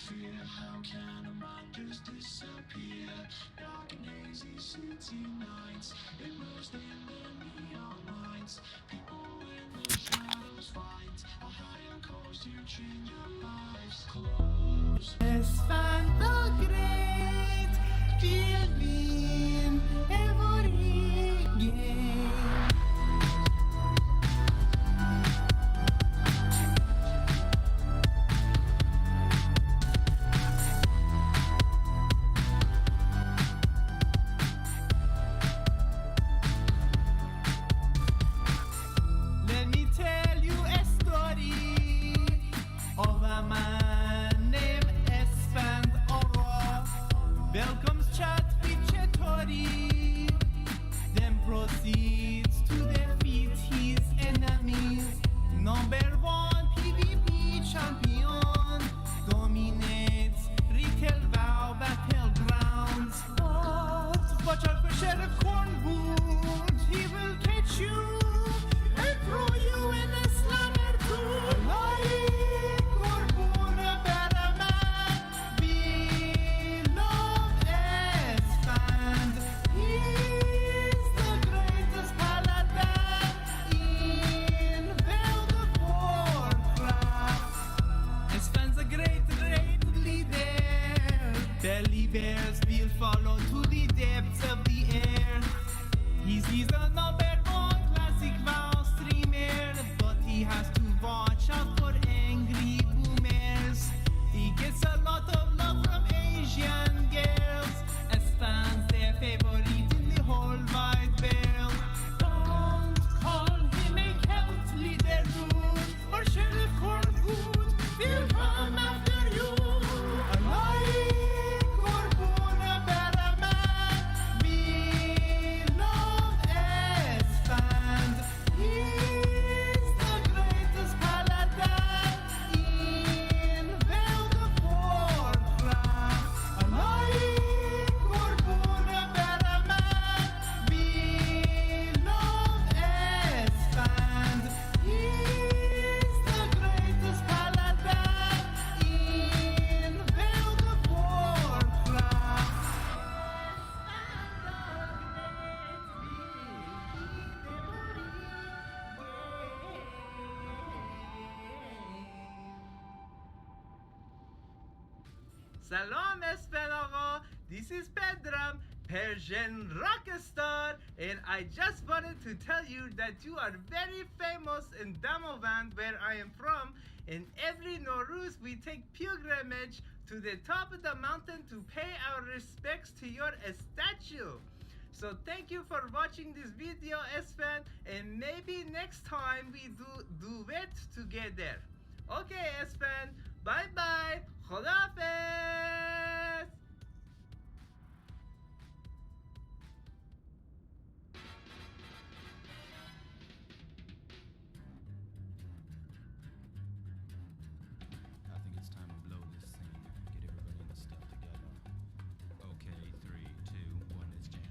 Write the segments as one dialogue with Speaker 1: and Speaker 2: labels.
Speaker 1: fear. How can a mind just disappear? Dark and hazy city nights, immersed in the neon lights. People in the shadows fight a higher cause to change your lives. Close.
Speaker 2: Fan the great Bilvin Every Let me tell you a story of a man named Esfand Ora. Welcomes chat with Chetori, then proceeds to defeat his enemies. Number one PvP champion dominates retail WoW battlegrounds. But watch out for Sheriff Cornwood, he will catch you and throw you in a slammer too. Like Corbun, a better man, beloved Esfand. He's the greatest paladin in World of Warcraft. Esfand's a great leader. Belly bears will follow to the depths of the air. He's the number one classic WoW streamer, but he has to watch out for angry boomers. He gets a lot of love from Asian girls, as fans their favorite in the whole wide world. Don't call him a cult leader, dude, or Sheriff Cornwood will come after you. Like Corbun, a better man, beloved Esfand. He's the greatest paladin in World of Warcraft. Like Corbun, a better man, beloved Esfand. He's the greatest paladin in World of Warcraft. Salam Esfand Agha, this is Pedram, Persian rockstar, and I just wanted to tell you that you are very famous in Damavand, where I am from, and every Nowruz we take pilgrimage to the top of the mountain to pay our respects to your statue. So thank you for watching this video, Esfand, and maybe next time we do it together. Okay, Esfand, bye bye, Khodafez.
Speaker 3: I think it's time to blow this scene. Get everybody in the stuff together. Okay, 3, 2, 1, let's jam.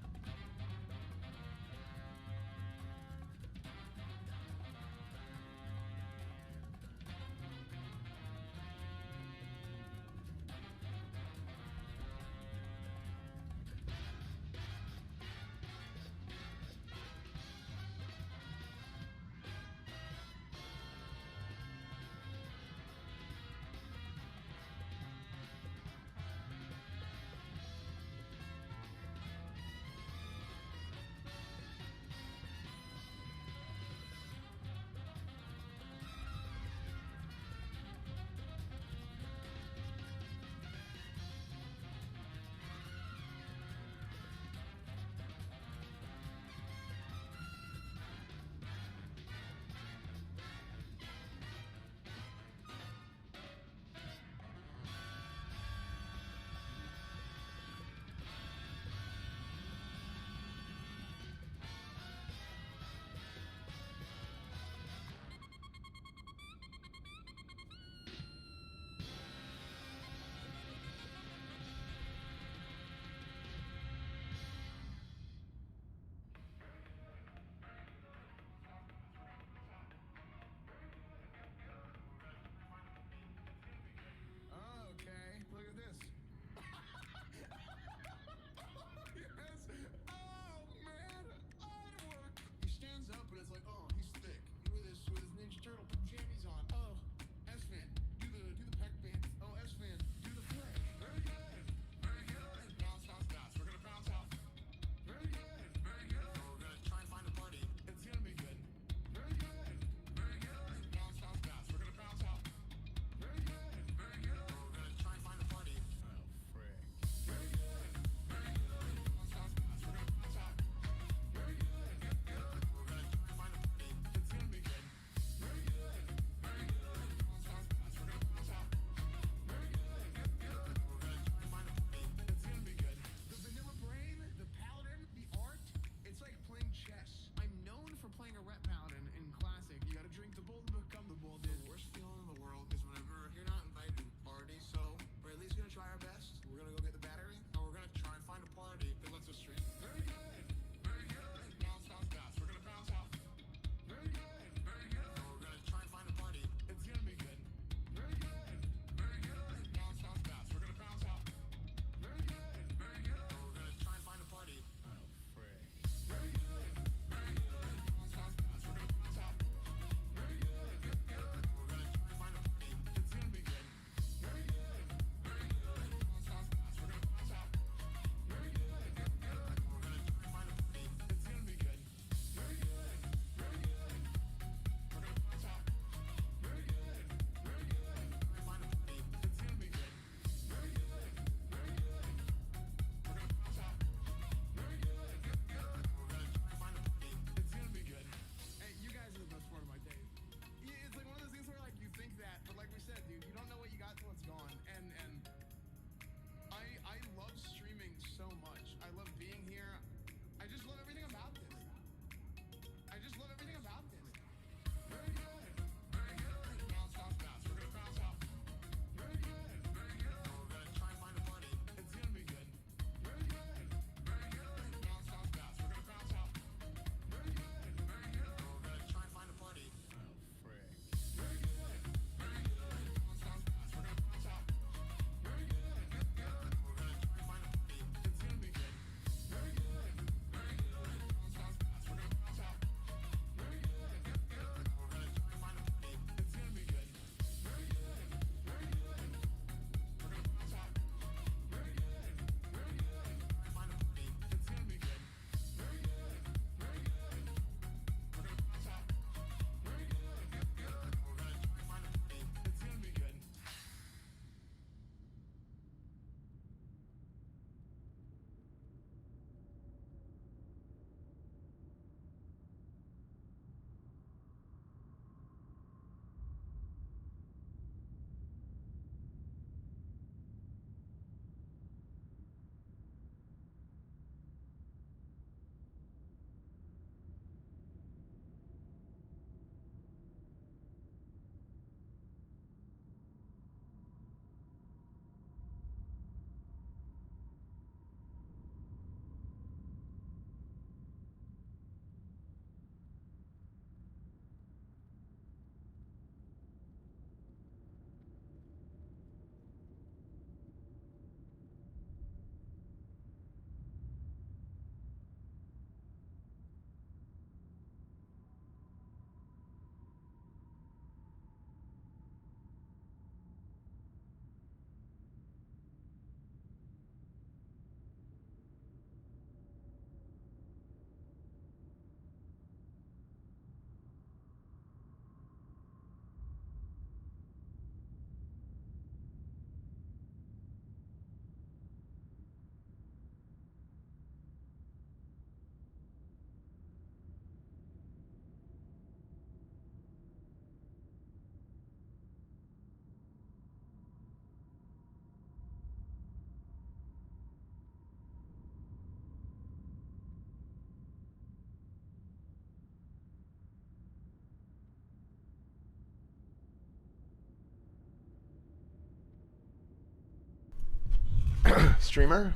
Speaker 4: Streamer?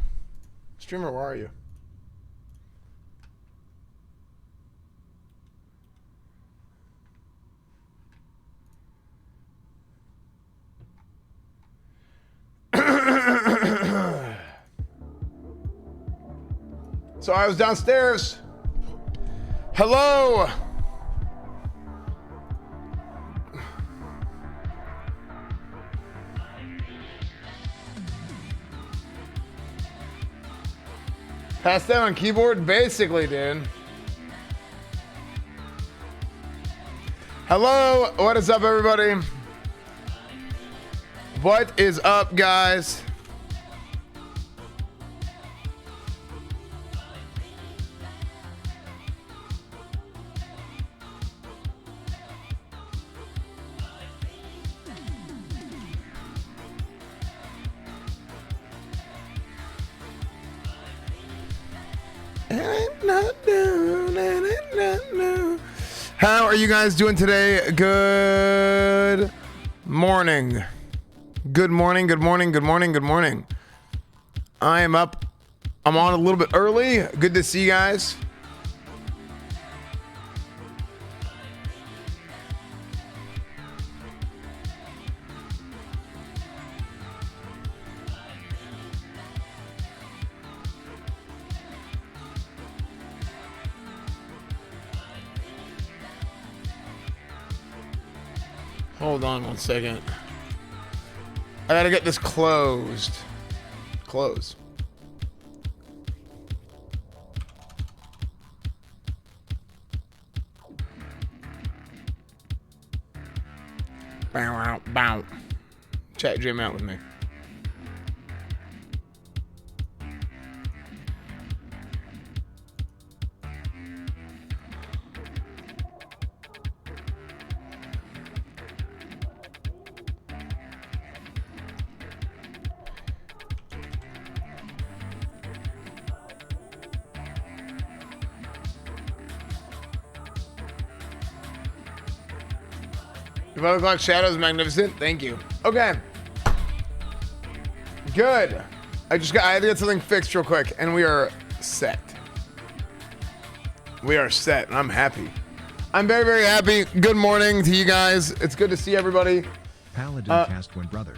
Speaker 4: Streamer, where are you? So I was downstairs. Hello. Pass down on keyboard, basically, dude. Hello, what is up, everybody? What is up, guys? How are you guys doing today? Good morning. Good morning, good morning, good morning, good morning. I am up. I'm on a little bit early. Good to see you guys. Hold on one second. I gotta get this closed. Close. Bow, bow. Chat Jim out with me. The 5 o'clock shadow is magnificent. Thank you. Okay. Good. I had to get something fixed real quick, and we are set. We are set, and I'm happy. I'm very, very happy. Good morning to you guys. It's good to see everybody.
Speaker 5: Paladin cast when brother.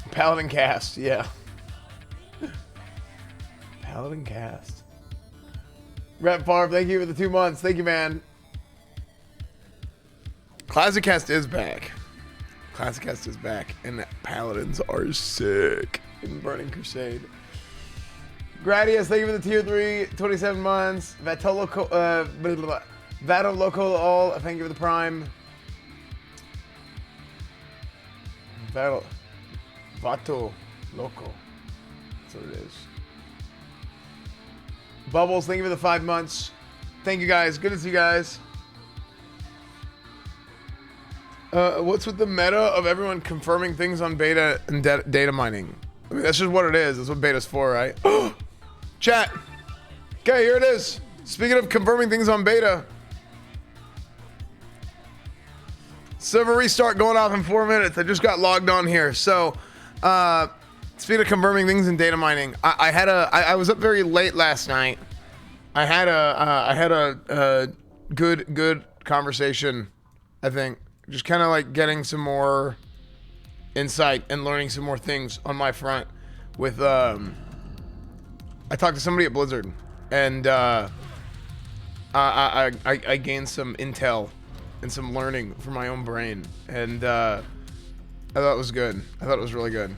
Speaker 4: Paladin cast, yeah. Paladin cast. Rep Farm, thank you for the 2 months. Thank you, man. Classic Cast is back. Classic Cast is back, and Paladins are sick in Burning Crusade. Gradius, thank you for the tier 3, 27 months. Vato Loco all, thank you for the prime. Vato Loco. That's what it is. Bubbles, thank you for the 5 months. Thank you guys. Good to see you guys. What's with the meta of everyone confirming things on beta and data mining? I mean, that's just what it is. That's what beta's for, right? Chat. Okay, here it is. Speaking of confirming things on beta. Server restart going off in 4 minutes. I just got logged on here. So, speaking of confirming things in data mining, I was up very late last night. I had a good conversation, I think. Just kind of like getting some more insight and learning some more things on my front with, I talked to somebody at Blizzard, and I gained some intel and some learning from my own brain, and I thought it was good. I thought it was really good.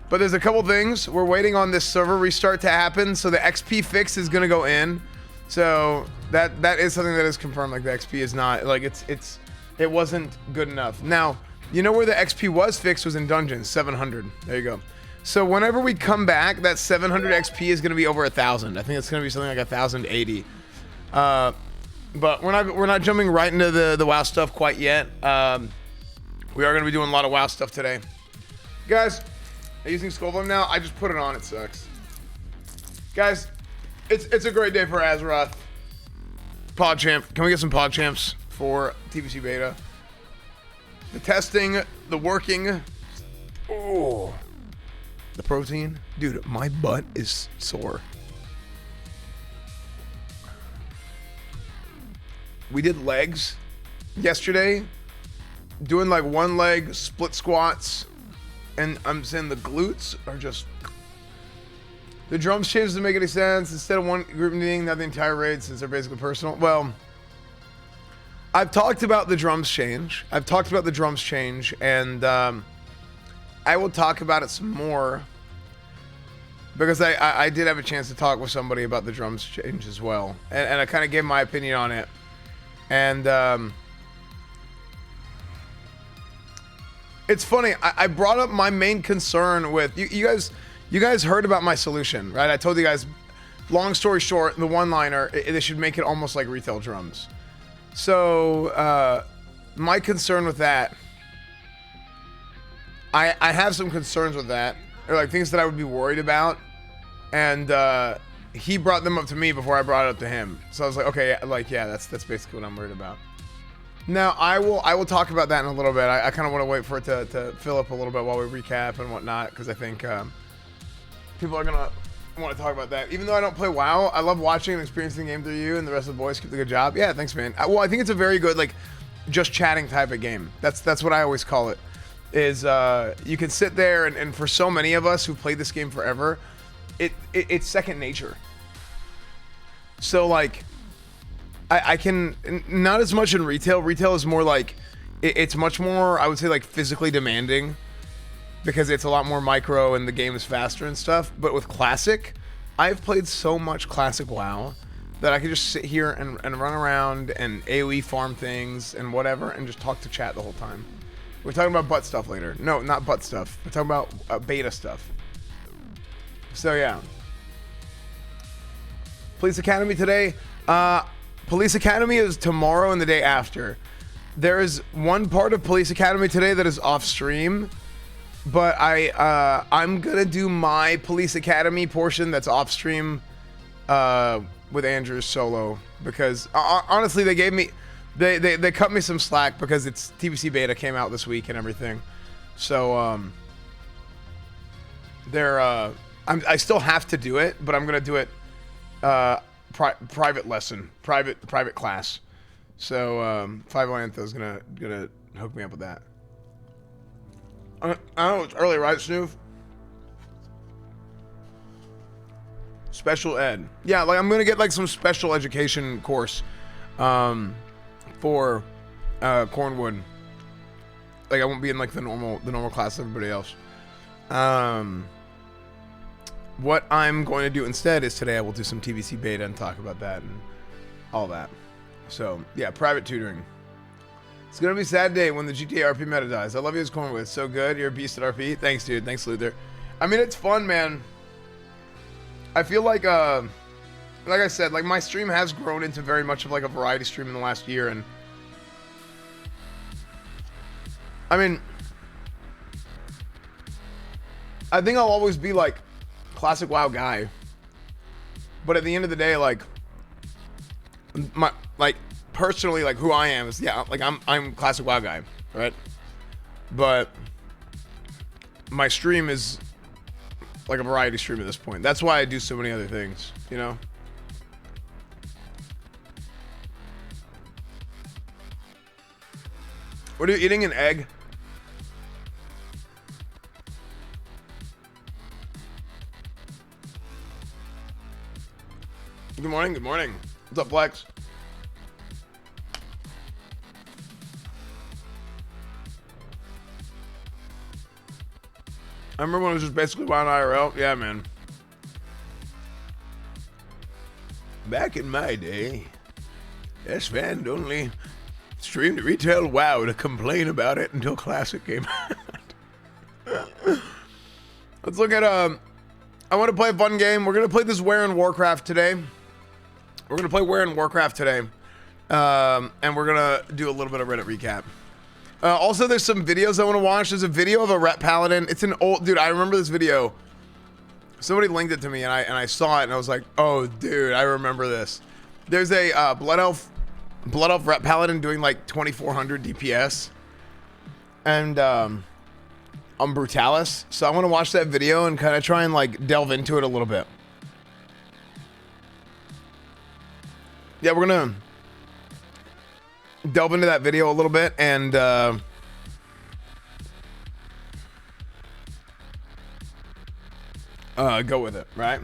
Speaker 4: But there's a couple things. We're waiting on this server restart to happen, so the XP fix is gonna go in. So that is something that is confirmed. Like, the XP is not, like, it wasn't good enough. Now, you know where the XP was fixed was in dungeons, 700. There you go. So whenever we come back, that 700 XP is going to be over 1,000. I think it's going to be something like 1,080. But we're not jumping right into the WoW stuff quite yet. We are going to be doing a lot of WoW stuff today. Guys, are you using Skullbone now? I just put it on. It sucks. Guys, it's a great day for Azeroth. PogChamp. Can we get some PogChamps for TBC Beta? The testing, the working. Oh, The protein? Dude, my butt is sore. We did legs yesterday, doing like one leg split squats, and I'm saying the glutes are just... The drums change doesn't make any sense. Instead of one group meeting, not the entire raid, since they're basically personal. Well, I've talked about the drums change. And I will talk about it some more, because I did have a chance to talk with somebody about the drums change as well, and I kind of gave my opinion on it. And it's funny, I brought up my main concern with you guys heard about my solution, right? I told you guys, long story short, the one-liner, they should make it almost like retail drums. So my concern with that, I have some concerns with that, or like things that I would be worried about, and he brought them up to me before I brought it up to him. So I was like, okay, yeah, that's basically what I'm worried about. Now I will talk about that in a little bit. I kind of want to wait for it to fill up a little bit while we recap and whatnot, because I think people are gonna want to talk about that. Even though I don't play WoW, I love watching and experiencing the game through you and the rest of the boys. Keep the good job. Yeah, thanks, man. I think it's a very good, like, just chatting type of game. That's what I always call it. Is you can sit there and for so many of us who played this game forever, it's second nature. So like, I can, not as much in retail. Retail is more like, it's much more, I would say, like physically demanding, because it's a lot more micro and the game is faster and stuff. But with classic, I've played so much classic WoW that I could just sit here and run around and AoE farm things and whatever and just talk to chat the whole time. We're talking about butt stuff later. No, not butt stuff. We're talking about beta stuff. So yeah. Police Academy today. Police Academy is tomorrow and the day after. There is one part of Police Academy today that is off stream, but I'm gonna do my Police Academy portion that's off stream with Andrew's solo, because honestly they gave me they cut me some slack because it's Tbc Beta came out this week and everything. So I still have to do it, but I'm gonna do it private lesson, private class. So 5 is gonna hook me up with that. I know it's early, right, Snoof? Special ed. Yeah, like I'm gonna get like some special education course for Cornwood. Like I won't be in like the normal class of everybody else. What I'm going to do instead is today I will do some TBC Beta and talk about that and all that. So yeah, private tutoring. It's gonna be a sad day when the GTA RP meta dies. I love you as Cornwood. It's so good. You're a beast at RP. Thanks, dude. Thanks, Luther. I mean, it's fun, man. I feel like I said, like my stream has grown into very much of like a variety stream in the last year, and I mean, I think I'll always be like classic WoW guy, but at the end of the day, like my personally, like who I am is, yeah, like I'm classic WoW guy, right? But my stream is like a variety stream at this point. That's why I do so many other things, you know? What are you eating? An egg? Good morning, good morning. What's up, Flex? I remember when it was just basically WoW and IRL. Yeah, man. Back in my day, S-Fan only streamed retail WoW to complain about it until Classic came out. Let's look at, I want to play a fun game. We're going to play this Where in Warcraft today. We're going to play Where in Warcraft today. And we're going to do a little bit of Reddit recap. Also, there's some videos I want to watch. There's a video of a Ret Paladin. It's an old... Dude, I remember this video. Somebody linked it to me, and I saw it, and I was like, oh, dude, I remember this. There's a Blood Elf Ret Paladin doing, like, 2400 DPS. And Brutalis. So I want to watch that video and kind of try and like delve into it a little bit. Yeah, we're gonna delve into that video a little bit and go with it, right?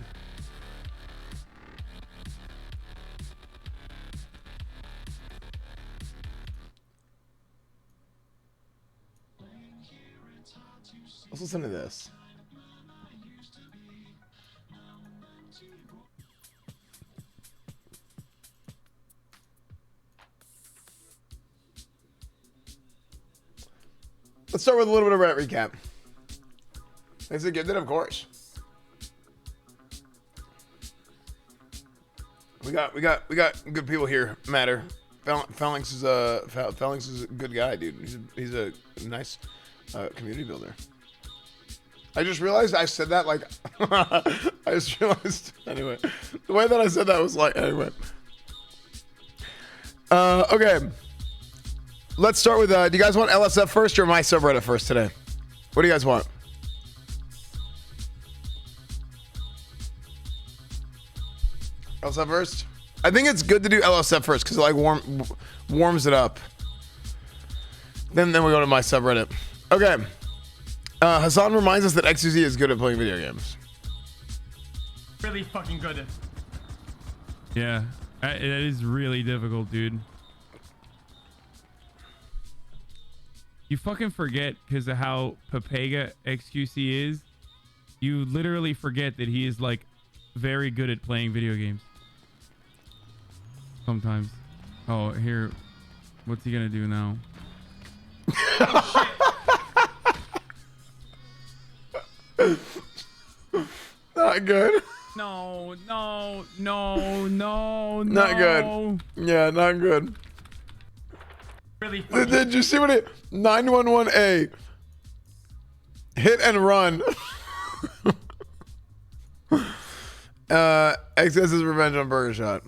Speaker 4: Let's listen to this. Let's start with a little bit of a recap. Is it good? Then of course. We got good people here. Matter. Phalanx is a good guy, dude. He's a nice community builder. I just realized I said that like I just realized anyway. The way that I said that was like anyway. Okay. Let's start with do you guys want LSF first or my subreddit first today? What do you guys want? LSF first? I think it's good to do LSF first because it like warms it up. Then we go to my subreddit. Okay. Hassan reminds us that XUZ is good at playing video games.
Speaker 6: Really fucking good.
Speaker 7: Yeah, it is really difficult, dude. You fucking forget because of how Papega XQC is. You literally forget that he is like very good at playing video games. Sometimes. Oh, here. What's he gonna do now?
Speaker 4: Not good.
Speaker 7: No.
Speaker 4: Not good. Yeah, not good.
Speaker 6: Really fucking
Speaker 4: Did you see what it 911A hit and run? XS's revenge on Burger Shot.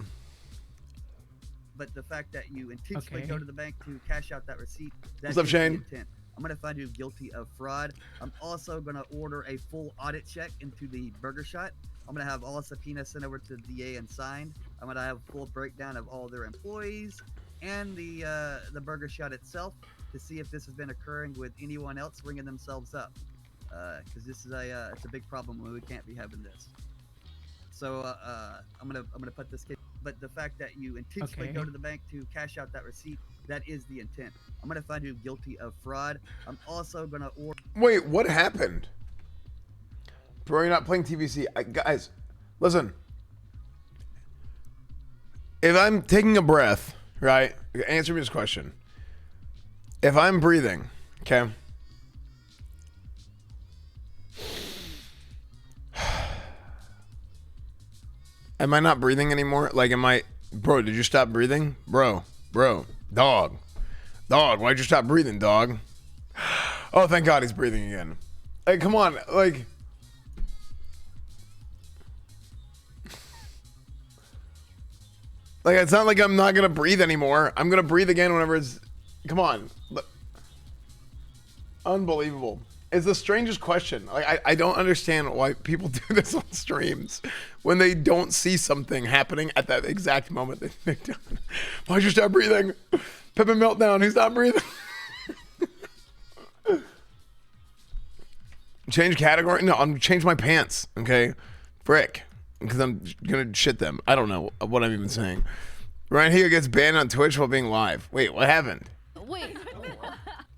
Speaker 8: But the fact that you intentionally go to the bank to cash out that receipt, that's
Speaker 4: What's up, Shane?
Speaker 8: intent. I'm going to find you guilty of fraud. I'm also going to order a full audit check into the Burger Shot. I'm going to have all subpoenas sent over to the DA and signed. I'm going to have a full breakdown of all their employees and the Burger Shot itself to see if this has been occurring with anyone else ringing themselves up. Because this is it's a big problem when we can't be having this. So I'm gonna put this case. But the fact that you intentionally go to the bank to cash out that receipt, that is the intent. I'm gonna find you guilty of fraud. I'm also gonna order.
Speaker 4: Wait, what happened? Bro, you're not playing TBC. Guys, listen. If I'm taking a breath, right? Answer me this question. If I'm breathing, okay? Am I not breathing anymore? Like, bro, did you stop breathing? Bro, dog, why'd you stop breathing, dog? Oh, thank God he's breathing again. Hey, come on, like. Like, it's not like I'm not gonna breathe anymore. I'm gonna breathe again whenever it's, come on. Unbelievable. It's the strangest question. Like, I don't understand why people do this on streams when they don't see something happening at that exact moment. Why'd you stop breathing? Pippin meltdown. He's not breathing. Change category? No, I'm change my pants. Okay, frick, because I'm gonna shit them. I don't know what I'm even saying. Ryan here gets banned on Twitch while being live. Wait, what happened?
Speaker 9: Wait,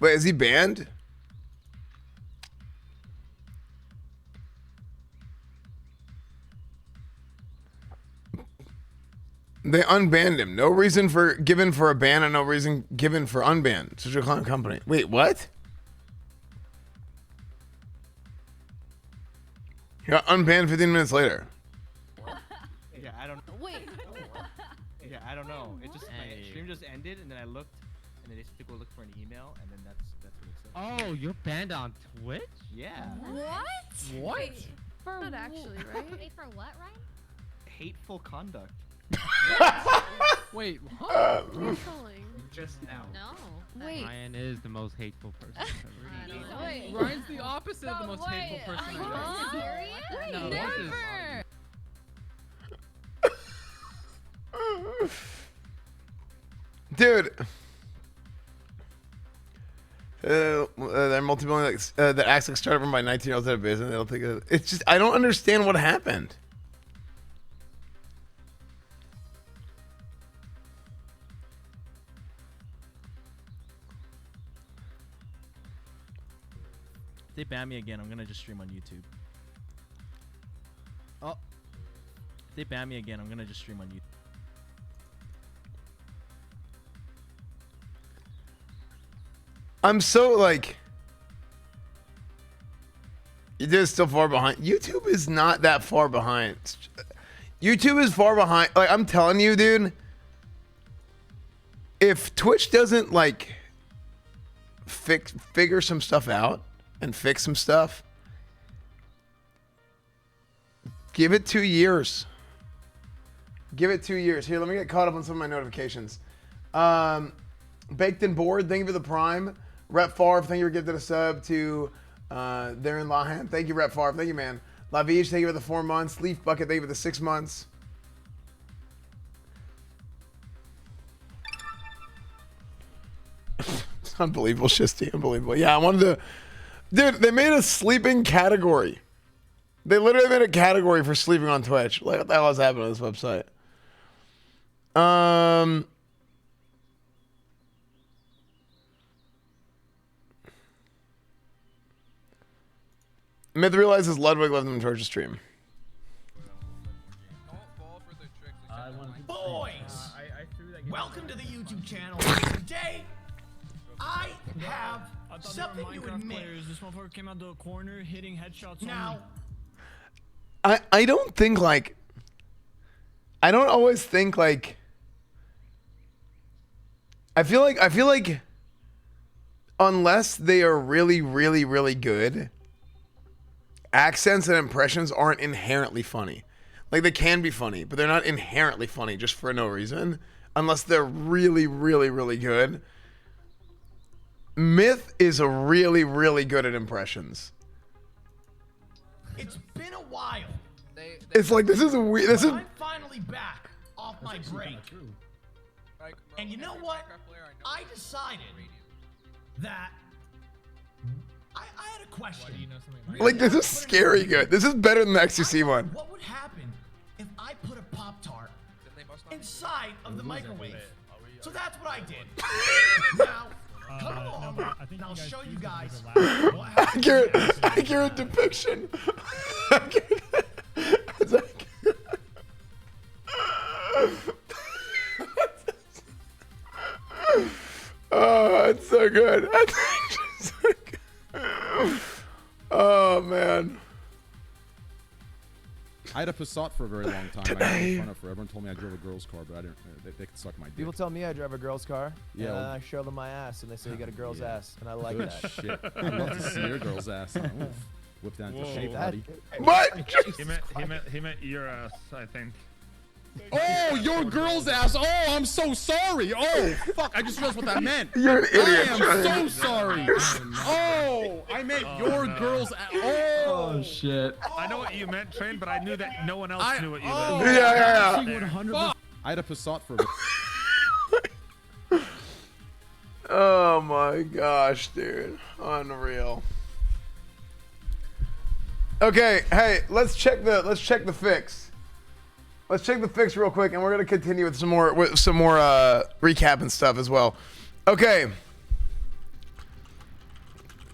Speaker 4: is he banned? They unbanned him. No reason given for a ban and no reason given for unbanned. Such a clown company. Wait, what? He got unbanned 15 minutes later.
Speaker 6: Yeah, I don't.
Speaker 9: wait.
Speaker 6: Yeah, I don't know. It just my stream just ended, and then I looked, and then they said to go look for an email, and then that's what it said.
Speaker 10: Oh, you're banned on Twitch?
Speaker 6: Yeah.
Speaker 9: What?
Speaker 10: What?
Speaker 9: For not actually, right?
Speaker 11: Wait, for what, Ryan?
Speaker 6: Hateful conduct.
Speaker 10: Wait, what?
Speaker 9: You're trolling.
Speaker 6: just now.
Speaker 9: No. Wait.
Speaker 10: Ryan is the most hateful person I've ever met.
Speaker 9: Wait.
Speaker 10: Ryan's the opposite of the most hateful person I've ever met.
Speaker 9: Serious?
Speaker 10: No,
Speaker 9: Never.
Speaker 4: Dude. They're multi-million that acts like started by 19-year-olds at a business. They don't think it's just. I don't understand what happened.
Speaker 6: If they ban me again, I'm gonna just stream on YouTube. Oh. If they ban me again, I'm gonna just stream on YouTube.
Speaker 4: I'm so like. YouTube is still far behind. YouTube is not that far behind. YouTube is far behind. Like I'm telling you, dude. If Twitch doesn't like figure some stuff out and fix some stuff, give it 2 years. Give it 2 years. Here, let me get caught up on some of my notifications. Baked and Bored, thank you for the Prime. Rep Favre, thank you for gifting a sub to Darren Lahan. Thank you, Rep Favre. Thank you, man. Lavish, thank you for the 4 months. Leaf Bucket, thank you for the 6 months. It's unbelievable, Shisty. Unbelievable. Yeah, I wanted to. Dude, they made a sleeping category. They literally made a category for sleeping on Twitch. Like, what the hell is happening on this website? Myth realizes Ludwig left him in Georgia's stream.
Speaker 2: Boys, welcome to the YouTube channel. Today, I have something to admit.
Speaker 11: This motherfucker came out the corner hitting headshots.
Speaker 2: Now,
Speaker 4: I don't think like. I don't always think like. I feel like unless they are really, really, really good, accents and impressions aren't inherently funny. Like they can be funny, but they're not inherently funny just for no reason. Unless they're really, really, really good. Myth is a really, really good at impressions.
Speaker 2: it's been a while.
Speaker 4: It's like this is a weird. This is.
Speaker 2: I'm finally back off my break. And you know what? I decided that I had a question.
Speaker 4: Like this is scary good. This is better than the XTC one.
Speaker 2: What would happen if I put a Pop-Tart inside of the microwave? So that's what I did. Now, come along, and I'll show you guys what happens.
Speaker 4: Accurate depiction. Oh, it's so good. It's so good. Oh man.
Speaker 12: I had a Passat for a very long time. I had in front of her. Everyone told me I drove a girl's car, but I didn't. They could suck my dick.
Speaker 13: People tell me I drive a girl's car.
Speaker 12: Yeah,
Speaker 13: And
Speaker 12: well-
Speaker 13: I show them my ass, and they say you got a girl's ass, and I like
Speaker 12: Good
Speaker 13: that.
Speaker 12: shit. I'd love to see your girl's ass. Oof. Whip down to shape, buddy.
Speaker 4: What?
Speaker 11: He meant your ass, I think.
Speaker 12: Oh, your girl's ass. Oh, I'm so sorry. Oh, fuck. I just realized what that meant.
Speaker 4: You're an idiot.
Speaker 12: I am so sorry. Oh, I meant your girl's ass. Oh,
Speaker 13: shit.
Speaker 11: I know what you meant, Train, but I knew that no one else knew what you
Speaker 12: oh.
Speaker 11: meant.
Speaker 4: Yeah.
Speaker 12: I had a Passat for a
Speaker 4: Oh my gosh, dude. Unreal. Okay, hey, let's check the fix. Let's check the fix real quick, and we're gonna continue with some more recap and stuff as well. Okay.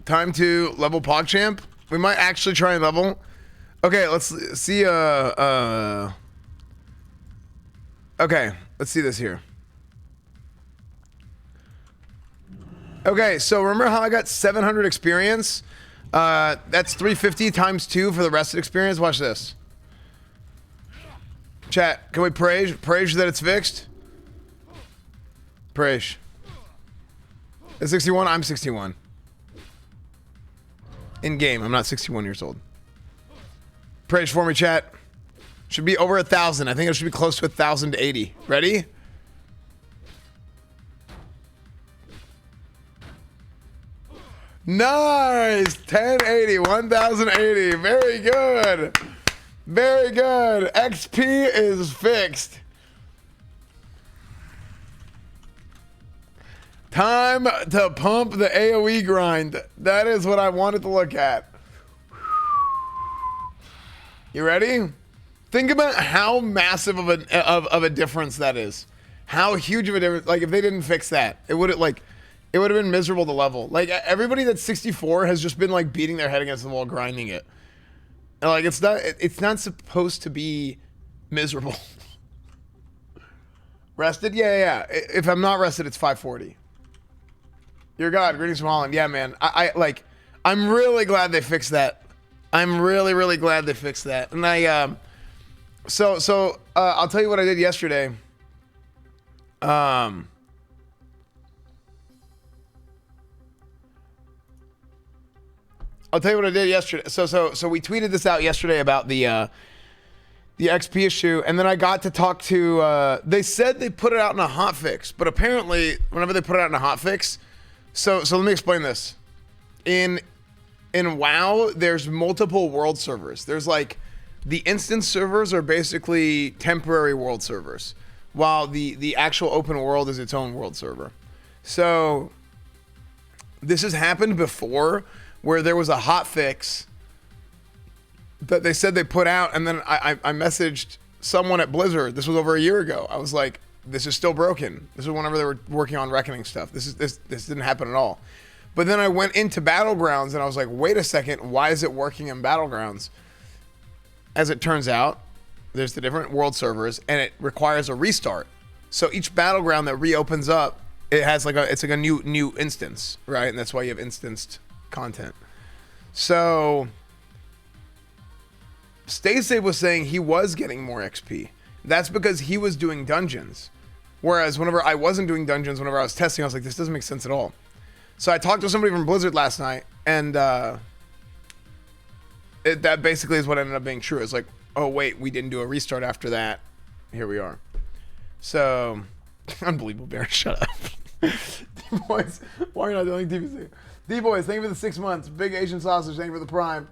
Speaker 4: Time to level PogChamp. We might actually try and level. Okay, let's see. Okay, let's see this here. Okay, so remember how I got 700 experience? That's 350 times 2 for the rested experience. Watch this. Chat, can we praise that it's fixed? Praise. It's 61. I'm 61. In game, I'm not 61 years old. Praise for me, chat. Should be over 1,000. I think it should be close to 1,080. Ready? Nice. 1080, 1080. Very good. Very good. XP is fixed. Time to pump the AoE grind. That is what I wanted to look at. You ready? Think about how massive of a difference that is. How huge of a difference. Like if they didn't fix that, it would have been miserable to level. Like everybody that's 64 has just been like beating their head against the wall, grinding it. And like it's not supposed to be miserable. Rested? Yeah. If I'm not rested, it's 540. Your God, greetings from Holland. Yeah, man. I'm really glad they fixed that. I'm really glad they fixed that. And I'll tell you what I did yesterday. I'll tell you what I did yesterday. So we tweeted this out yesterday about the XP issue, and then I got to talk to. They said they put it out in a hotfix, but apparently, whenever they put it out in a hotfix, so let me explain this. In WoW, there's multiple world servers. There's like the instance servers are basically temporary world servers, while the actual open world is its own world server. So this has happened before, where there was a hotfix that they said they put out, and then I messaged someone at Blizzard. This was over a year ago. I was like, this is still broken. This is whenever they were working on Reckoning stuff. This didn't happen at all. But then I went into Battlegrounds and I was like, wait a second, why is it working in Battlegrounds? As it turns out, there's the different world servers and it requires a restart. So each Battleground that reopens up, it's like a new instance, right? And that's why you have instanced content. So Stacey was saying he was getting more XP. That's because he was doing dungeons. Whereas whenever I wasn't doing dungeons, whenever I was testing, I was like, this doesn't make sense at all. So I talked to somebody from Blizzard last night, and that basically is what ended up being true. It's like, oh wait, we didn't do a restart after that. Here we are. So, unbelievable, Bear. Shut up. D-Boys, why are you not doing TBC? D-Boys, thank you for the 6 months. Big Asian Sausage, thank you for the Prime.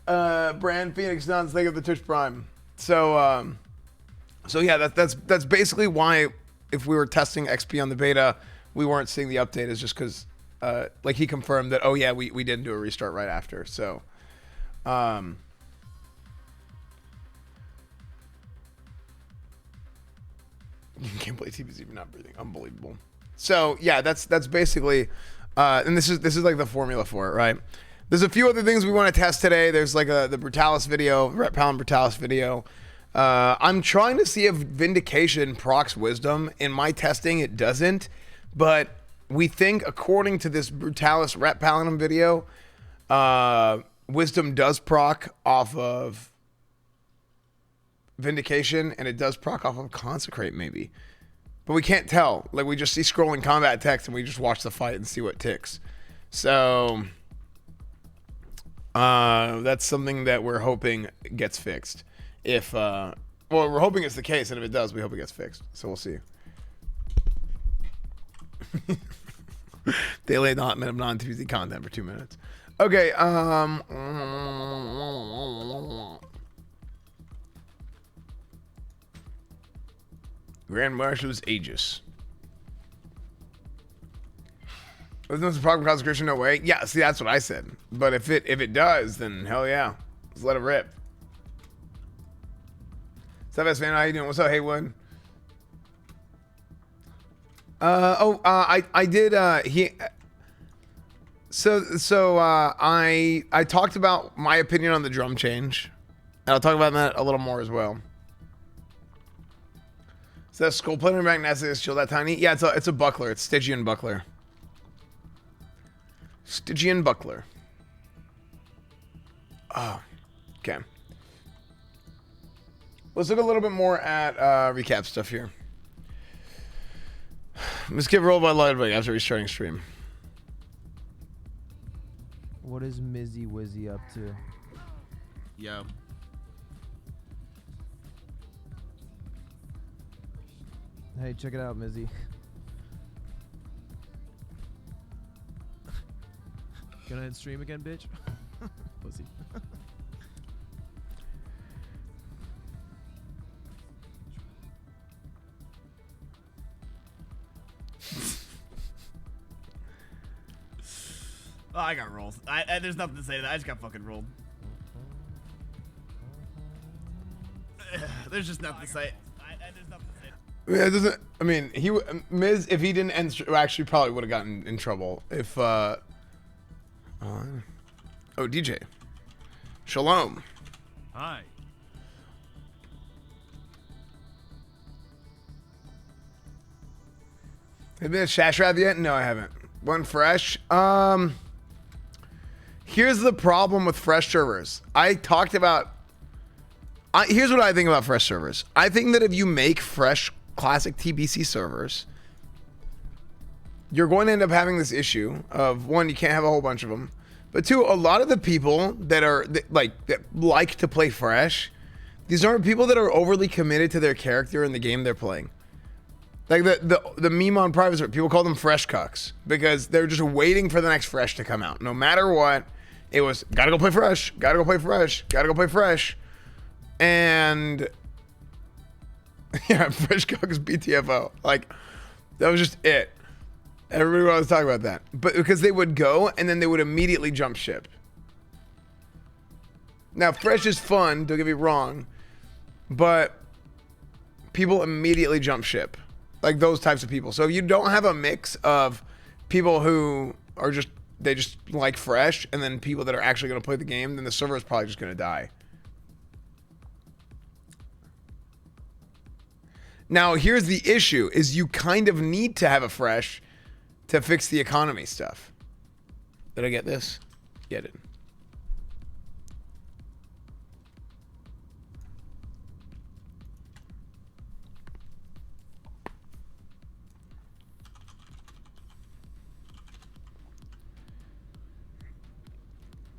Speaker 4: Brand Phoenix Nuns, thank you for the Twitch Prime. So yeah, that's basically why if we were testing XP on the beta, we weren't seeing the update, is just because like he confirmed that, oh yeah, we didn't do a restart right after. So you can't play TBC if you're not breathing. Unbelievable. So yeah, that's basically and this is like the formula for it, right? There's a few other things we want to test today. There's like the Brutalis video, Ret Palin Brutalis video. I'm trying to see if Vindication procs Wisdom. In my testing, it doesn't. But we think, according to this Brutalis Ret Palin video, Wisdom does proc off of Vindication, and it does proc off of Consecrate, maybe. But we can't tell. Like, we just see scrolling combat text, and we just watch the fight and see what ticks. So that's something that we're hoping gets fixed. If well, we're hoping it's the case, and if it does, we hope it gets fixed. So we'll see. Daily allotment of non-TBC content for 2 minutes. Okay. Grand Marshal's Aegis. There's no problem consecration, no way. Yeah, see, that's what I said. But if it does, then hell yeah, let's let it rip. What's up, S-Man? How you doing? What's up, Haywood? I did. I talked about my opinion on the drum change, and I'll talk about that a little more as well. Is that skull planar magnetic shield that tiny? Yeah, it's a buckler. It's Stygian buckler. Stygian buckler. Oh, okay. Let's look a little bit more at recap stuff here. Let's get rolled by Lightbug after restarting stream.
Speaker 13: What is Mizzy Wizzy up to?
Speaker 3: Yo.
Speaker 13: Hey, check it out, Mizzy. Gonna end stream again, bitch? Pussy.
Speaker 14: Oh, I got rolled. There's nothing to say to that. I just got fucking rolled. There's just nothing to say. There's nothing to say.
Speaker 4: Yeah, it doesn't. I mean, Miz, if he didn't end, actually probably would have gotten in trouble if. Oh, DJ. Shalom.
Speaker 11: Hi.
Speaker 4: Have you been at Shashrath yet? No, I haven't. One fresh. Here's the problem with fresh servers. I talked about. Here's what I think about fresh servers. I think that if you make fresh classic TBC servers, you're going to end up having this issue of, one, you can't have a whole bunch of them, but two, a lot of the people that like to play fresh, these aren't people that are overly committed to their character in the game they're playing. Like the meme on private server, people call them fresh cucks because they're just waiting for the next fresh to come out. No matter what, it was gotta go play fresh, gotta go play fresh, gotta go play fresh. And yeah, fresh cucks BTFO. Like, that was just it. Everybody wanted to talk about that. But because they would go and then they would immediately jump ship. Now, fresh is fun, don't get me wrong, but people immediately jump ship. Like those types of people. So if you don't have a mix of people who are they just like fresh and then people that are actually going to play the game, then the server is probably just going to die. Now, here's the issue, is you kind of need to have a fresh to fix the economy stuff. Did I get this? Get it.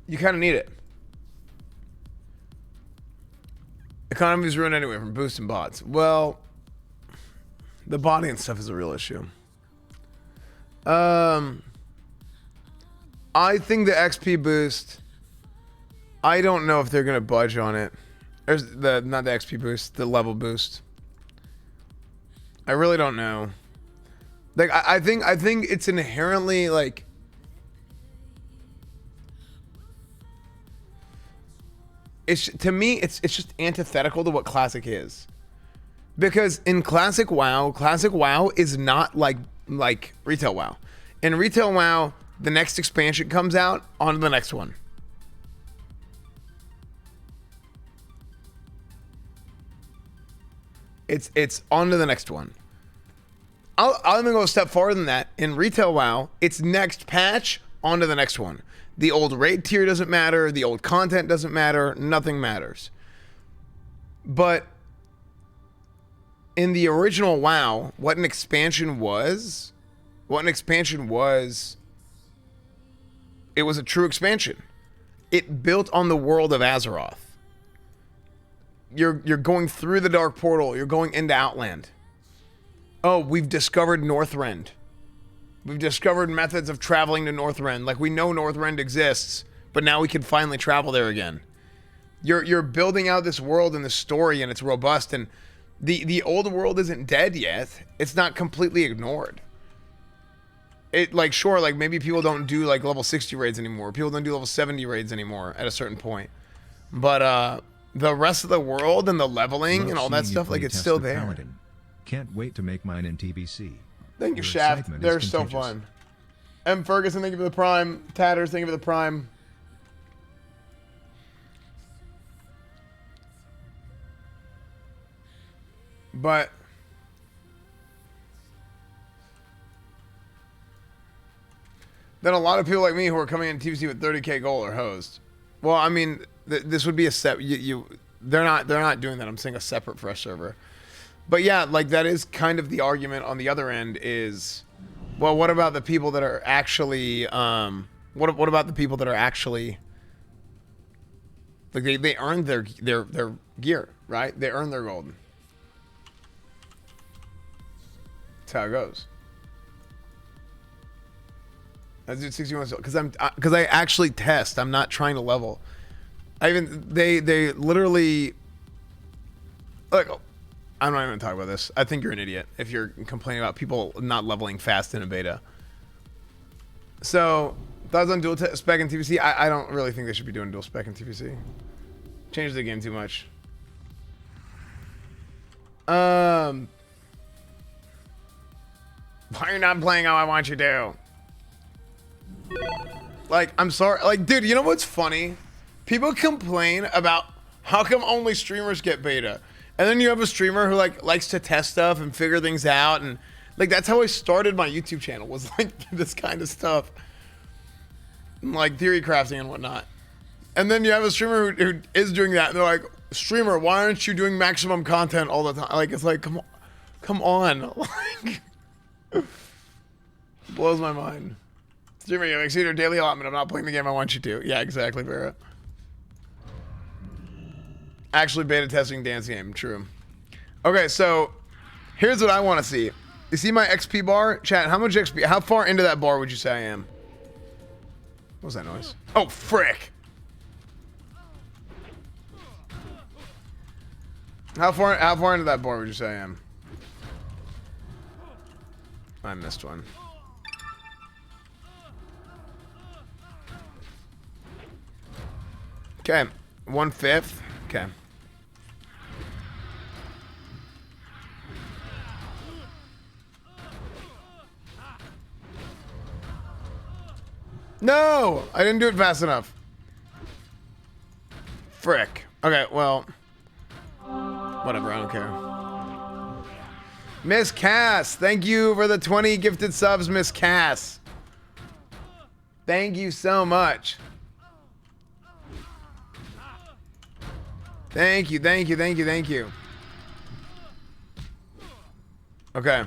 Speaker 4: You kind of need it. Economy's ruined anyway from boosting bots. Well, the body and stuff is a real issue. I think the XP boost, I don't know if they're gonna budge on it. There's not the XP boost, the level boost. I really don't know. Like I think it's inherently like to me it's just antithetical to what classic is. Because in classic WoW is not like retail WoW. In retail WoW, the next expansion comes out, on to the next one. It's on to the next one. I'll even go a step farther than that. In retail WoW, it's next patch, on to the next one. The old raid tier doesn't matter, the old content doesn't matter, nothing matters. But in the original WoW, what an expansion was, it was a true expansion. It built on the world of Azeroth. You're going through the Dark Portal, you're going into Outland. Oh, we've discovered Northrend. We've discovered methods of traveling to Northrend. Like, we know Northrend exists, but now we can finally travel there again. You're building out this world and this story, and it's robust, and the old world isn't dead yet. It's not completely ignored. It, like, sure, like, maybe people don't do, like, level 60 raids anymore. People don't do level 70 raids anymore at a certain point. But, the rest of the world and the leveling and all that stuff, like, it's still there.
Speaker 5: Paladin. Can't wait to make mine in TBC.
Speaker 4: Thank you,
Speaker 5: Your
Speaker 4: Shaft.
Speaker 5: excitement
Speaker 4: They're
Speaker 5: is
Speaker 4: so
Speaker 5: contagious.
Speaker 4: fun. M. Ferguson, thank you for the Prime. Tatters, thank you for the Prime. But then a lot of people like me who are coming in TBC with 30k gold are hosed. Well, I mean, this would be a set. They're not doing that. I'm saying a separate fresh server. But yeah, like, that is kind of the argument on the other end is, well, what about the people that are actually what about the people that are actually, like, they earned their gear, right? They earned their gold. That's how it goes. I do 61 because I actually test. I'm not trying to level. They literally look. I'm not even gonna talk about this. I think you're an idiot if you're complaining about people not leveling fast in a beta. So thoughts on dual spec and TBC? I don't really think they should be doing dual spec and TBC. Change the game too much. Why are you not playing how I want you to? Like, I'm sorry. Like, dude, you know what's funny? People complain about how come only streamers get beta. And then you have a streamer who like likes to test stuff and figure things out. And like, that's how I started my YouTube channel, was like this kind of stuff. Like theory crafting and whatnot. And then you have a streamer who is doing that. And they're like, streamer, why aren't you doing maximum content all the time? Like, it's like, come on. Like, blows my mind. Streamer, you have exceeded your daily allotment. I'm not playing the game I want you to. Yeah, exactly, Vera. Actually beta testing dance game. True. Okay, so here's what I want to see. You see my XP bar? Chat, how much XP? How far into that bar would you say I am? What was that noise? Oh, frick. How far into that bar would you say I am? I missed one. Okay, 1/5. Okay. No, I didn't do it fast enough. Frick. Okay, well, whatever. I don't care. Miss Cass, thank you for the 20 gifted subs, Miss Cass. Thank you so much. Thank you, thank you, thank you, thank you. Okay.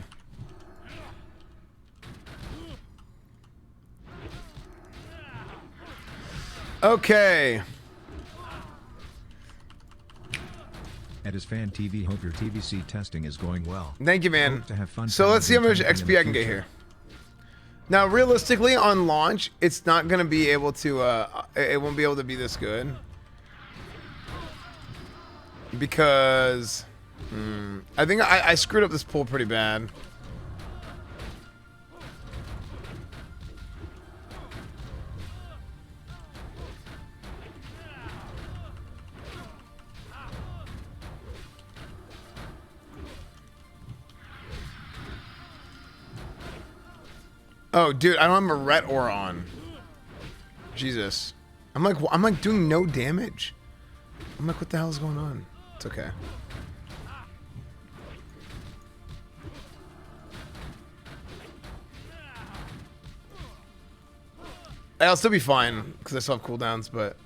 Speaker 4: Okay.
Speaker 5: At his fan TV, hope your TBC testing is going well.
Speaker 4: Thank you, man.
Speaker 5: Hope to have fun
Speaker 4: So let's see how much
Speaker 5: challenging
Speaker 4: XP I can get here. Now, realistically, on launch, it's not going to be able to, it won't be able to be this good. Because, I think I screwed up this pool pretty bad. Oh, dude, I don't have a ret aura on. Jesus. I'm like doing no damage. I'm like, what the hell is going on? It's okay. I'll still be fine because I still have cooldowns, but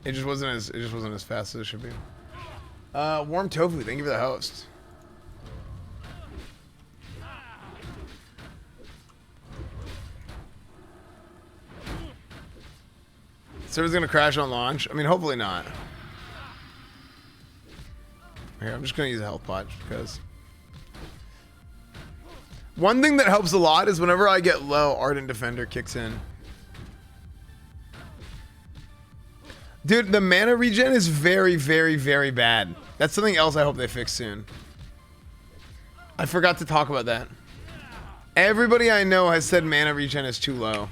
Speaker 4: it just wasn't as fast as it should be. Warm tofu, thank you for the host. Server's gonna crash on launch. I mean, hopefully not. Here, I'm just gonna use a health pot because one thing that helps a lot is whenever I get low, Ardent Defender kicks in. Dude, the mana regen is very, very, very bad. That's something else I hope they fix soon. I forgot to talk about that. Everybody I know has said mana regen is too low.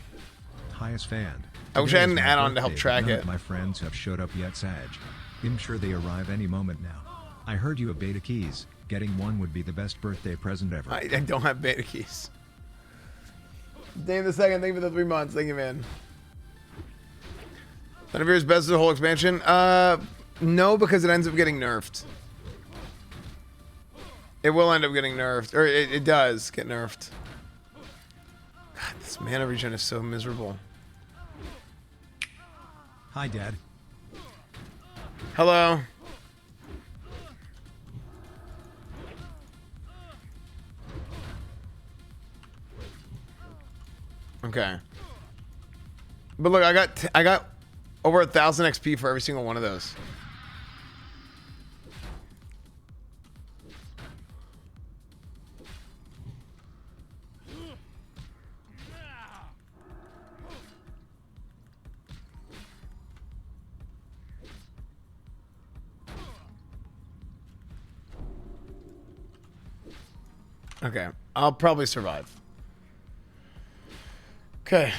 Speaker 5: Highest fan.
Speaker 4: I wish I had an add-on to help track
Speaker 5: None
Speaker 4: it.
Speaker 5: of my friends have showed up yet, Sag. I'm sure they arrive any moment now. I heard you have beta keys. Getting one would be the best birthday present ever.
Speaker 4: I don't have beta keys. Dave the second, thank you for the 3 months. Thank you, man. Thunderbeer is best of the whole expansion? No, because it ends up getting nerfed. It will end up getting nerfed. Or it does get nerfed. God, this mana regen is so miserable.
Speaker 5: Hi, Dad.
Speaker 4: Hello. Okay. But look, I got over 1,000 XP for every single one of those. Okay, I'll probably survive. Okay.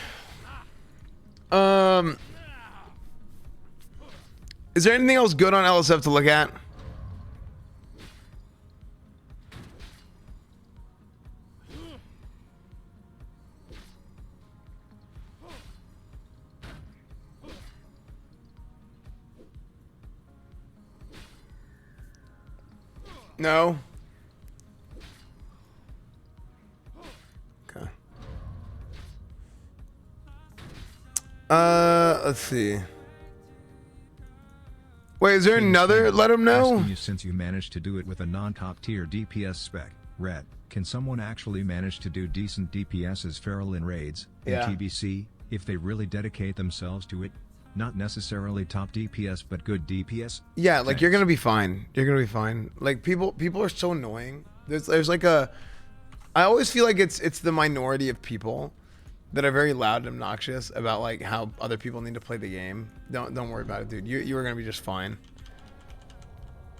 Speaker 4: Is there anything else good on LSF to look at? No. Okay. Let's see. Wait, is there another? Let him know.
Speaker 5: Asking you, since you managed to do it with a non-top tier DPS spec, Red, can someone actually manage to do decent DPS as feral in raids, in
Speaker 4: Yeah.
Speaker 5: TBC, if they really dedicate themselves to it? Not necessarily top DPS, but good DPS?
Speaker 4: Yeah, like you're gonna be fine. You're gonna be fine. Like people are so annoying. There's like a. I always feel like it's the minority of people that are very loud and obnoxious about like how other people need to play the game. Don't worry about it, dude. You are gonna be just fine.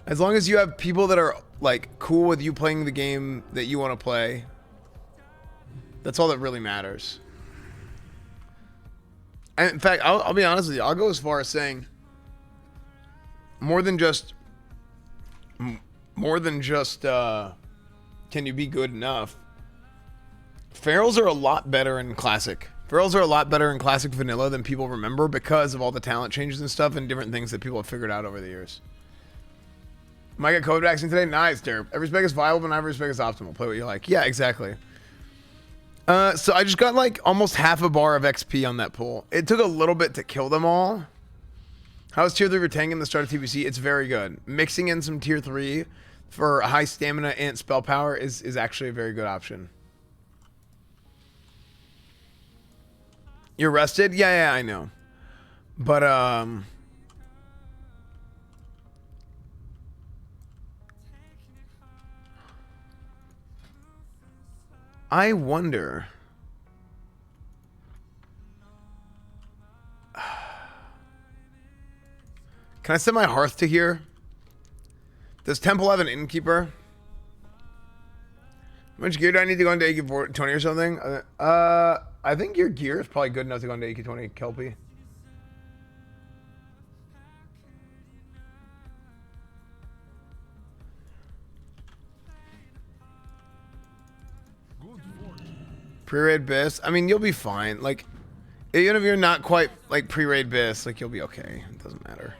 Speaker 4: As long as you have people that are like cool with you playing the game that you want to play, that's all that really matters. And in fact, I'll be honest with you. I'll go as far as saying more than just can you be good enough? Ferals are a lot better in Classic. Ferals are a lot better in Classic Vanilla than people remember because of all the talent changes and stuff and different things that people have figured out over the years. Might get COVID vaccine today? Nice, Derp. Every spec is viable, but not every spec is optimal. Play what you like. Yeah, exactly. So I just got like almost half a bar of XP on that pool. It took a little bit to kill them all. How's tier 3 for tank in the start of TBC? It's very good. Mixing in some tier 3 for high stamina and spell power is actually a very good option. You're rested? Yeah, I know. But I wonder. Can I set my hearth to here? Does Temple have an innkeeper? How much gear do I need to go into AQ 20 or something? I think your gear is probably good enough to go into AQ 20, Kelpie. Pre-raid bis. I mean, you'll be fine. Like, even if you're not quite like pre-raid bis, like you'll be okay. It doesn't matter.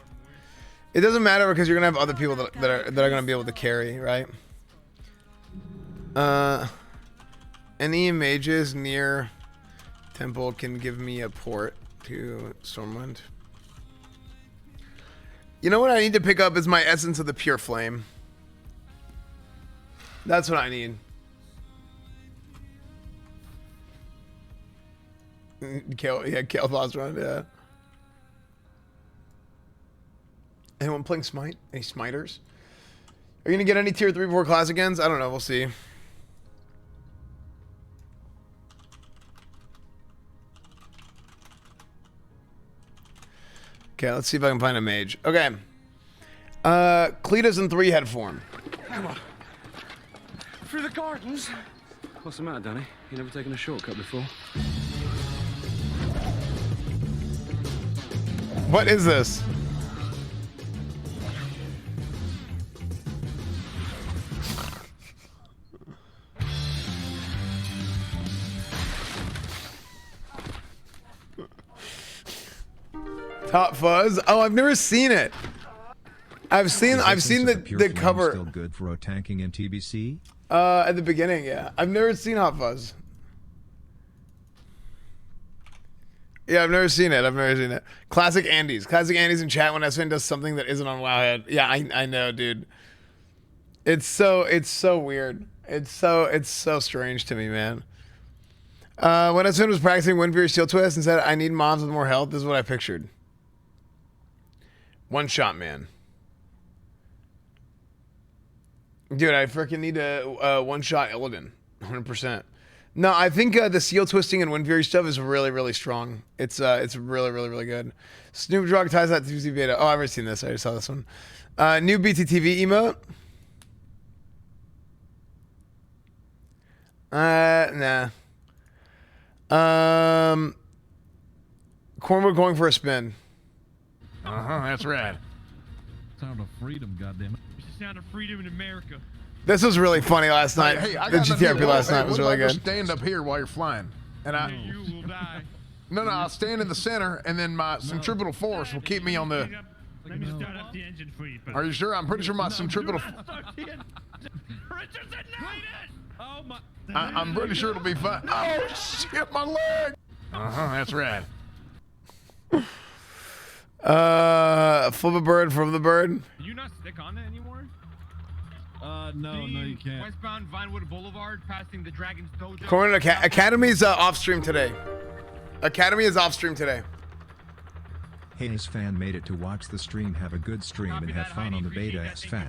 Speaker 4: It doesn't matter because you're gonna have other people that are gonna be able to carry, right? Any mages near Temple can give me a port to Stormwind. You know what I need to pick up is my Essence of the Pure Flame. That's what I need. Kale Bosron, yeah. Anyone playing Smite? Any Smiters? Are you gonna get any tier 3 before Classic ends? I don't know, we'll see. Okay, let's see if I can find a mage. Okay. Cletus in 3 head form.
Speaker 15: Come on. Through the gardens.
Speaker 16: What's the matter, Danny? You never taken a shortcut before?
Speaker 4: What is this? Top Fuzz? Oh, I've never seen it. I've seen the cover.
Speaker 5: Still good for tanking in TBC?
Speaker 4: At the beginning, yeah. I've never seen Hot Fuzz. Yeah, I've never seen it. Classic Andes. Classic Andes in chat when SFN does something that isn't on Wowhead. Yeah, I know, dude. It's so weird. It's so strange to me, man. When SFN was practicing Wind Fury Steel Twist and said, I need mobs with more health, this is what I pictured. One shot, man. Dude, I freaking need a one-shot Illidan. 100%. No, I think the seal twisting and Wind Fury stuff is really, really strong. It's really, really, really good. Snoop Dogg ties that to Tbc Beta. Oh, I've already seen this. I just saw this one. New BTTV emote. Nah. Cornwood going for a spin.
Speaker 12: That's rad.
Speaker 17: Sound of freedom, goddammit.
Speaker 3: It's the sound of freedom in America.
Speaker 4: This was really funny last night.
Speaker 12: Hey, I
Speaker 4: the
Speaker 12: got
Speaker 4: GTRP last night
Speaker 12: Hey,
Speaker 4: was
Speaker 12: what
Speaker 4: really
Speaker 12: if I
Speaker 4: good.
Speaker 12: just stand up here while you're flying, and I.
Speaker 3: You will die.
Speaker 12: No, I'll stand in the center, and then my centripetal force will keep me on the.
Speaker 3: Let me start up the engine for you.
Speaker 12: Are you sure? I'm pretty sure my centripetal.
Speaker 3: Oh my.
Speaker 12: I'm pretty sure it'll be fine. Oh shit, my leg. That's rad.
Speaker 4: Flip a bird from the bird.
Speaker 3: Can you not stick on it anymore?
Speaker 17: No, you can't.
Speaker 3: Westbound Vinewood Boulevard, passing the Dragon's Dojo.
Speaker 4: Cornwood Academy's off stream today. Academy is off stream today.
Speaker 5: Hey, his fan made it to watch the stream. Have a good stream and have fun on the Beta S fan.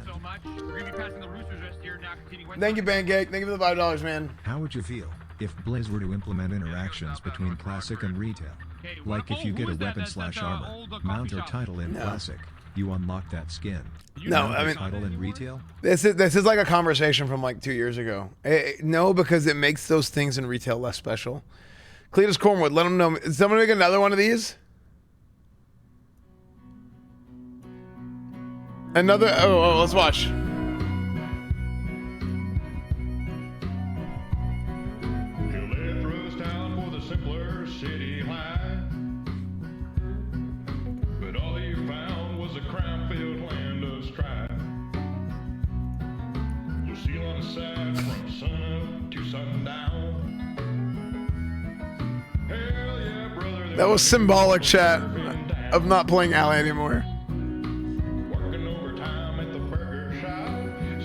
Speaker 4: Thank you, Pancake. Thank you for the $5, man.
Speaker 5: How would you feel if Blizz were to implement interactions between Classic and Retail? Like if you get a weapon/armor, mount or title in
Speaker 4: No.
Speaker 5: Classic, you unlock that skin.
Speaker 4: No,
Speaker 5: Mount
Speaker 4: I
Speaker 5: or
Speaker 4: mean-
Speaker 5: title in Retail?
Speaker 4: This is like a conversation from like 2 years ago. No, because it makes those things in retail less special. Cletus Cornwood, let them know. Is someone make another one of these? Another. Oh, let's watch.
Speaker 1: But all he found was a crime-filled land of strife. You'll see on the side from sun up to sundown. Hell yeah, brother.
Speaker 4: That was symbolic, chat, of not playing Alley anymore.
Speaker 1: Working overtime at the burger shop,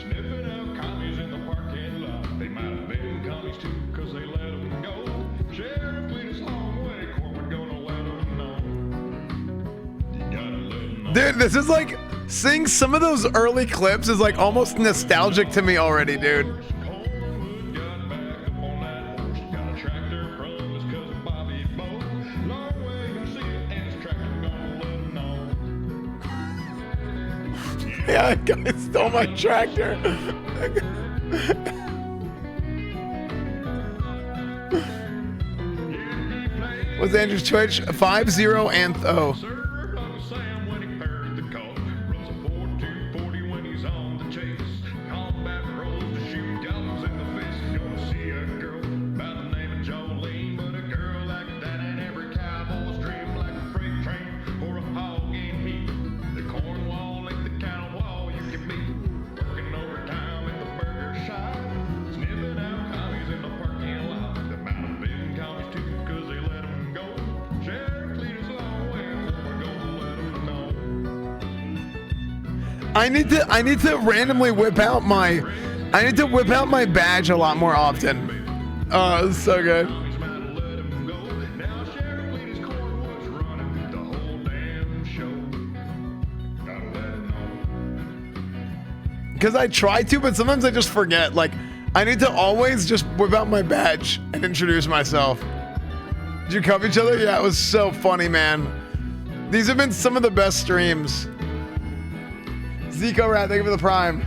Speaker 1: sniffing out commies in the parking lot. They might have been commies too, 'cause they let them go. Sheriff lead us long way, corporate gonna let them know. You gotta let them know.
Speaker 4: Dude, this is like seeing some of those early clips is like almost nostalgic to me already, dude. Yeah, that guy stole my tractor. What's Andrew's Twitch? 5-0 and oh.
Speaker 1: Sam when he heard the call. Runs a 4-2-40 when he's on the chase. Combat pros to shoot dollars in the face. Gonna see a girl by the name of Jolene, but a girl like that ain't every cowboy's dream. Like a freight train or a hog in heat. The corn wall ain't the kind of wall you can beat. Working overtime at the burger shop, sniffing out commies in the parking lot. There might have been commies too, 'cause they let them go. Sheriff lead us long way, we're gonna let them know.
Speaker 4: I need to randomly whip out my badge a lot more often. Oh, it's so good. Because I try to, but sometimes I just forget. Like, I need to always just whip out my badge and introduce myself. Did you cup each other? Yeah, it was so funny, man. These have been some of the best streams. Zico Rat, thank you for the prime.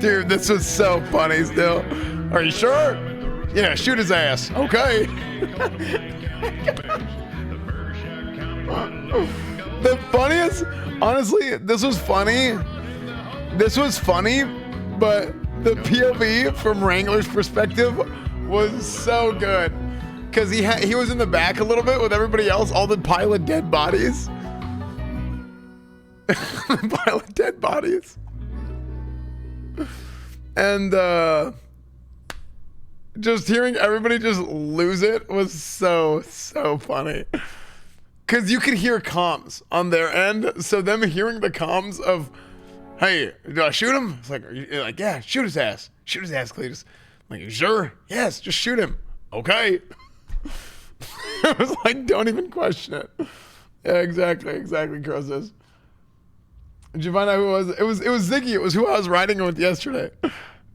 Speaker 4: Dude, this was so funny still. Are you sure? Yeah, shoot his ass. Okay. The funniest, honestly, this was funny, but the POV from Wrangler's perspective was so good. Because he was in the back a little bit with everybody else, all the pile of dead bodies. The pile of dead bodies. And just hearing everybody just lose it was so funny. Because you could hear comms on their end, so them hearing the comms of, hey, do I shoot him? It's like, you're like, yeah, shoot his ass. Shoot his ass, Cletus. I'm like, you sure? Yes, just shoot him. Okay. It was like, don't even question it. Yeah, exactly, Crows. Did you find out who it was? It was Ziggy. It was who I was riding with yesterday.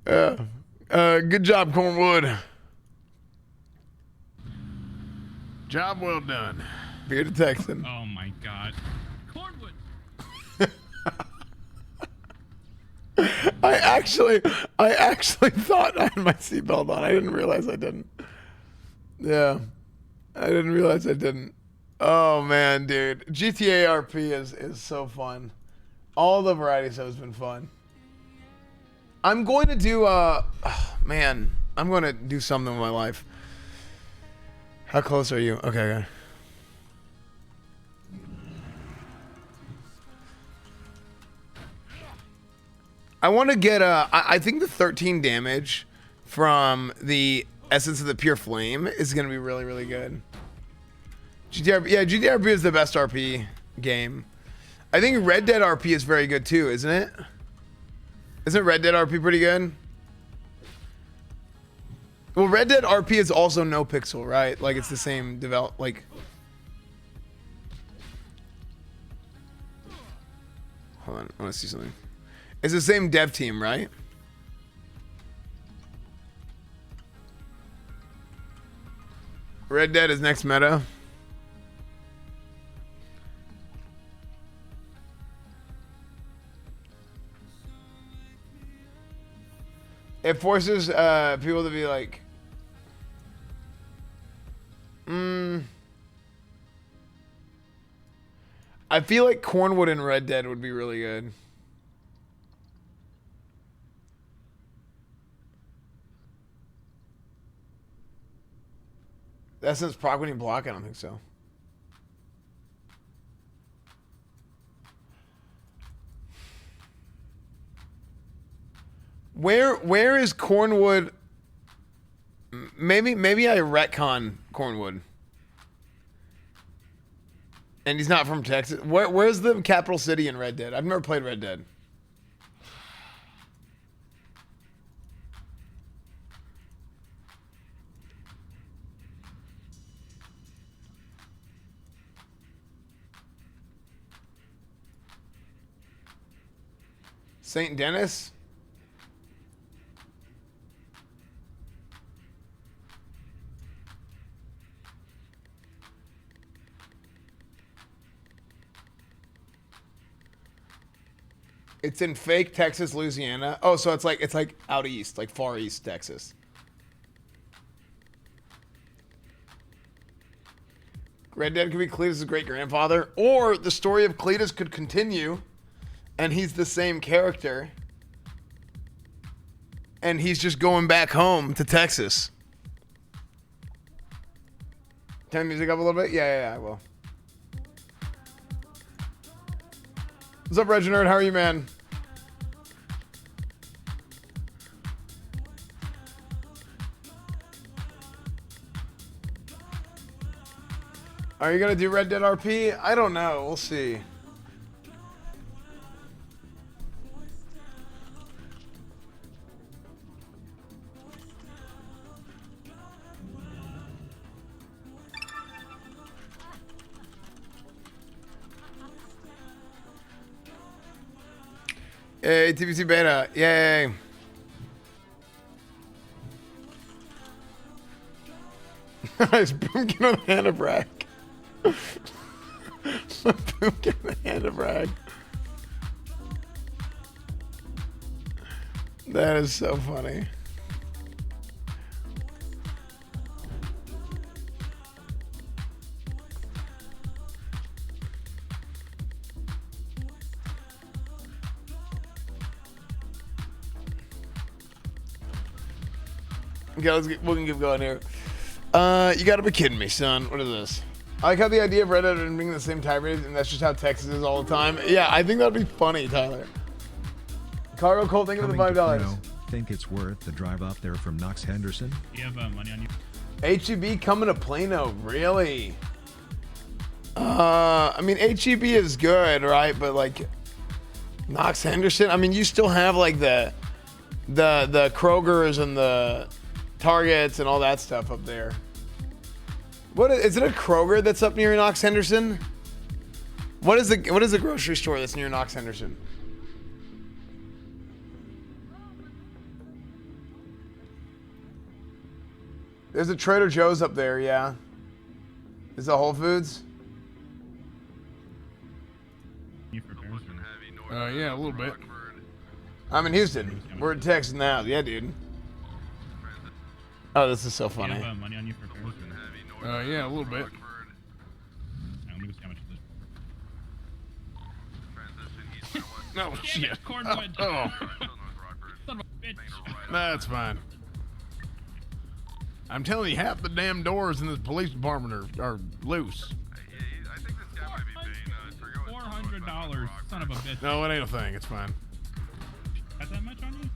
Speaker 4: Good job, Cornwood. Job well done. Beta Texan.
Speaker 7: Oh my god. Cornwood.
Speaker 4: I actually thought I had my seatbelt on. I didn't realize I didn't. Yeah. I didn't realize I didn't. Oh man, dude. GTA RP is so fun. All the variety stuff has been fun. I'm going to do man, I'm going to do something with my life. How close are you? Okay. I want to get I think the 13 damage from the Essence of the Pure Flame is going to be really, really good. GTA RP is the best RP game. I think Red Dead RP is very good too, isn't it? Isn't Red Dead RP pretty good? Well, Red Dead RP is also no pixel, right? Like it's the same like. Hold on, I want to see something. It's the same dev team, right? Red Dead is next meta. It forces people to be like, I feel like Cornwood and Red Dead would be really good. Essence proc when you block, I don't think so. Where is Cornwood? Maybe I retcon Cornwood. And he's not from Texas. Where's the capital city in Red Dead? I've never played Red Dead. St. Denis? It's in fake Texas, Louisiana. Oh, so it's like out east, like far east Texas. Red Dead could be Cletus' great grandfather, or the story of Cletus could continue, and he's the same character, and he's just going back home to Texas. Turn the music up a little bit? Yeah, I will. What's up, Reginald? How are you, man? Are you gonna do Red Dead RP? I don't know. We'll see. Hey, Tbc Beta. Yay. Nice. Pumpkin on the hand of brag. Pumpkin on the hand of brag. That is so funny. Okay, we can keep going here. You gotta be kidding me, son. What is this? I like how the idea of Red Dead and being the same time is, and that's just how Texas is all the time. Yeah, I think that'd be funny, Tyler. Cargo Colt, thank you for the $5.
Speaker 5: Think it's worth the drive up there from Knox Henderson?
Speaker 7: You have money on you.
Speaker 4: HEB coming to Plano, really? I mean, HEB is good, right? But like Knox Henderson, I mean, you still have like the Krogers and the Targets and all that stuff up there. What is it? A Kroger that's up near Knox Henderson? What is the grocery store that's near Knox Henderson? There's a Trader Joe's up there, yeah. Is that Whole Foods?
Speaker 12: Yeah, a little bit.
Speaker 4: I'm in Houston. We're in Texas now. Yeah, dude. Oh, this is so funny.
Speaker 18: You have, money on you for fares?
Speaker 12: Yeah, a little bit.
Speaker 18: Let me go see how much it is.
Speaker 12: No, shit.
Speaker 18: Cornwood.
Speaker 12: Oh.
Speaker 18: Son of a bitch.
Speaker 12: That's fine. I'm telling you, half the damn doors in this police department are loose.
Speaker 18: $400, son of a bitch.
Speaker 12: No, it ain't a thing. It's fine.
Speaker 18: Got that much on you?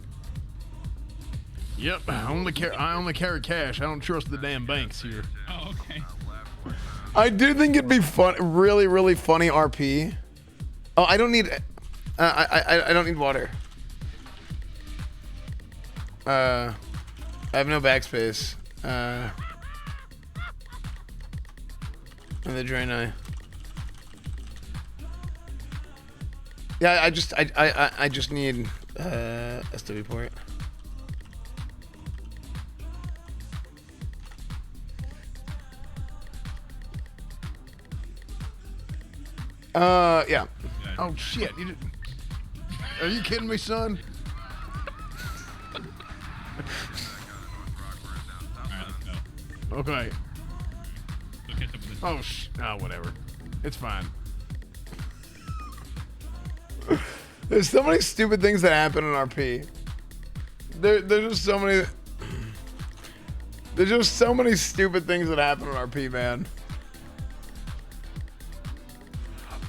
Speaker 12: Yep, I only carry cash. I don't trust the damn banks here.
Speaker 18: Oh, okay.
Speaker 4: I do think it'd be fun, really, really funny RP. Oh, I don't need. I don't need water. I have no backspace. And the drain eye. Yeah, I just need SW port. Yeah.
Speaker 12: Oh shit! Are you kidding me, son? Okay. Oh whatever. It's fine.
Speaker 4: There's so many stupid things that happen in RP. There's just so many. There's just so many stupid things that happen in RP, man.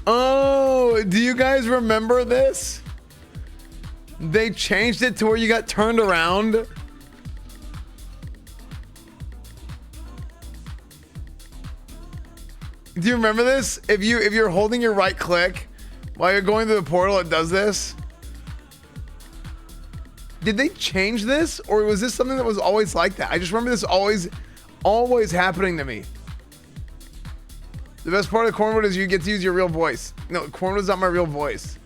Speaker 4: Oh, do you guys remember this? They changed it to where you got turned around. Do you remember this? If you're holding your right click while you're going through the portal, it does this. Did they change this, or was this something that was always like that? I just remember this always happening to me. The best part of Cornwood is you get to use your real voice. No, Cornwood's not my real voice.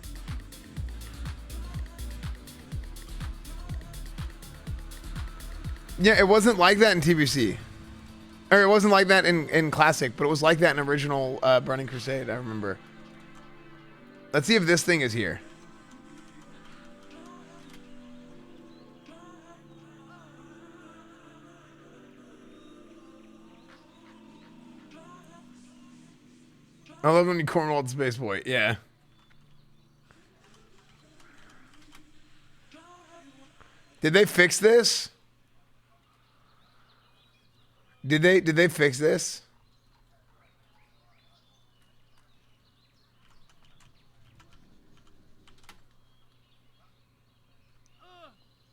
Speaker 4: Yeah, it wasn't like that in TBC. Or it wasn't like that in Classic, but it was like that in original Burning Crusade, I remember. Let's see if this thing is here. I love when you Cornwall Space Boy. Yeah. Did they fix this? Did they fix this?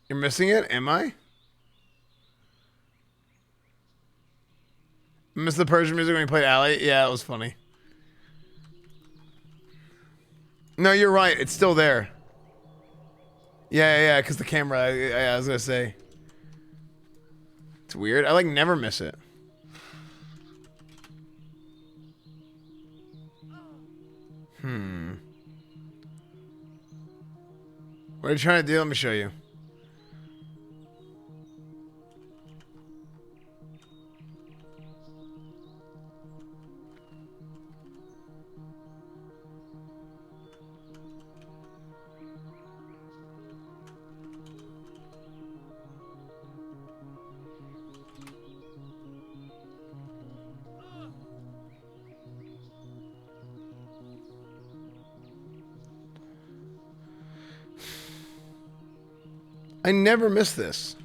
Speaker 4: You're missing it? Am I? Miss the Persian music when you played Alley? Yeah, it was funny. No, you're right. It's still there. Yeah, because the camera, I was going to say. It's weird. I, like, never miss it. What are you trying to do? Let me show you. I never miss this.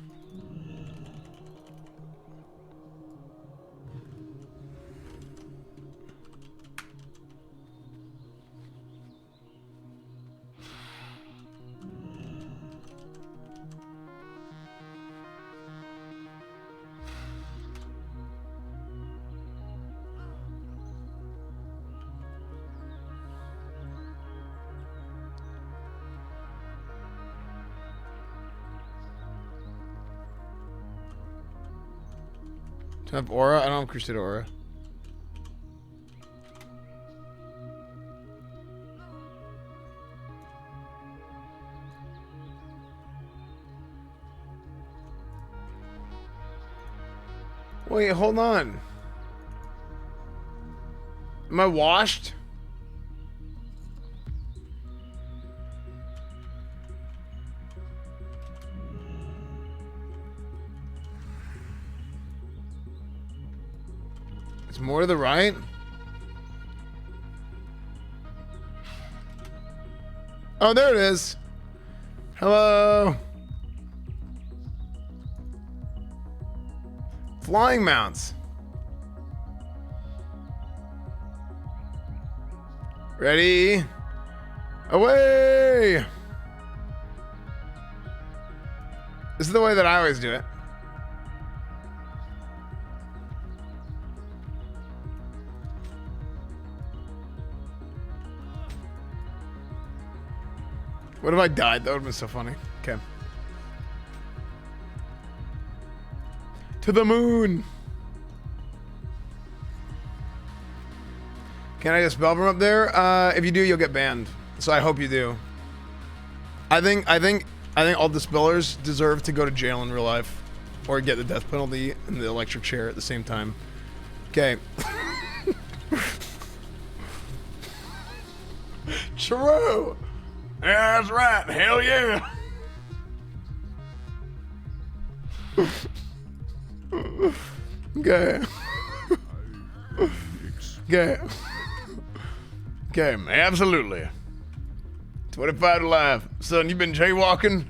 Speaker 4: Do I have Aura? I don't have Crusader Aura. Wait, hold on. Am I washed? It's more to the right. Oh, there it is. Hello. Flying mounts. Ready? Away! This is the way that I always do it. What if I died? That would have been so funny. Okay. To the moon. Can I just spell from up there? If you do, you'll get banned. So I hope you do. I think all dispellers deserve to go to jail in real life, or get the death penalty in the electric chair at the same time. Okay. True. Yeah, that's right. Hell yeah. Okay. Okay. Okay, absolutely. 25 to life. Son, you been jaywalking?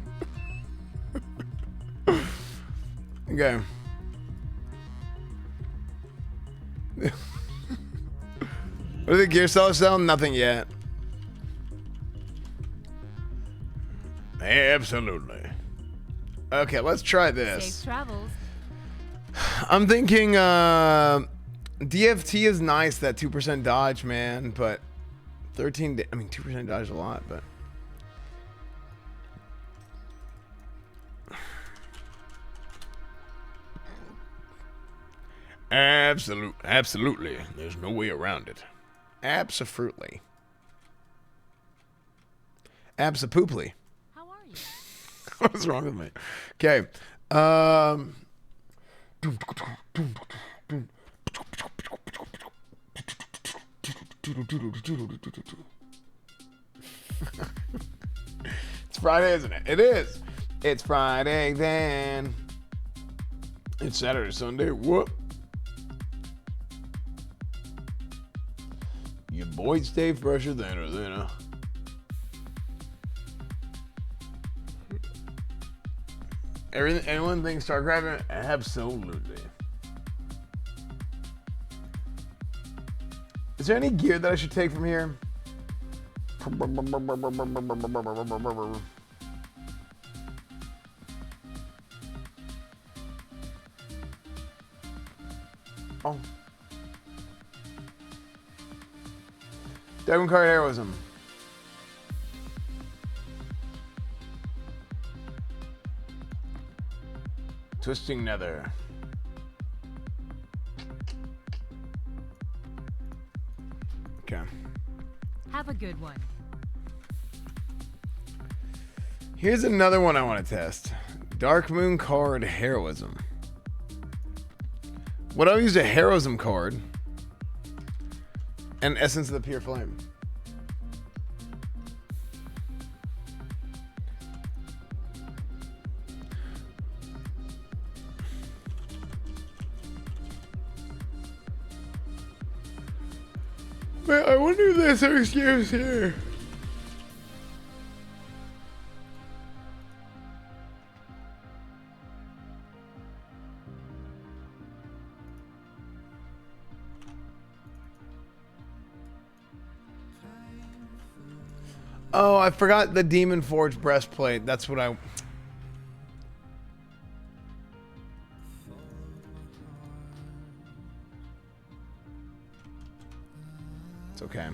Speaker 4: Okay. What do the gear sellers sell? Nothing yet. Absolutely. Okay, let's try this.
Speaker 19: Safe travels.
Speaker 4: I'm thinking DFT is nice, that 2% dodge, man, but 2% dodge is a lot, but absolutely. There's no way around it. Absolutely. Abso-pooply.
Speaker 19: How are you?
Speaker 4: What's wrong with me? Okay. It's Friday, isn't it? It is. It's Friday then. It's Saturday, Sunday. What? Your boys stay fresher than or than. Anyone thinks StarCraft? Absolutely. Is there any gear that I should take from here? Oh. Dragon card heroism. Twisting nether. Okay.
Speaker 19: Have a good one.
Speaker 4: Here's another one I want to test. Dark Moon card heroism. What I'll use a heroism card and Essence of the Pure Flame. Wait, I wonder if there's some excuse here. Oh, I forgot the Demon Forge breastplate. That's what I... It's okay.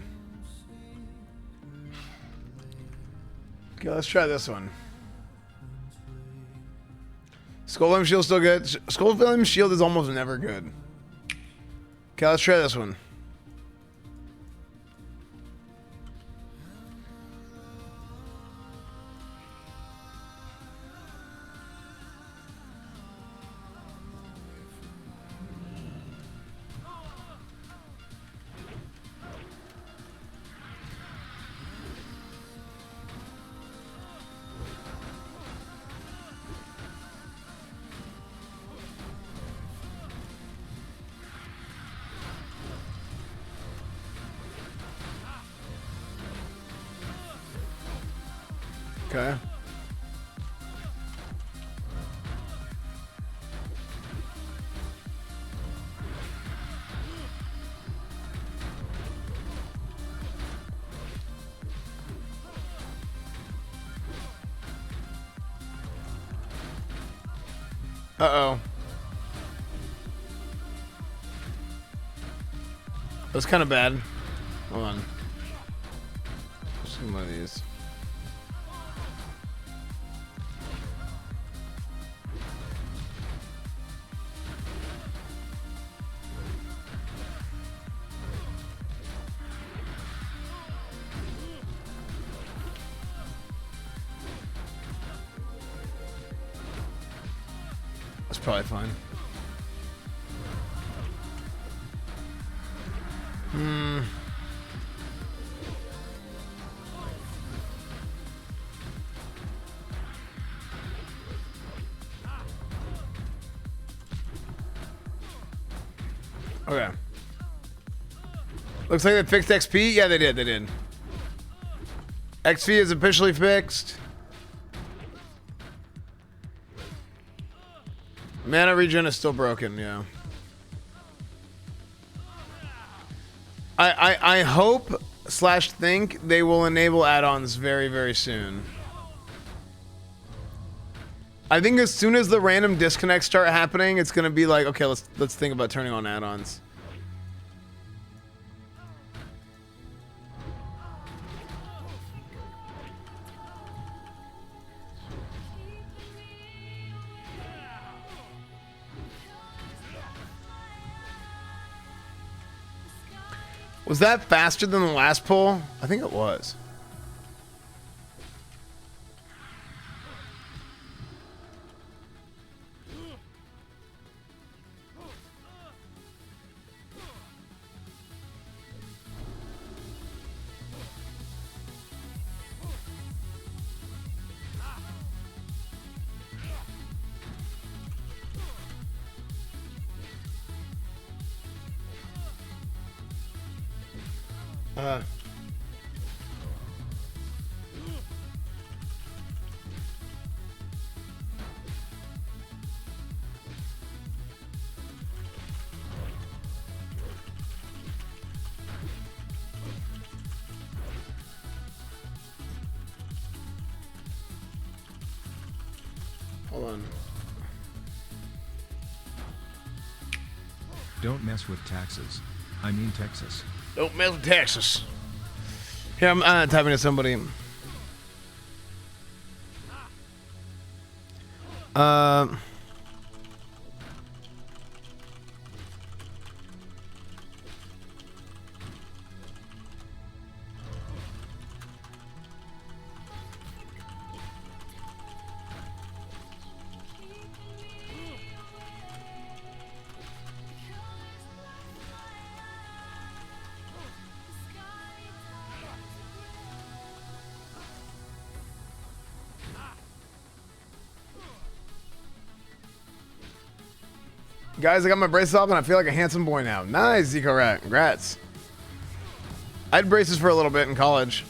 Speaker 4: Okay, let's try this one. Skull Flame Shield's still good. Skull Flame Shield is almost never good. Okay, let's try this one. Okay. Uh-oh. That's kind of bad. Hold on. Some of these. That's probably fine. Hmm. Okay. Looks like they fixed XP. Yeah, they did. They did. XP is officially fixed. Mana regen is still broken. Yeah. I hope / think they will enable add-ons very, very soon. I think as soon as the random disconnects start happening, it's gonna be like, okay, let's think about turning on add-ons. Was that faster than the last pull? I think it was. Hold on.
Speaker 5: Don't mess with taxes. I mean Texas.
Speaker 4: Don't mess with Texas. Here, I'm typing to somebody. Guys, I got my braces off and I feel like a handsome boy now. Nice, Zico Rat. Congrats. I had braces for a little bit in college.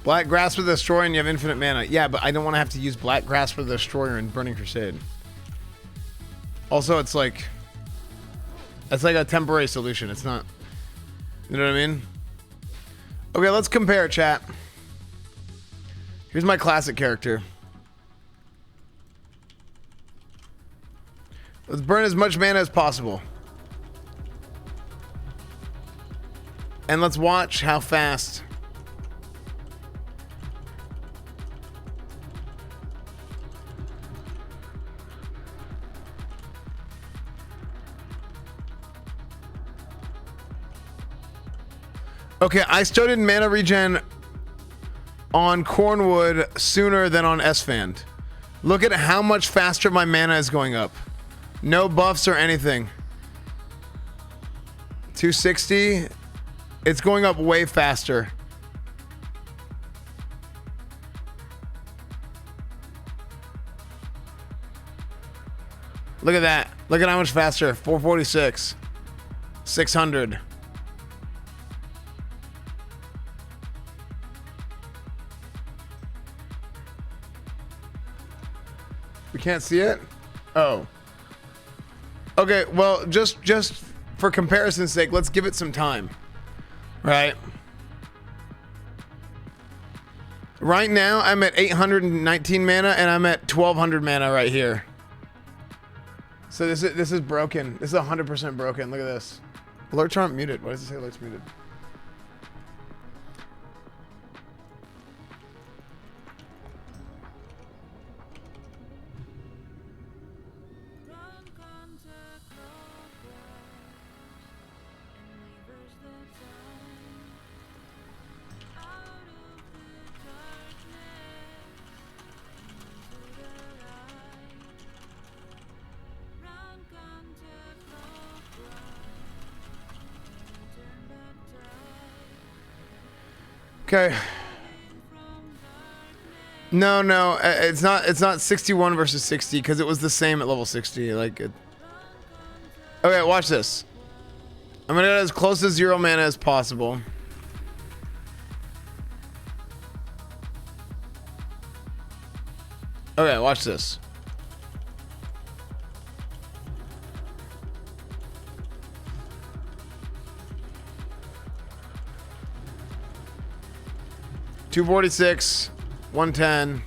Speaker 4: Black Grasp of the Destroyer and you have infinite mana. Yeah, but I don't want to have to use Black Grasp of the Destroyer in Burning Crusade. Also, it's like a temporary solution. It's not, you know what I mean? Okay, let's compare, chat. Here's my classic character. Let's burn as much mana as possible. And let's watch how fast. Okay, I started mana regen on Cornwood sooner than on Esfand. Look at how much faster my mana is going up. No buffs or anything. 260. It's going up way faster. Look at that. Look at how much faster. 446. 600. We can't see it? Oh. Okay, well, just for comparison's sake, let's give it some time. Right? Right now, I'm at 819 mana, and I'm at 1200 mana right here. So this is broken. This is 100% broken. Look at this. Alerts aren't muted. Why does it say alerts muted? Okay. No, it's not 61 versus 60 because it was the same at level 60. Like it. Okay, watch this. I'm gonna get as close to 0 mana as possible. Okay, watch this. $246, 110.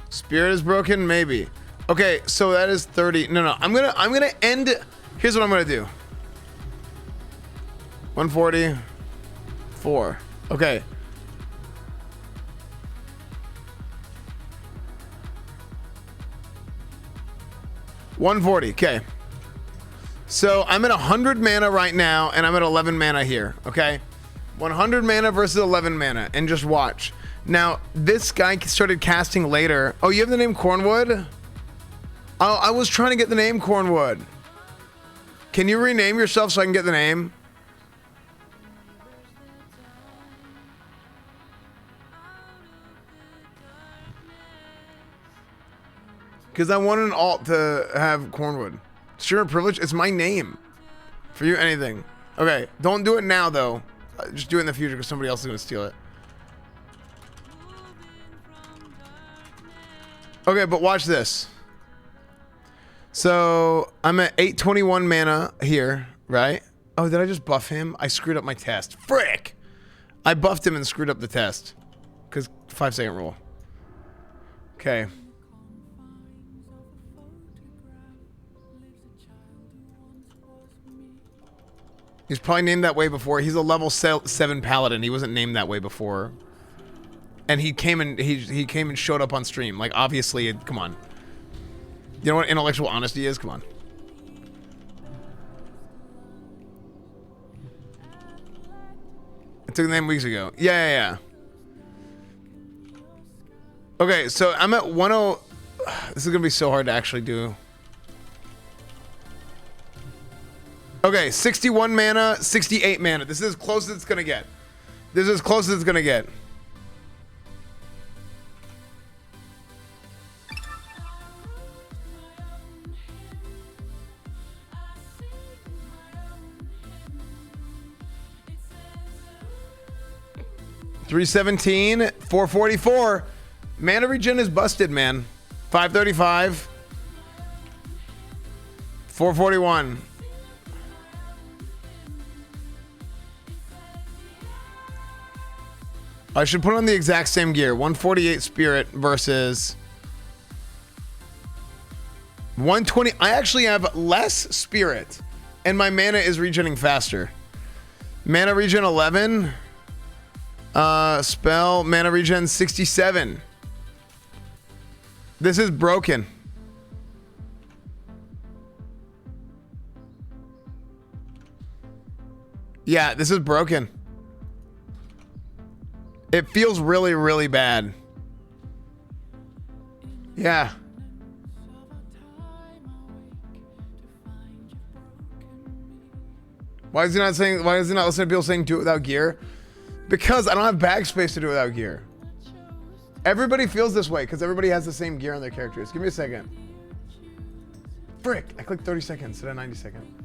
Speaker 4: Spirit is broken, maybe. Okay, so that is 30. No, I'm gonna end. Here's what I'm gonna do. 144. Okay. $140. Okay. So I'm at 100 mana right now, and I'm at 11 mana here. Okay. 100 mana versus 11 mana, and just watch. Now this guy started casting later. Oh, you have the name Cornwood? Oh, I was trying to get the name Cornwood. Can you rename yourself so I can get the name? Because I want an alt to have Cornwood. Sure, privilege. It's my name. For you, anything. Okay, don't do it now though. Just do it in the future because somebody else is gonna steal it. Okay, but watch this. So I'm at 821 mana here, right? Oh, did I just buff him? I screwed up my test. Frick! I buffed him and screwed up the test. Because 5-second rule. Okay. He's probably named that way before. He's a level 7 paladin. He wasn't named that way before. And he came and showed up on stream. Like, obviously, come on. You know what intellectual honesty is? Come on. I took the name weeks ago. Yeah. Okay, so I'm at 10. This is gonna be so hard to actually do. Okay, 61 mana, 68 mana. This is as close as it's gonna get. This is as close as it's gonna get. $317, $444. Mana regen is busted, man. $535. $441. I should put on the exact same gear. 148 spirit versus 120. I actually have less spirit and my mana is regening faster. Mana regen 11. Spell mana regen 67. This is broken. Yeah, this is broken. It feels really, really bad. Yeah. Why is he not saying? Why is he not listening to people saying do it without gear? Because I don't have bag space to do it without gear. Everybody feels this way because everybody has the same gear on their characters. Give me a second. Frick! I clicked 30 seconds instead of 90 seconds.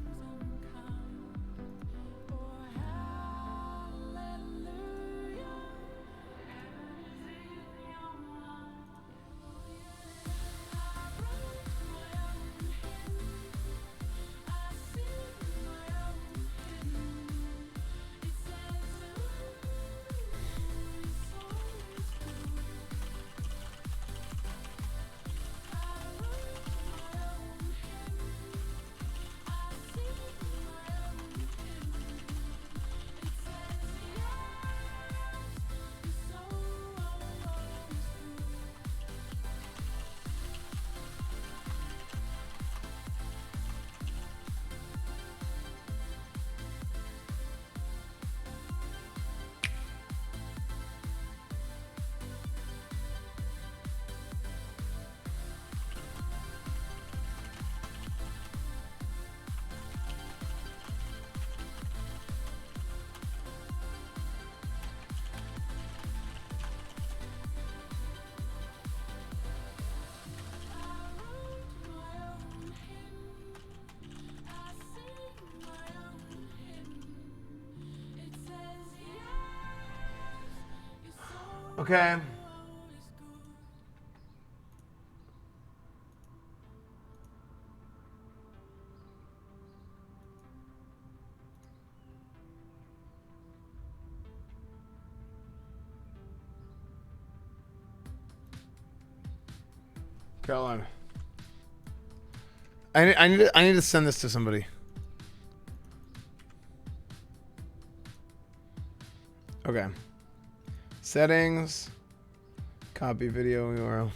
Speaker 4: Okay. Caroline. I need to send this to somebody. Okay. Settings. Copy video URL.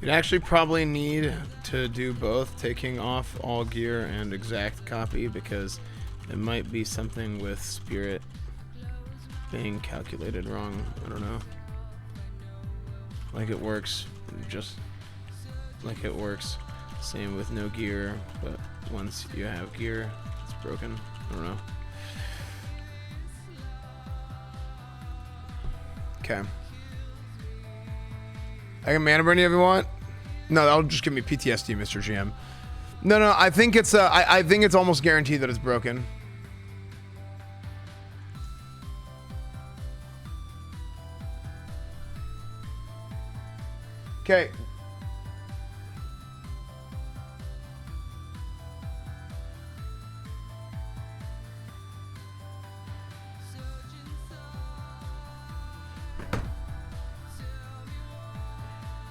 Speaker 4: You'd actually probably need to do both, taking off all gear and exact copy, because it might be something with spirit being calculated wrong. I don't know. Like it works, just like it works. Same with no gear, but once you have gear, it's broken. I don't know. Okay. I can mana burn you if you want. No, that'll just give me PTSD, Mr. GM. No, I think it's I think it's almost guaranteed that it's broken. Okay.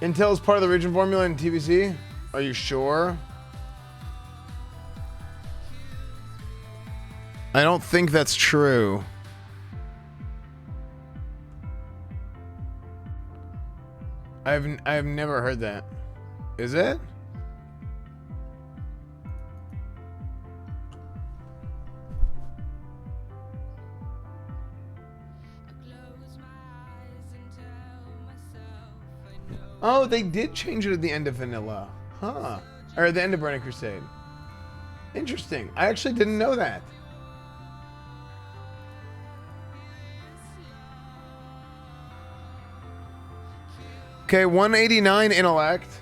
Speaker 4: Intel is part of the region formula in TBC? Are you sure? I don't think that's true. I've never heard that. Is it? Oh, they did change it at the end of Vanilla. Huh. Or at the end of Burning Crusade. Interesting. I actually didn't know that. Okay, 189 intellect.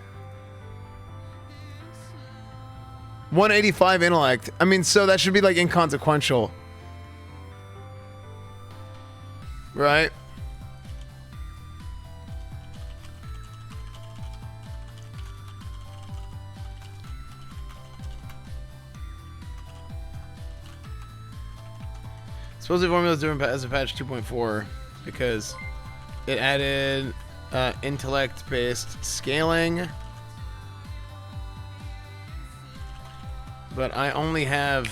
Speaker 4: 185 intellect. I mean, so that should be like inconsequential. Right? Supposedly formula is different as a patch 2.4 because it added intellect-based scaling. But I only have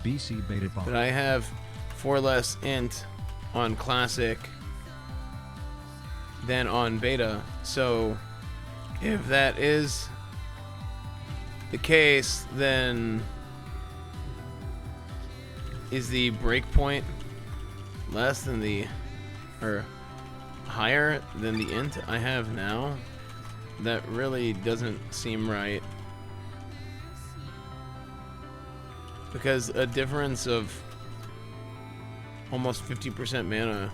Speaker 5: BC Beta
Speaker 4: but I have 4 less int on classic than on beta. So if that is the case, then is the breakpoint less than the, or higher than the int I have now? That really doesn't seem right. Because a difference of almost 50% mana.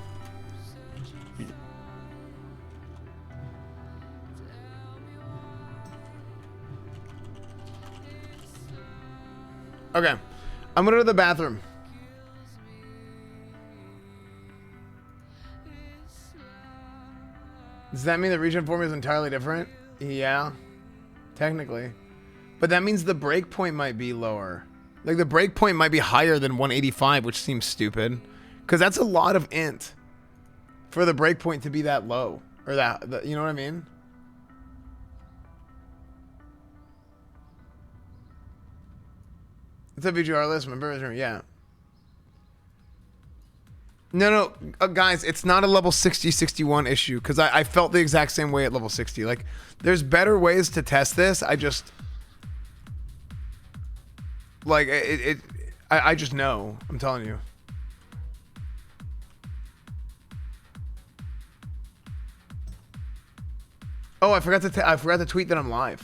Speaker 4: Okay, I'm gonna go to the bathroom. Does that mean the regen formula is entirely different? Yeah, technically. But that means the breakpoint might be lower. Like the breakpoint might be higher than 185, which seems stupid. Because that's a lot of int for the breakpoint to be that low. Or that, you know what I mean? What's up, VGR list? Remember? Yeah. No, guys, it's not a level 60, 61 issue. Because I felt the exact same way at level 60. Like, there's better ways to test this. I just... Like, I just know. I'm telling you. Oh, I forgot to tweet that I'm live.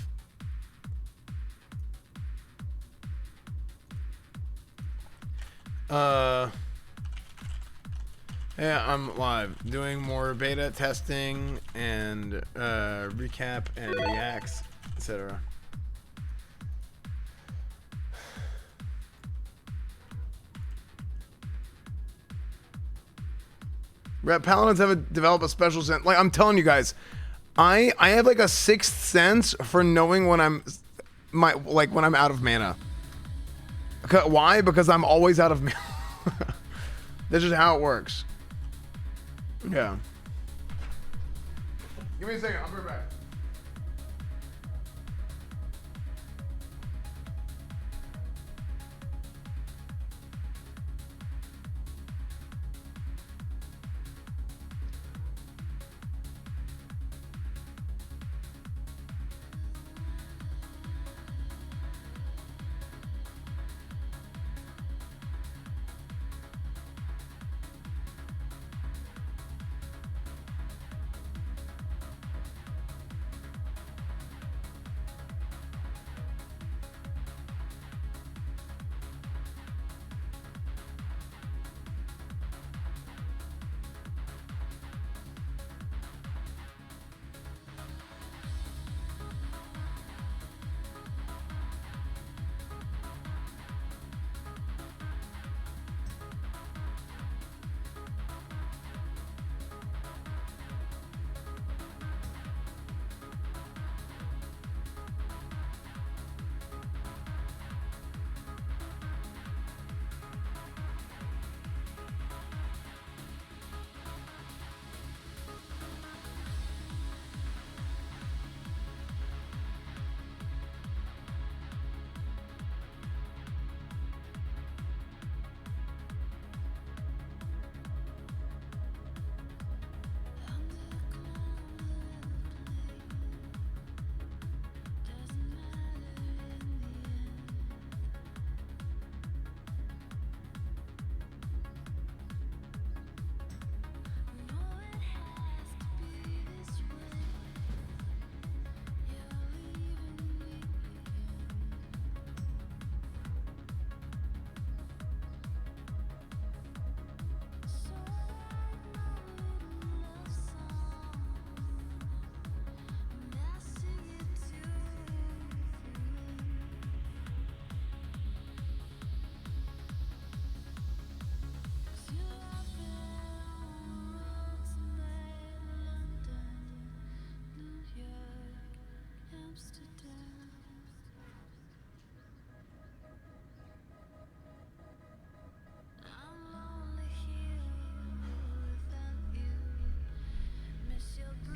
Speaker 4: Yeah, I'm live doing more beta testing and recap and reacts, etc. Paladins have developed a special sense. Like I'm telling you guys, I have like a sixth sense for knowing when I'm when I'm out of mana. Why? Because I'm always out of mana. That's just how it works. Yeah. Give me a second. I'll be right back.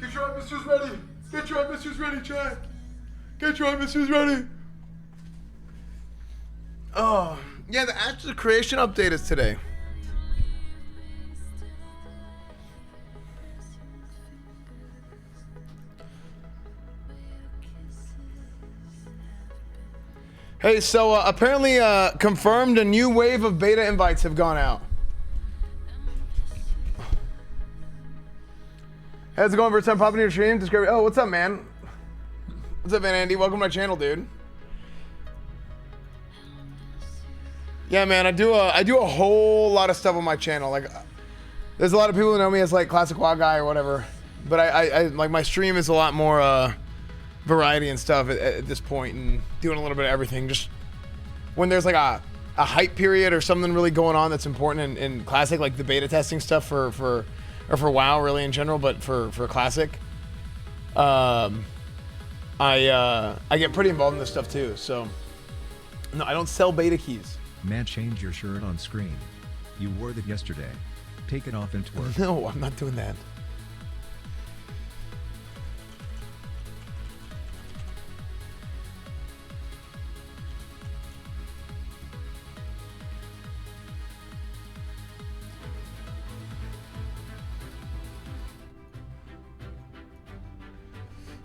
Speaker 4: Get your adversaries ready. Get your adversaries ready, chat. Get your adversaries ready. Oh, yeah, the actual creation update is today. Hey, so apparently confirmed a new wave of beta invites have gone out. How's it going? First time popping to your stream? Describe. Oh, what's up, man? What's up, Van Andy? Welcome to my channel, dude. Yeah, man, I do a whole lot of stuff on my channel. Like, there's a lot of people who know me as like Classic WoW guy or whatever, but I like my stream is a lot more variety and stuff at this point, and doing a little bit of everything. Just when there's like a hype period or something really going on that's important in Classic, like the beta testing stuff for WoW really in general, but for Classic, I get pretty involved in this stuff too. So no, I don't sell beta keys.
Speaker 5: Man, change your shirt on screen. You wore that yesterday. Take it off and twerk.
Speaker 4: No, I'm not doing that.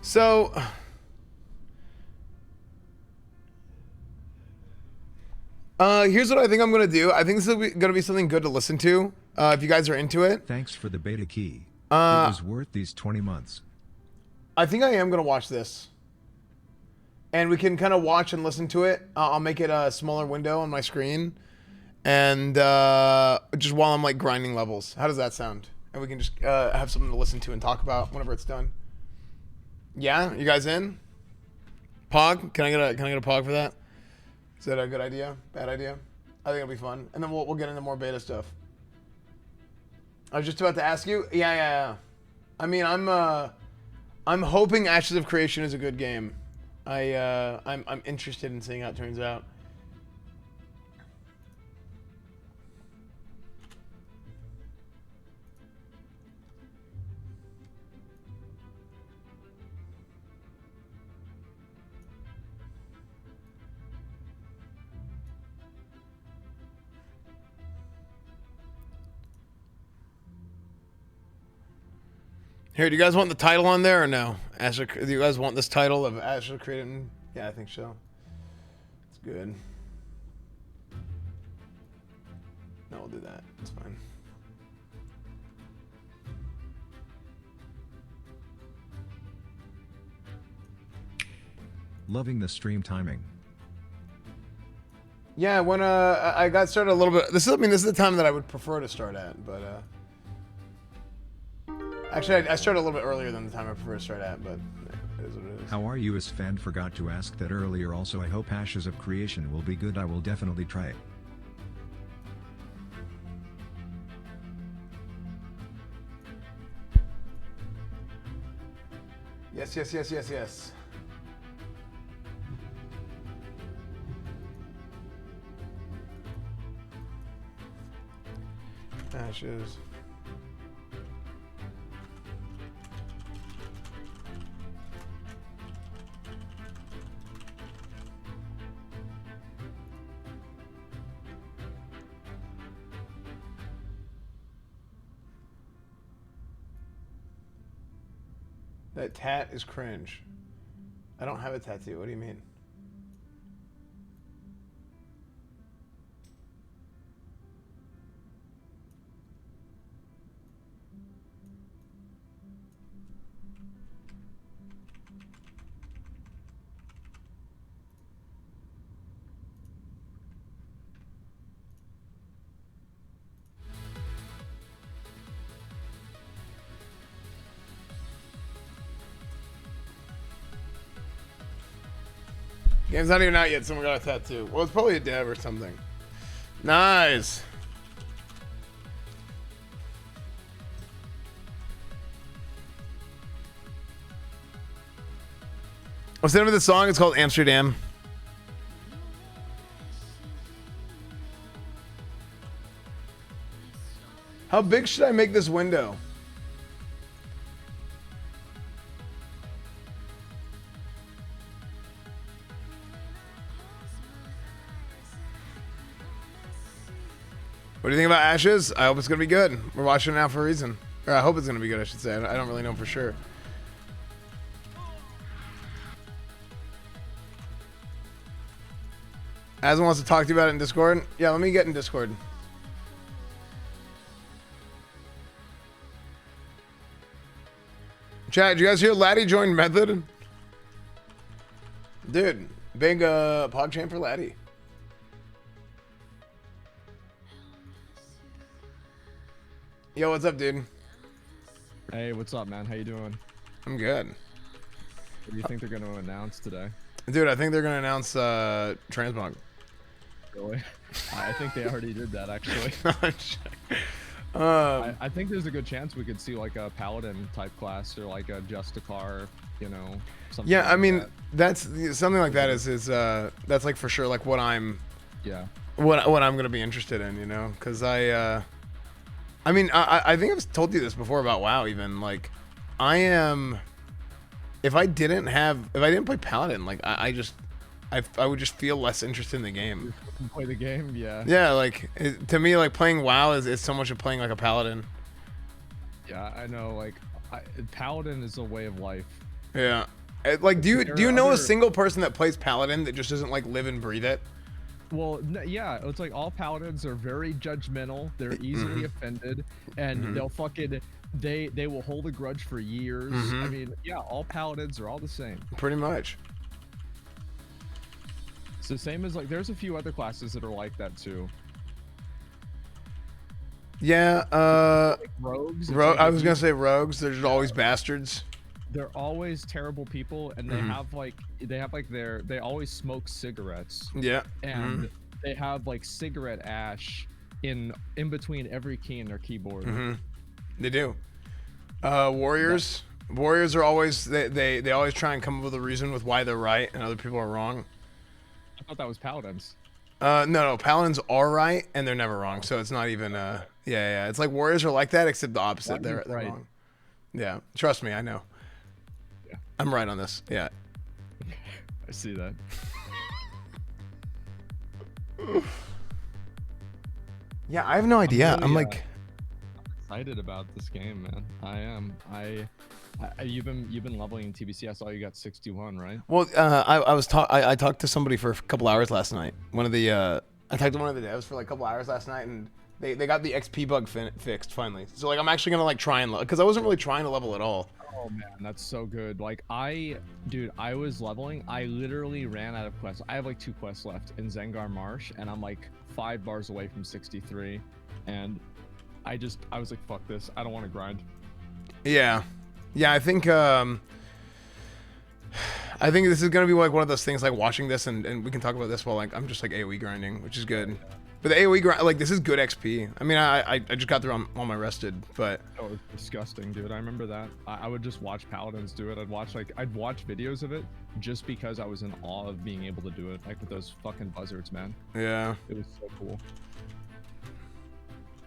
Speaker 4: So here's what I think I'm gonna do. I think this is gonna be something good to listen to. If you guys are into it.
Speaker 5: Thanks for the beta key. It was worth these 20 months.
Speaker 4: I think I am gonna watch this, and we can kind of watch and listen to it. I'll make it a smaller window on my screen, and just while I'm like grinding levels. How does that sound? And we can just have something to listen to and talk about whenever it's done. Yeah, you guys in? Pog? Can I get a pog for that? Is that a good idea? Bad idea? I think it'll be fun, and then we'll get into more beta stuff. I was just about to ask you. Yeah. I mean, I'm hoping Ashes of Creation is a good game. I'm interested in seeing how it turns out. Here, do you guys want the title on there or no? Do you guys want this title of Ashes of Creation? Yeah, I think so. It's good. No, we'll do that. It's fine.
Speaker 5: Loving the stream timing.
Speaker 4: Yeah, when I got started a little bit. This is the time that I would prefer to start at, but actually I started a little bit earlier than the time I prefer to start at, but it is what it is.
Speaker 5: How are you? As fan forgot to ask that earlier. Also, I hope Ashes of Creation will be good. I will definitely try it.
Speaker 4: Yes. Ashes. That tat is cringe. I don't have a tattoo. What do you mean? Game's not even out yet, someone got a tattoo. Well, it's probably a dev or something. Nice. What's the name of the song? It's called Amsterdam. How big should I make this window? What do you think about Ashes? I hope it's going to be good. We're watching it now for a reason. Or I hope it's going to be good, I should say. I don't really know for sure. Aslan wants to talk to you about it in Discord. Yeah, let me get in Discord. Chat, did you guys hear Laddie joined Method? Dude, big PogChamp for Laddie. Yo, what's up, dude?
Speaker 13: Hey, what's up, man? How you doing?
Speaker 4: I'm good.
Speaker 13: What do you think they're going to announce today?
Speaker 4: Dude, I think they're gonna announce Transmog.
Speaker 13: Really? I think they already did that, actually. I think there's a good chance we could see like a Paladin type class or like a Justicar, you know. Something
Speaker 4: Yeah,
Speaker 13: like
Speaker 4: I mean
Speaker 13: that.
Speaker 4: that's something like that is that's like for sure like what I'm what I'm gonna be interested in, you know, because I mean I think I've told you this before about WoW even like I am if I didn't play Paladin like I would just feel less interested in the game.
Speaker 13: Play the game, yeah.
Speaker 4: Yeah, like to me like playing WoW is so much of playing like a Paladin.
Speaker 13: Yeah, I know. Like, Paladin is a way of life.
Speaker 4: Yeah. Like, do you
Speaker 13: There
Speaker 4: know
Speaker 13: are
Speaker 4: a
Speaker 13: other-
Speaker 4: single person that plays Paladin that just doesn't like live and breathe it?
Speaker 13: Well, yeah, it's like all Paladins are very judgmental. They're easily offended, and they'll fucking they will hold a grudge for years. I mean, yeah, all Paladins are all the same.
Speaker 4: Pretty much.
Speaker 13: It's the same as like there's a few other classes that are like that too.
Speaker 4: Yeah,
Speaker 13: Like rogues.
Speaker 4: I was gonna say rogues. They're just always bastards.
Speaker 13: They're always terrible people, and they have like they always smoke cigarettes.
Speaker 4: Yeah.
Speaker 13: And they have like cigarette ash in between every key in their keyboard.
Speaker 4: They do. Warriors are always they always try and come up with a reason with why they're right and other people are wrong.
Speaker 13: I thought that was Paladins.
Speaker 4: No, Paladins are right and they're never wrong. So it's not even yeah. It's like warriors are like that except the opposite. They're
Speaker 13: right.
Speaker 4: wrong. Yeah, trust me, I know.
Speaker 13: Yeah.
Speaker 4: I'm right on this. Yeah.
Speaker 13: I see that.
Speaker 4: Yeah, I have no idea.
Speaker 13: Really,
Speaker 4: I'm like
Speaker 13: excited about this game, man. I am. You've been leveling in TBC. I saw you got 61, right?
Speaker 4: well, I talked to somebody for a couple hours last night. I talked to one of the devs for like a couple hours last night, and they got the XP bug fixed finally. So like I'm actually gonna like try and because I wasn't really trying to level at all.
Speaker 13: Oh man, that's so good. Like I was leveling. I literally ran out of quests. I have like 2 quests left in Zengar Marsh, and I'm like 5 bars away from 63. And I was like, fuck this. I don't want to grind.
Speaker 4: Yeah, I think this is gonna be like one of those things like watching this and we can talk about this while like I'm just like AoE grinding, which is good. But the AoE grind, like this is good XP. I mean, I just got through on my rested, but
Speaker 13: Oh, it was disgusting, dude. I remember that. I would just watch Paladins do it. I'd watch videos of it just because I was in awe of being able to do it, like with those fucking buzzards, man.
Speaker 4: yeah.
Speaker 13: It was so cool.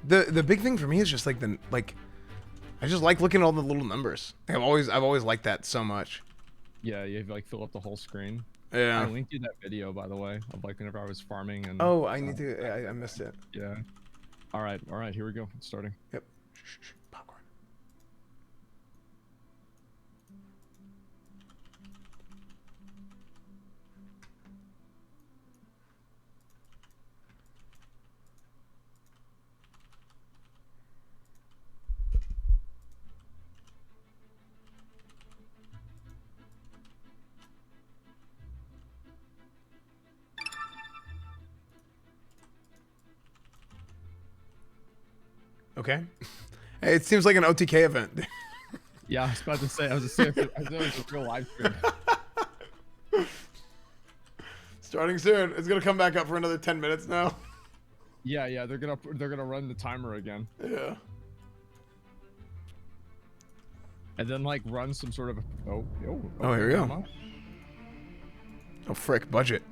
Speaker 4: The big thing for me is just like I just like looking at all the little numbers. I've always liked that so much.
Speaker 13: Yeah, you like fill up the whole screen.
Speaker 4: Yeah.
Speaker 13: I linked you that video, by the way, of like whenever I was farming and.
Speaker 4: Oh, I need to. I missed it.
Speaker 13: Yeah. All right. Here we go. It's starting.
Speaker 4: Yep. Popcorn. Okay. Hey, it seems like an OTK event.
Speaker 13: Yeah, I was about to say. I thought it was a real live stream.
Speaker 4: Starting soon. It's gonna come back up for another 10 minutes now.
Speaker 13: Yeah, they're gonna run the timer again.
Speaker 4: Yeah.
Speaker 13: And then like run some sort of
Speaker 4: Oh, here we
Speaker 13: come
Speaker 4: go.
Speaker 13: on.
Speaker 4: Oh frick, budget.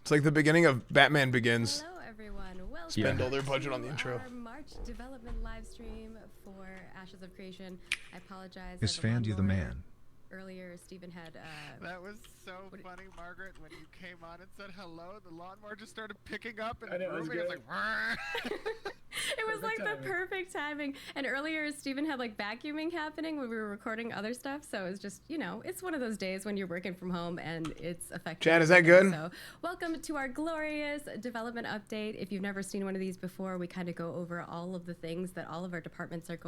Speaker 4: It's like the beginning of Batman Begins.
Speaker 20: Hello everyone, welcome
Speaker 4: Spend all their budget on the intro.
Speaker 20: our March development live stream for Ashes of Creation. I apologize.
Speaker 5: Is
Speaker 20: there's a lot
Speaker 5: Fandy the
Speaker 20: more
Speaker 5: man?
Speaker 20: earlier Stephen had.
Speaker 21: That was so funny, Margaret, when you came on and said hello. The lawnmower just started picking up and moving. It was like.
Speaker 20: It was like the perfect timing. And earlier, Stephen had like vacuuming happening when we were recording other stuff. So it was just, you know, it's one of those days when you're working from home and it's affecting.
Speaker 4: Chad, is that good?
Speaker 20: So welcome to our glorious development update. If you've never seen one of these before, we kind of go over all of the things that all of our departments are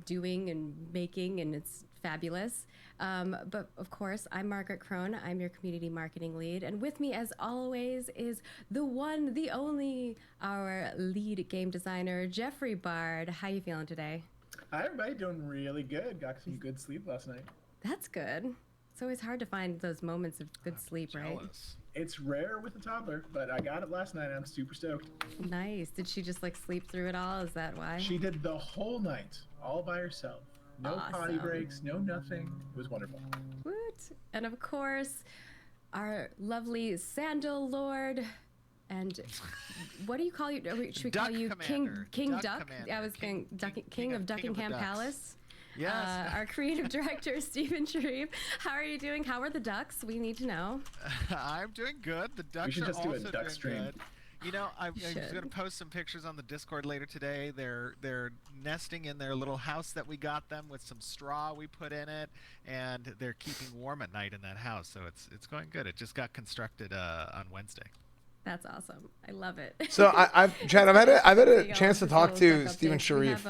Speaker 20: doing and making, and it's fabulous. But of course, I'm Margaret Crone. I'm your community marketing lead. And with me, as always, is the one, the only, our lead game designer, Jeffrey Bard. How you feeling today?
Speaker 22: Hi, everybody. Doing really good. Got some good sleep last night.
Speaker 20: That's good. It's always hard to find those moments of good sleep, right?
Speaker 22: It's rare with a toddler, but I got it last night and I'm super stoked.
Speaker 20: Nice. Did she just like sleep through it all? Is that why?
Speaker 22: She did the whole night, all by herself. No potty
Speaker 20: Awesome.
Speaker 22: breaks, no nothing. It was wonderful.
Speaker 20: Woot. And of course, our lovely Sandal Lord. And what do you call you? Should we
Speaker 21: Duck
Speaker 20: call you
Speaker 21: Commander.
Speaker 20: King
Speaker 21: Duck
Speaker 20: Duck?
Speaker 21: Commander.
Speaker 20: I was King of Duckingham
Speaker 21: Ducks.
Speaker 20: Palace.
Speaker 21: Yes.
Speaker 20: Our creative director, Stephen Sharif. How are you doing? How are the ducks? We need to know.
Speaker 21: I'm doing good. The ducks
Speaker 22: We should
Speaker 21: are
Speaker 22: just do a
Speaker 21: also
Speaker 22: duck
Speaker 21: doing
Speaker 22: stream.
Speaker 21: good. You know, I'm
Speaker 20: should.
Speaker 21: going to post some pictures on the Discord later today. They're nesting in their little house that we got them with some straw we put in it, and they're keeping warm at night in that house. So it's going good. It just got constructed on Wednesday.
Speaker 20: That's awesome. I love it.
Speaker 4: So Chad, I've had a chance to talk to Stephen Sharif,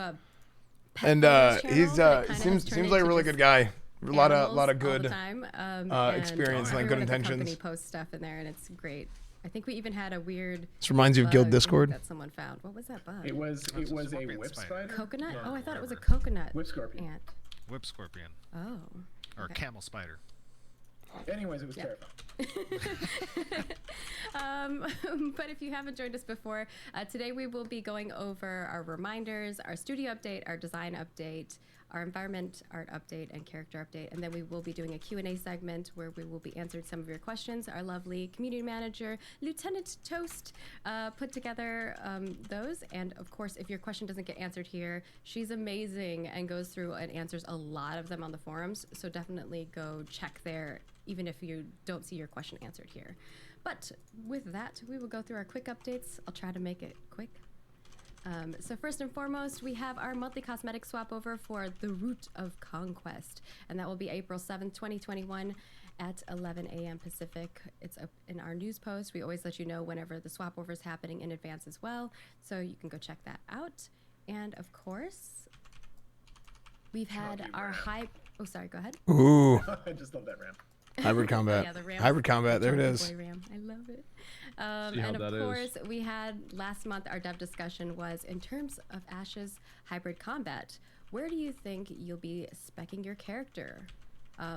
Speaker 4: and seems like a really good guy. A lot of good experience and like good intentions.
Speaker 20: Company posts stuff in there, and it's great. I think we even had a weird.
Speaker 4: This reminds you of Guild
Speaker 20: bug
Speaker 4: Discord.
Speaker 20: that someone found. What was that bug?
Speaker 22: It was a whip spider.
Speaker 20: Coconut?
Speaker 22: Or
Speaker 20: Oh, I thought it was a
Speaker 22: whatever.
Speaker 20: coconut
Speaker 22: Whip scorpion.
Speaker 20: ant.
Speaker 21: Whip scorpion.
Speaker 20: Oh.
Speaker 21: Or
Speaker 20: okay.
Speaker 21: camel spider.
Speaker 22: Anyways, it was terrifying.
Speaker 20: But if you haven't joined us before, today we will be going over our reminders, our studio update, our design update, our environment art update, and character update. And then we will be doing a Q&A segment where we will be answering some of your questions. Our lovely community manager, Lieutenant Toast, put together those. And of course, if your question doesn't get answered here, she's amazing and goes through and answers a lot of them on the forums. So definitely go check there, even if you don't see your question answered here. But with that, we will go through our quick updates. I'll try to make it quick. So first and foremost, we have our monthly cosmetic swap over for The Root of Conquest, and that will be April 7th, 2021 at 11 a.m. Pacific. It's up in our news post. We always let you know whenever the swap over is happening in advance as well, so you can go check that out. And of course, we've had our hype. Oh, sorry, go ahead.
Speaker 4: Ooh.
Speaker 22: I just love that ramp.
Speaker 4: Hybrid combat.
Speaker 20: Yeah, the ram.
Speaker 4: Hybrid combat. There it
Speaker 20: Jungle
Speaker 4: is.
Speaker 20: Boy ram. I love it.
Speaker 13: See how
Speaker 20: And
Speaker 13: that
Speaker 20: of
Speaker 13: is.
Speaker 20: course, we had last month our dev discussion was in terms of Ash's hybrid combat. Where do you think you'll be speccing your character?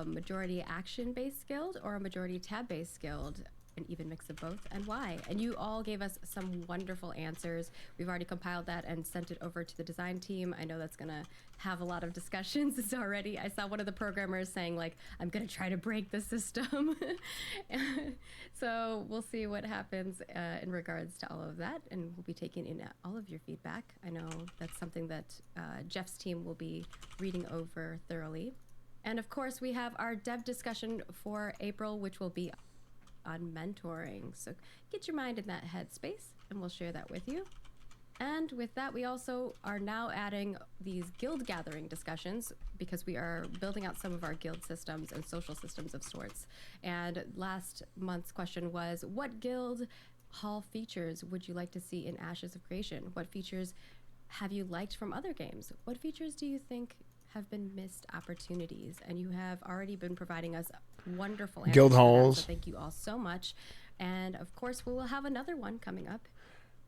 Speaker 20: Majority action-based guild or a majority tab-based guild? An even mix of both, and why? And you all gave us some wonderful answers. We've already compiled that and sent it over to the design team. I know that's gonna have a lot of discussions. It's already, I saw one of the programmers saying like, I'm gonna try to break the system. So we'll see what happens in regards to all of that, and we'll be taking in all of your feedback. I know that's something that Jeff's team will be reading over thoroughly. And of course, we have our dev discussion for April, which will be on mentoring. So get your mind in that headspace, and we'll share that with you. And with that, we also are now adding these guild gathering discussions because we are building out some of our guild systems and social systems of sorts. And last month's question was, what guild hall features would you like to see in Ashes of Creation? What features have you liked from other games? What features do you think have been missed opportunities? And you have already been providing us wonderful answers
Speaker 4: Guild
Speaker 20: to that,
Speaker 4: halls.
Speaker 20: so thank you all so much. And of course, we will have another one coming up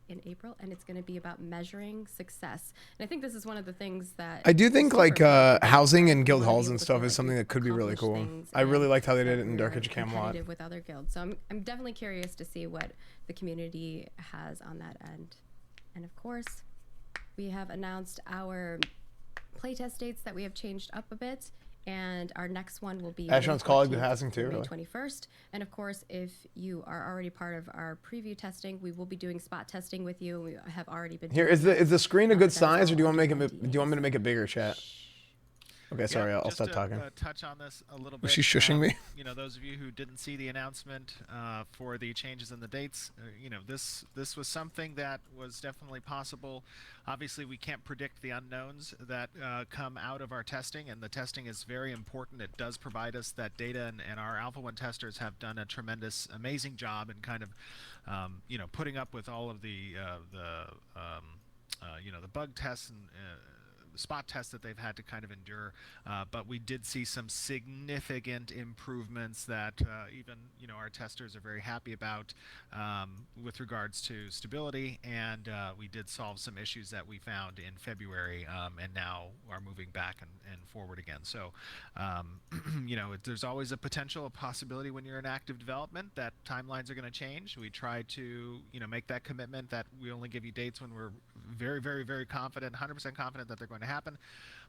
Speaker 20: in April, and it's going to be about measuring success. And I think this is one of the things that
Speaker 4: I do think
Speaker 20: super
Speaker 4: like
Speaker 20: important.
Speaker 4: housing and guild
Speaker 20: We wanna be
Speaker 4: halls
Speaker 20: able
Speaker 4: and
Speaker 20: to
Speaker 4: stuff
Speaker 20: feel
Speaker 4: is
Speaker 20: like
Speaker 4: something
Speaker 20: we've
Speaker 4: that could be really
Speaker 20: accomplished
Speaker 4: cool.
Speaker 20: things
Speaker 4: I really
Speaker 20: and
Speaker 4: liked how they did it
Speaker 20: that
Speaker 4: in Dark
Speaker 20: we're
Speaker 4: Age of Camelot.
Speaker 20: competitive with other guilds. So I'm definitely curious to see what the community has on that end. And of course, we have announced our playtest dates that we have changed up a bit, and our next one will be
Speaker 4: Ashton's
Speaker 20: May
Speaker 4: colleague with
Speaker 20: 14th
Speaker 4: housing too,
Speaker 20: through
Speaker 4: really.
Speaker 20: May 21st. And of course, if you are already part of our preview testing, we will be doing spot testing with you. We have already been
Speaker 4: Here
Speaker 20: doing
Speaker 4: is
Speaker 20: that.
Speaker 4: the screen a good
Speaker 20: That's
Speaker 4: size, or
Speaker 20: all
Speaker 4: do you want to
Speaker 20: under
Speaker 4: make it? Do you want me to make it bigger, chat? Okay, sorry, I'll
Speaker 21: just
Speaker 4: stop
Speaker 21: to,
Speaker 4: talking.
Speaker 21: Touch on this a little bit.
Speaker 4: Was she shushing me?
Speaker 21: You know, those of you who didn't see the announcement for the changes in the dates, you know, this was something that was definitely possible. Obviously, we can't predict the unknowns that come out of our testing, and the testing is very important. It does provide us that data, and our Alpha 1 testers have done a tremendous, amazing job in kind of, you know, putting up with all of the you know, the bug tests and spot tests that they've had to kind of endure, but we did see some significant improvements that even, you know, our testers are very happy about with regards to stability, and we did solve some issues that we found in February, and now are moving back and forward again. So you know, there's always a potential, a possibility when you're in active development that timelines are going to change. We try to, you know, make that commitment that we only give you dates when we're very, very, very confident, 100% confident that they're going to happen.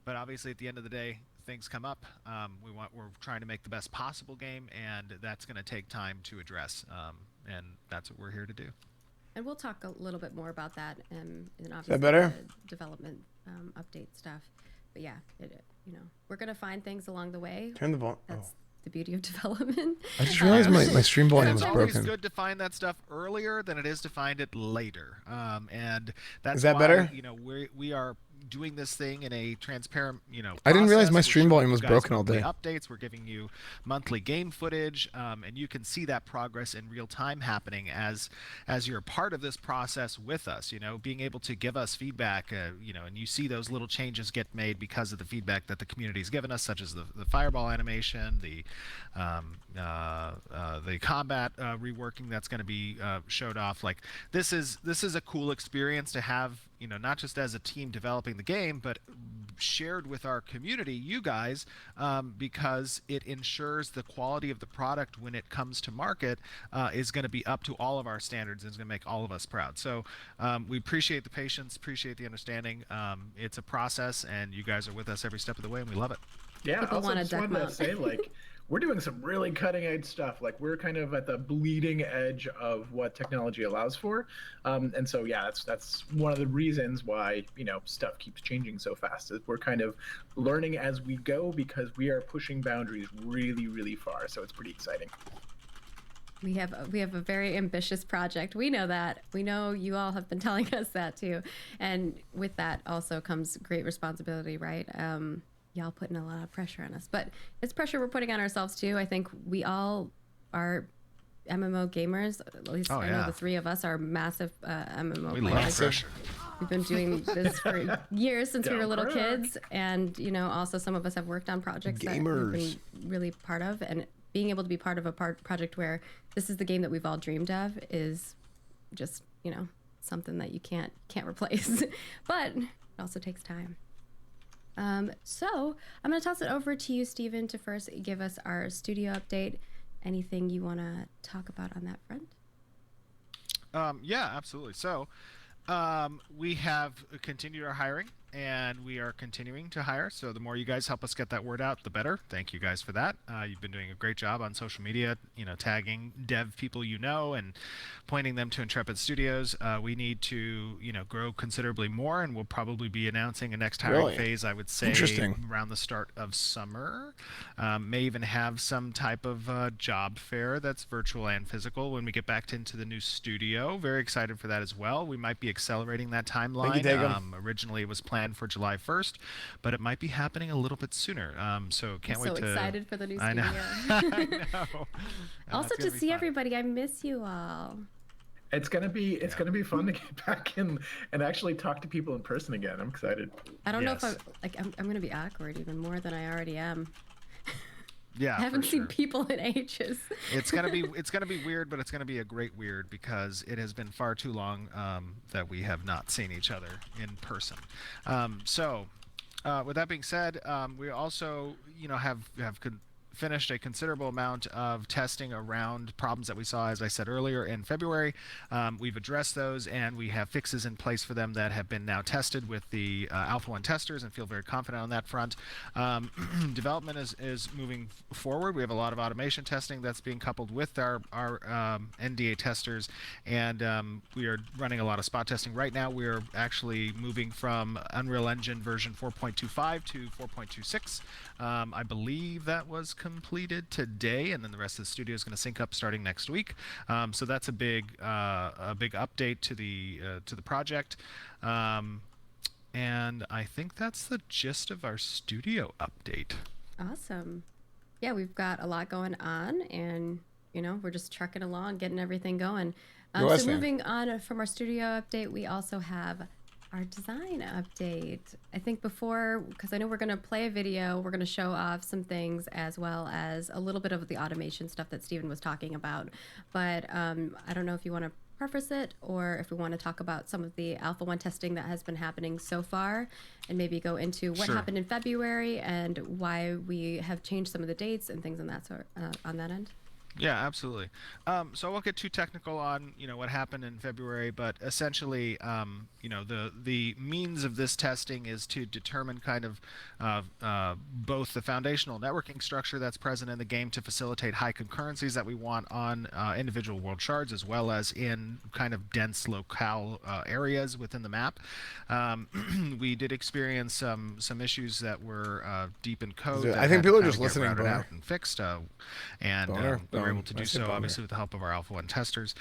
Speaker 21: But obviously, at the end of the day, things come up. We're trying to make the best possible game, and that's going to take time to address. And that's what we're here to do.
Speaker 20: And we'll talk a little bit more about that and obviously
Speaker 4: that better?
Speaker 20: the development update stuff. But yeah, you know, we're gonna find things along the way.
Speaker 4: Turn the volume.
Speaker 20: That's the beauty of development.
Speaker 4: I just realized my stream volume was
Speaker 21: It's
Speaker 4: broken.
Speaker 21: always good to find that stuff earlier than it is to find it later. And that's
Speaker 4: Is that
Speaker 21: why,
Speaker 4: better?
Speaker 21: you know, we are doing this thing in a transparent, you know,
Speaker 4: I didn't realize
Speaker 21: process.
Speaker 4: my
Speaker 21: We're
Speaker 4: stream
Speaker 21: showing
Speaker 4: volume
Speaker 21: you
Speaker 4: was
Speaker 21: guys
Speaker 4: broken all
Speaker 21: monthly
Speaker 4: day.
Speaker 21: Updates. We're giving you monthly game footage, and you can see that progress in real time happening as you're a part of this process with us. You know, being able to give us feedback, you know, and you see those little changes get made because of the feedback that the community's given us, such as the fireball animation, the combat reworking that's going to be showed off. Like this is a cool experience to have, you know, not just as a team developing the game, but shared with our community, you guys, because it ensures the quality of the product when it comes to market is going to be up to all of our standards, and is going to make all of us proud. So we appreciate the patience, appreciate the understanding. It's a process, and you guys are with us every step of the way, and we love it.
Speaker 22: Yeah,
Speaker 20: People
Speaker 22: also
Speaker 20: want a
Speaker 22: just
Speaker 20: duck
Speaker 22: wanted to
Speaker 20: mount.
Speaker 22: say, like, we're doing some really cutting edge stuff. Like, we're kind of at the bleeding edge of what technology allows for. And so, yeah, that's one of the reasons why, you know, stuff keeps changing so fast. Is we're kind of learning as we go because we are pushing boundaries really, really far. So it's pretty exciting.
Speaker 20: We have a very ambitious project. We know that. We know you all have been telling us that too. And with that also comes great responsibility, right? Y'all putting a lot of pressure on us, but it's pressure we're putting on ourselves too. I think we all are MMO gamers. At least I know the three of us are massive MMO
Speaker 21: We
Speaker 20: players.
Speaker 21: love pressure.
Speaker 20: We've been doing this for years since we were little kids, and you know, also some of us have worked on projects that we've been really part of, and being able to be part of a project where this is the game that we've all dreamed of is just, you know, something that you can't replace. But it also takes time. So I'm going to toss it over to you, Steven, to first give us our studio update. Anything you want to talk about on that front?
Speaker 21: Yeah, absolutely. So we have continued our hiring, and we are continuing to hire. So the more you guys help us get that word out, the better. Thank you guys for that. You've been doing a great job on social media, you know, tagging dev people you know and pointing them to Intrepid Studios. We need to, you know, grow considerably more, and we'll probably be announcing a next hiring phase, I would say, around the start of summer. May even have some type of job fair that's virtual and physical when we get back into the new studio. Very excited for that as well. We might be accelerating that timeline. Originally it was planned for July 1st, but it might be happening a little bit sooner. So can't wait to...
Speaker 20: So excited for the new
Speaker 21: I
Speaker 20: studio.
Speaker 21: know. I know.
Speaker 20: Also to see everybody. I miss you all.
Speaker 22: It's gonna be fun to get back in and actually talk to people in person again. I'm excited.
Speaker 20: I don't know if I'm gonna be awkward even more than I already am.
Speaker 21: Yeah,
Speaker 20: I haven't seen people in ages.
Speaker 21: It's gonna be weird, but it's gonna be a great weird because it has been far too long that we have not seen each other in person. So with that being said, we also, you know, have finished a considerable amount of testing around problems that we saw, as I said earlier, in February. We've addressed those, and we have fixes in place for them that have been now tested with the Alpha 1 testers, and feel very confident on that front. Development is moving forward. We have a lot of automation testing that's being coupled with our NDA testers, and we are running a lot of spot testing. Right now, we're actually moving from Unreal Engine version 4.25 to 4.26. I believe that was completed today, and then the rest of the studio is going to sync up starting next week. So that's a big update to the project. And I think that's the gist of our studio update.
Speaker 20: Awesome. Yeah, we've got a lot going on, and we're just trucking along, getting everything going. So moving on from our studio update, we also have our design update. I think before, because I know we're going to play a video, we're going to show off some things as well as a little bit of the automation stuff that Steven was talking about. But I don't know if you want to preface it or if we want to talk about some of the Alpha 1 testing that has been happening so far and maybe go into what happened in February and why we have changed some of the dates and things on that sort on that end.
Speaker 21: Yeah, absolutely. So I won't get too technical on what happened in February, but essentially, the means of this testing is to determine kind of both the foundational networking structure that's present in the game to facilitate high concurrencies that we want on individual world shards, as well as in kind of dense locale areas within the map. We did experience some issues that were deep in code.
Speaker 4: I think people are just listening,
Speaker 21: out and fixed, and we were able to do so, obviously, with the help of our Alpha 1 testers.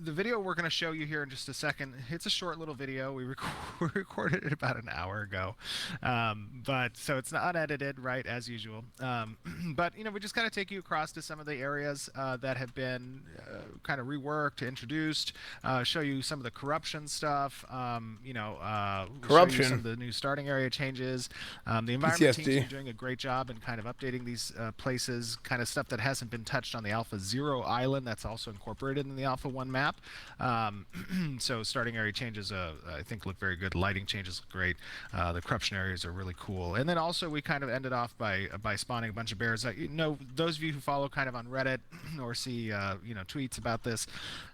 Speaker 21: The video we're going to show you here in just a second, it's a short little video. We recorded it about an hour ago. So it's not unedited, right, as usual. But, we just kind of take you across to some of the areas that have been kind of reworked, introduced, show you some of the corruption stuff, show you some of the new starting area changes. The environment team's been doing a great job in kind of updating these places, kind of stuff that hasn't been touched on the Alpha 0 island that's also incorporated in the Alpha 1 map. So starting area changes I think look very good. Lighting changes look great. The corruption areas are really cool. And then also we kind of ended off by spawning a bunch of bears. Those of you who follow kind of on Reddit or see tweets about this,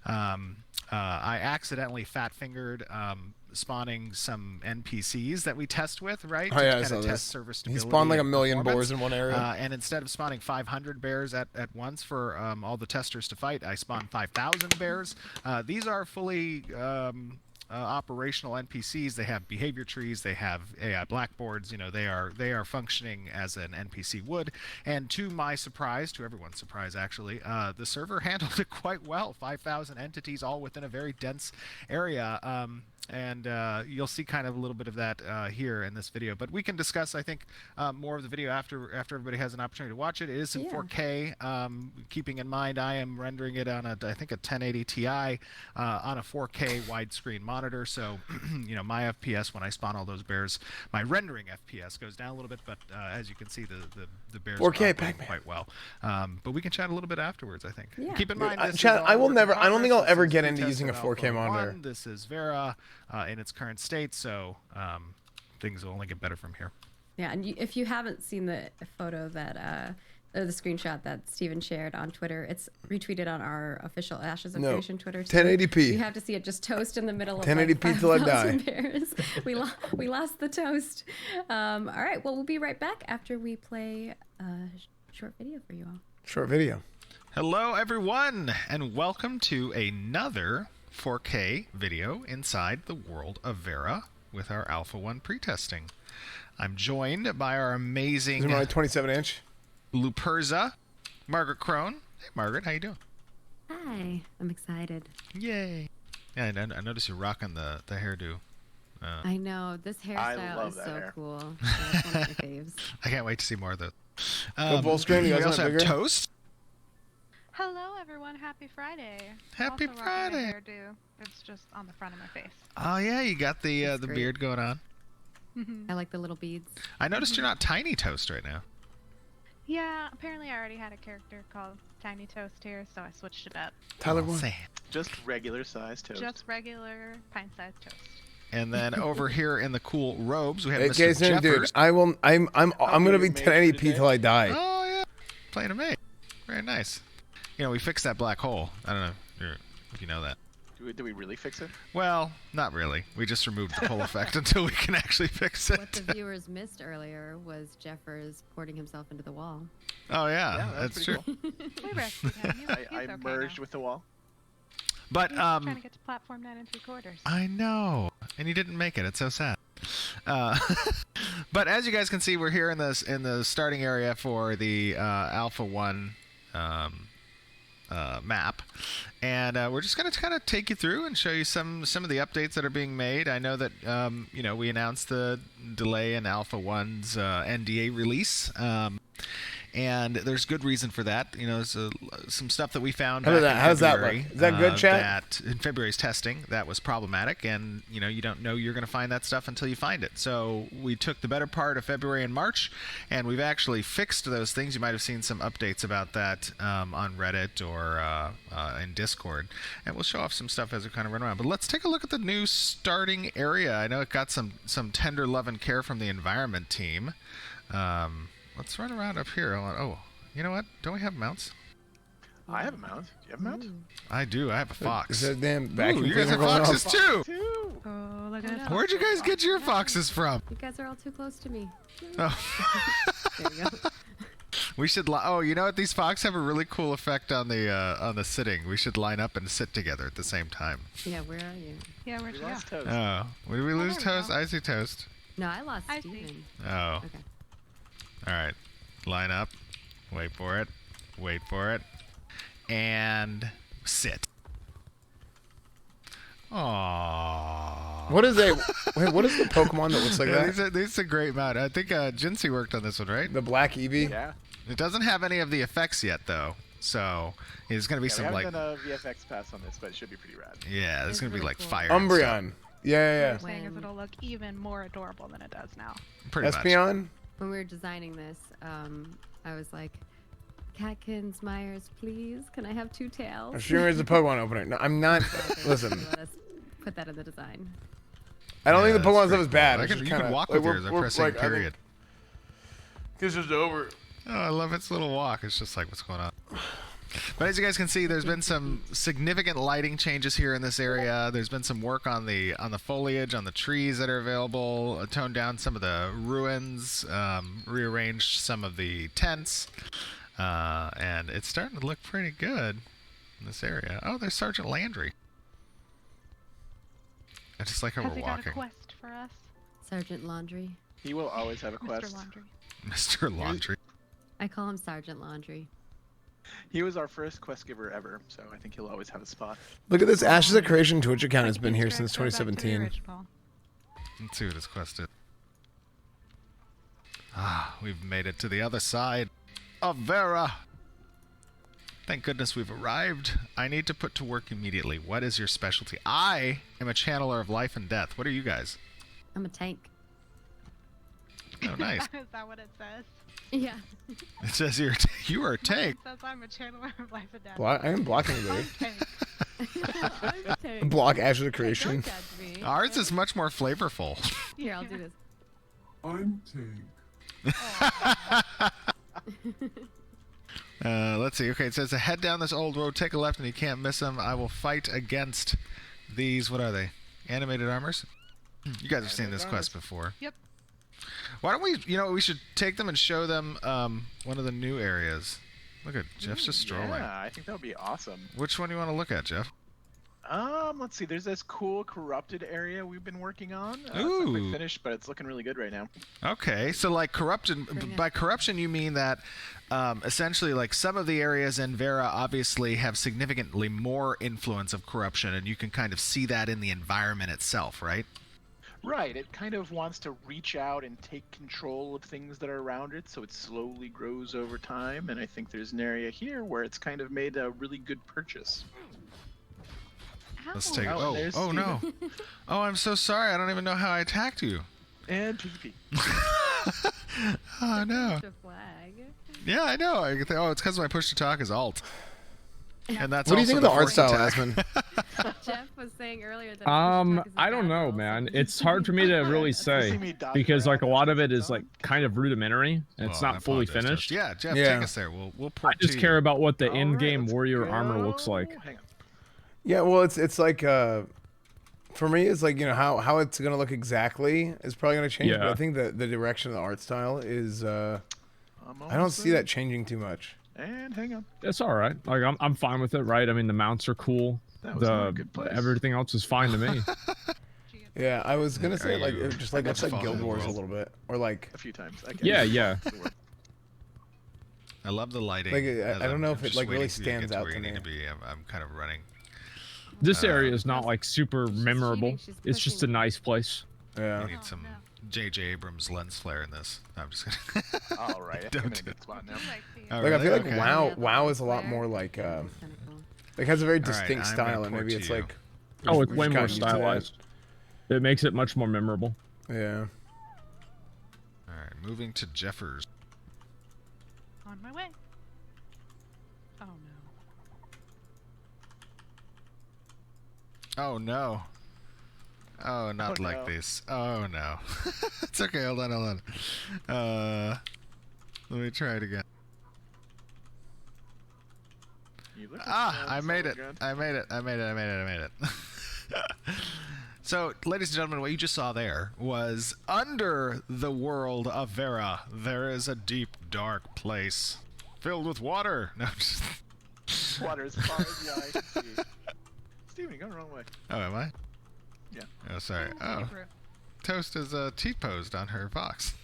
Speaker 21: I accidentally fat-fingered spawning some NPCs that we test with, right?
Speaker 4: Oh, yeah,
Speaker 21: to
Speaker 4: I saw
Speaker 21: test
Speaker 4: this.
Speaker 21: server stability.
Speaker 4: He spawned like a million
Speaker 21: performance.
Speaker 4: boars in one area.
Speaker 21: And instead of spawning 500 bears at once for all the testers to fight, I spawned 5,000 bears. These are fully operational NPCs. They have behavior trees. They have AI blackboards. They are functioning as an NPC would. And to my surprise, to everyone's surprise actually, the server handled it quite well. 5,000 entities all within a very dense area. And you'll see kind of a little bit of that here in this video. But we can discuss, I think, more of the video after everybody has an opportunity to watch it. It is in 4K, keeping in mind I am rendering it on I think a 1080 Ti on a 4K widescreen monitor. So, my FPS when I spawn all those bears, my rendering FPS goes down a little bit, but as you can see, the bears
Speaker 4: 4K
Speaker 21: are quite well. But we can chat a little bit afterwards, I think.
Speaker 20: Yeah.
Speaker 21: Keep in mind, this
Speaker 4: Chat,
Speaker 21: is
Speaker 4: I will never. I don't think I'll ever
Speaker 21: This is
Speaker 4: get
Speaker 21: the
Speaker 4: into
Speaker 21: test
Speaker 4: using a
Speaker 21: of
Speaker 4: 4K
Speaker 21: Alpha
Speaker 4: monitor.
Speaker 21: 1. This is Vera in its current state, so things will only get better from here.
Speaker 20: Yeah, and if you haven't seen the photo that or the screenshot that Steven shared on Twitter, it's retweeted on our official Ashes of Creation Twitter.
Speaker 4: 1080p.
Speaker 20: You have to see it just toast in the middle of
Speaker 4: 1080p till I die.
Speaker 20: bears. we lost the toast. All right, well, we'll be right back after we play a short video for you all.
Speaker 4: Short video.
Speaker 21: Hello, everyone, and welcome to another 4K video inside the world of Vera with our Alpha 1 pre-testing. I'm joined by our amazing
Speaker 4: 27-inch
Speaker 21: Luperza, Margaret Crone. Hey, Margaret, how you doing?
Speaker 20: Hi, I'm excited.
Speaker 21: Yay! Yeah, I noticed you're rocking the hairdo.
Speaker 20: I know, this hairstyle is so cool. It's one of my faves.
Speaker 21: I can't wait to see more of those.
Speaker 4: Go full screen. You guys
Speaker 21: we also have
Speaker 4: bigger?
Speaker 21: Toast.
Speaker 9: Hello, everyone. Happy Friday.
Speaker 21: Happy
Speaker 9: also
Speaker 21: Friday.
Speaker 9: rocking a hairdo. It's just on the front of my face.
Speaker 21: Oh yeah, you got the
Speaker 20: great.
Speaker 21: beard going on.
Speaker 20: I like the little beads.
Speaker 21: I noticed you're not Tiny Toast right now.
Speaker 9: Yeah, apparently I already had a character called Tiny Toast here, so I switched it up.
Speaker 4: Tyler, what?
Speaker 8: Just regular size toast.
Speaker 9: Just regular pint-sized toast.
Speaker 21: And then over here in the cool robes, we have
Speaker 4: Hey,
Speaker 21: Mr.
Speaker 4: Jason,
Speaker 21: Jeffers.
Speaker 4: dude, I'm gonna be 1080p till I die.
Speaker 21: Oh yeah. Plain to me. Very nice. You know, we fixed that black hole. I don't know if you know that.
Speaker 8: Do we really fix it?
Speaker 21: Well, not really. We just removed the pull effect until we can actually fix it.
Speaker 20: What the viewers missed earlier was Jeffers porting himself into the wall.
Speaker 21: Oh yeah, that's true.
Speaker 8: Cool.
Speaker 9: We rescued him.
Speaker 8: I
Speaker 9: okay
Speaker 8: merged
Speaker 9: now.
Speaker 8: with the wall.
Speaker 21: But
Speaker 9: Trying to get to platform 9 3/4.
Speaker 21: I know, and you didn't make it. It's so sad. But as you guys can see, we're here in the starting area for the Alpha 1 map, and we're just going to kind of take you through and show you some of the updates that are being made. I know that we announced the delay in Alpha 1's NDA release. And there's good reason for that. You know, there's some stuff that we found.
Speaker 4: How's that look? Is that good, chat?
Speaker 21: That in February's testing, that was problematic, and you don't know you're going to find that stuff until you find it. So we took the better part of February and March, and we've actually fixed those things. You might have seen some updates about that on Reddit or in Discord, and we'll show off some stuff as we kind of run around. But let's take a look at the new starting area. I know it got some tender love and care from the environment team. Let's run around up here. Oh, you know what? Don't we have mounts?
Speaker 8: I have a mount. Do you have a mount?
Speaker 21: I do. I have a fox.
Speaker 4: Is that damn vacuum
Speaker 21: Ooh, you guys have
Speaker 4: cleaner going
Speaker 21: foxes
Speaker 4: off?
Speaker 21: too.
Speaker 9: Oh, look at this.
Speaker 21: Where'd you guys get your foxes from?
Speaker 20: You guys are all too close to me.
Speaker 21: Oh.
Speaker 20: There you go.
Speaker 21: We should. You know what? These foxes have a really cool effect on the sitting. We should line up and sit together at the same time.
Speaker 20: Yeah, where are you?
Speaker 9: Yeah, where'd you go?
Speaker 8: Toast.
Speaker 21: Oh, did we lose
Speaker 9: there we
Speaker 21: Toast?
Speaker 9: go.
Speaker 21: I see Toast.
Speaker 20: No, I lost
Speaker 9: I
Speaker 20: Steven.
Speaker 9: see.
Speaker 21: Oh.
Speaker 20: Okay.
Speaker 21: All right. Line up. Wait for it. Wait for it. And sit. Aww.
Speaker 4: What is a wait? What is the Pokemon that looks like
Speaker 21: Yeah,
Speaker 4: that?
Speaker 21: these are great mount. I think Jinsey worked on this one, right?
Speaker 4: The black Eevee.
Speaker 8: Yeah.
Speaker 21: It doesn't have any of the effects yet, though. So there's gonna be
Speaker 8: We
Speaker 21: some
Speaker 8: haven't
Speaker 21: like
Speaker 8: done a VFX pass on this, but it should be pretty rad.
Speaker 21: yeah, there's
Speaker 20: It's
Speaker 21: gonna be
Speaker 20: really
Speaker 21: like
Speaker 20: cool.
Speaker 21: fire. and
Speaker 4: Umbreon. Yeah,
Speaker 9: What you're saying is
Speaker 20: When-
Speaker 9: it'll look even more adorable than it does now.
Speaker 21: stuff. Pretty much.
Speaker 4: Espeon.
Speaker 20: When we were designing this, I was like, Catkins, Myers, please, can I have 2 tails?
Speaker 4: Streamer is the Pokemon opener. No, I'm not. Listen,
Speaker 20: Let us put that in the design.
Speaker 4: I don't
Speaker 21: Yeah,
Speaker 4: think the
Speaker 21: that's
Speaker 4: Pokemon stuff
Speaker 21: pretty
Speaker 4: is bad.
Speaker 21: cool.
Speaker 4: It's just
Speaker 21: You can
Speaker 4: kinda-
Speaker 21: walk
Speaker 4: like,
Speaker 21: with yours.
Speaker 4: we're-
Speaker 21: Pressing
Speaker 4: like, I think
Speaker 21: period.
Speaker 4: This is over.
Speaker 21: Oh, I love its little walk. It's just like, what's going on? But as you guys can see, there's been some significant lighting changes here in this area. There's been some work on the foliage, on the trees that are available, toned down some of the ruins, rearranged some of the tents, and it's starting to look pretty good in this area. Oh, there's Sergeant Landry. I just like how
Speaker 9: Has
Speaker 21: we're
Speaker 9: he got a
Speaker 21: walking.
Speaker 9: quest for us?
Speaker 20: Sergeant Laundry.
Speaker 8: He will always have a quest.
Speaker 9: Mr. Laundry.
Speaker 21: Mr. Laundry.
Speaker 20: I call him Sergeant Laundry.
Speaker 8: He was our first quest giver ever, so I think he'll always have a spot.
Speaker 4: Look at this. Ashes of Creation Twitch account has been here
Speaker 9: Easter eggs
Speaker 4: since
Speaker 9: go back to the
Speaker 4: 2017.
Speaker 9: original.
Speaker 21: Let's see what his quest is. Ah, we've made it to the other side of Vera. Thank goodness we've arrived. I need to put to work immediately. What is your specialty? I am a channeler of life and death. What are you guys?
Speaker 20: I'm a tank.
Speaker 21: Oh, nice.
Speaker 9: Is that what it says?
Speaker 20: Yeah.
Speaker 21: It says you are a tank.
Speaker 9: It says I'm a channeler of life and death.
Speaker 4: I am blocking
Speaker 9: I'm
Speaker 4: today.
Speaker 9: tank.
Speaker 20: I'm a tank.
Speaker 4: Block Ashes of Creation.
Speaker 20: Don't judge me.
Speaker 21: Ours is much more flavorful.
Speaker 20: Here, I'll do this.
Speaker 15: I'm Tank.
Speaker 21: Let's see. Okay, it says head down this old road, take a left, and you can't miss them. I will fight against these. What are they? Animated armors? You guys have seen this quest before.
Speaker 9: Yep.
Speaker 21: Why don't we? We should take them and show them one of the new areas. Look at Jeff's just strolling.
Speaker 8: Yeah, I think that would be awesome.
Speaker 21: Which one do you want to look at, Jeff?
Speaker 8: Let's see. There's this cool corrupted area we've been working on. It's not
Speaker 21: Ooh.
Speaker 8: quite finished, but it's looking really good right now.
Speaker 21: Okay, so like corruption. By corruption, you mean that essentially, like some of the areas in Vera obviously have significantly more influence of corruption, and you can kind of see that in the environment itself, right?
Speaker 8: Right. It kind of wants to reach out and take control of things that are around it, so it slowly grows over time. And I think there's an area here where it's kind of made a really good purchase.
Speaker 21: Let's take it.
Speaker 8: Oh, there's
Speaker 21: Oh no! Oh, I'm so sorry. I don't even know how I attacked you.
Speaker 8: And PvP.
Speaker 21: Oh no!
Speaker 20: The flag.
Speaker 21: Yeah, I know. Oh, it's because my push to talk is Alt. And that's
Speaker 4: What do you think of the art
Speaker 21: first
Speaker 4: style,
Speaker 21: attack.
Speaker 4: Asmon?
Speaker 20: Jeff was saying earlier that
Speaker 13: I don't know, man. It's hard for me to really say because like a lot of it is like kind of rudimentary and it's
Speaker 21: Well, I
Speaker 13: not fully
Speaker 21: apologize,
Speaker 13: finished.
Speaker 21: Jeff. Yeah, Jeff, take us there. We'll
Speaker 13: I
Speaker 21: port
Speaker 13: just
Speaker 21: to
Speaker 13: care
Speaker 21: you.
Speaker 13: about what the in-game warrior armor looks like.
Speaker 4: Yeah, well, it's like for me, it's like, you know, how it's gonna look exactly is probably gonna change. But
Speaker 13: Yeah.
Speaker 4: I think the direction of the art style is I don't see that changing too much.
Speaker 8: And hang on.
Speaker 13: It's all right. Like I'm fine with it, right? I mean, the mounts are cool.
Speaker 8: That was not a good place.
Speaker 13: Everything else is fine to me.
Speaker 4: Yeah, I was gonna say like
Speaker 21: you-
Speaker 4: it just like looks like
Speaker 21: Fall
Speaker 4: Guild
Speaker 21: in the
Speaker 4: Wars a
Speaker 21: world?
Speaker 4: little bit, or like
Speaker 8: A few times.
Speaker 13: Yeah.
Speaker 21: I love the lighting.
Speaker 4: Like,
Speaker 21: as
Speaker 4: I don't
Speaker 21: I'm
Speaker 4: know if it
Speaker 21: just
Speaker 4: like really
Speaker 21: waiting for you to get
Speaker 4: stands
Speaker 21: to
Speaker 4: out
Speaker 21: where
Speaker 4: to
Speaker 21: you need
Speaker 4: me.
Speaker 21: to be. I'm kind of running.
Speaker 13: This area is not like super memorable. It's just a nice place.
Speaker 4: Yeah.
Speaker 21: We need some J.J. Abrams lens flare in this. No, I'm just kidding.
Speaker 8: All right, I think I'm in a good spot now.
Speaker 21: Oh,
Speaker 4: Like I feel
Speaker 21: really?
Speaker 4: like
Speaker 21: Okay.
Speaker 4: WoW is a lot more like has a very
Speaker 21: All right,
Speaker 4: distinct
Speaker 21: I'm
Speaker 4: style,
Speaker 21: gonna
Speaker 4: and
Speaker 21: port
Speaker 4: maybe
Speaker 21: to
Speaker 4: it's
Speaker 21: you.
Speaker 4: like
Speaker 13: Oh, it's
Speaker 4: we're
Speaker 13: way
Speaker 4: just
Speaker 13: more
Speaker 4: kinda used to that.
Speaker 13: stylized. It makes it much more memorable.
Speaker 4: Yeah.
Speaker 21: All right, moving to Jeffers.
Speaker 9: On my way. Oh no.
Speaker 21: Oh no. Oh, not
Speaker 8: Oh,
Speaker 21: like
Speaker 8: no.
Speaker 21: this. Oh no. It's okay. Hold on. Let me try it again. I made it. I made it. So, ladies and gentlemen, what you just saw there was under the world of Vera, there is a deep, dark place filled with water. No, just...
Speaker 8: Water as far as the eye can see. Steven, you're going the wrong way.
Speaker 21: Oh, am I?
Speaker 8: Yeah.
Speaker 21: Oh, sorry. Oh, Toast is T-posed on her box.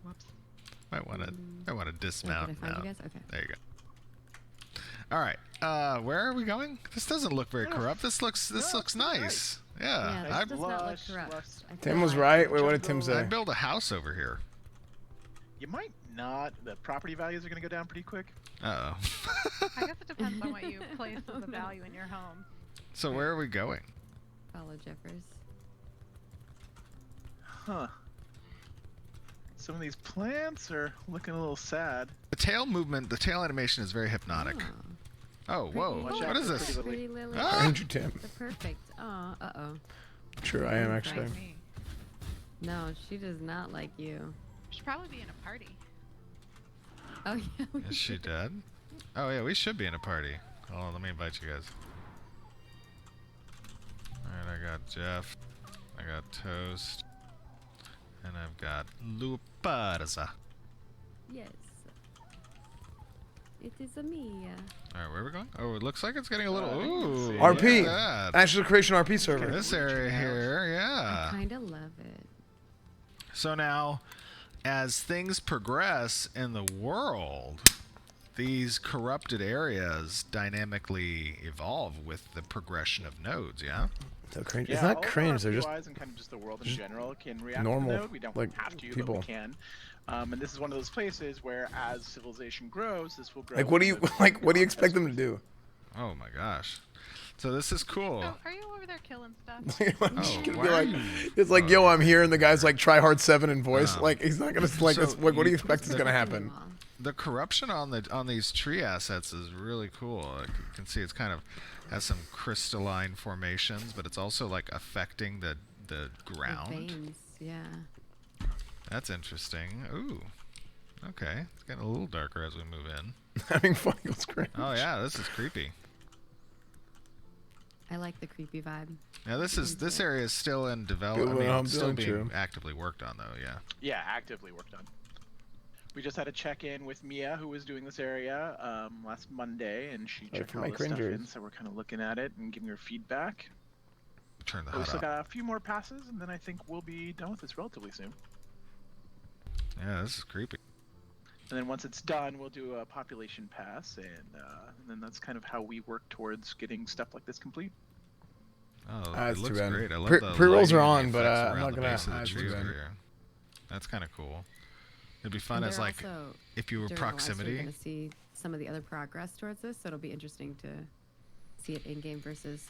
Speaker 9: Whoops.
Speaker 21: Might want to dismount
Speaker 20: Can I find
Speaker 21: now.
Speaker 20: you guys? Okay.
Speaker 21: There you go. All right. Where are we going? This doesn't look very corrupt. This looks nice. Yeah.
Speaker 20: Yeah,
Speaker 21: I
Speaker 20: this does not look corrupt. I
Speaker 4: Tim
Speaker 20: feel
Speaker 4: was
Speaker 20: like-
Speaker 4: right. Wait, what did Tim
Speaker 21: I'd
Speaker 4: say?
Speaker 21: build a house over here.
Speaker 8: You might not. The property values are going to go down pretty quick.
Speaker 21: Uh oh.
Speaker 9: I guess it depends on what you place as a value in your home.
Speaker 21: So where are we going?
Speaker 20: Follow Jeffers.
Speaker 8: Huh. Some of these plants are looking a little sad.
Speaker 21: The tail movement, the tail animation is very hypnotic. Oh, whoa.
Speaker 8: Watch
Speaker 21: What
Speaker 8: out
Speaker 21: is
Speaker 8: for
Speaker 21: this?
Speaker 8: Pretty Lily.
Speaker 20: Pretty Lily.
Speaker 21: Ah!
Speaker 4: Ranger Tim.
Speaker 20: The perfect. Oh, uh-oh.
Speaker 4: True, I am actually.
Speaker 9: Like me.
Speaker 20: No, she does not like you.
Speaker 9: Should probably be in a party.
Speaker 20: Oh, yeah. we
Speaker 21: Is she
Speaker 20: should.
Speaker 21: dead? Oh, yeah, we should be in a party. Hold on, let me invite you guys. Alright, I got Jeff. I got Toast. And I've got Luparza.
Speaker 20: Yes. It is a me.
Speaker 21: Alright, where are we going? Oh, it looks like it's getting a little...
Speaker 8: you can
Speaker 21: Ooh,
Speaker 8: see.
Speaker 21: look
Speaker 4: RP.
Speaker 21: at that.
Speaker 4: National Creation RP server.
Speaker 21: This area here,
Speaker 20: I
Speaker 21: yeah.
Speaker 20: kind of love it.
Speaker 21: So now, as things progress in the world, these corrupted areas dynamically evolve with the progression of nodes, yeah?
Speaker 4: So cringe.
Speaker 8: Yeah,
Speaker 4: It's not
Speaker 8: all of our
Speaker 4: cringe. They're just
Speaker 8: POIs and kind of just the world in
Speaker 4: just
Speaker 8: general can react
Speaker 4: normal,
Speaker 8: to the node. We don't
Speaker 4: like,
Speaker 8: have to,
Speaker 4: people.
Speaker 8: but we can. And this is one of those places where, as civilization grows, this will grow.
Speaker 4: like, what do you
Speaker 8: with the
Speaker 4: like? What do you
Speaker 8: context.
Speaker 4: expect them to do?
Speaker 21: Oh my gosh. So this is cool.
Speaker 9: Oh, are you over there killing stuff?
Speaker 4: I'm just gonna
Speaker 21: why
Speaker 4: be
Speaker 21: are
Speaker 4: like,
Speaker 21: you-
Speaker 4: it's like, yo, I'm here, and the guy's like, try hard 7 in voice.
Speaker 21: Oh.
Speaker 4: Like, he's not gonna like.
Speaker 21: So
Speaker 4: It's, like, what do you
Speaker 21: you-
Speaker 4: expect is gonna happen?
Speaker 21: The corruption on these tree assets is really cool. Like, you can see it's kind of has some crystalline formations, but it's also like affecting the
Speaker 20: The
Speaker 21: ground.
Speaker 20: veins, yeah.
Speaker 21: That's interesting. Ooh. Okay. It's getting a little darker as we move in.
Speaker 4: Having fun equals cringe.
Speaker 21: Oh yeah, this is creepy.
Speaker 20: I like the creepy vibe.
Speaker 21: Now this area is still in
Speaker 4: Good
Speaker 21: development. I
Speaker 4: one,
Speaker 21: mean,
Speaker 4: I'm
Speaker 21: it's still
Speaker 4: doing
Speaker 21: being
Speaker 4: true.
Speaker 21: actively worked on though. Yeah.
Speaker 8: Yeah, actively worked on. We just had a check-in with Mia, who was doing this area last Monday, and she
Speaker 4: Oh,
Speaker 8: checked
Speaker 4: for
Speaker 8: all
Speaker 4: my
Speaker 8: the stuff in.
Speaker 4: cringers.
Speaker 8: So we're kind of looking at it and giving her feedback.
Speaker 21: Turn the
Speaker 8: We
Speaker 21: HUD
Speaker 8: still
Speaker 21: up.
Speaker 8: got a few more passes, and then I think we'll be done with this relatively soon.
Speaker 21: Yeah, this is creepy.
Speaker 8: And then once it's done, we'll do a population pass, and then that's kind of how we work towards getting stuff like this complete.
Speaker 21: Oh,
Speaker 4: That's
Speaker 21: it
Speaker 4: too
Speaker 21: looks
Speaker 4: bad.
Speaker 21: great. I love
Speaker 4: Pre-
Speaker 21: the
Speaker 4: pre-rolls are
Speaker 21: lighting
Speaker 4: on,
Speaker 21: and
Speaker 4: but,
Speaker 21: effects
Speaker 4: I'm
Speaker 21: around
Speaker 4: not
Speaker 21: the
Speaker 4: gonna-
Speaker 21: base of the
Speaker 4: that's too
Speaker 21: trees
Speaker 4: bad.
Speaker 21: over here. That's kind of cool. It'd be fun
Speaker 20: And
Speaker 21: as
Speaker 20: they're
Speaker 21: like
Speaker 20: also,
Speaker 21: if you were
Speaker 20: during the live stream,
Speaker 21: proximity.
Speaker 20: We're gonna see some of the other progress towards this, so it'll be interesting to see it in game versus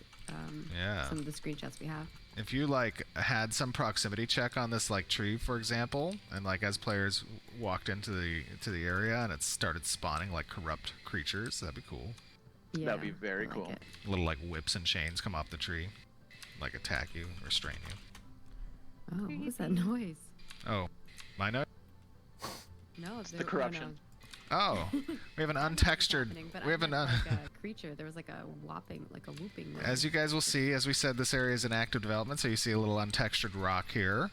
Speaker 21: Yeah.
Speaker 20: some of the screenshots we have.
Speaker 21: If you like had some proximity check on this like tree, for example, and like as players walked into the area and it started spawning like corrupt creatures, that'd be cool.
Speaker 20: Yeah,
Speaker 8: That'd be very
Speaker 20: I like
Speaker 8: cool.
Speaker 20: it.
Speaker 21: Little like whips and chains come off the tree, like attack you, restrain you.
Speaker 20: Oh, what was that noise?
Speaker 21: Oh, my note.
Speaker 20: No,
Speaker 8: It's the corruption.
Speaker 21: Oh, we have an untextured. We have an.
Speaker 20: like a creature. There was like a whopping, like a whooping noise.
Speaker 21: As you guys will see, as we said, this area is in active development, so you see a little untextured rock here.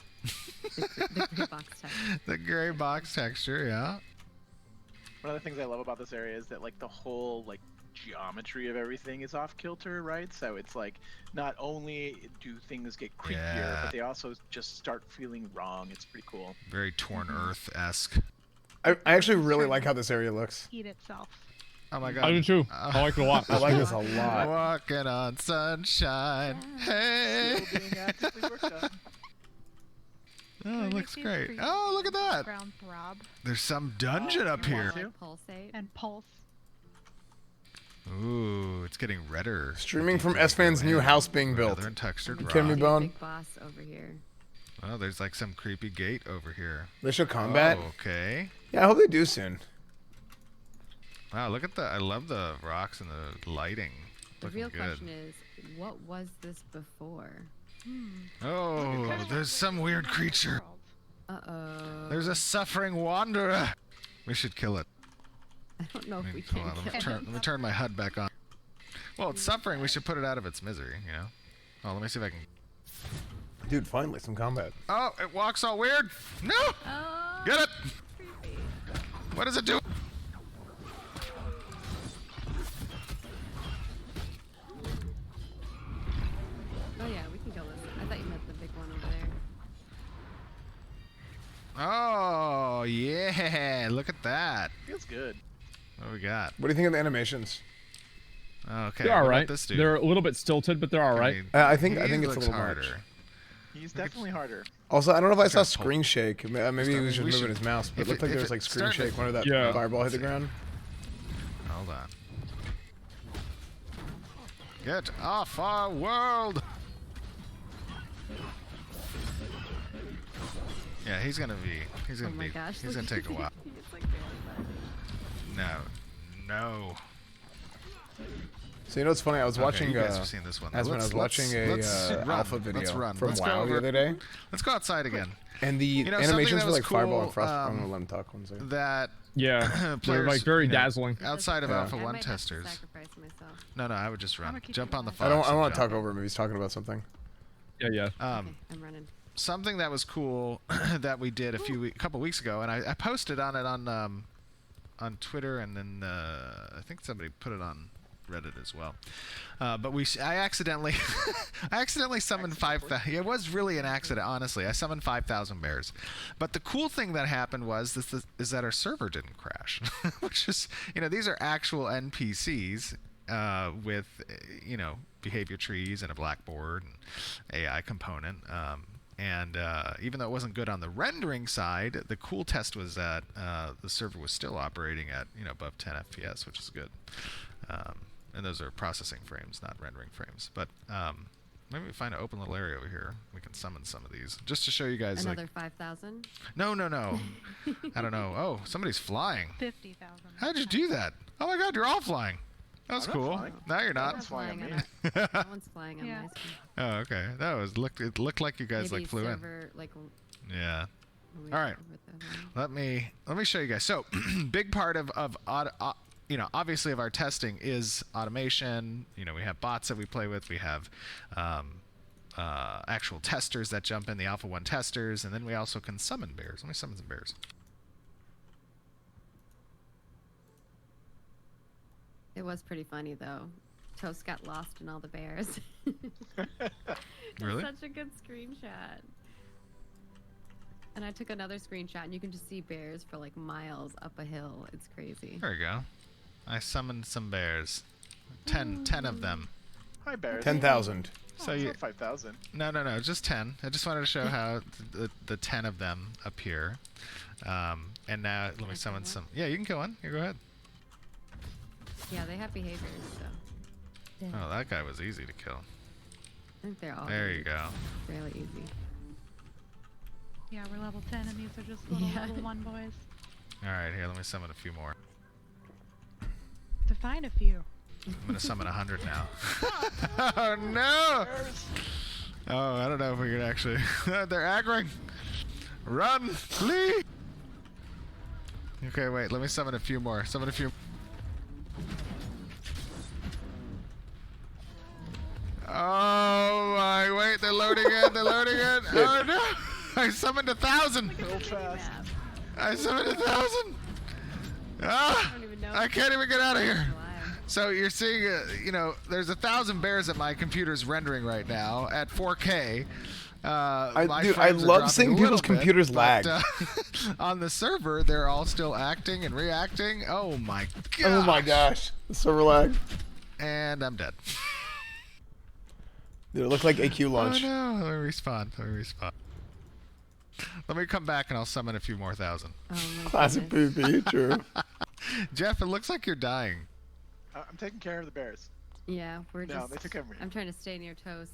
Speaker 20: The gray box texture.
Speaker 21: The gray box texture, yeah.
Speaker 8: One of the things I love about this area is that like the whole like geometry of everything is off kilter, right? So it's like not only do things get creepier,
Speaker 21: Yeah.
Speaker 8: but they also just start feeling wrong. It's pretty cool.
Speaker 21: Very Torn Earth-esque.
Speaker 4: I actually really like how this area looks.
Speaker 9: Eat itself.
Speaker 21: Oh my god.
Speaker 13: I do too. I like it a lot.
Speaker 4: I like this a lot.
Speaker 21: Walking on sunshine. Hey.
Speaker 8: Still being actively worked on.
Speaker 21: Oh, it looks great. Oh, look at that.
Speaker 9: Ground throb.
Speaker 21: There's some dungeon up here.
Speaker 20: Pulsate.
Speaker 9: And pulse.
Speaker 21: Ooh, it's getting redder.
Speaker 4: Streaming from S-Fan's new house being built.
Speaker 21: Another untextured
Speaker 4: Kidding me,
Speaker 21: rock.
Speaker 4: Bone?
Speaker 20: Big boss over here.
Speaker 21: Oh, there's like some creepy gate over here.
Speaker 4: They show combat.
Speaker 21: Oh, okay.
Speaker 4: Yeah, I hope they do soon.
Speaker 21: Wow, look at that. I love the rocks and the lighting.
Speaker 20: The
Speaker 21: Looking
Speaker 20: real
Speaker 21: good.
Speaker 20: question is, what was this before?
Speaker 21: Oh, there's some weird creature.
Speaker 20: Uh-oh.
Speaker 21: There's a suffering wanderer. We should kill it.
Speaker 20: I don't know if we
Speaker 21: Hold
Speaker 20: can
Speaker 21: on,
Speaker 20: kill
Speaker 21: let me
Speaker 20: it.
Speaker 21: turn my HUD back on. Well, it's suffering. We should put it out of its misery, you know? Oh, let me see if I can...
Speaker 4: Dude, finally, some combat.
Speaker 21: Oh, it walks all weird. No!
Speaker 20: Oh,
Speaker 21: Get it!
Speaker 20: creepy.
Speaker 21: What does it do?
Speaker 20: Oh yeah, we can kill this. I thought you meant the big one over there.
Speaker 21: Oh, yeah. Look at that.
Speaker 8: Feels good.
Speaker 21: What do we got?
Speaker 4: What do you think of the animations?
Speaker 21: Okay,
Speaker 13: They're
Speaker 21: what
Speaker 13: all
Speaker 21: about
Speaker 13: right.
Speaker 21: this dude?
Speaker 13: They're a little bit stilted, but they're all right.
Speaker 4: I think it's a
Speaker 21: looks
Speaker 4: little
Speaker 21: harder.
Speaker 4: much.
Speaker 8: He's definitely harder.
Speaker 4: Also, I don't know if I saw
Speaker 21: Start
Speaker 4: screen shake. Maybe he was just
Speaker 21: we
Speaker 4: moving
Speaker 21: should-
Speaker 4: his mouse, but it
Speaker 21: if
Speaker 4: looked
Speaker 21: it-
Speaker 4: like there
Speaker 21: if
Speaker 4: was like
Speaker 21: it's
Speaker 4: screen
Speaker 21: starting
Speaker 4: shake when that
Speaker 13: Yeah.
Speaker 4: fireball hit the ground.
Speaker 21: Hold on. Get off our world! Yeah, he's gonna
Speaker 20: Oh my gosh.
Speaker 21: he's gonna take a while.
Speaker 20: It's like really bad.
Speaker 21: No.
Speaker 4: So you know what's funny? I was
Speaker 21: Okay,
Speaker 4: watching.
Speaker 21: you guys have seen this one.
Speaker 4: As when I was watching
Speaker 21: let's
Speaker 4: a
Speaker 21: run.
Speaker 4: alpha video
Speaker 21: Let's run.
Speaker 4: from
Speaker 21: Let's go
Speaker 4: WoW the
Speaker 21: over-
Speaker 4: other day,
Speaker 21: Let's go outside again.
Speaker 4: and the
Speaker 21: You know, something
Speaker 4: animations
Speaker 21: that
Speaker 4: were
Speaker 21: was
Speaker 4: like fireball
Speaker 21: cool,
Speaker 4: and frost. I'm gonna let him talk one second.
Speaker 21: That
Speaker 13: Yeah, they're
Speaker 21: players,
Speaker 13: like very
Speaker 21: you know,
Speaker 13: dazzling.
Speaker 21: outside of
Speaker 4: Yeah.
Speaker 21: Alpha
Speaker 20: I
Speaker 21: 1
Speaker 20: might have to
Speaker 21: testers.
Speaker 20: sacrifice myself.
Speaker 21: No, I would just run.
Speaker 9: keep
Speaker 21: Jump
Speaker 9: you
Speaker 21: on the
Speaker 9: alive.
Speaker 21: fox.
Speaker 4: I don't
Speaker 21: and
Speaker 4: want to
Speaker 21: jump.
Speaker 4: talk over him if he's talking about something.
Speaker 13: Yeah.
Speaker 20: Okay, I'm running.
Speaker 21: Something that was cool that we did a couple weeks ago, and I posted on it on Twitter, and then I think somebody put it on Reddit as well. But I accidentally summoned 5,000. It was really an accident, honestly. I summoned 5,000 bears. But the cool thing that happened is that our server didn't crash, which is, these are actual NPCs with behavior trees and a blackboard and AI component. And even though it wasn't good on the rendering side, the cool test was that the server was still operating at above 10 FPS, which is good. And those are processing frames, not rendering frames. But maybe we find an open little area over here. We can summon some of these just to show you guys.
Speaker 20: Another 5,000?
Speaker 21: No. I don't know. Oh, somebody's flying.
Speaker 9: 50,000.
Speaker 21: How'd you do that? Oh my God, you're all flying. That's
Speaker 8: I'm not
Speaker 21: cool.
Speaker 8: flying.
Speaker 21: No, you're not.
Speaker 8: That's flying on me.
Speaker 20: That one's flying on
Speaker 9: Yeah.
Speaker 20: my screen.
Speaker 21: Oh, okay. It looked like you guys
Speaker 20: Maybe
Speaker 21: like flew
Speaker 20: server, Like,
Speaker 21: Yeah.
Speaker 20: when we
Speaker 21: All right.
Speaker 20: with the-
Speaker 21: Let me show you guys. So, big part of obviously of our testing is automation. We have bots that we play with. We have actual testers that jump in, the Alpha 1 testers, and then we also can summon bears. Let me summon some bears.
Speaker 20: It was pretty funny though. Toast got lost in all the bears.
Speaker 21: Really?
Speaker 20: Such a good screenshot. And I took another screenshot, and you can just see bears for like miles up a hill. It's crazy.
Speaker 21: There we go. I summoned some bears. 10 of them.
Speaker 8: Hi, bears.
Speaker 4: 10,000.
Speaker 21: So
Speaker 8: it's
Speaker 21: you
Speaker 8: not 5,000.
Speaker 21: No, just 10. I just wanted to show how the 10 of them appear. And now let me summon some. Yeah, you can go on. Here, go ahead.
Speaker 20: Yeah, they have behaviors, so.
Speaker 21: Oh, that guy was easy to kill.
Speaker 20: I think they're all.
Speaker 21: There you go.
Speaker 20: Fairly easy.
Speaker 9: Yeah, we're level 10 and these are just little level 1 boys.
Speaker 21: All right, here, let me summon a few more.
Speaker 9: To find a few.
Speaker 21: I'm gonna summon 100 now. Oh no! Oh, I don't know if we can actually. They're aggroing. Run, flee. Okay, wait. Let me summon a few more. Summon a few. Oh my! Wait, they're loading in. They're loading in. Oh no! I summoned 1,000. I summoned 1,000. Ah! I can't even get out of here. So you're seeing, you know, there's 1,000 bears that my computer's rendering right now at 4K.
Speaker 4: I love seeing people's computers lag.
Speaker 21: On the server, they're all still acting and reacting. Oh my god!
Speaker 4: Oh my gosh, the server lag.
Speaker 21: And I'm dead.
Speaker 4: Dude, it looked like AQ launch.
Speaker 21: Oh no! Let me respawn. Let me respawn. Let me come back and I'll summon a few more thousand.
Speaker 4: Classic PvP, true.
Speaker 21: Jeff, it looks like you're dying.
Speaker 8: I'm taking care of the bears.
Speaker 20: Yeah, we're
Speaker 8: No,
Speaker 20: just.
Speaker 8: they took care of me.
Speaker 20: I'm trying to stay near toast.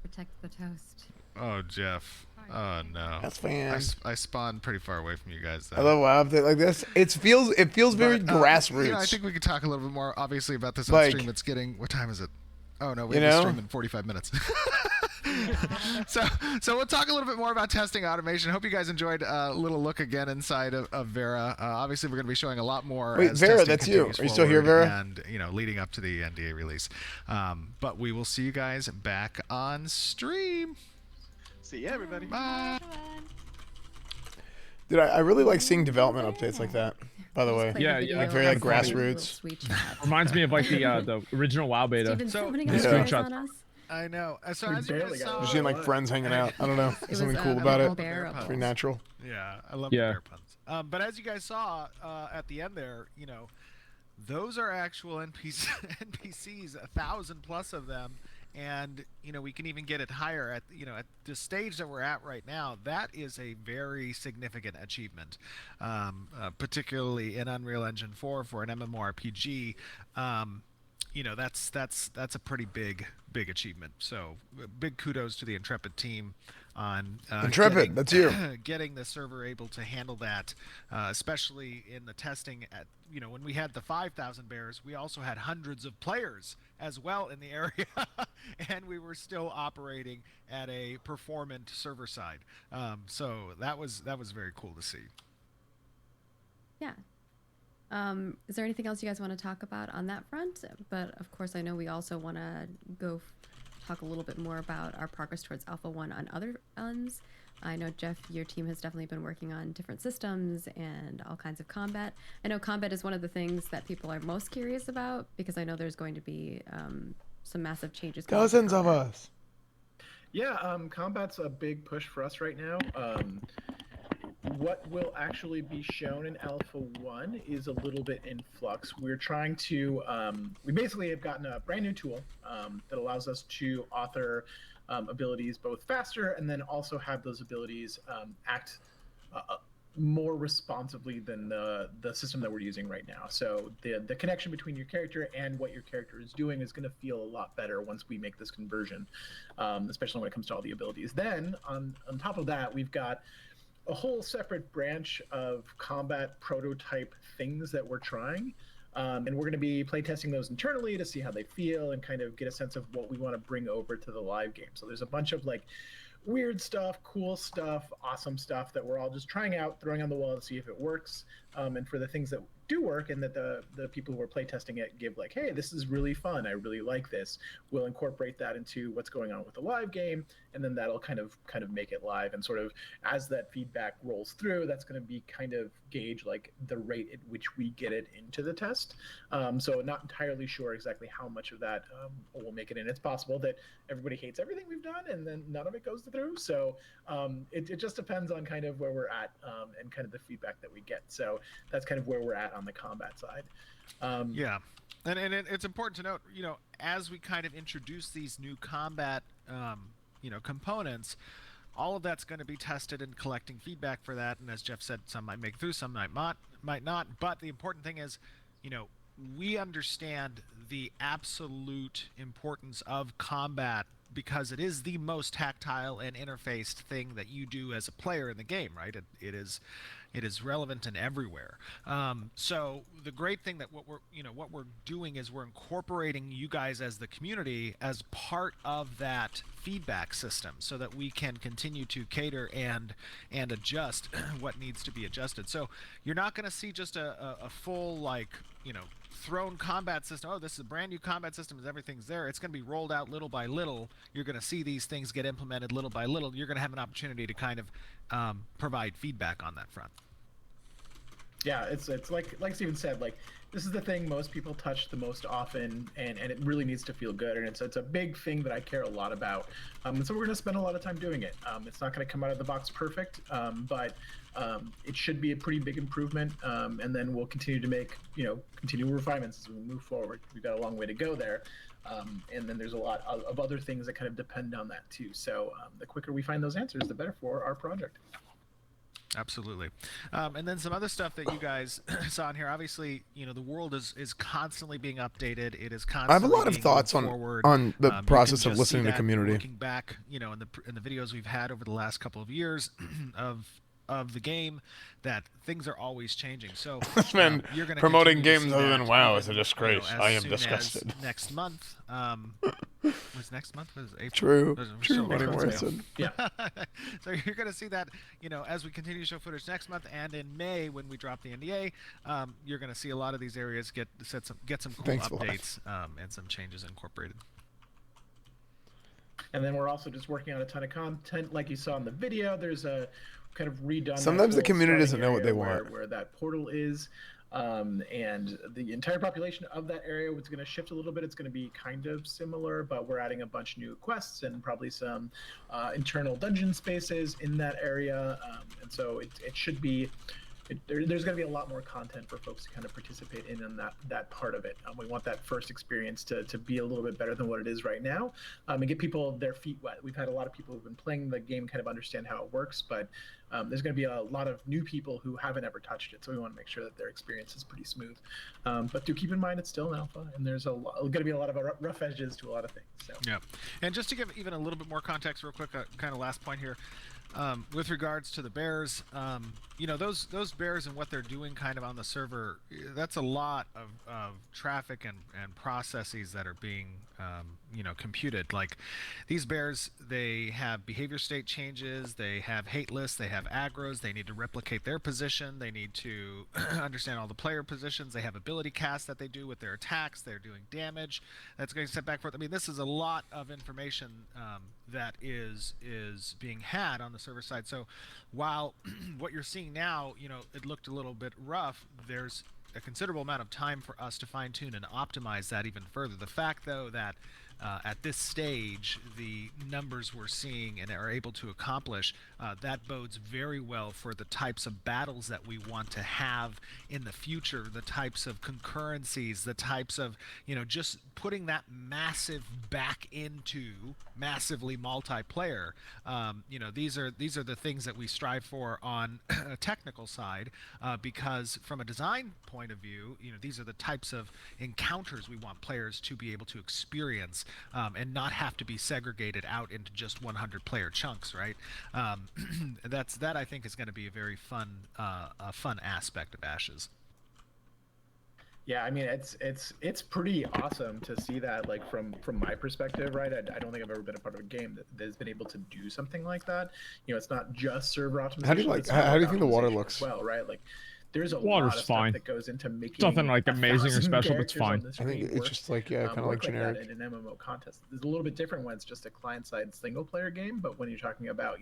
Speaker 20: Protect the toast.
Speaker 21: Oh, Jeff. Oh no.
Speaker 4: That's fine.
Speaker 21: I spawned pretty far away from you guys. Though.
Speaker 4: I love WoW update like this. It feels very grassroots.
Speaker 21: You know, I think we could talk a little bit more, obviously, about this on
Speaker 4: Like-
Speaker 21: stream. It's getting. What time is it? Oh no, we
Speaker 4: You
Speaker 21: have to
Speaker 4: know?
Speaker 21: stream in 45 minutes. So we'll talk a little bit more about testing automation. Hope you guys enjoyed a little look again inside of Vera. Obviously, we're going to be showing a lot more.
Speaker 4: Wait,
Speaker 21: as
Speaker 4: Vera,
Speaker 21: testing
Speaker 4: that's you.
Speaker 21: continues
Speaker 4: Are you still here,
Speaker 21: forward
Speaker 4: Vera?
Speaker 21: And you know, leading up to the NDA release. But we will see you guys back on stream.
Speaker 8: See ya, everybody.
Speaker 21: Bye.
Speaker 4: Dude, I really like seeing development updates like that. By the way,
Speaker 13: Yeah,
Speaker 4: like very like grassroots.
Speaker 13: Reminds me of like the original WoW beta.
Speaker 20: Steven's
Speaker 21: So-
Speaker 20: summoning
Speaker 4: Yeah.
Speaker 20: us bears
Speaker 13: Screenshots.
Speaker 20: on us.
Speaker 21: I know. So
Speaker 22: We
Speaker 21: as you
Speaker 22: barely
Speaker 21: guys
Speaker 22: got
Speaker 21: saw,
Speaker 4: Just seeing like friends hanging out. I don't know.
Speaker 20: It
Speaker 4: Something
Speaker 20: was,
Speaker 4: cool
Speaker 20: a
Speaker 4: about
Speaker 20: little
Speaker 4: it.
Speaker 20: bear
Speaker 21: Pretty
Speaker 4: Pretty natural.
Speaker 21: Yeah, I love
Speaker 13: Yeah.
Speaker 21: the bear puns. But as you guys saw at the end there, you know, those are actual NPCs, 1,000 plus of them, and you know we can even get it higher at at the stage that we're at right now. That is a very significant achievement, particularly in Unreal Engine 4 for an MMORPG. You know that's a pretty big achievement. So big kudos to the Intrepid team on
Speaker 4: Intrepid, that's you.
Speaker 21: getting the server able to handle that, especially in the testing. At when we had the 5,000 bears, we also had hundreds of players as well in the area, and we were still operating at a performant server side. So that was very cool to see.
Speaker 20: Yeah. Is there anything else you guys want to talk about on that front? But of course, I know we also want to talk a little bit more about our progress towards Alpha 1 on other ends. I know, Jeff, your team has definitely been working on different systems and all kinds of combat. I know combat is one of the things that people are most curious about because I know there's going to be some massive changes. coming to
Speaker 4: Dozens of
Speaker 20: combat.
Speaker 4: us.
Speaker 22: Yeah, combat's a big push for us right now. What will actually be shown in Alpha 1 is a little bit in flux. We're trying to, we basically have gotten a brand new tool that allows us to author abilities both faster and then also have those abilities act more responsibly than the system that we're using right now. So the connection between your character and what your character is doing is going to feel a lot better once we make this conversion, especially when it comes to all the abilities. Then on top of that, we've got a whole separate branch of combat prototype things that we're trying. And we're going to be playtesting those internally to see how they feel and kind of get a sense of what we want to bring over to the live game. So there's a bunch of like weird stuff, cool stuff, awesome stuff that we're all just trying out, throwing on the wall to see if it works. And for the things that do work and that the people who are playtesting it give like, hey, this is really fun, I really like this, we'll incorporate that into what's going on with the live game, and then that'll kind of make it live. And sort of as that feedback rolls through, that's going to be kind of gauge like the rate at which we get it into the test. So not entirely sure exactly how much of that will make it in. It's possible that everybody hates everything we've done and then none of it goes through. So it just depends on kind of where we're at and kind of the feedback that we get. So that's kind of where we're at on the combat side.
Speaker 21: Yeah, and it's important to note, as we kind of introduce these new combat, components, all of that's going to be tested and collecting feedback for that. And as Jeff said, some might make it through, some might not. But the important thing is, we understand the absolute importance of combat because it is the most tactile and interfaced thing that you do as a player in the game, right? It is, It is relevant and everywhere. So the great thing that what we're doing is we're incorporating you guys as the community as part of that feedback system, so that we can continue to cater and adjust what needs to be adjusted. So you're not going to see just a full, like, thrown combat system. Oh, this is a brand new combat system, as everything's there. It's going to be rolled out little by little. You're going to see these things get implemented little by little. You're going to have an opportunity to kind of provide feedback on that front.
Speaker 22: Yeah, it's like Steven said, like, this is the thing most people touch the most often, and it really needs to feel good, and it's a big thing that I care a lot about. And so we're going to spend a lot of time doing it. It's not going to come out of the box perfect, but it should be a pretty big improvement, and then we'll continue to make continual refinements as we move forward. We've got a long way to go there, and then there's a lot of other things that kind of depend on that too. So the quicker we find those answers, the better for our project.
Speaker 21: Absolutely. And then some other stuff that you guys saw in here. Obviously, the world is constantly being updated. It is constantly
Speaker 4: I have a lot of
Speaker 21: being
Speaker 4: thoughts
Speaker 21: moved
Speaker 4: on
Speaker 21: forward.
Speaker 4: the
Speaker 21: You can
Speaker 4: process of
Speaker 21: just
Speaker 4: listening
Speaker 21: see
Speaker 4: to
Speaker 21: that
Speaker 4: community.
Speaker 21: Looking back, in the videos we've had over the last couple of years of the game, that things are always changing. So
Speaker 4: Man,
Speaker 21: you're going to
Speaker 4: promoting
Speaker 21: continue to
Speaker 4: games
Speaker 21: see
Speaker 4: other
Speaker 21: that
Speaker 4: than WoW
Speaker 21: even,
Speaker 4: is a disgrace.
Speaker 21: as
Speaker 4: I am
Speaker 21: soon
Speaker 4: disgusted.
Speaker 21: as next month. Was next month? Was April?
Speaker 4: True.
Speaker 21: We're
Speaker 4: True.
Speaker 21: still
Speaker 4: Money
Speaker 21: next month.
Speaker 4: Morrison.
Speaker 22: Yeah.
Speaker 21: So you're going to see that, as we continue to show footage next month, and in May when we drop the NDA, you're going to see a lot of these areas get some cool
Speaker 4: Thanks a lot.
Speaker 21: updates and some changes incorporated.
Speaker 22: And then we're also just working on a ton of content, like you saw in the video. There's a kind of redone.
Speaker 4: Sometimes the
Speaker 22: that whole
Speaker 4: community doesn't
Speaker 22: starting
Speaker 4: know what they
Speaker 22: area
Speaker 4: want.
Speaker 22: Where that portal is, and the entire population of that area was going to shift a little bit. It's going to be kind of similar, but we're adding a bunch of new quests and probably some internal dungeon spaces in that area, and so it should be. There's going to be a lot more content for folks to kind of participate in that part of it. We want that first experience to be a little bit better than what it is right now, and get people their feet wet. We've had a lot of people who've been playing the game kind of understand how it works, but there's going to be a lot of new people who haven't ever touched it, so we want to make sure that their experience is pretty smooth. But do keep in mind it's still an alpha, and there's going to be a lot of rough edges to a lot of things. So.
Speaker 21: Yeah, and just to give even a little bit more context real quick, kind of last point here. With regards to the bears, those bears and what they're doing kind of on the server, that's a lot of traffic and processes that are being computed. Like, these bears, they have behavior state changes, they have hate lists, they have aggros, they need to replicate their position, they need to understand all the player positions, they have ability casts that they do with their attacks, they're doing damage that's going to set back forth. I mean, this is a lot of information that is being had on the server side. So while what you're seeing now, it looked a little bit rough, there's a considerable amount of time for us to fine-tune and optimize that even further. The fact, though, that at this stage, the numbers we're seeing and are able to accomplish, that bodes very well for the types of battles that we want to have in the future, the types of concurrencies, the types of, just putting that massive back into massively multiplayer. These are the things that we strive for on a technical side, because from a design point of view, these are the types of encounters we want players to be able to experience, and not have to be segregated out into just 100 player chunks, right? That I think is going to be a very fun aspect of Ashes.
Speaker 22: Yeah, I mean, it's pretty awesome to see that, like, from my perspective, right? I don't think I've ever been a part of a game that has been able to do something like that. It's not just server optimization.
Speaker 4: How do you think the water looks?
Speaker 22: Well, right, like, there's a
Speaker 13: Water's
Speaker 22: lot of
Speaker 13: fine.
Speaker 22: stuff that goes into making
Speaker 13: Nothing like amazing or
Speaker 22: 1,000
Speaker 13: special, but it's
Speaker 22: characters
Speaker 13: fine.
Speaker 22: on the
Speaker 4: I think
Speaker 22: screen
Speaker 4: it's
Speaker 22: work,
Speaker 4: just like, kind of
Speaker 22: work
Speaker 4: like generic.
Speaker 22: that in an MMO contest. It's a little bit different when it's just a client-side single-player game, but when you're talking about,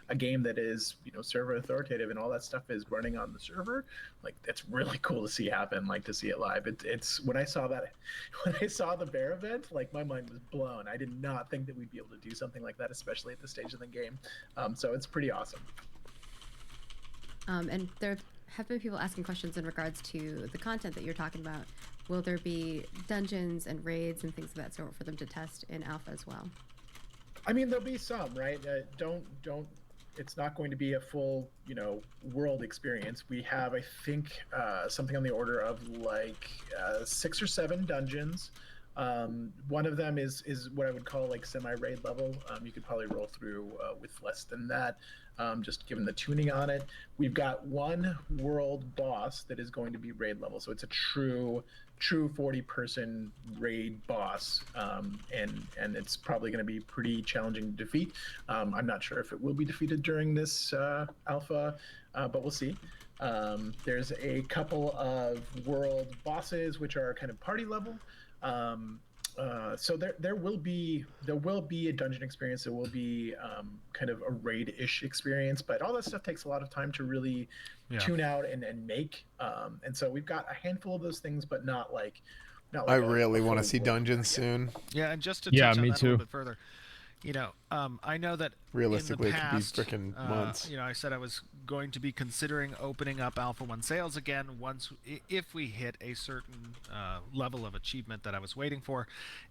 Speaker 22: a game that is, server authoritative and all that stuff is running on the server, like, that's really cool to see happen, like, to see it live. It's when I saw the bear event, like, my mind was blown. I did not think that we'd be able to do something like that, especially at this stage of the game. So it's pretty awesome.
Speaker 20: And there have been people asking questions in regards to the content that you're talking about. Will there be dungeons and raids and things of that sort for them to test in alpha as well?
Speaker 22: I mean, there'll be some, right? It's not going to be a full, world experience. We have, I think, something on the order of like 6 or 7 dungeons. One of them is what I would call like semi-raid level. You could probably roll through with less than that. just given the tuning on it. We've got one world boss that is going to be raid level, so it's a true 40-person raid boss, and it's probably going to be pretty challenging to defeat. I'm not sure if it will be defeated during this alpha, but we'll see. There's a couple of world bosses which are kind of party level. So there will be a dungeon experience. There will be kind of a raid-ish experience, but all that stuff takes a lot of time to really tune out and make. And so we've got a handful of those things, but not like
Speaker 4: I really want to see dungeons soon.
Speaker 21: Yeah, and just to touch on that a little bit further, I know that
Speaker 4: realistically
Speaker 21: in the past,
Speaker 4: it could be freaking months.
Speaker 21: I said I was going to be considering opening up Alpha 1 sales again if we hit a certain level of achievement that I was waiting for.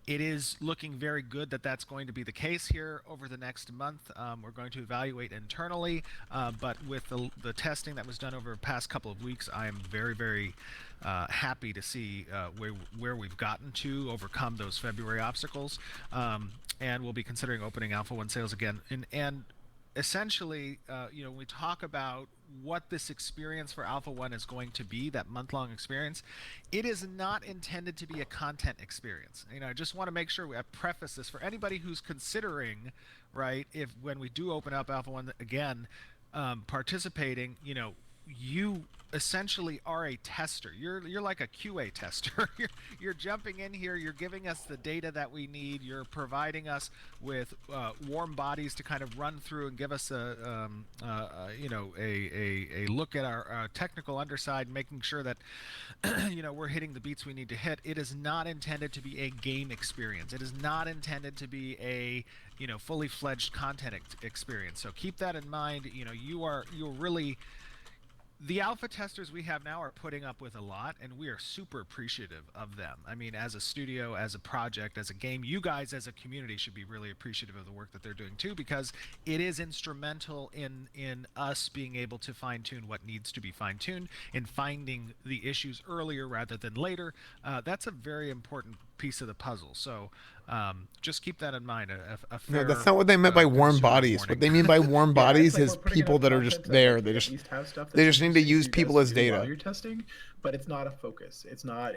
Speaker 21: It is looking very good that that's going to be the case here over the next month. We're going to evaluate internally, but with the testing that was done over the past couple of weeks, I am very, very happy to see where we've gotten to overcome those February obstacles, and we'll be considering opening Alpha 1 sales again. And essentially, when we talk about what this experience for Alpha 1 is going to be, that month-long experience, it is not intended to be a content experience. I just want to make sure I preface this for anybody who's considering, right, if when we do open up Alpha 1 again, participating, you essentially are a tester. You're like a QA tester. You're jumping in here. You're giving us the data that we need. You're providing us with warm bodies to kind of run through and give us a look at our technical underside, making sure that we're hitting the beats we need to hit. It is not intended to be a game experience. It is not intended to be a fully fledged content experience. So keep that in mind. You're really. The alpha testers we have now are putting up with a lot, and we are super appreciative of them. I mean, as a studio, as a project, as a game, you guys as a community should be really appreciative of the work that they're doing too, because it is instrumental in us being able to fine-tune what needs to be fine-tuned, in finding the issues earlier rather than later. That's a very important piece of the puzzle. So just keep that in mind. A fair,
Speaker 4: no, that's not what they meant by warm bodies.
Speaker 21: warning.
Speaker 4: What they mean by warm bodies
Speaker 22: like
Speaker 4: is
Speaker 22: we're putting
Speaker 4: people
Speaker 22: enough
Speaker 4: that are
Speaker 22: content
Speaker 4: just
Speaker 22: to,
Speaker 4: there.
Speaker 22: like,
Speaker 4: They
Speaker 22: at
Speaker 4: just
Speaker 22: least have stuff
Speaker 4: they
Speaker 22: that's
Speaker 4: just need to
Speaker 22: easy for
Speaker 4: use
Speaker 22: you
Speaker 4: people
Speaker 22: guys
Speaker 4: as
Speaker 22: to do while
Speaker 4: data.
Speaker 22: you're testing, but it's not a focus. It's not.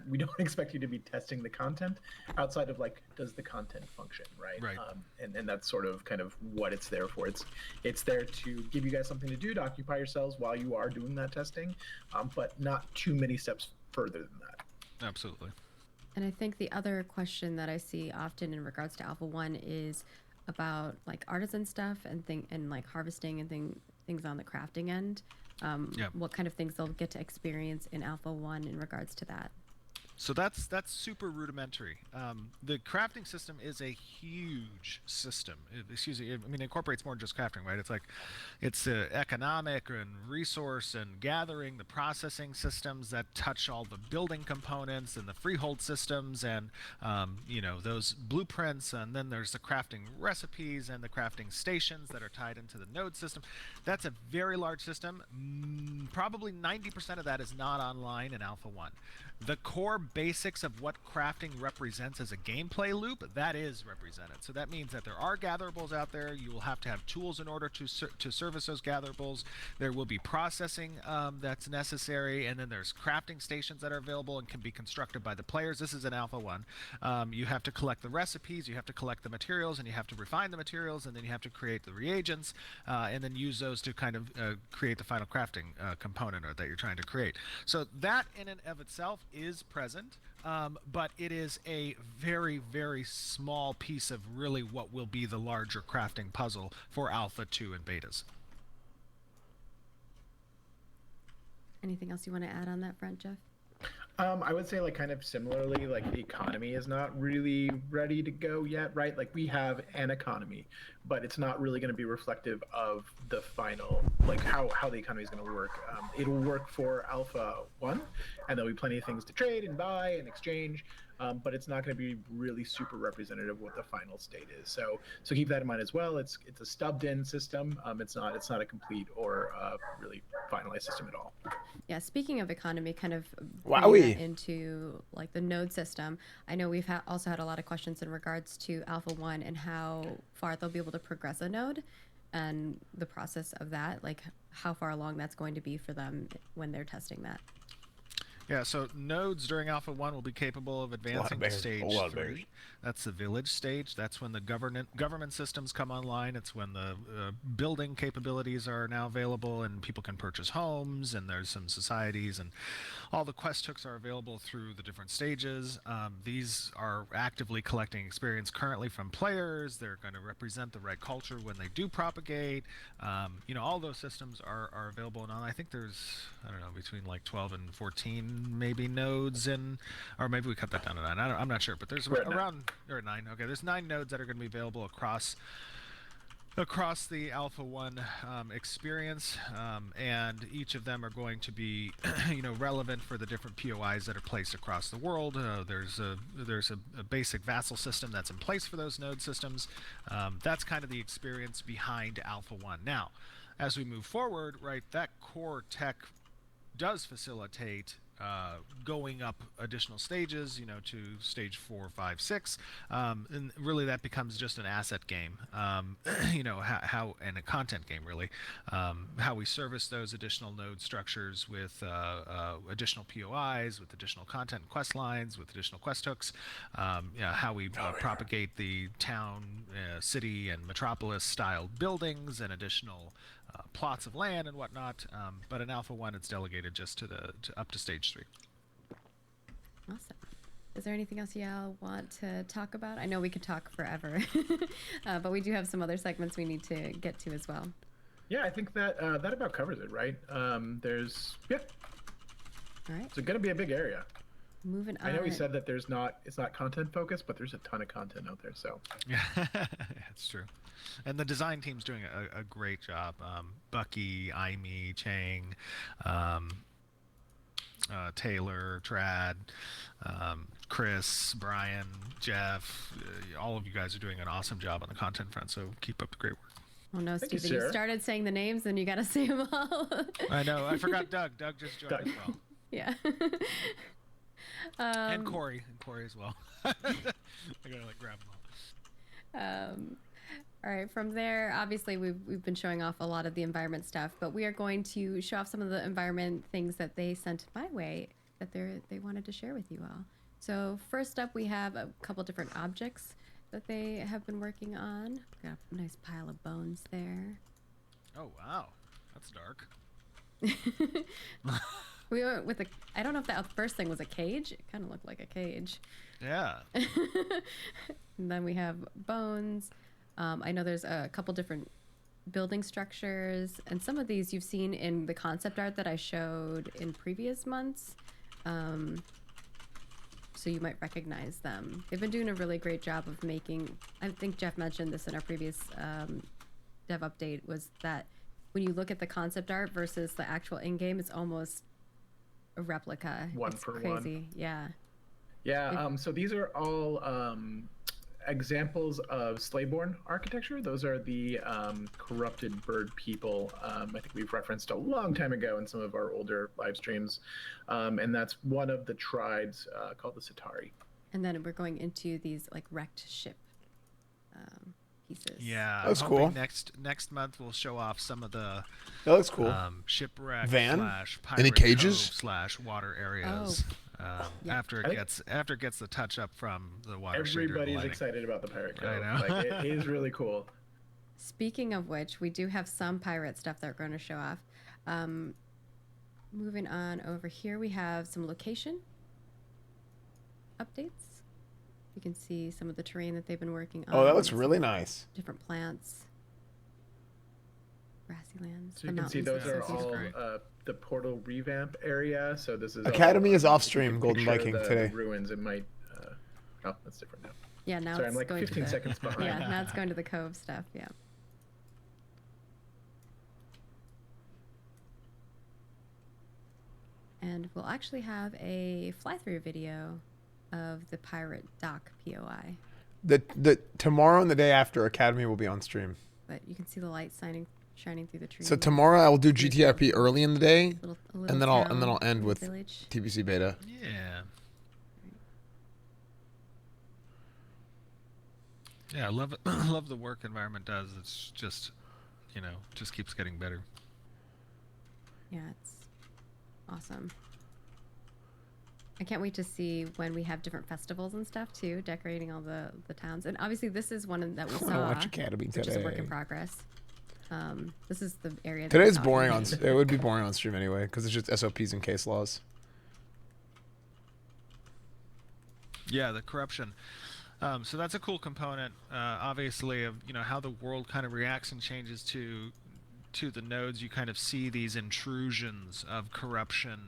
Speaker 22: We don't expect you to be testing the content outside of like, does the content function, right?
Speaker 21: Right.
Speaker 22: And that's sort of kind of what it's there for. It's there to give you guys something to do, to occupy yourselves while you are doing that testing, but not too many steps further than that.
Speaker 21: Absolutely.
Speaker 20: And I think the other question that I see often in regards to Alpha 1 is about like artisan stuff and like harvesting and things on the crafting end. What kind of things they'll get to experience in Alpha 1 in regards to that.
Speaker 21: So that's super rudimentary. The crafting system is a huge system. It incorporates more than just crafting, right? It's like, it's economic and resource and gathering, the processing systems that touch all the building components and the freehold systems and, those blueprints. And then there's the crafting recipes and the crafting stations that are tied into the node system. That's a very large system. Probably 90% of that is not online in Alpha 1. The core basics of what crafting represents as a gameplay loop, that is represented. So that means that there are gatherables out there. You will have to have tools in order to service those gatherables. There will be processing that's necessary, and then there's crafting stations that are available and can be constructed by the players. This is an Alpha 1. You have to collect the recipes, you have to collect the materials, and you have to refine the materials, and then you have to create the reagents, and then use those to kind of create the final crafting component that you're trying to create. So that in and of itself is present, but it is a very, very small piece of really what will be the larger crafting puzzle for Alpha 2 and Betas.
Speaker 20: Anything else you want to add on that front, Jeff?
Speaker 22: I would say, like, kind of similarly, like, the economy is not really ready to go yet, right? Like, we have an economy, but it's not really going to be reflective of the final, like, how the economy is going to work. It'll work for Alpha 1, and there'll be plenty of things to trade and buy and exchange, but it's not going to be really super representative of what the final state is. So keep that in mind as well. It's a stubbed-in system. It's not a complete or really finalized system at all.
Speaker 20: Yeah, speaking of economy, kind of
Speaker 4: Wowee.
Speaker 20: bringing that into like the node system. I know we've also had a lot of questions in regards to Alpha 1 and how far they'll be able to progress a node. and the process of that, like how far along that's going to be for them when they're testing that.
Speaker 21: Yeah, so nodes during Alpha 1 will be capable of advancing to stage 3. That's the village stage. That's when the government systems come online. It's when the building capabilities are now available and people can purchase homes, and there's some societies, and all the quest hooks are available through the different stages. These are actively collecting experience currently from players. They're going to represent the right culture when they do propagate. You know, all those systems are available now. I think there's, I don't know, between like 12 and 14 maybe nodes in, or maybe we cut that down to 9. I'm not sure, but there's around, or 9. Okay, there's 9 nodes that are going to be available across the Alpha 1 experience, and each of them are going to be you know, relevant for the different POIs that are placed across the world. There's a basic vassal system that's in place for those node systems. That's kind of the experience behind Alpha 1. Now, as we move forward, right, that core tech does facilitate going up additional stages, you know, to stage 4, 5, 6, and really that becomes just an asset game, you know, how and a content game really, how we service those additional node structures with additional POIs, with additional content and quest lines, with additional quest hooks, you know, how we propagate the town, city, and metropolis style buildings and additional plots of land and whatnot, but in Alpha 1 it's delegated just to up to stage 3.
Speaker 20: Awesome. Is there anything else y'all want to talk about? I know we could talk forever, but we do have some other segments we need to get to as well.
Speaker 22: Yeah, I think that that about covers it, right? There's
Speaker 20: All right.
Speaker 22: It's going to be a big area.
Speaker 20: Moving on.
Speaker 22: I know we said that it's not content focused, but there's a ton of content out there. So
Speaker 21: yeah, it's true. And the design team's doing a great job. Bucky, Aimee, Chang, Taylor, Trad, Chris, Brian, Jeff, all of you guys are doing an awesome job on the content front, so keep up the great work.
Speaker 20: Oh no, Steven, you started saying the names and you got to say them all.
Speaker 21: I know, I forgot Doug. Doug just joined as well.
Speaker 20: Yeah.
Speaker 21: And Corey as well. I gotta like grab them all.
Speaker 20: All right, from there, obviously we've been showing off a lot of the environment stuff, but we are going to show off some of the environment things that they sent my way that they wanted to share with you all. So first up, we have a couple different objects that they have been working on. Got a nice pile of bones there.
Speaker 21: Oh wow, that's dark.
Speaker 20: We went with I don't know if that first thing was a cage. It kind of looked like a cage.
Speaker 21: Yeah.
Speaker 20: And then we have bones. I know there's a couple different building structures, and some of these you've seen in the concept art that I showed in previous months. So you might recognize them. They've been doing a really great job of making, I think Jeff mentioned this in our previous dev update, was that when you look at the concept art versus the actual in-game, it's almost a replica.
Speaker 22: One
Speaker 20: it's
Speaker 22: for
Speaker 20: crazy.
Speaker 22: one.
Speaker 20: Yeah.
Speaker 22: Yeah, so these are all examples of Slayborn architecture. Those are the corrupted bird people. I think we've referenced a long time ago in some of our older live streams. And that's one of the tribes called the Satari.
Speaker 20: And then we're going into these like wrecked ship pieces.
Speaker 21: Yeah,
Speaker 4: that's
Speaker 21: I'm
Speaker 4: cool.
Speaker 21: hoping next month we'll show off some of the
Speaker 4: that looks cool.
Speaker 21: Shipwreck
Speaker 4: Van?
Speaker 21: / pirate
Speaker 4: Any cages?
Speaker 21: cove / water areas.
Speaker 20: Yeah.
Speaker 21: After it gets the touch up from the water.
Speaker 22: Everybody's excited about the pirate cove.
Speaker 21: I know.
Speaker 22: Like, it is really cool.
Speaker 20: Speaking of which, we do have some pirate stuff that we're going to show off. Moving on over here, we have some location updates. You can see some of the terrain that they've been working on.
Speaker 4: Oh, that looks really nice.
Speaker 20: Different plants, grassy lands.
Speaker 22: So you can see those are all the portal revamp area. So this is
Speaker 4: Academy
Speaker 22: all,
Speaker 4: is off stream. Golden
Speaker 22: picture
Speaker 4: Viking
Speaker 22: the
Speaker 4: today.
Speaker 22: Ruins. It might. Oh, that's different now.
Speaker 20: Yeah, now
Speaker 22: Sorry,
Speaker 20: it's
Speaker 22: I'm like
Speaker 20: going
Speaker 22: 15
Speaker 20: to the,
Speaker 22: seconds behind.
Speaker 20: Yeah, now it's going to the cove stuff. Yeah. And we'll actually have a fly-through video of the pirate dock POI.
Speaker 4: The tomorrow and the day after, Academy will be on stream.
Speaker 20: But you can see the light shining through the trees.
Speaker 4: So tomorrow I will do GTRP early in the day,
Speaker 20: a little
Speaker 4: and then I'll end
Speaker 20: town,
Speaker 4: with
Speaker 20: village.
Speaker 4: TBC Beta.
Speaker 21: Yeah. Yeah, I love it. I love the work environment does. It's just just keeps getting better.
Speaker 20: Yeah, it's awesome. I can't wait to see when we have different festivals and stuff too, decorating all the towns. And obviously, this is one that we
Speaker 4: I
Speaker 20: saw,
Speaker 4: watch Academy
Speaker 20: which is a work in
Speaker 4: today.
Speaker 20: progress. This is the area.
Speaker 4: Today's boring on. It would be boring on stream anyway because it's just SOPs and case laws.
Speaker 21: Yeah, the corruption. So that's a cool component, obviously, of how the world kind of reacts and changes to the nodes. You kind of see these intrusions of corruption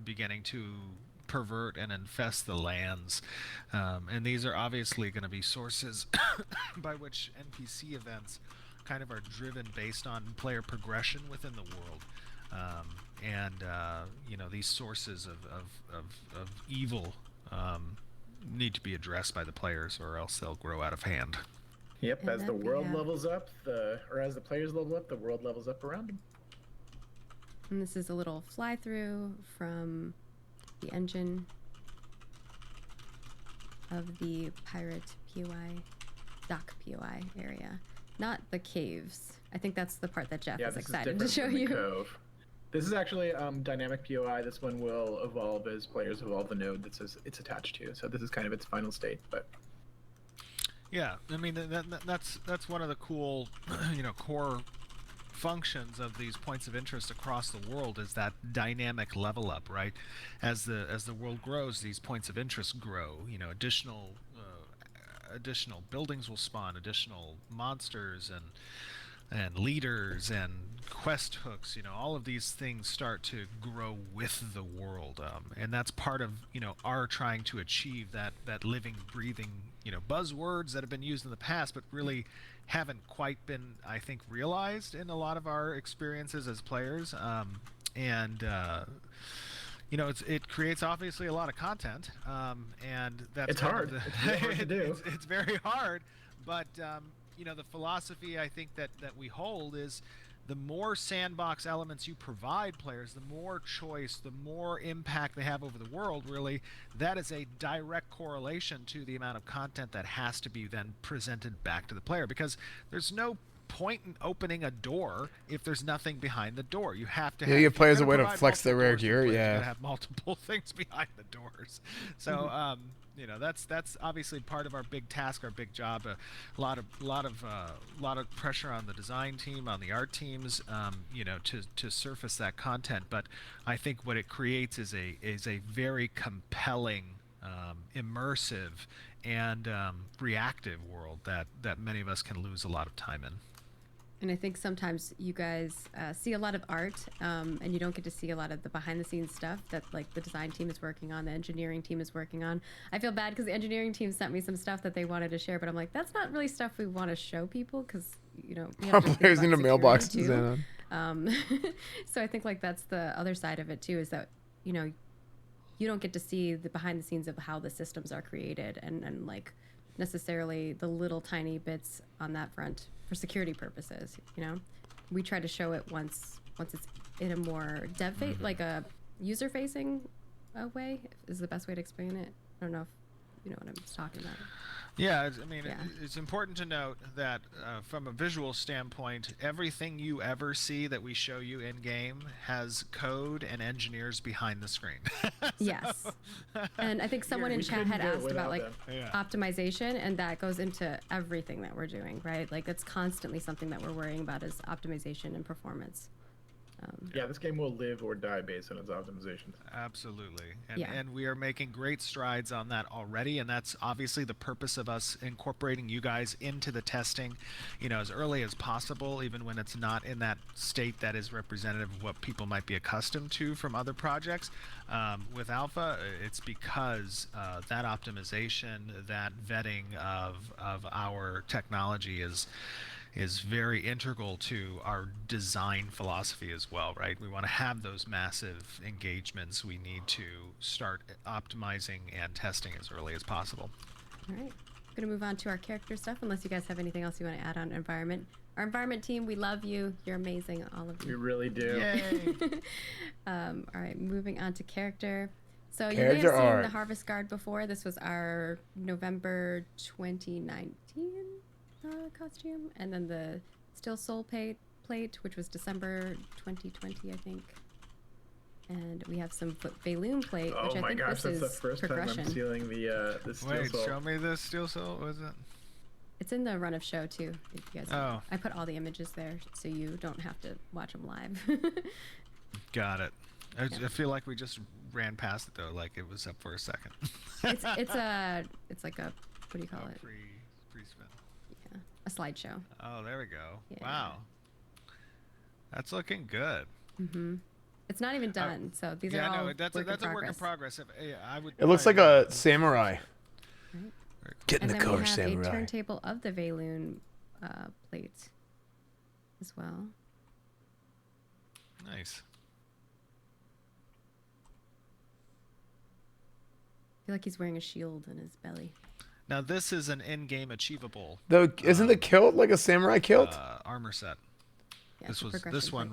Speaker 21: beginning to pervert and infest the lands, and these are obviously going to be sources by which NPC events kind of are driven based on player progression within the world. These sources of evil need to be addressed by the players, or else they'll grow out of hand.
Speaker 22: Yep,
Speaker 20: And
Speaker 22: as the
Speaker 20: then we
Speaker 22: world
Speaker 20: have-
Speaker 22: levels up, or as the players level up, the world levels up around them.
Speaker 20: And this is a little fly through from the engine of the pirate POI, dock POI area. Not the caves. I think that's the part that Jeff is excited to show you.
Speaker 22: Cove. This is actually dynamic POI. This one will evolve as players evolve the node that it's attached to. So this is kind of its final state, but
Speaker 21: Yeah, I mean that's one of the cool, core functions of these points of interest across the world is that dynamic level up, right? As the world grows, these points of interest grow. Additional buildings will spawn, additional monsters and leaders and quest hooks. All of these things start to grow with the world, and that's part of our trying to achieve that living, breathing buzzwords that have been used in the past, but really haven't quite been, I think, realized in a lot of our experiences as players. It creates obviously a lot of content, and that's
Speaker 22: it's
Speaker 21: kind
Speaker 22: hard.
Speaker 21: of
Speaker 22: It's hard to do.
Speaker 21: It's very hard, but the philosophy I think that we hold is the more sandbox elements you provide players, the more choice, the more impact they have over the world. Really, that is a direct correlation to the amount of content that has to be then presented back to the player, because there's no point in opening a door if there's nothing behind the door. You have to
Speaker 4: Yeah, give
Speaker 21: if you're
Speaker 4: players a
Speaker 21: gonna
Speaker 4: way to
Speaker 21: provide
Speaker 4: flex their
Speaker 21: multiple
Speaker 4: rare
Speaker 21: doors to
Speaker 4: gear,
Speaker 21: players,
Speaker 4: yeah.
Speaker 21: you gotta have multiple things behind the doors. So that's obviously part of our big task, our big job. A lot of pressure on the design team, on the art teams, to surface that content. But I think what it creates is a very compelling, immersive, and reactive world that many of us can lose a lot of time in.
Speaker 20: And I think sometimes you guys see a lot of art, and you don't get to see a lot of the behind-the-scenes stuff that the design team is working on, the engineering team is working on. I feel bad because the engineering team sent me some stuff that they wanted to share, but I'm like, that's not really stuff we want to show people because we have to think
Speaker 4: Players
Speaker 20: about
Speaker 4: need a mailbox
Speaker 20: security,
Speaker 4: design
Speaker 20: too. So I think that's the other side of it too, is that you don't get to see the behind the scenes of how the systems are created and necessarily the little tiny bits on that front for security purposes. We try to show it once it's in a more like a user facing way is the best way to explain it. I don't know if you know what I'm talking about.
Speaker 21: Yeah, it's important to note that from a visual standpoint, everything you ever see that we show you in game has code and engineers behind the screen.
Speaker 20: Yes, and I think someone in chat had asked about optimization, and that goes into everything that we're doing, right? That's constantly something that we're worrying about is optimization and performance.
Speaker 22: Yeah, this game will live or die based on its optimizations.
Speaker 21: Absolutely.
Speaker 20: Yeah.
Speaker 21: And we are making great strides on that already, and that's obviously the purpose of us incorporating you guys into the testing, as early as possible, even when it's not in that state that is representative of what people might be accustomed to from other projects. With Alpha, it's because that optimization, that vetting of our technology is very integral to our design philosophy as well, right? We want to have those massive engagements. We need to start optimizing and testing as early as possible.
Speaker 20: All right, I'm gonna move on to our character stuff, unless you guys have anything else you want to add on environment. Our environment team, we love you. You're amazing, all of you.
Speaker 22: We really do.
Speaker 21: Yay.
Speaker 20: All right, moving on to character. So you
Speaker 4: Character
Speaker 20: may have seen
Speaker 4: art.
Speaker 20: the Harvest Guard before. This was our November 2019 costume, and then the Still Soul Paint plate, which was December 2020, I think. And we have some Valoon plate, which
Speaker 22: Oh
Speaker 20: I
Speaker 22: my
Speaker 20: think
Speaker 22: gosh,
Speaker 20: this
Speaker 22: that's
Speaker 20: is
Speaker 22: the first
Speaker 20: progression.
Speaker 22: time I'm sealing the steel
Speaker 21: Wait,
Speaker 22: soul.
Speaker 21: show me the steel soul. What is it?
Speaker 20: It's in the run of show too. If you guys
Speaker 21: Oh.
Speaker 20: I put all the images there so you don't have to watch them live.
Speaker 21: Got it. I feel like we just ran past it though, like it was up for a second.
Speaker 20: it's like a, what do you call it?
Speaker 21: Pre-spin.
Speaker 20: Yeah, a slideshow.
Speaker 21: Oh, there we go.
Speaker 20: Yeah.
Speaker 21: Wow. That's looking good.
Speaker 20: Mhm. It's not even done, so these are
Speaker 21: Yeah,
Speaker 20: all
Speaker 21: no, that's
Speaker 20: work
Speaker 21: a
Speaker 20: in
Speaker 21: work in
Speaker 20: progress.
Speaker 21: progress. I would.
Speaker 4: It looks like a samurai. Get in
Speaker 20: And
Speaker 4: the
Speaker 20: then
Speaker 4: car,
Speaker 20: we have
Speaker 4: samurai.
Speaker 20: a turntable of the Valoon plate as well.
Speaker 21: Nice.
Speaker 20: I feel like he's wearing a shield in his belly.
Speaker 21: Now this is an in-game achievable.
Speaker 4: Isn't the kilt like a samurai kilt?
Speaker 21: Armor set.
Speaker 20: Yeah,
Speaker 21: This
Speaker 20: it's a
Speaker 21: was
Speaker 20: progression
Speaker 21: this one.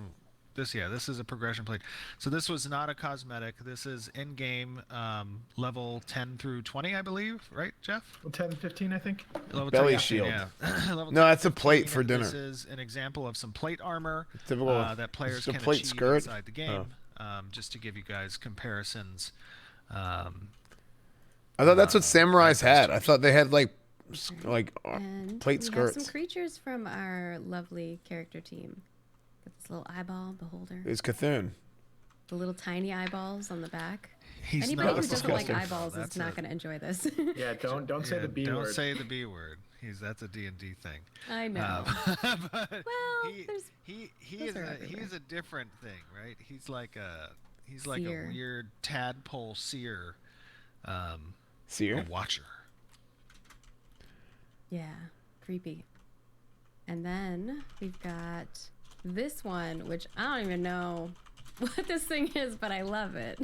Speaker 21: This is a progression plate. So this was not a cosmetic. This is in-game level 10 through 20, I believe, right, Jeff?
Speaker 22: 10, 15, I think.
Speaker 21: Level
Speaker 4: Belly
Speaker 21: 10,
Speaker 4: shield.
Speaker 21: Yeah. Level
Speaker 4: No,
Speaker 21: 10,
Speaker 4: that's a plate
Speaker 21: 15.
Speaker 4: for dinner.
Speaker 21: This is an example of some plate armor
Speaker 4: Typical-
Speaker 21: that players
Speaker 4: it's a
Speaker 21: can
Speaker 4: plate
Speaker 21: achieve
Speaker 4: skirt?
Speaker 21: inside the game. Just to give you guys comparisons.
Speaker 4: I thought that's what samurais had. I thought they had like
Speaker 20: And
Speaker 4: plate
Speaker 20: we
Speaker 4: skirts.
Speaker 20: have some creatures from our lovely character team. Got this little eyeball beholder.
Speaker 4: It's Cthulhu.
Speaker 20: The little tiny eyeballs on the back.
Speaker 21: He's
Speaker 20: Anybody
Speaker 21: not
Speaker 20: who doesn't like
Speaker 21: disgusting.
Speaker 20: eyeballs
Speaker 21: That's
Speaker 20: is not
Speaker 21: it.
Speaker 20: going to enjoy this.
Speaker 22: Yeah, don't say the B
Speaker 21: don't
Speaker 22: word.
Speaker 21: Don't say the B word. That's a D&D thing.
Speaker 20: I know.
Speaker 21: But
Speaker 20: well,
Speaker 21: he
Speaker 20: those
Speaker 21: is
Speaker 20: are
Speaker 21: a,
Speaker 20: everywhere.
Speaker 21: he's a different thing, right? He's like a
Speaker 20: Seer.
Speaker 21: weird tadpole seer.
Speaker 4: Seer?
Speaker 21: A watcher.
Speaker 20: Yeah, creepy. And then we've got this one, which I don't even know what this thing is, but I love it.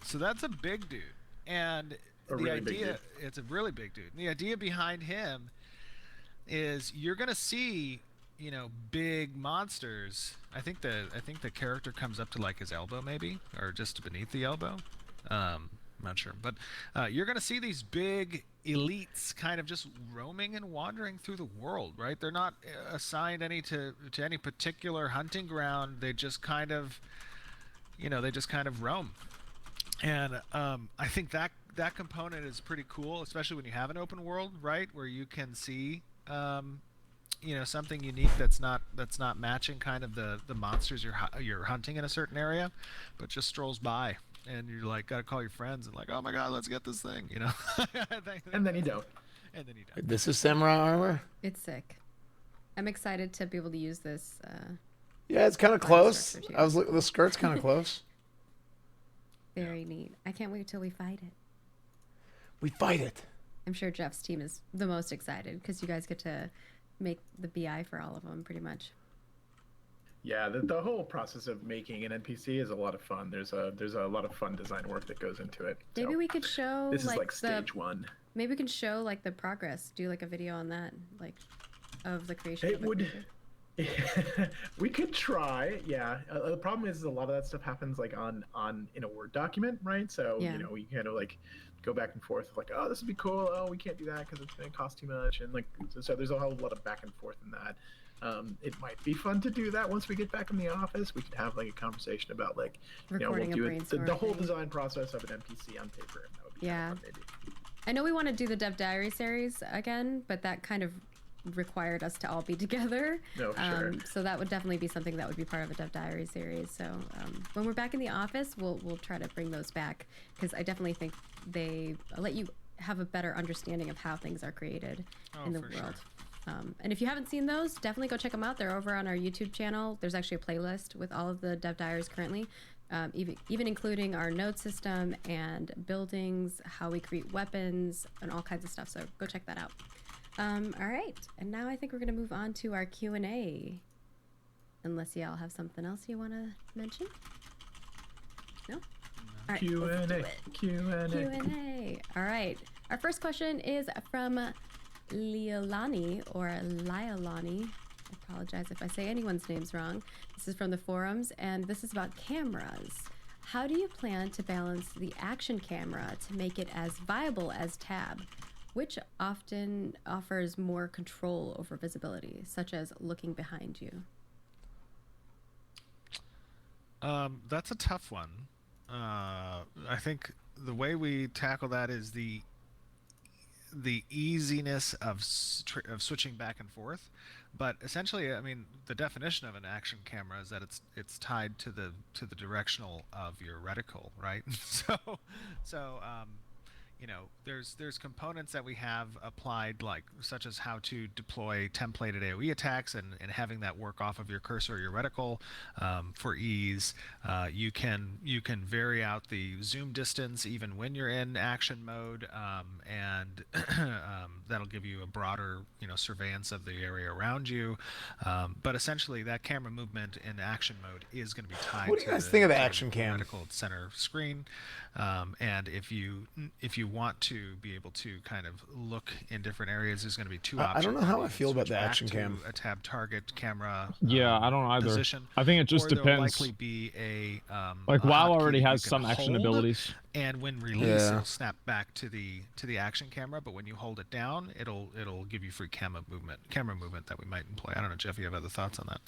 Speaker 21: So that's a big dude, and
Speaker 22: A
Speaker 21: the
Speaker 22: really big
Speaker 21: idea
Speaker 22: dude.
Speaker 21: it's a really big dude. And the idea behind him is you're gonna see, big monsters. I think the character comes up to like his elbow maybe, or just beneath the elbow. I'm not sure, but you're gonna see these big elites kind of just roaming and wandering through the world, right? They're not assigned to any particular hunting ground. They just kind of, roam. And I think that component is pretty cool, especially when you have an open world, right, where you can see, something unique that's not matching kind of the monsters you're hunting in a certain area, but just strolls by. And you're like, gotta call your friends and like, oh my god, let's get this thing,
Speaker 22: And then you don't.
Speaker 21: And then you don't.
Speaker 4: This is samurai armor?
Speaker 20: It's sick. I'm excited to be able to use this.
Speaker 4: Yeah, it's kind of close.
Speaker 20: structure, too.
Speaker 4: I was looking. The skirt's kind of close.
Speaker 20: Very neat. I can't wait till we fight it.
Speaker 4: We fight it.
Speaker 20: I'm sure Jeff's team is the most excited because you guys get to make the BI for all of them, pretty much.
Speaker 22: Yeah, the whole process of making an NPC is a lot of fun. There's a lot of fun design work that goes into it.
Speaker 20: Maybe
Speaker 22: So
Speaker 20: we could show
Speaker 22: this is like
Speaker 20: the
Speaker 22: stage one.
Speaker 20: Maybe we can show like the progress. Do like a video on that, like of the creation.
Speaker 22: It
Speaker 20: of a
Speaker 22: would.
Speaker 20: creature.
Speaker 22: We could try, yeah. The problem is a lot of that stuff happens like on in a Word document, right? So
Speaker 20: Yeah.
Speaker 22: we kind of like go back and forth, like, oh, this would be cool. Oh, we can't do that because it's going to cost too much, and like so there's a whole lot of back and forth in that. It might be fun to do that once we get back in the office. We could have like a conversation about like
Speaker 20: Recording a
Speaker 22: we'll do the
Speaker 20: brainstorm
Speaker 22: whole
Speaker 20: thing.
Speaker 22: design process of an NPC on paper. And that would be
Speaker 20: Yeah.
Speaker 22: kind of fun, maybe.
Speaker 20: I know we want to do the Dev Diary series again, but that kind of required us to all be together.
Speaker 22: No, sure.
Speaker 20: So that would definitely be something that would be part of a Dev Diary series. So when we're back in the office, we'll try to bring those back because I definitely think they let you have a better understanding of how things are created in the
Speaker 21: for
Speaker 20: world.
Speaker 21: sure.
Speaker 20: And if you haven't seen those, definitely go check them out. They're over on our YouTube channel. There's actually a playlist with all of the Dev Diaries currently, even including our node system and buildings, how we create weapons, and all kinds of stuff. So go check that out. All right, and now I think we're going to move on to our Q&A. Unless y'all have something else you want to mention? No? All right, let's do
Speaker 22: Q&A.
Speaker 20: it. Q&A. All right. Our first question is from Liolani or Liolani. I apologize if I say anyone's names wrong. This is from the forums, and this is about cameras. How do you plan to balance the action camera to make it as viable as tab? Which often offers more control over visibility, such as looking behind you?
Speaker 21: That's a tough one. I think the way we tackle that is the easiness of switching back and forth. But essentially, I mean, the definition of an action camera is that it's tied to the directional of your reticle, right? So you know, there's components that we have applied, like such as how to deploy templated AoE attacks and having that work off of your cursor or your reticle for ease. You can vary out the zoom distance even when you're in action mode, and that'll give you a broader, you know, surveillance of the area around you. But essentially, that camera movement in action mode is going to be tied.
Speaker 4: What do you guys think of the action cam?
Speaker 21: Reticle center screen, and if you want to be able to kind of look in different areas, there's going to be two options.
Speaker 4: I don't know how I feel about the
Speaker 21: Switch back
Speaker 4: action
Speaker 21: to
Speaker 4: cam.
Speaker 21: a tab target camera.
Speaker 13: Yeah, I don't either.
Speaker 21: Position,
Speaker 13: I think it just
Speaker 21: or there'll
Speaker 13: depends.
Speaker 21: likely be a
Speaker 13: Like
Speaker 21: a
Speaker 13: WoW
Speaker 21: hotkey
Speaker 13: already
Speaker 21: that you
Speaker 13: has
Speaker 21: can
Speaker 13: some action
Speaker 21: hold,
Speaker 13: abilities.
Speaker 21: and when released, it'll snap back to the action camera. But when you hold it down, it'll give you free camera movement that we might employ. I don't know, Jeff, you have other thoughts on that?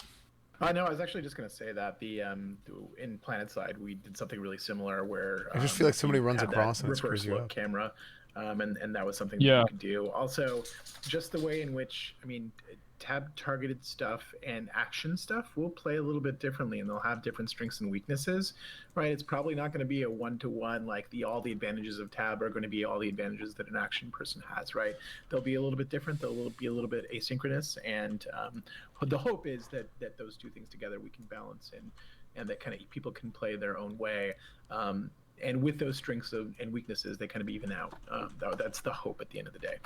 Speaker 22: No, I was actually just going to say that in PlanetSide we did something really similar where
Speaker 4: I just feel like somebody
Speaker 22: you
Speaker 4: runs
Speaker 22: had that
Speaker 4: across and it
Speaker 22: reverse
Speaker 4: screws you
Speaker 22: look
Speaker 4: up.
Speaker 22: camera, and that was something that
Speaker 13: Yeah.
Speaker 22: you could do. Also, just the way in which, I mean, tab targeted stuff and action stuff will play a little bit differently, and they'll have different strengths and weaknesses, right? It's probably not going to be a one-to-one, like all the advantages of tab are going to be all the advantages that an action person has, right? They'll be a little bit different. They'll be a little bit asynchronous, and the hope is that those two things together we can balance and that kind of people can play their own way. And with those strengths and weaknesses, they kind of even out. That's the hope at the end of the day.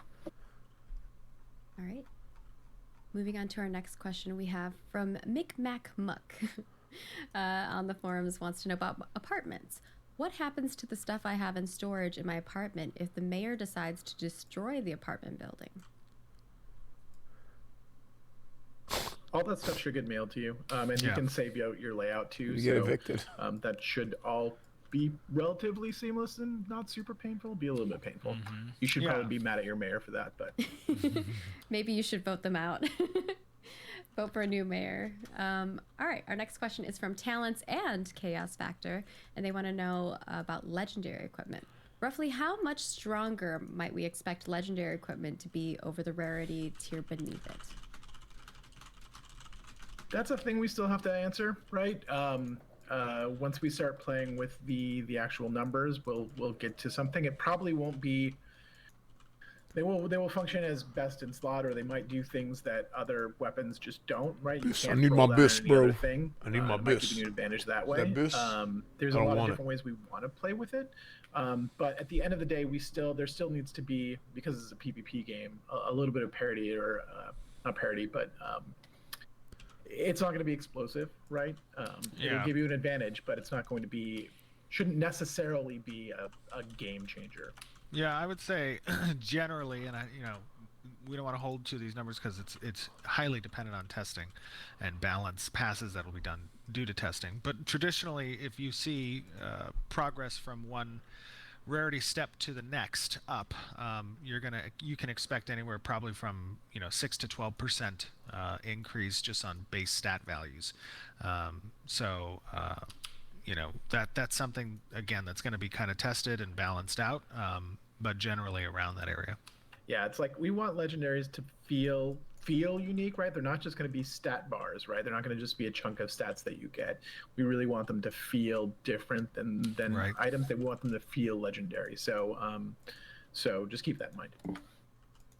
Speaker 20: All right. Moving on to our next question, we have from MicMacMuck on the forums, wants to know about apartments. What happens to the stuff I have in storage in my apartment if the mayor decides to destroy the apartment building?
Speaker 22: All that stuff should get mailed to you, and you can save out your layout too.
Speaker 4: You get evicted.
Speaker 22: That should all be relatively seamless and not super painful. Be a little bit painful. You should probably be mad at your mayor for that, but
Speaker 20: Maybe you should vote them out. Vote for a new mayor. All right, our next question is from Talents and Chaos Factor, and they want to know about legendary equipment. Roughly how much stronger might we expect legendary equipment to be over the rarity tier beneath it?
Speaker 22: that's a thing we still have to answer, right? Once we start playing with the actual numbers, we'll get to something. It probably won't be. They will function as best in slot, or they might do things that other weapons just don't. Right? You
Speaker 4: I
Speaker 22: can't
Speaker 4: need
Speaker 22: roll
Speaker 4: my
Speaker 22: that on
Speaker 4: bis,
Speaker 22: any
Speaker 4: bro.
Speaker 22: other thing.
Speaker 4: I need my
Speaker 22: It might
Speaker 4: bis.
Speaker 22: give you an advantage that
Speaker 4: Is
Speaker 22: way.
Speaker 4: that bis?
Speaker 22: There's
Speaker 4: I
Speaker 22: a
Speaker 4: don't
Speaker 22: lot of
Speaker 4: want
Speaker 22: different ways we want to play with it. But at the end of the day, there still needs to be, because it's a PvP game, a little bit of parity, or not parity, but it's not going to be explosive, right? It'll give you an advantage, but it's not going to be, shouldn't necessarily be a game changer.
Speaker 21: Yeah, I would say generally, and we don't want to hold to these numbers because it's highly dependent on testing and balance passes that will be done due to testing. But traditionally, if you see progress from one rarity step to the next up, you can expect anywhere probably from 6 to 12% increase just on base stat values. That's something, again, that's going to be kind of tested and balanced out, but generally around that area.
Speaker 22: Yeah, it's like we want legendaries to feel unique, right? They're not just going to be stat bars, right? They're not going to just be a chunk of stats that you get. We really want them to feel different than
Speaker 21: Right.
Speaker 22: items. They want them to feel legendary. So just keep that in mind.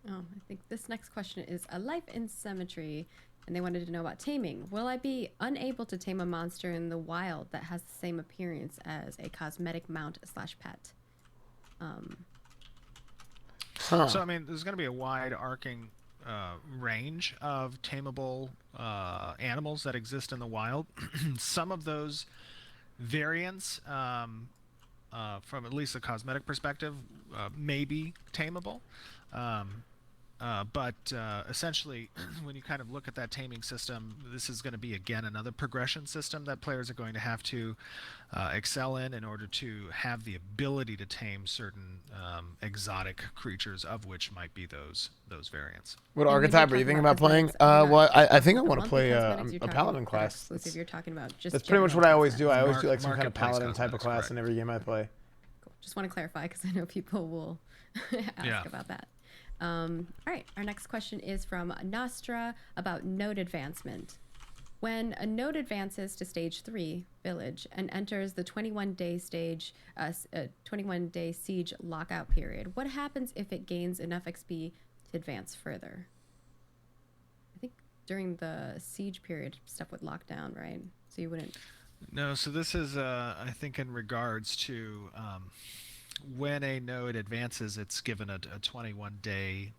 Speaker 20: Oh, I think this next question is a life in symmetry, and they wanted to know about taming. Will I be unable to tame a monster in the wild that has the same appearance as a cosmetic mount / pet?
Speaker 21: So I mean, there's going to be a wide arcing range of tameable animals that exist in the wild. Some of those variants, from at least a cosmetic perspective, may be tameable. But essentially, when you kind of look at that taming system, this is going to be, again, another progression system that players are going to have to excel in order to have the ability to tame certain exotic creatures, of which might be those variants.
Speaker 4: What archetype are you thinking about playing? Well, I think I want to play a paladin class.
Speaker 20: Exclusive, you're talking about just.
Speaker 4: That's pretty much what I always do. I always
Speaker 21: Mark-
Speaker 4: do like some kind of
Speaker 21: marketplace
Speaker 4: paladin type of
Speaker 21: cosmetics,
Speaker 4: class
Speaker 21: correct.
Speaker 4: in every game I play.
Speaker 20: Just want to clarify because I know people will ask about that. All right, our next question is from Nostra about node advancement. When a node advances to stage 3, village, and enters the 21-day stage, 21-day siege lockout period, what happens if it gains enough XP to advance further? I think during the siege period, stuff would lock down, right? So you wouldn't.
Speaker 21: No, so this is, I think, in regards to when a node advances, it's given a 21-day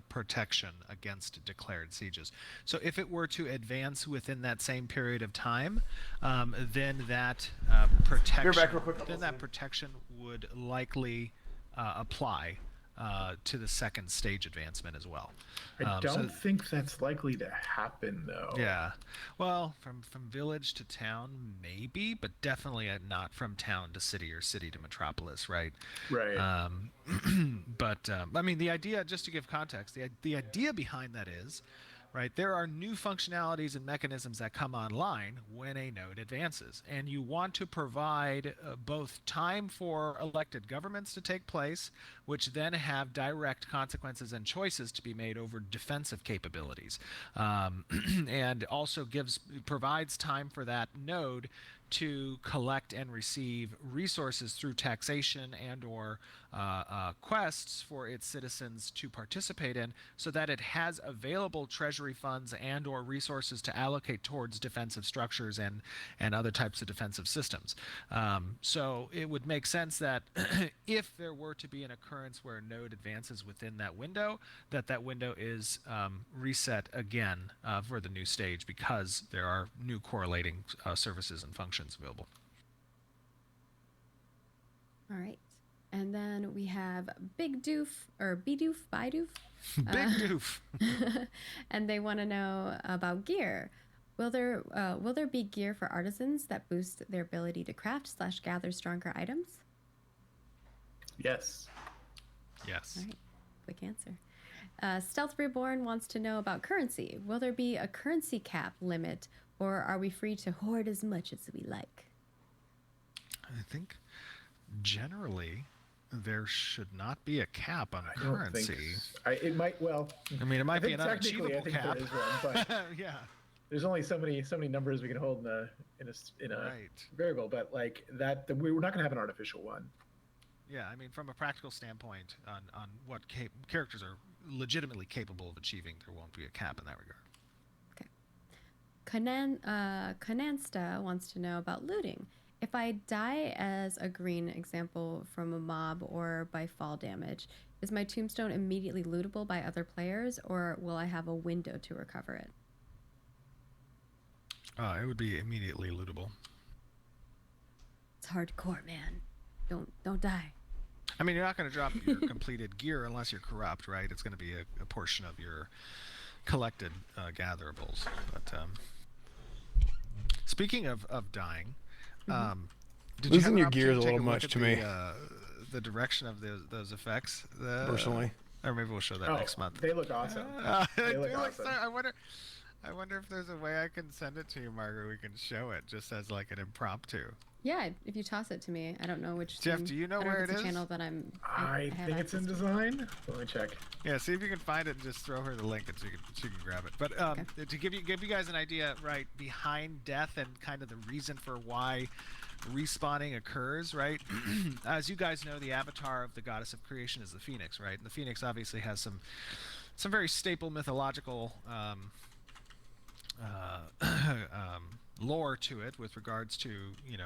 Speaker 21: protection against declared sieges. So if it were to advance within that same period of time, then that protection would likely apply to the second stage advancement as well.
Speaker 22: I don't think that's likely to happen, though.
Speaker 21: Yeah, well, from village to town, maybe, but definitely not from town to city or city to metropolis, right?
Speaker 22: Right.
Speaker 21: But I mean, the idea, just to give context, the idea behind that is, right, there are new functionalities and mechanisms that come online when a node advances, and you want to provide both time for elected governments to take place, which then have direct consequences and choices to be made over defensive capabilities, and also provides time for that node to collect and receive resources through taxation and or quests for its citizens to participate in, so that it has available treasury funds and or resources to allocate towards defensive structures and other types of defensive systems. So it would make sense that if there were to be an occurrence where a node advances within that window, that window is reset again for the new stage, because there are new correlating services and functions available.
Speaker 20: All right. And then we have Big Doof, or Bidoof, Bidoof?
Speaker 21: Big Doof.
Speaker 20: And they want to know about gear. Will there be gear for artisans that boost their ability to craft / gather stronger items?
Speaker 22: Yes.
Speaker 21: Yes.
Speaker 20: All right. Quick answer. Stealth Reborn wants to know about currency. Will there be a currency cap limit, or are we free to hoard as much as we like?
Speaker 21: I think generally there should not be a cap on currency.
Speaker 22: It might, well.
Speaker 21: I mean, it might be an
Speaker 22: technically,
Speaker 21: unachievable cap.
Speaker 22: There is one, but
Speaker 21: yeah.
Speaker 22: There's only so many numbers we can hold in a variable, but like that, we're not going to have an artificial one.
Speaker 21: Yeah, I mean, from a practical standpoint, on what characters are legitimately capable of achieving, there won't be a cap in that regard.
Speaker 20: Kanansta wants to know about looting. If I die as a green example from a mob or by fall damage, is my tombstone immediately lootable by other players, or will I have a window to recover it?
Speaker 21: It would be immediately lootable.
Speaker 20: It's hardcore, man. Don't die.
Speaker 21: I mean, you're not going to drop your completed gear unless you're corrupt, right? It's going to be a portion of your collected gatherables. But speaking of dying, did
Speaker 4: Losing
Speaker 21: you
Speaker 4: your gear is a little much to me.
Speaker 21: The direction of those effects,
Speaker 4: personally,
Speaker 21: or maybe we'll show that next month.
Speaker 22: They look awesome. They look awesome.
Speaker 21: I wonder if there's a way I can send it to you, Margaret. We can show it just as like an impromptu.
Speaker 20: Yeah, if you toss it to me. I don't know which.
Speaker 21: Jeff, do you know where it is?
Speaker 20: Channel that
Speaker 22: I think it's in design. Let me check.
Speaker 21: Yeah, see if you can find it and just throw her the link and she can grab it. But to give you guys an idea, right, behind death and kind of the reason for why respawning occurs, right? As you guys know, the avatar of the goddess of creation is the phoenix, right? And the phoenix obviously has some very staple mythological lore to it with regards to the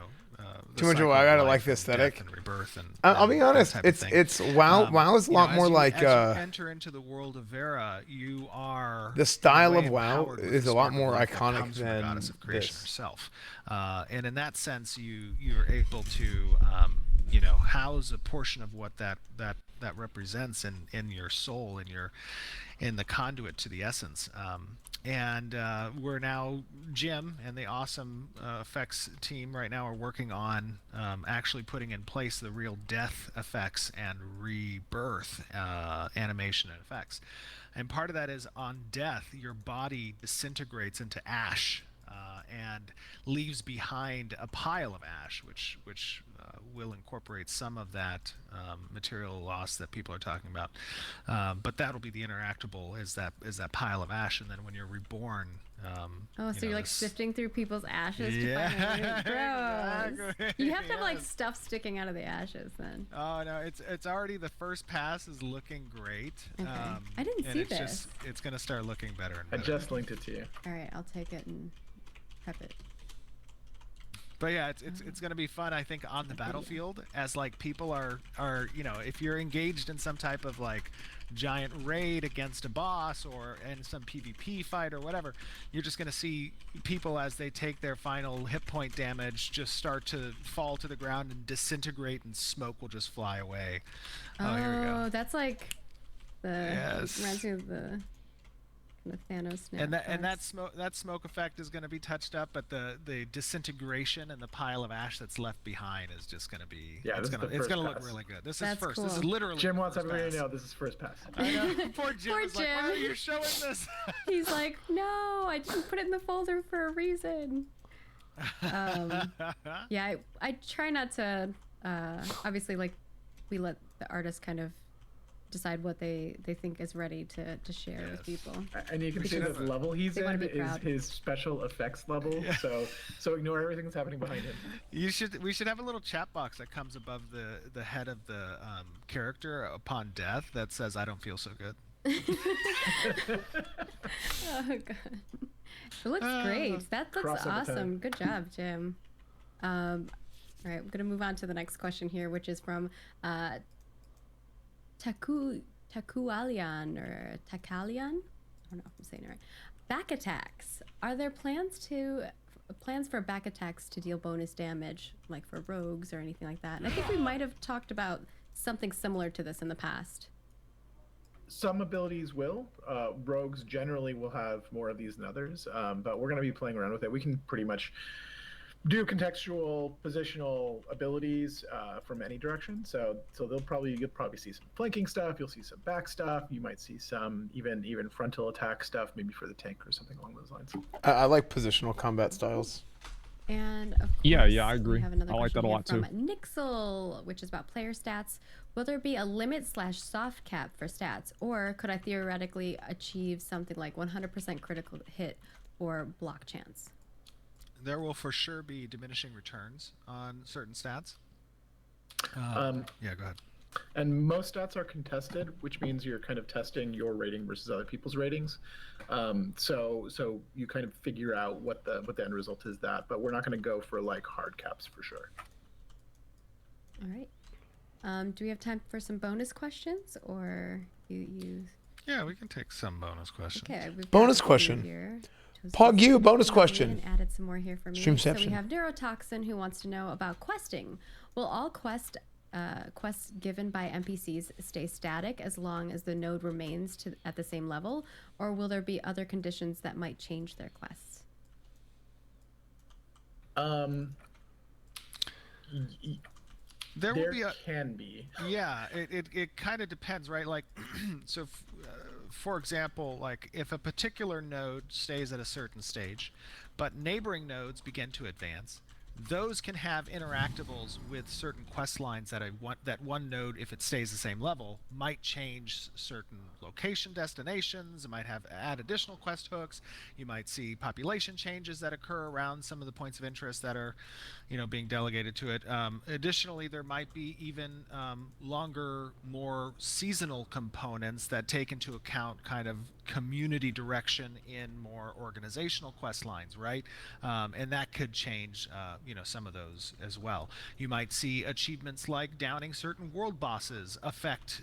Speaker 4: Too much
Speaker 21: cycle
Speaker 4: of I
Speaker 21: of
Speaker 4: gotta
Speaker 21: life
Speaker 4: like the
Speaker 21: and
Speaker 4: aesthetic.
Speaker 21: death and rebirth and
Speaker 4: I'll be
Speaker 21: that
Speaker 4: honest.
Speaker 21: type of
Speaker 4: It's
Speaker 21: thing.
Speaker 4: WoW is a lot more like
Speaker 21: as you enter into the world of Vera, you are
Speaker 4: the style
Speaker 21: in a way
Speaker 4: of WoW
Speaker 21: empowered with
Speaker 4: is
Speaker 21: the
Speaker 4: a lot
Speaker 21: spark of
Speaker 4: more
Speaker 21: life that
Speaker 4: iconic
Speaker 21: comes from the
Speaker 4: than
Speaker 21: goddess of creation
Speaker 4: this.
Speaker 21: herself, and in that sense, you're able to house a portion of what that represents in your soul, in the conduit to the essence. And we're now, Jim and the awesome effects team right now are working on actually putting in place the real death effects and rebirth animation and effects. And part of that is on death, your body disintegrates into ash and leaves behind a pile of ash, which will incorporate some of that material loss that people are talking about. But that'll be the interactable is that pile of ash, and then when you're reborn.
Speaker 20: So you're like sifting through people's ashes to find out. Gross.
Speaker 21: Exactly.
Speaker 20: You have to have like stuff sticking out of the ashes then.
Speaker 21: Oh no, it's already the first pass is looking great.
Speaker 20: Okay. I didn't see this.
Speaker 21: It's gonna start looking better and better.
Speaker 22: I just linked it to you.
Speaker 20: All right, I'll take it and prep it.
Speaker 21: But yeah, it's going to be fun, I think, on the battlefield as like people are if you're engaged in some type of like giant raid against a boss or in some PvP fight or whatever, you're just going to see people as they take their final hit point damage just start to fall to the ground and disintegrate, and smoke will just fly away. Oh, here we go.
Speaker 20: That's like
Speaker 21: Yes.
Speaker 20: reminds me of the Thanos snap.
Speaker 21: And that smoke effect is going to be touched up, but the disintegration and the pile of ash that's left behind is just going to be it's going to look really good. This is first.
Speaker 20: Cool.
Speaker 21: This is literally
Speaker 22: Jim wants everybody to know this is first pass.
Speaker 21: I know. Poor Jim.
Speaker 20: Poor
Speaker 21: is like, why are you showing this?
Speaker 20: He's like, no, I didn't put it in the folder for a reason. Yeah, I try not to. Obviously, like we let the artist kind of decide what they think is ready to share with people.
Speaker 22: And you can see the level he's in is his special effects level.
Speaker 21: Yeah.
Speaker 22: So ignore everything that's happening behind him.
Speaker 21: We should have a little chat box that comes above the head of the character upon death that says, "I don't feel so good."
Speaker 20: Oh god, it looks great. That looks awesome. Good job, Jim. All right, I'm gonna move on to the next question here, which is from Takualian or Takalian. I don't know if I'm saying it right. Back attacks. Are there plans for back attacks to deal bonus damage, like for rogues or anything like that? And I think we might have talked about something similar to this in the past.
Speaker 22: Some abilities will. Rogues generally will have more of these than others, but we're going to be playing around with it. We can pretty much do contextual positional abilities from any direction. So you'll probably see some flanking stuff. You'll see some back stuff. You might see some even frontal attack stuff, maybe for the tank or something along those lines.
Speaker 4: I like positional combat styles.
Speaker 20: And of course,
Speaker 13: yeah, I agree.
Speaker 20: We have another
Speaker 13: I like that a lot too.
Speaker 20: From Nixel, which is about player stats. Will there be a limit/soft cap for stats, or could I theoretically achieve something like 100% critical hit or block chance?
Speaker 21: There will for sure be diminishing returns on certain stats. Yeah, go ahead.
Speaker 22: And most stats are contested, which means you're kind of testing your rating versus other people's ratings. So you kind of figure out what the end result is that, but we're not going to go for like hard caps for sure.
Speaker 20: All right. Do we have time for some bonus questions, or you?
Speaker 21: Yeah, we can take some bonus questions.
Speaker 20: Okay.
Speaker 4: Bonus question. Pog you, bonus question.
Speaker 20: And added some more here for me.
Speaker 4: Streamception.
Speaker 20: So we have Neurotoxin who wants to know about questing. Will all quests given by NPCs stay static as long as the node remains at the same level, or will there be other conditions that might change their quests?
Speaker 21: There will be
Speaker 22: can be.
Speaker 21: Yeah, it kind of depends, right? Like, so for example, like if a particular node stays at a certain stage, but neighboring nodes begin to advance, those can have interactables with certain quest lines that one node, if it stays the same level, might change certain location destinations. It might add additional quest hooks. You might see population changes that occur around some of the points of interest that are, being delegated to it. Additionally, there might be even longer, more seasonal components that take into account kind of community direction in more organizational quest lines, right? And that could change, some of those as well. You might see achievements like downing certain world bosses affect,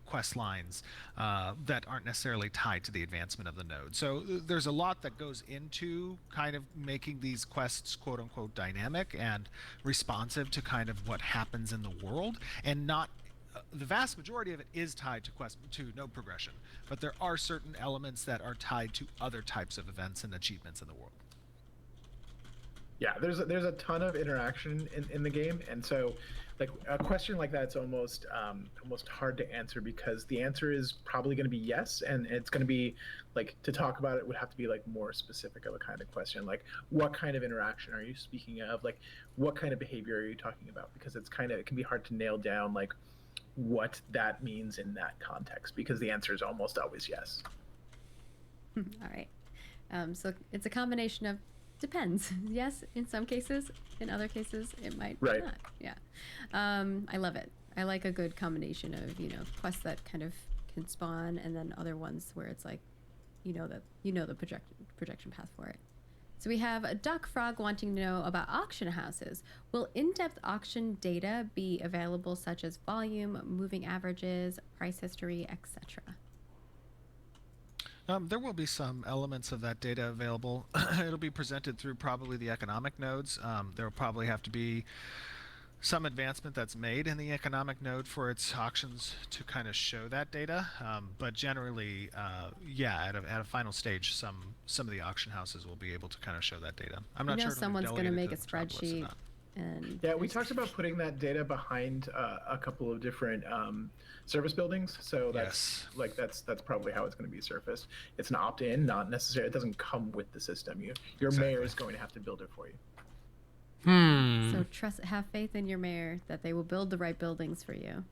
Speaker 21: quest lines that aren't necessarily tied to the advancement of the node. So there's a lot that goes into kind of making these quests quote unquote dynamic and responsive to kind of what happens in the world, and not the vast majority of it is tied to node progression, but there are certain elements that are tied to other types of events and achievements in the world.
Speaker 22: Yeah, there's a ton of interaction in the game, and so like a question like that's almost hard to answer, because the answer is probably going to be yes, and it's going to be like, to talk about it would have to be like more specific of a kind of question, like what kind of interaction are you speaking of, like what kind of behavior are you talking about, because it can be hard to nail down like what that means in that context, because the answer is almost always yes.
Speaker 20: All right. So it's a combination of depends. Yes, in some cases. In other cases, it might not. Yeah. I love it. I like a good combination of, quests that kind of can spawn, and then other ones where it's like, the projection path for it. So we have a Duck Frog wanting to know about auction houses. Will in-depth auction data be available, such as volume, moving averages, price history, etc.?
Speaker 21: There will be some elements of that data available. It'll be presented through probably the economic nodes. There will probably have to be some advancement that's made in the economic node for its auctions to kind of show that data. But generally, at a final stage, some of the auction houses will be able to kind of show that data. I'm not sure if
Speaker 20: someone's going to make a spreadsheet. And
Speaker 22: yeah, we talked about putting that data behind a couple of different service buildings. So that's that's probably how it's going to be surfaced. It's an opt-in, not necessarily. It doesn't come with the system. Your mayor is going to have to build it for you.
Speaker 20: So have faith in your mayor that they will build the right buildings for you.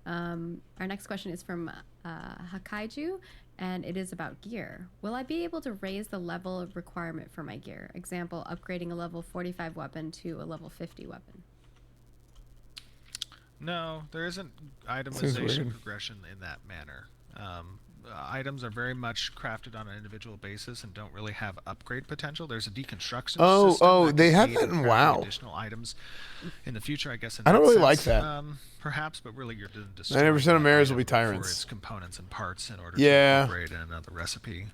Speaker 20: Our next question is from Hakaiju, and it is about gear. Will I be able to raise the level of requirement for my gear? Example, upgrading a level 45 weapon to a level 50 weapon.
Speaker 21: No, there isn't itemization progression in that manner. Items are very much crafted on an individual basis and don't really have upgrade potential. There's a deconstruction system
Speaker 4: they have that in WoW.
Speaker 21: Additional items in the future, I guess.
Speaker 4: I don't really like that.
Speaker 21: Perhaps, but really, you're doing
Speaker 4: 90% of mares will be tyrants.
Speaker 21: For its components and parts in order to upgrade in another recipe.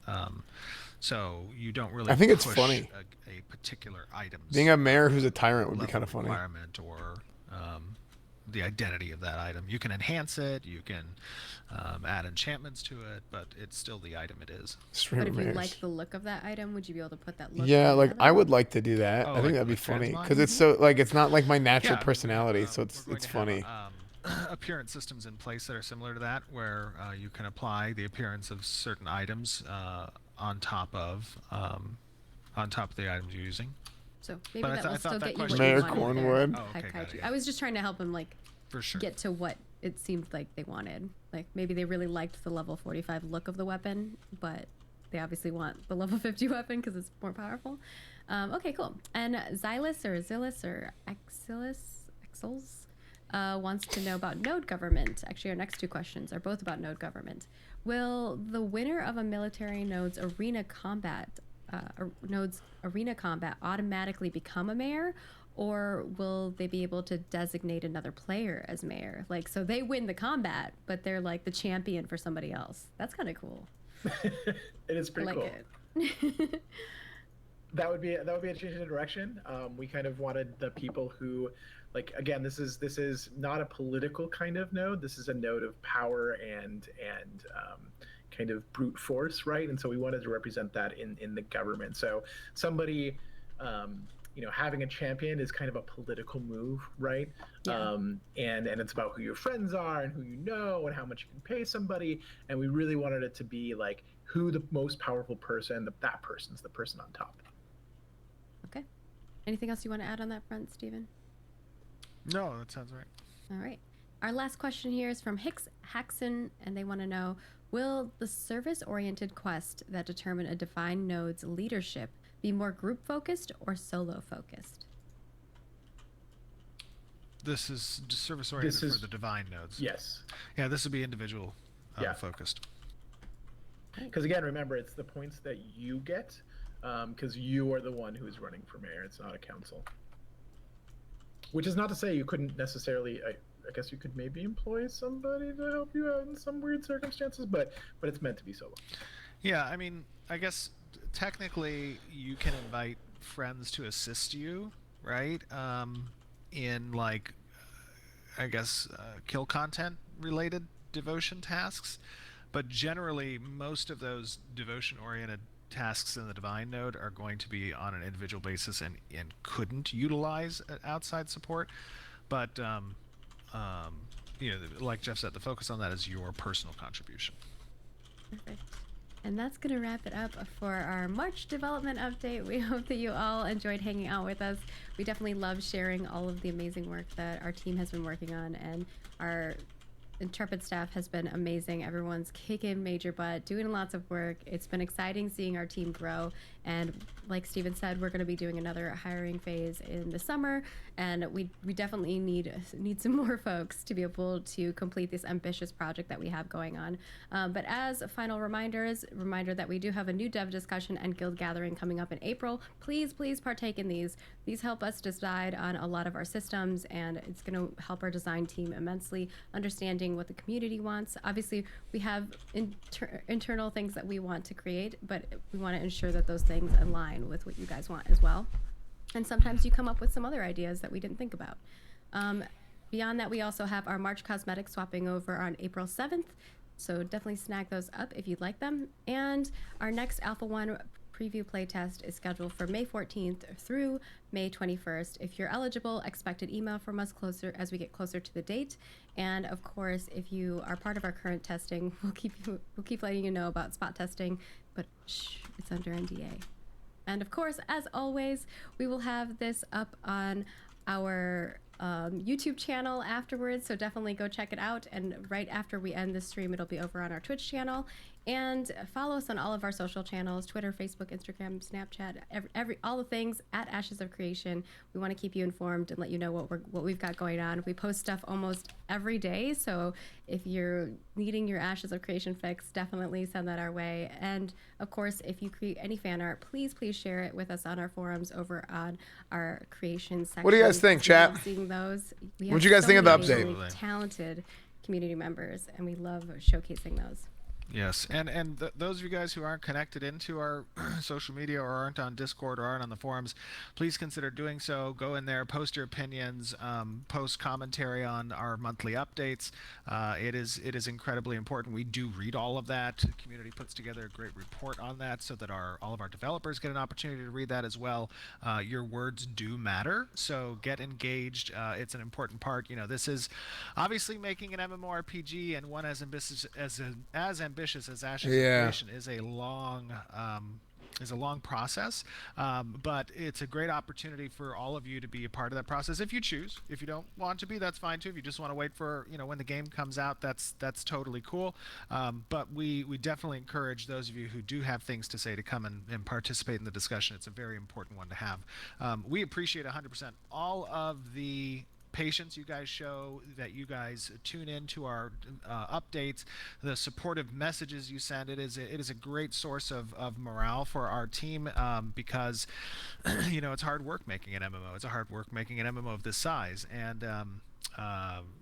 Speaker 21: So you don't really.
Speaker 4: I think it's
Speaker 21: push
Speaker 4: funny.
Speaker 21: A particular item.
Speaker 4: Being a mayor who's a tyrant would be kind of funny.
Speaker 21: Requirement or the identity of that item. You can enhance it. You can add enchantments to it, but it's still the item it is.
Speaker 20: But if you like the look of that item, would you be able to put that look?
Speaker 4: Yeah, like I would like to do that. I think that'd be funny because it's so like it's not like my natural personality, so it's funny.
Speaker 21: Appearance systems in place that are similar to that, where you can apply the appearance of certain items on top of the items you're using.
Speaker 20: So maybe that will still get you what
Speaker 4: Mayor
Speaker 20: you wanted
Speaker 4: Cornwood.
Speaker 20: there. I was just trying to help him
Speaker 21: for sure
Speaker 20: get to what it seemed like they wanted. Like maybe they really liked the level 45 look of the weapon, but they obviously want the level 50 weapon because it's more powerful. Okay, cool. And Xylus or Axels wants to know about node government. Actually, our next two questions are both about node government. Will the winner of a military node's arena combat automatically become a mayor, or will they be able to designate another player as mayor? Like, so they win the combat, but they're like the champion for somebody else. That's kind of cool.
Speaker 22: It is pretty cool.
Speaker 20: It.
Speaker 22: That would be a change in direction. We kind of wanted the people who, like, again, this is not a political kind of node. This is a node of power and kind of brute force, right? And so we wanted to represent that in the government. So somebody, having a champion is kind of a political move, right?
Speaker 20: Yeah.
Speaker 22: And it's about who your friends are and who you know and how much you can pay somebody. And we really wanted it to be like who the most powerful person, that person's the person on top.
Speaker 20: Okay. Anything else you want to add on that front, Stephen?
Speaker 21: No, that sounds right.
Speaker 20: All right. Our last question here is from Hicks Haxon, and they want to know, will the service-oriented quest that determine a divine node's leadership be more group-focused or solo-focused?
Speaker 21: This is just service-oriented for the divine nodes.
Speaker 22: Yes.
Speaker 21: Yeah, this would be individual focused.
Speaker 22: Because again, remember, it's the points that you get, because you are the one who's running for mayor. It's not a council. Which is not to say you couldn't necessarily. I guess you could maybe employ somebody to help you out in some weird circumstances, but it's meant to be solo.
Speaker 21: Yeah, I mean, I guess technically you can invite friends to assist you, right? In like, I guess, kill content related devotion tasks, but generally most of those devotion oriented tasks in the divine node are going to be on an individual basis and couldn't utilize outside support. But you know, like Jeff said, the focus on that is your personal contribution.
Speaker 20: Perfect. And that's going to wrap it up for our March development update. We hope that you all enjoyed hanging out with us. We definitely love sharing all of the amazing work that our team has been working on, and our Intrepid staff has been amazing. Everyone's kicking major butt, doing lots of work. It's been exciting seeing our team grow. And like Steven said, we're going to be doing another hiring phase in the summer, and we definitely need some more folks to be able to complete this ambitious project that we have going on. But as final reminder that we do have a new dev discussion and guild gathering coming up in April. Please partake in these. These help us decide on a lot of our systems, and it's going to help our design team immensely, understanding what the community wants. Obviously, we have internal things that we want to create, but we want to ensure that those things align with what you guys want as well. And sometimes you come up with some other ideas that we didn't think about. Beyond that, we also have our March cosmetics swapping over on April 7th. So definitely snag those up if you'd like them. And our next Alpha 1 preview playtest is scheduled for May 14th through May 21st. If you're eligible, expect an email from us as we get closer to the date. And of course, if you are part of our current testing, we'll keep letting you know about spot testing, but shh, it's under NDA. And of course, as always, we will have this up on our YouTube channel afterwards, so definitely go check it out. And right after we end this stream, it'll be over on our Twitch channel. And follow us on all of our social channels: Twitter, Facebook, Instagram, Snapchat, all the things at Ashes of Creation. We want to keep you informed and let you know what we've got going on. We post stuff almost every day, so if you're needing your Ashes of Creation fix, definitely send that our way. And of course, if you create any fan art, please share it with us on our forums over on our creation section.
Speaker 4: What do you guys think, chat?
Speaker 20: Seeing those,
Speaker 4: What'd you guys think of the update?
Speaker 20: Really talented community members, and we love showcasing those.
Speaker 21: Yes, and those of you guys who aren't connected into our social media or aren't on Discord or aren't on the forums, please consider doing so. Go in there, post your opinions, post commentary on our monthly updates. It is incredibly important. We do read all of that. The community puts together a great report on that so that all of our developers get an opportunity to read that as well. Your words do matter, so get engaged. It's an important part. You know, this is obviously making an MMORPG, and one as ambitious as Ashes of Creation is a long process, but it's a great opportunity for all of you to be a part of that process if you choose. If you don't want to be, that's fine too. If you just want to wait for when the game comes out, that's totally cool. But we definitely encourage those of you who do have things to say to come and participate in the discussion. It's a very important one to have. We appreciate 100% all of the patience you guys show, that you guys tune in to our updates, the supportive messages you send. It is a great source of morale for our team, because it's hard work making an MMO. It's a hard work making an MMO of this size, and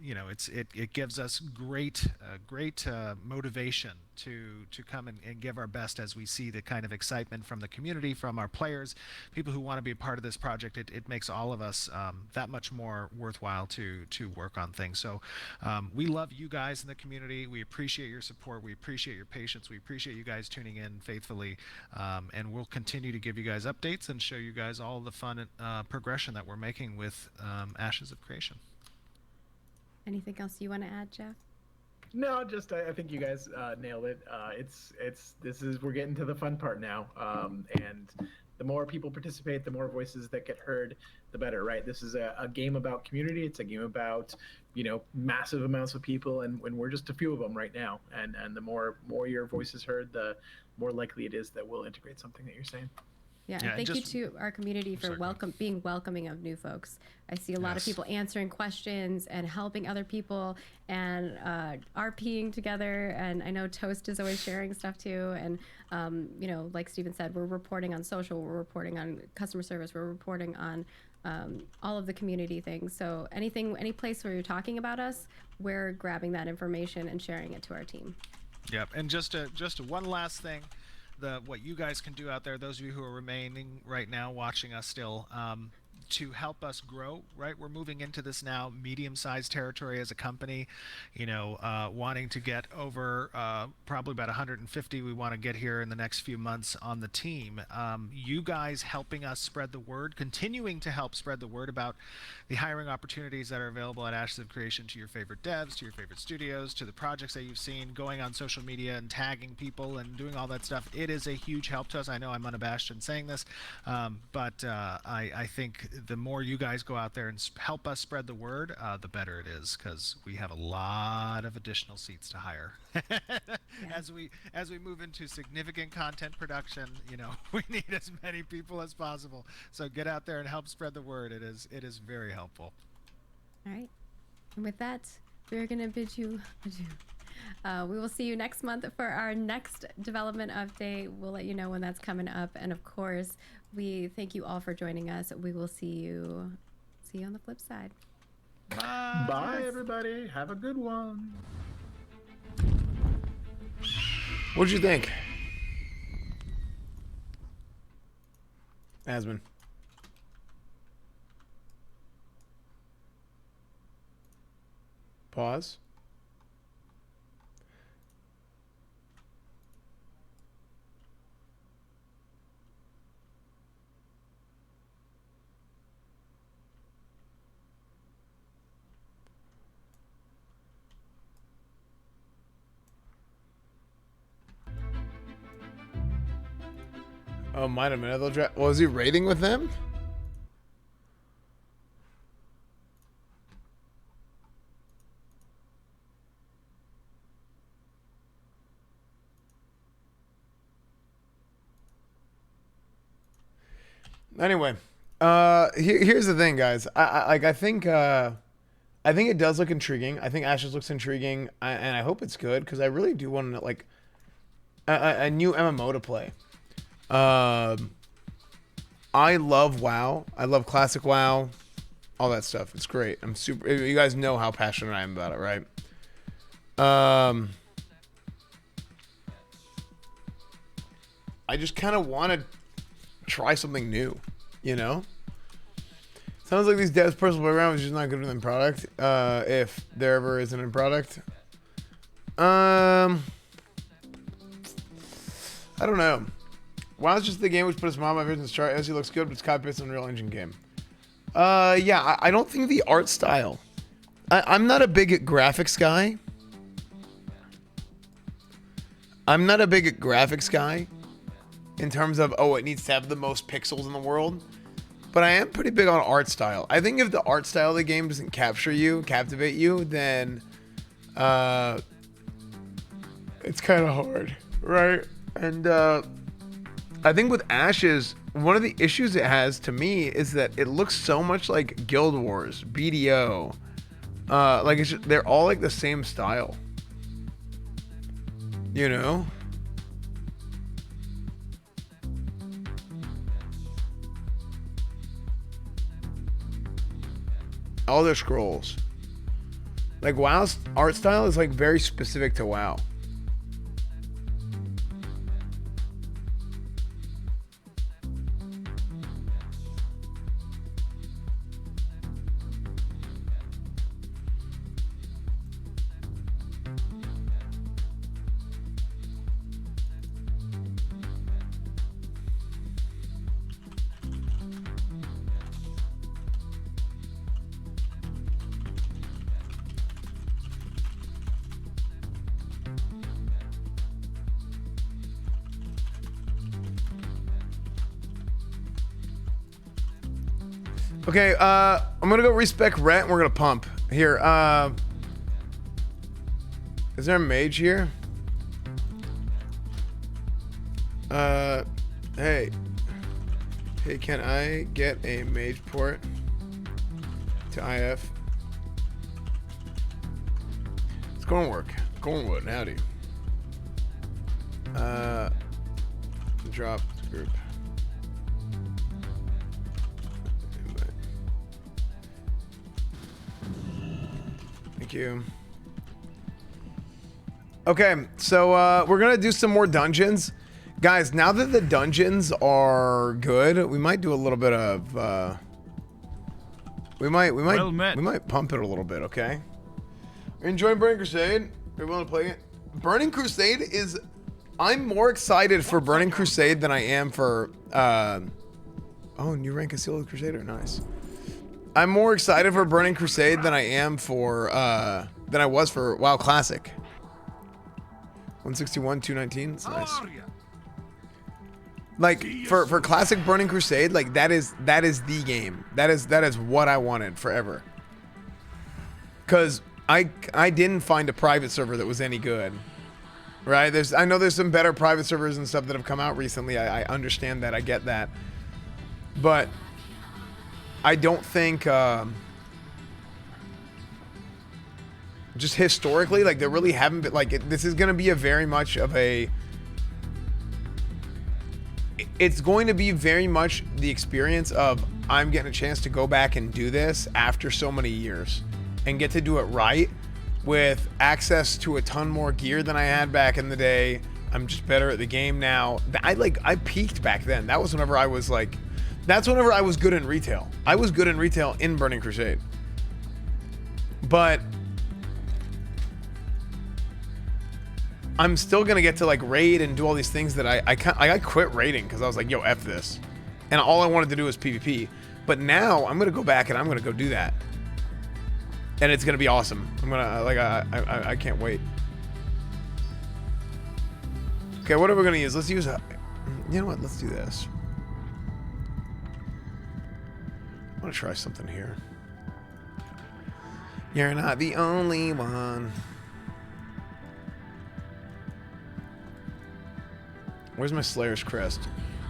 Speaker 21: it gives us great motivation to come and give our best as we see the kind of excitement from the community, from our players, people who want to be a part of this project. It makes all of us that much more worthwhile to work on things. So we love you guys in the community. We appreciate your support. We appreciate your patience. We appreciate you guys tuning in faithfully, and we'll continue to give you guys updates and show you guys all the fun progression that we're making with Ashes of Creation.
Speaker 20: Anything else you want to add, Jeff?
Speaker 22: No, just I think you guys nailed it. We're getting to the fun part now, and the more people participate, the more voices that get heard, the better, right? This is a game about community. It's a game about massive amounts of people, and we're just a few of them right now. And the more your voice is heard, the more likely it is that we'll integrate something that you're saying.
Speaker 20: Yeah, and
Speaker 21: Yeah,
Speaker 20: thank
Speaker 21: just-
Speaker 20: you to our community for being welcoming of new folks. I see a lot of
Speaker 21: Yes.
Speaker 20: people answering questions and helping other people and RPing together. And I know Toast is always sharing stuff too. And you know, like Steven said, we're reporting on social, we're reporting on customer service, we're reporting on all of the community things. So any place where you're talking about us, we're grabbing that information and sharing it to our team.
Speaker 21: Yep, and just one last thing, what you guys can do out there, those of you who are remaining right now watching us still, to help us grow, right? We're moving into this now medium-sized territory as a company, you know, wanting to get over probably about 150 we want to get here in the next few months on the team. You guys helping us spread the word, continuing to help spread the word about the hiring opportunities that are available at Ashes of Creation to your favorite devs, to your favorite studios, to the projects that you've seen, going on social media and tagging people and doing all that stuff. It is a huge help to us. I know I'm unabashed in saying this, but I think the more you guys go out there and help us spread the word, the better it is, because we have a lot of additional seats to hire. As we move into significant content production, you know, we need as many people as possible. So get out there and help spread the word. It is very helpful.
Speaker 20: All right. And with that, we're going to bid you adieu. We will see you next month for our next development update. We'll let you know when that's coming up. And of course, we thank you all for joining us. We will see you on the flip side.
Speaker 21: Bye.
Speaker 22: Bye, everybody. Have a good one.
Speaker 4: What'd you think? Asman. Pause. Oh, might have been. They'll draft. Well, is he raiding with them? Anyway, here's the thing, guys. I think it does look intriguing. I think Ashes looks intriguing, and I hope it's good because I really do want like a new MMO to play. I love WoW. I love classic WoW. All that stuff. It's great. I'm super. You guys know how passionate I am about it, right? I just kind of want to try something new, you know? Sounds like these devs' personal background is just not good for them product. If there ever isn't a product. I don't know. WoW's just the game which put a smile on my face in the chart. As he looks good, but it's copy-paste on Unreal Engine game. Yeah, I don't think the art style. I'm not a big graphics guy. In terms of, oh, it needs to have the most pixels in the world. But I am pretty big on art style. I think if the art style of the game doesn't captivate you, then it's kind of hard, right? And I think with Ashes, one of the issues it has to me is that it looks so much like Guild Wars, BDO. Like they're all like the same style. You know? All their scrolls. Like WoW's art style is like very specific to WoW. Okay, I'm gonna go respec Rhett and we're gonna pump. Here, is there a mage here? Hey. Hey, can I get a mage port to IF? It's going to work. Cornwood, howdy. Drop group. Thank you. Okay, so we're gonna do some more dungeons. Guys, now that the dungeons are good, we might do a little bit of we might pump it a little bit, okay? Are you enjoying Burning Crusade? Are you willing to play it? Burning Crusade is I'm more excited for Burning Crusade than I am for oh, new rank Concealed Crusader, nice. I'm more excited for Burning Crusade than I am for than I was for WoW Classic. 161, 219, it's nice. Like for Classic Burning Crusade, like that is the game. That is what I wanted forever. Cause I didn't find a private server that was any good. Right? I know there's some better private servers and stuff that have come out recently. I understand that. I get that. But I don't think just historically, like there really haven't been like this is going to be a very much of a it's going to be very much the experience of I'm getting a chance to go back and do this after so many years and get to do it right with access to a ton more gear than I had back in the day. I'm just better at the game now. I peaked back then. That was whenever I was like, that's whenever I was good in retail. I was good in retail in Burning Crusade. But I'm still gonna get to like raid and do all these things that I quit raiding because I was like, yo, F this. And all I wanted to do was PvP. But now I'm gonna go back and I'm gonna go do that. And it's gonna be awesome. I'm gonna like I can't wait. Okay, what are we gonna use? Let's use you know what? Let's do this. I want to try something here. You're not the only one. Where's my Slayer's crest?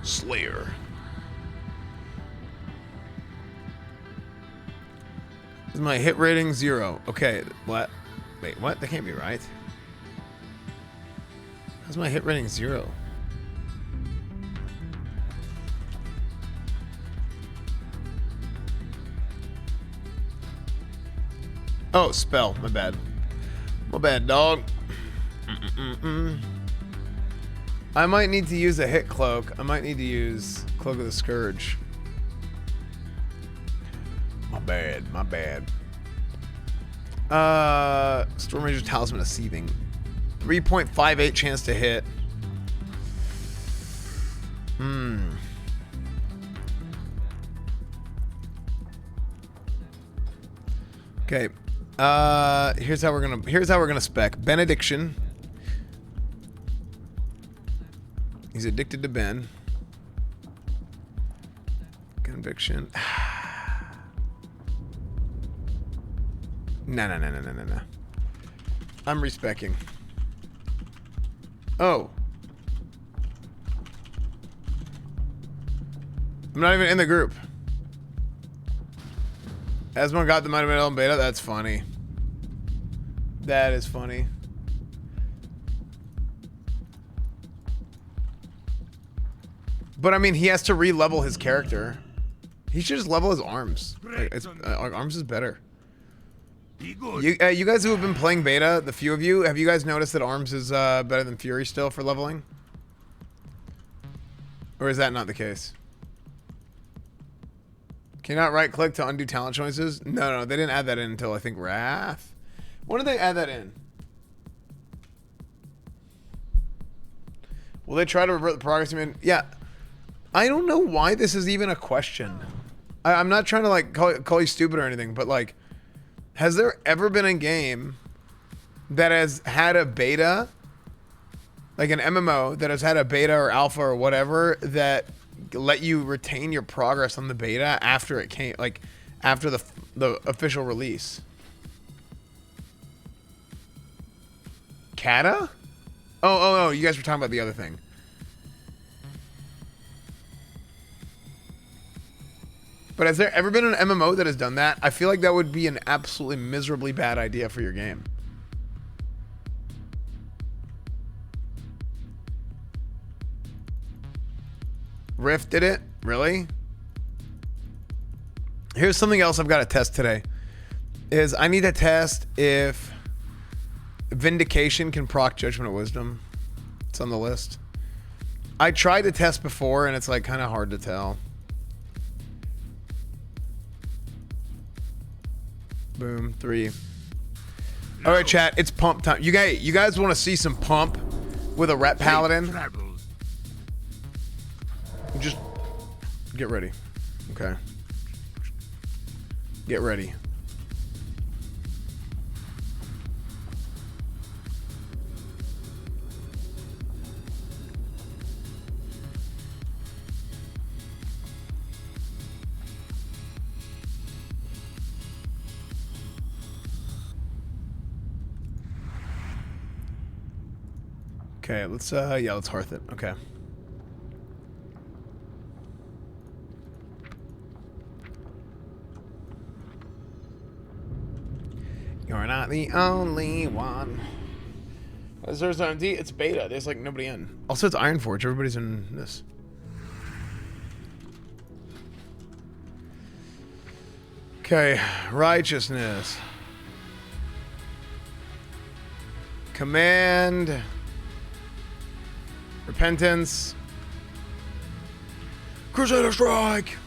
Speaker 4: Slayer. Is my hit rating 0? Okay, what? Wait, what? That can't be right. How's my hit rating 0? Oh, spell. My bad. My bad, dog. I might need to use a hit cloak. I might need to use Cloak of the Scourge. My bad, my bad. Storm Ranger Talisman of Seething. 3.58 chance to hit. Okay. Here's how we're gonna spec. Benediction. He's addicted to Ben. Conviction. No. I'm respecking. Oh. I'm not even in the group. Asmon got the Might of Metal in beta? That's funny. That is funny. But I mean, he has to re-level his character. He should just level his arms. Like, arms is better. You guys who have been playing beta, the few of you, have you guys noticed that arms is better than Fury still for leveling? Or is that not the case? Can you not right click to undo talent choices? No, they didn't add that in until I think Wrath. When did they add that in? Will they try to revert the progress you made? Yeah. I don't know why this is even a question. I'm not trying to like call you stupid or anything, but like, has there ever been a game that has had a beta, like an MMO that has had a beta or alpha or whatever that let you retain your progress on the beta after it came, like after the official release? Kata? Oh, you guys were talking about the other thing. But has there ever been an MMO that has done that? I feel like that would be an absolutely miserably bad idea for your game. Rift did it? Really? Here's something else I've got to test today. Is I need to test if Vindication can proc Judgment of Wisdom. It's on the list. I tried to test before and it's like kind of hard to tell. Boom, 3. All right, chat, it's pump time. You guys want to see some pump with a rep paladin? Just get ready. Okay. Get ready. Okay, let's hearth it. Okay. You're not the only one. There's an MD, it's beta. There's like nobody in. Also, it's Ironforge. Everybody's in this. Okay, righteousness. Command. Repentance. Crusader Strike.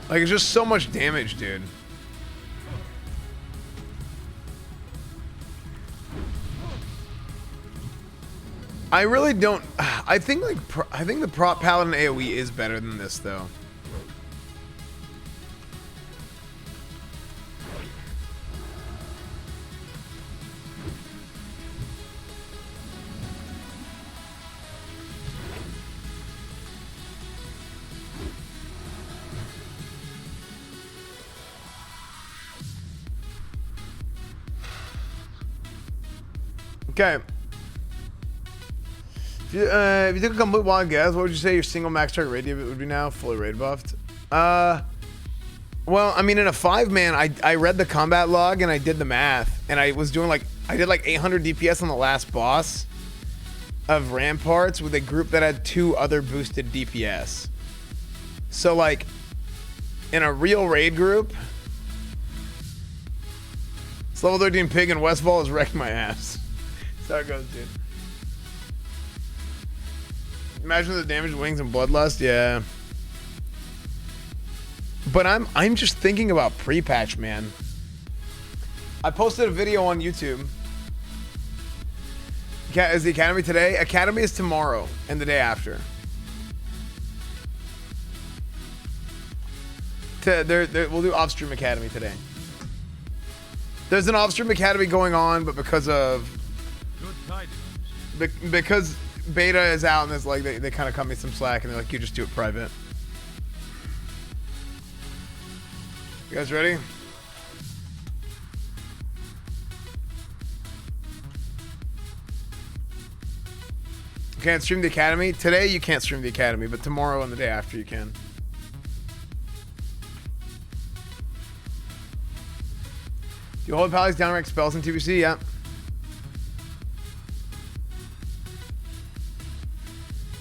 Speaker 4: Like, it's just so much damage, dude. I really don't... I think, like, I think the prop paladin AoE is better than this, though. Okay. If you took a complete wild guess, what would you say your single max target raid would be now? Fully raid buffed. Well, I mean, in a 5-man, I read the combat log and I did the math, and I was doing like, I did like 800 DPS on the last boss of Ramparts with a group that had 2 other boosted DPS. So like, in a real raid group, this level 13 pig in Westfall is wrecking my ass. That's how it goes, dude. Imagine the damage wings and bloodlust, yeah. But I'm just thinking about pre-patch, man. I posted a video on YouTube. Is the Academy today? Academy is tomorrow and the day after. We'll do off-stream Academy today. There's an off-stream Academy going on, but because of... Because beta is out and it's like they kind of cut me some slack and they're like, you just do it private. You guys ready? You can't stream the Academy? Today you can't stream the Academy, but tomorrow and the day after you can. Do you hold Pally's downrank spells in TBC? Yeah.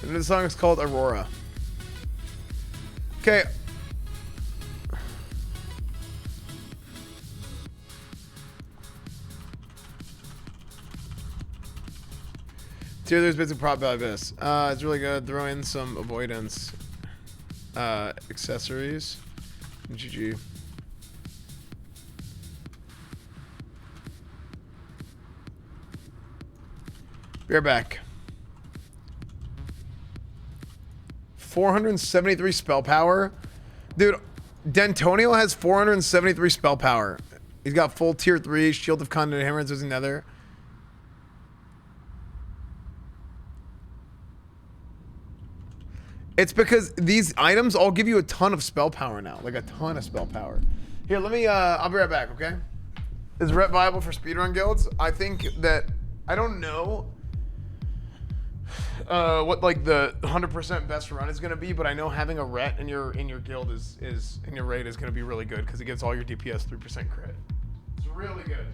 Speaker 4: And the song is called Aurora. Okay. Tier there's bits of prop value this. It's really good. Throw in some avoidance accessories. GG. Be right back. 473 spell power. Dude, Dentonio has 473 spell power. He's got full tier 3, Shield of Conduit Hammers is another. It's because these items all give you a ton of spell power now. Like a ton of spell power. Here, let me, I'll be right back, okay? Is Ret viable for speedrun guilds? I think that, I don't know what like the 100% best run is gonna be, but I know having a Ret in your guild is in your raid is gonna be really good because it gets all your DPS 3% crit. It's really good.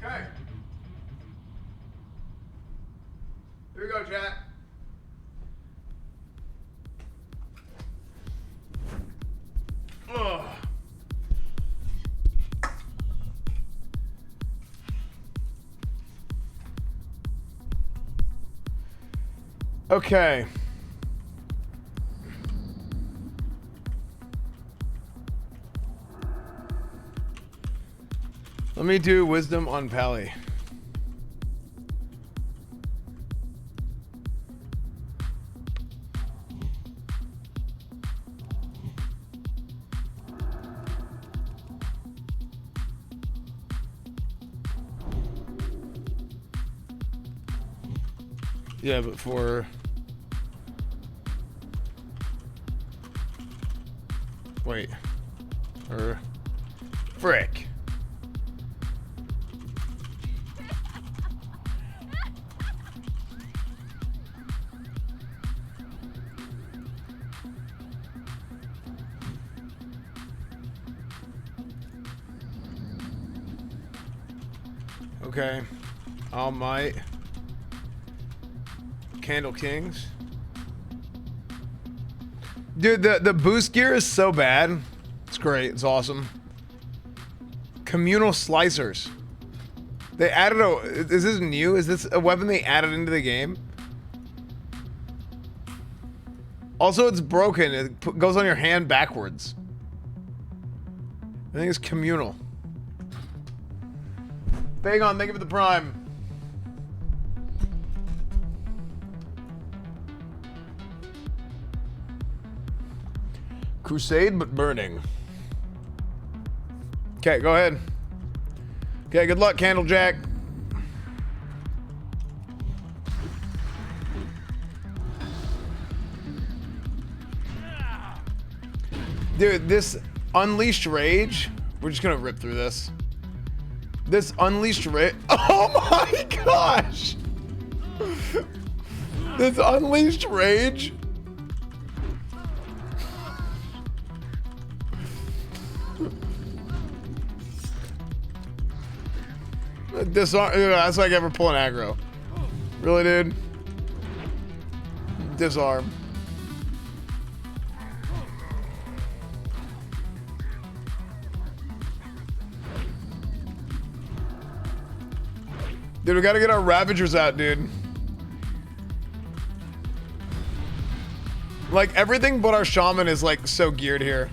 Speaker 4: Okay. Here we go, chat. Ugh. Okay. Let me do wisdom on Pally. Yeah, but for... Wait. Or... Frick. Okay. All Might. Candle Kings. Dude, the boost gear is so bad. It's great. It's awesome. Communal Slicers. They added a... Is this new? Is this a weapon they added into the game? Also, it's broken. It goes on your hand backwards. I think it's communal. Bang on, thank you for the prime. Crusade, but burning. Okay, go ahead. Okay, good luck, Candlejack. Dude, this Unleashed Rage, we're just gonna rip through this. This Unleashed Rage, oh my gosh! This Unleashed Rage. Disarm, that's like ever pulling aggro. Really, dude? Disarm. Dude, we gotta get our Ravagers out, dude. Like, everything but our Shaman is, like, so geared here.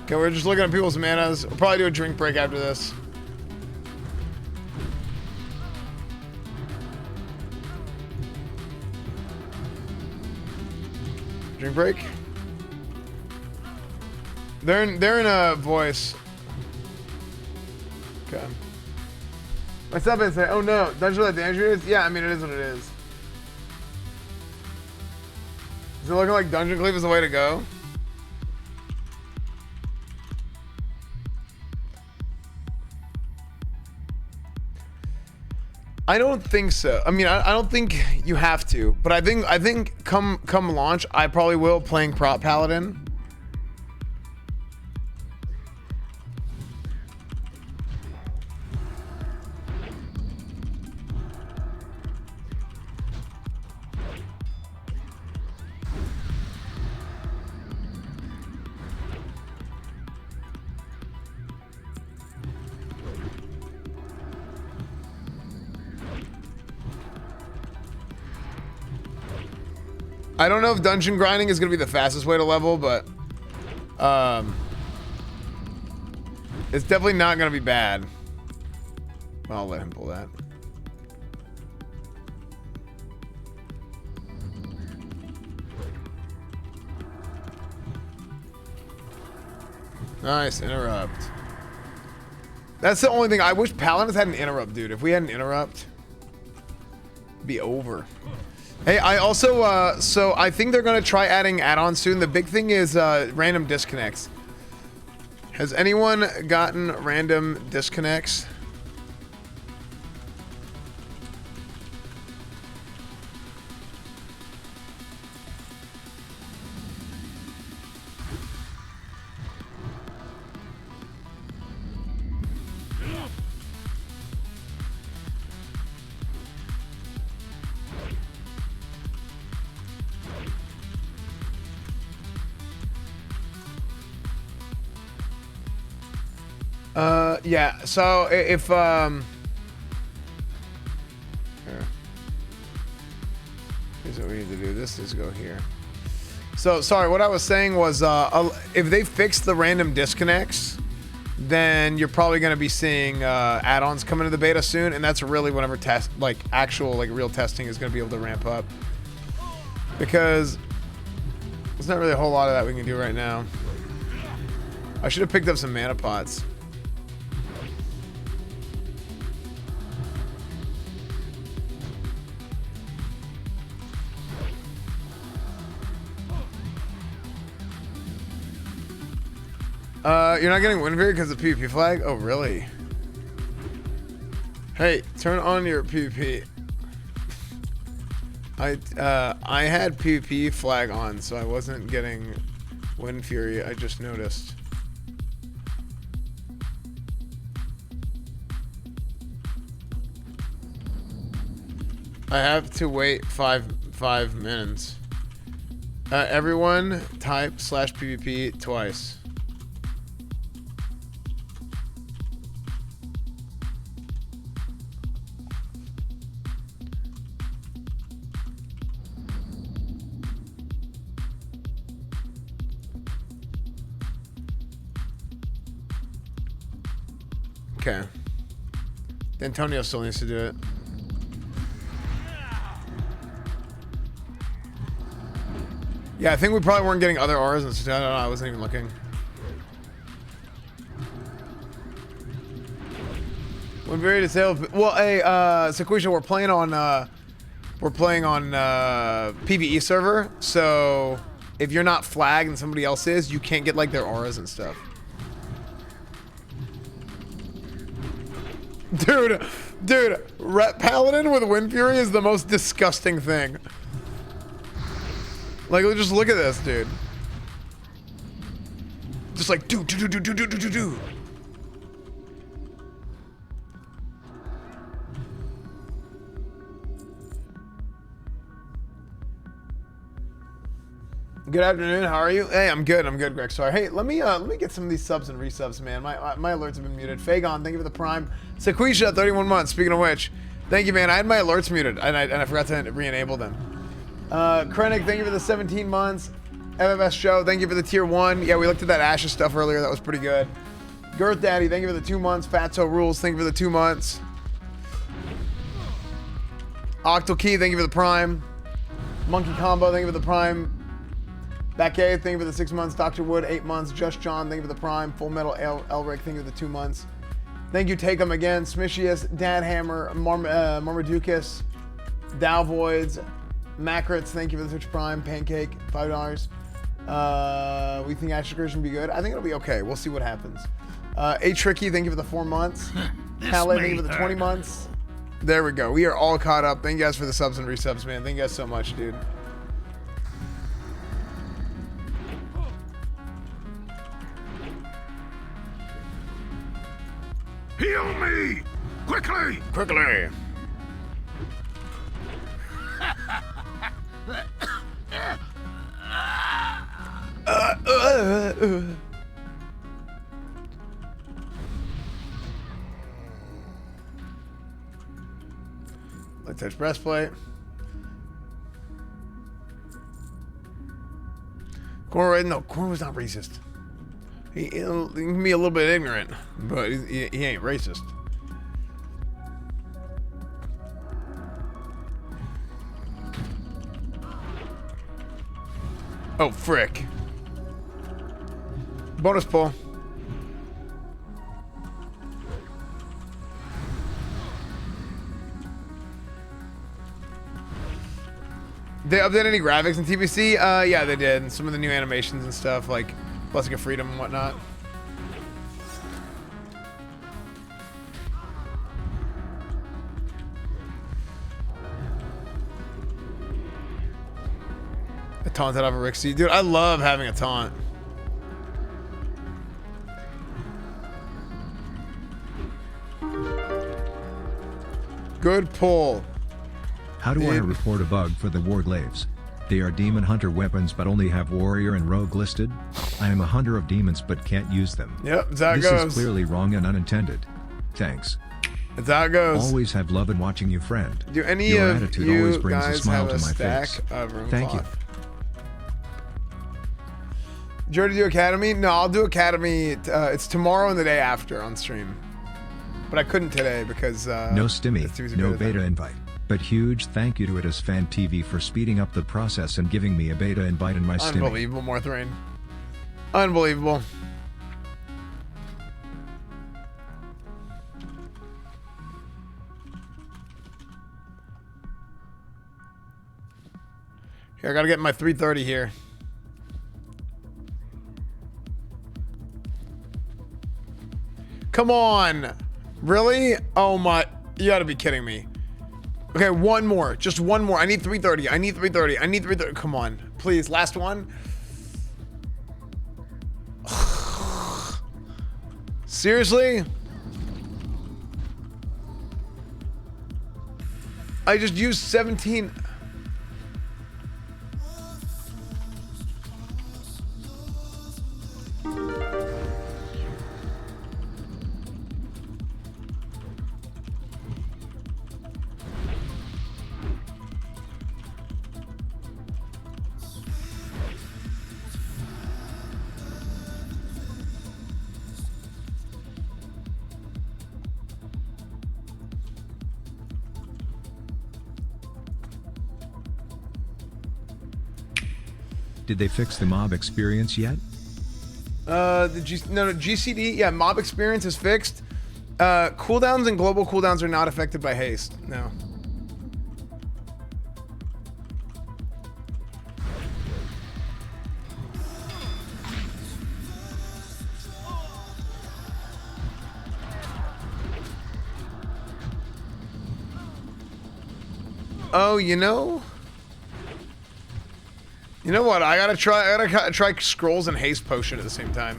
Speaker 4: Okay, we're just looking at people's manas. We'll probably do a drink break after this. Drink break? They're in a voice. Okay. What's up and say, oh no, Dungeon That Danger is? Yeah, I mean it is what it is. Is it looking like Dungeon Cleave is the way to go? I don't think so. I mean, I don't think you have to, but I think come launch, I probably will playing Prop Paladin. I don't know if dungeon grinding is going to be the fastest way to level, but it's definitely not going to be bad. I'll let him pull that. Nice, interrupt. That's the only thing. I wish Paladins had an interrupt, dude. If we had an interrupt, it'd be over. Hey, I also, so I think they're going to try adding add-ons soon. The big thing is random disconnects. Has anyone gotten random disconnects? Yeah, so if, here. Here's what we need to do. This is go here. So, sorry, what I was saying was, if they fix the random disconnects, then you're probably going to be seeing, add-ons come into the beta soon, and that's really whenever actual, real testing is going to be able to ramp up. Because there's not really a whole lot of that we can do right now. I should have picked up some mana pots. You're not getting Windfear because of PvP flag? Oh, really? Hey, turn on your PvP. I had PvP flag on, so I wasn't getting Wind Fury. I just noticed. I have to wait five minutes. Everyone type /PvP twice. Okay. Antonio still needs to do it. Yeah, I think we probably weren't getting other R's and stuff. I don't know. I wasn't even looking. When very disabled. Well, hey, Sequisha, we're playing on PvE server. So if you're not flagged and somebody else is, you can't get like their auras and stuff. Dude, Paladin with Wind Fury is the most disgusting thing. Like, just look at this, dude. Just like, do. Good afternoon. How are you? Hey, I'm good, Greg. Sorry. Hey, let me get some of these subs and resubs, man. My alerts have been muted. Fagon, thank you for the prime. Sequisha, 31 months. Speaking of which, thank you, man. I had my alerts muted, and I forgot to re-enable them. Krennic, thank you for the 17 months. MFS Show, thank you for the tier 1. Yeah, we looked at that Ashes stuff earlier. That was pretty good. Girth Daddy, thank you for the 2 months. Fatso Rules, thank you for the 2 months. Octal Key, thank you for the prime. Monkey Combo, thank you for the prime. Batcave, thank you for the 6 months. Dr. Wood, 8 months. Just John, thank you for the prime. Full Metal Elric, thank you for the 2 months. Thank you, Take 'em again. Smishius, Dad Hammer, Marmadukas, Dow Voids, Makrits, thank you for the Twitch Prime. Pancake, $5. We think Ashes Curse will be good. I think it'll be okay. We'll see what happens. A Tricky, thank you for the 4 months. Halle, thank you for the 20 months. There we go. We are all caught up. Thank you guys for the subs and resubs, man. Thank you guys so much, dude.
Speaker 1: Heal me! Quickly!
Speaker 4: Quickly! Let's touch breastplate. Corn was not racist. He can be a little bit ignorant, but he ain't racist. Oh, frick. Bonus pull. They updated any graphics in TBC? Yeah, they did. Some of the new animations and stuff, like Blessing of Freedom and whatnot. A taunted off a Rixie. Dude, I love having a taunt. Good pull.
Speaker 5: How do I report a bug for the Warglaves? They are demon hunter weapons but only have warrior and rogue listed. I am a hunter of demons but can't use them.
Speaker 4: Yep, that's how it
Speaker 5: This
Speaker 4: goes.
Speaker 5: is clearly wrong and unintended. Thanks.
Speaker 4: That's how it goes.
Speaker 5: Always have loved watching you, friend.
Speaker 4: Do any
Speaker 5: Your
Speaker 4: of
Speaker 5: attitude
Speaker 4: you
Speaker 5: always brings a
Speaker 4: guys
Speaker 5: smile
Speaker 4: have
Speaker 5: to
Speaker 4: a
Speaker 5: my
Speaker 4: stack
Speaker 5: face.
Speaker 4: of room
Speaker 5: Thank you.
Speaker 4: cloth? Did you already do Academy? No, I'll do Academy. It's tomorrow and the day after on stream. But I couldn't today because
Speaker 5: No stimmy,
Speaker 4: Tbc
Speaker 5: no
Speaker 4: Beta
Speaker 5: beta invite. But huge thank you to it as Fan TV for speeding up the process and giving me a beta invite in my stimmy.
Speaker 4: Unbelievable, Morthrain. Unbelievable. Here, I gotta get my 330 here. Come on. Really? Oh my. You gotta be kidding me. Okay, one more. Just one more. I need 330. I need 330. I need 330. Come on. Please, last one. Seriously? I just used 17.
Speaker 5: Did they fix the mob experience yet?
Speaker 4: No, GCD, yeah, mob experience is fixed. Cooldowns and global cooldowns are not affected by haste. No. Oh, you know what? I gotta try scrolls and haste potion at the same time.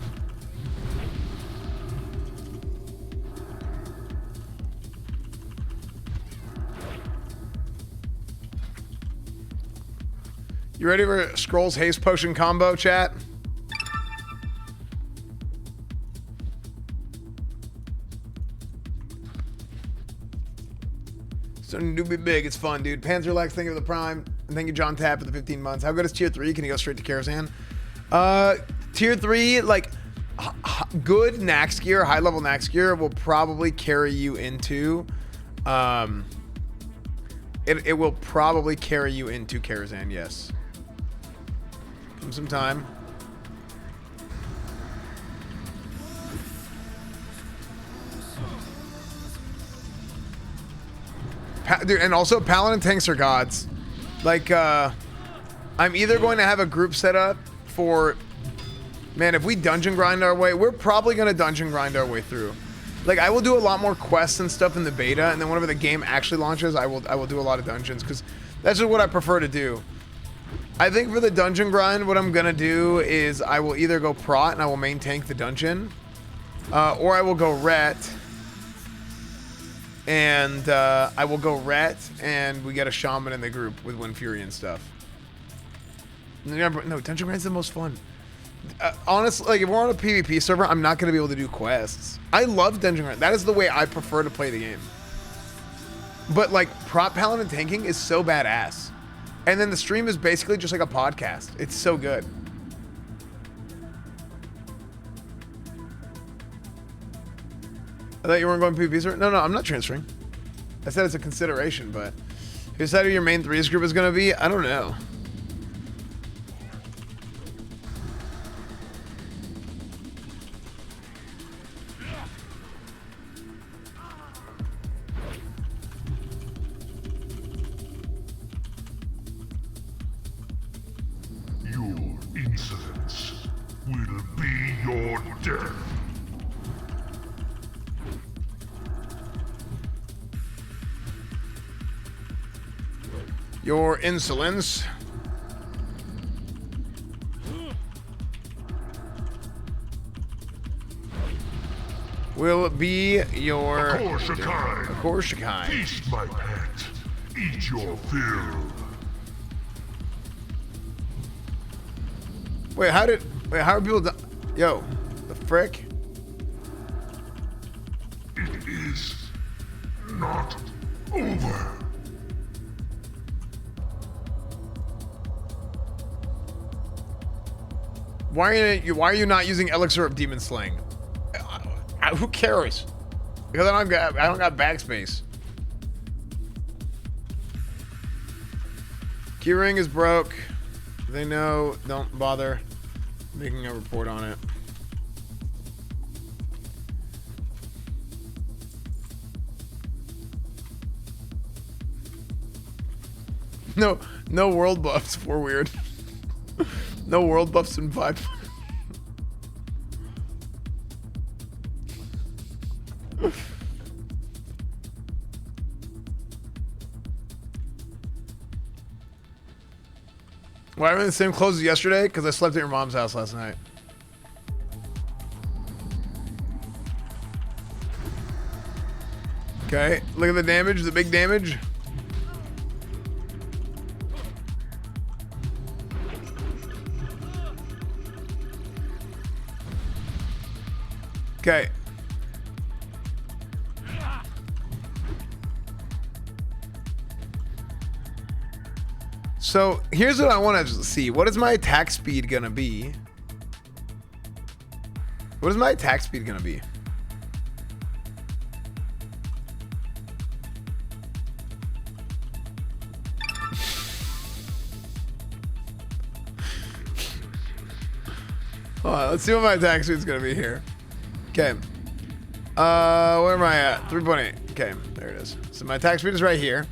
Speaker 4: You ready for scrolls haste potion combo, chat? Starting to be big. It's fun, dude. Panzerlex, thank you for the prime. And thank you, John Tapp, for the 15 months. How good is tier 3? Can you go straight to Karazhan? Tier 3, like, good Nax gear, high level Nax gear will probably carry you into, it will probably carry you into Karazhan, yes. Give him some time. Dude, and also Paladin tanks are gods. Like, I'm either going to have a group set up for, man, if we dungeon grind our way, we're probably going to dungeon grind our way through. Like, I will do a lot more quests and stuff in the beta, and then whenever the game actually launches, I will do a lot of dungeons, because that's just what I prefer to do. I think for the dungeon grind, what I'm going to do is I will either go prot and I will main tank the dungeon, or I will go ret. And I will go ret, and we get a shaman in the group with Wind Fury and stuff. No, dungeon grind's the most fun. Honestly, like if we're on a PvP server, I'm not gonna be able to do quests. I love dungeon grind. That is the way I prefer to play the game. But like prop paladin tanking is so badass, and then the stream is basically just like a podcast. It's so good. I thought you weren't going PvP server? No, I'm not transferring. I said it's a consideration, but who said who your main threes group is going to be? I don't know.
Speaker 1: Your insolence will be your death.
Speaker 4: Your insolence will be your Akorshakai.
Speaker 1: Feast, my pet. Eat your fill.
Speaker 4: Wait, how are people yo, the frick?
Speaker 1: It is not over.
Speaker 4: Why are you not using Elixir of Demon Slaying? Who cares? Because I don't got backspace. Keyring is broke. They know. Don't bother making a report on it. No world buffs for weird. No world buffs in 5. Why am I in the same clothes as yesterday? Because I slept at your mom's house last night. Okay, look at the damage, the big damage. Okay. So here's what I want to see. What is my attack speed gonna be? What is my attack speed gonna be? Hold on, let's see what my attack speed's gonna be here. Okay. Where am I at? 3.8. Okay, there it is. So my attack speed is right here.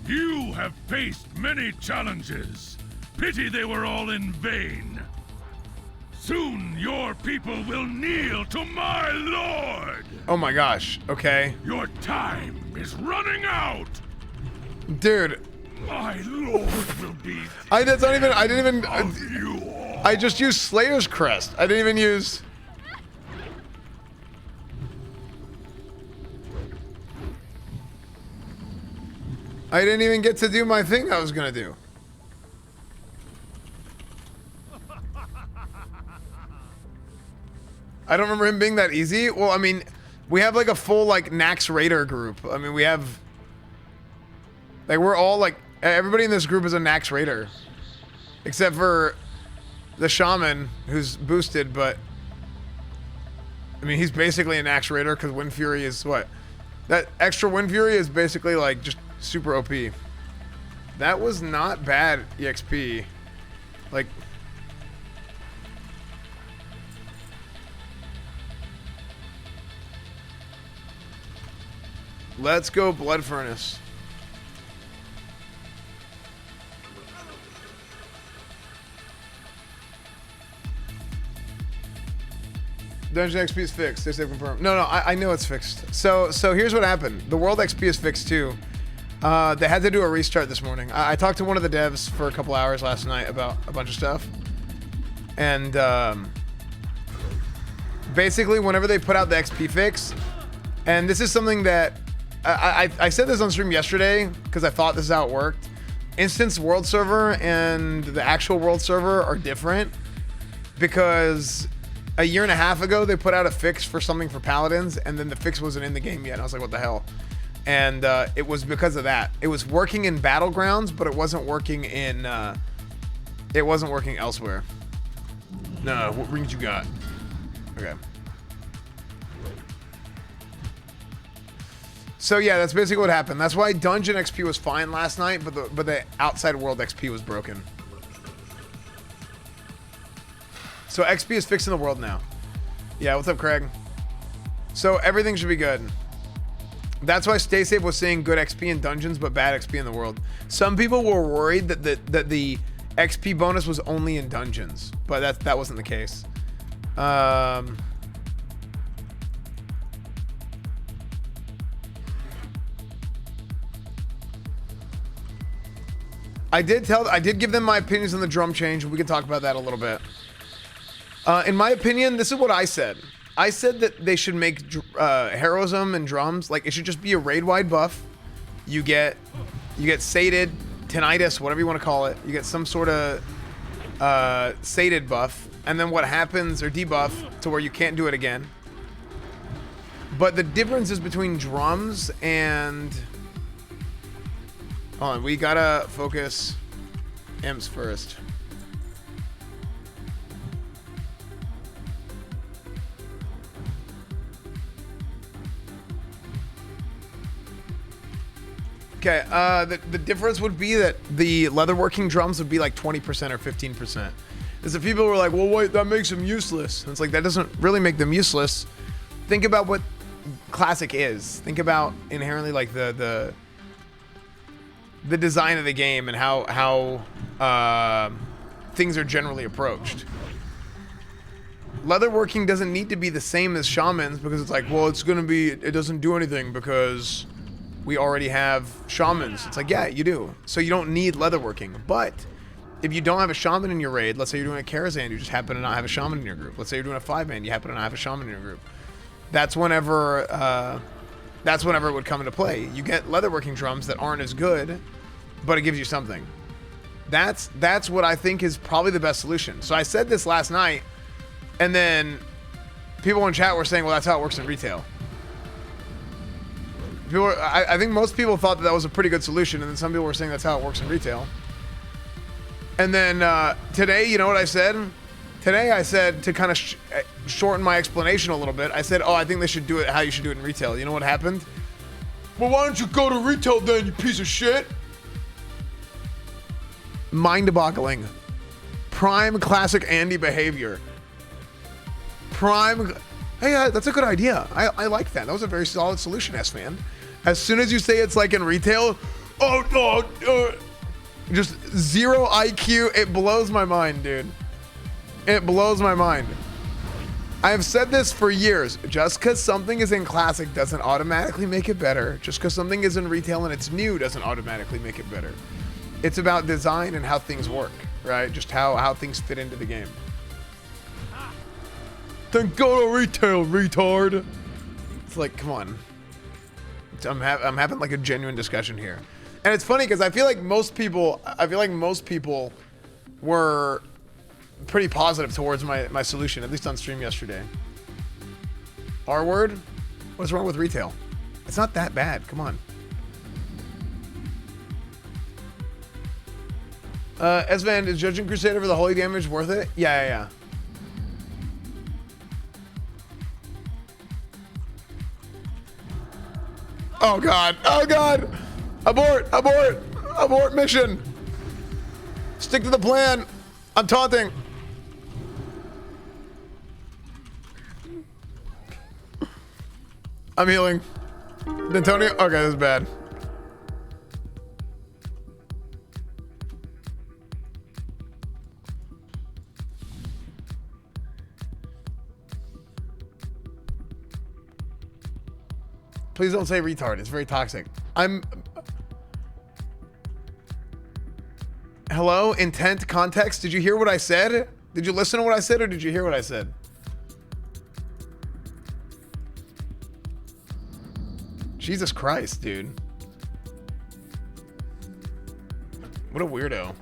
Speaker 1: You have faced many challenges. Pity they were all in vain. Soon your people will kneel to my lord.
Speaker 4: Oh my gosh. Okay.
Speaker 1: Your time is running out.
Speaker 4: Dude.
Speaker 1: My lord will be.
Speaker 4: That's not even. I didn't even. I just used Slayer's Crest. I didn't even use. I didn't even get to do my thing I was gonna do. I don't remember him being that easy. Well, I mean, we have like a full like Nax Raider group. I mean, we have like we're all like everybody in this group is a Nax Raider, except for the Shaman who's boosted. But I mean, he's basically a Nax Raider because Wind Fury is what that extra Wind Fury is basically like just super OP. That was not bad EXP. Like. Let's go Blood Furnace. Dungeon XP is fixed. They say confirmed. No, I know it's fixed. So here's what happened. The World XP is fixed too. They had to do a restart this morning. I talked to one of the devs for a couple hours last night about a bunch of stuff. And basically whenever they put out the XP fix, and this is something that I said this on stream yesterday because I thought this is how it worked. Instance world server and the actual world server are different because a year and a half ago they put out a fix for something for paladins and then the fix wasn't in the game yet. And I was like, what the hell? And it was because of that. It was working in Battlegrounds, but it wasn't working in it wasn't working elsewhere. No, what rings you got? Okay. So yeah, that's basically what happened. That's why Dungeon XP was fine last night, but the outside world XP was broken. So XP is fixing the world now. Yeah, what's up, Craig? So everything should be good. That's why Stay Safe was saying good XP in dungeons, but bad XP in the world. Some people were worried that the XP bonus was only in dungeons, but that wasn't the case. I did give them my opinions on the drum change. We can talk about that a little bit. In my opinion, this is what I said. I said that they should make heroism and drums like it should just be a raid-wide buff. You get sated, tinnitus, whatever you want to call it. You get some sort of sated buff, and then what happens or debuff to where you can't do it again. But the difference is between drums and hold on, we gotta focus imps first. Okay, the difference would be that the leatherworking drums would be like 20% or 15%. There's the people who are like, well, wait, that makes them useless. And it's like, that doesn't really make them useless. Think about what Classic is. Think about inherently like the design of the game and how things are generally approached. Leatherworking doesn't need to be the same as shamans because it's like, well, it's gonna be, it doesn't do anything because we already have shamans. It's like, yeah, you do. So you don't need leatherworking. But if you don't have a shaman in your raid, let's say you're doing a Karazhan, you just happen to not have a shaman in your group. Let's say you're doing a 5-man, you happen to not have a shaman in your group. That's whenever it would come into play. You get leatherworking drums that aren't as good, but it gives you something. That's what I think is probably the best solution. So I said this last night, and then people in chat were saying, well, that's how it works in retail. I think most people thought that was a pretty good solution, and then some people were saying that's how it works in retail. And then today, you know what I said? Today I said, to kind of shorten my explanation a little bit, I said, oh, I think they should do it how you should do it in retail. You know what happened? Well, why don't you go to retail then, you piece of shit? Mind-boggling. Prime classic Andy behavior. Prime... Hey, that's a good idea. I like that. That was a very solid solution, S-Man. As soon as you say it's like in retail, oh, no, just zero IQ. It blows my mind, dude. It blows my mind. I have said this for years. Just because something is in classic doesn't automatically make it better. Just because something is in retail and it's new doesn't automatically make it better. It's about design and how things work, right? Just how things fit into the game. Then go to retail, retard. It's like, come on. I'm having like a genuine discussion here. And it's funny because I feel like most people were pretty positive towards my solution, at least on stream yesterday. R word? What's wrong with retail? It's not that bad. Come on. S-Van, is Judging Crusader for the holy damage worth it? Yeah. Oh god. Oh god. Abort mission. Stick to the plan. I'm taunting. I'm healing. Antonio? Okay, this is bad. Please don't say retard. It's very toxic. Hello? Intent? Context? Did you hear what I said? Did you listen to what I said, or did you hear what I said? Jesus Christ, dude. What a weirdo.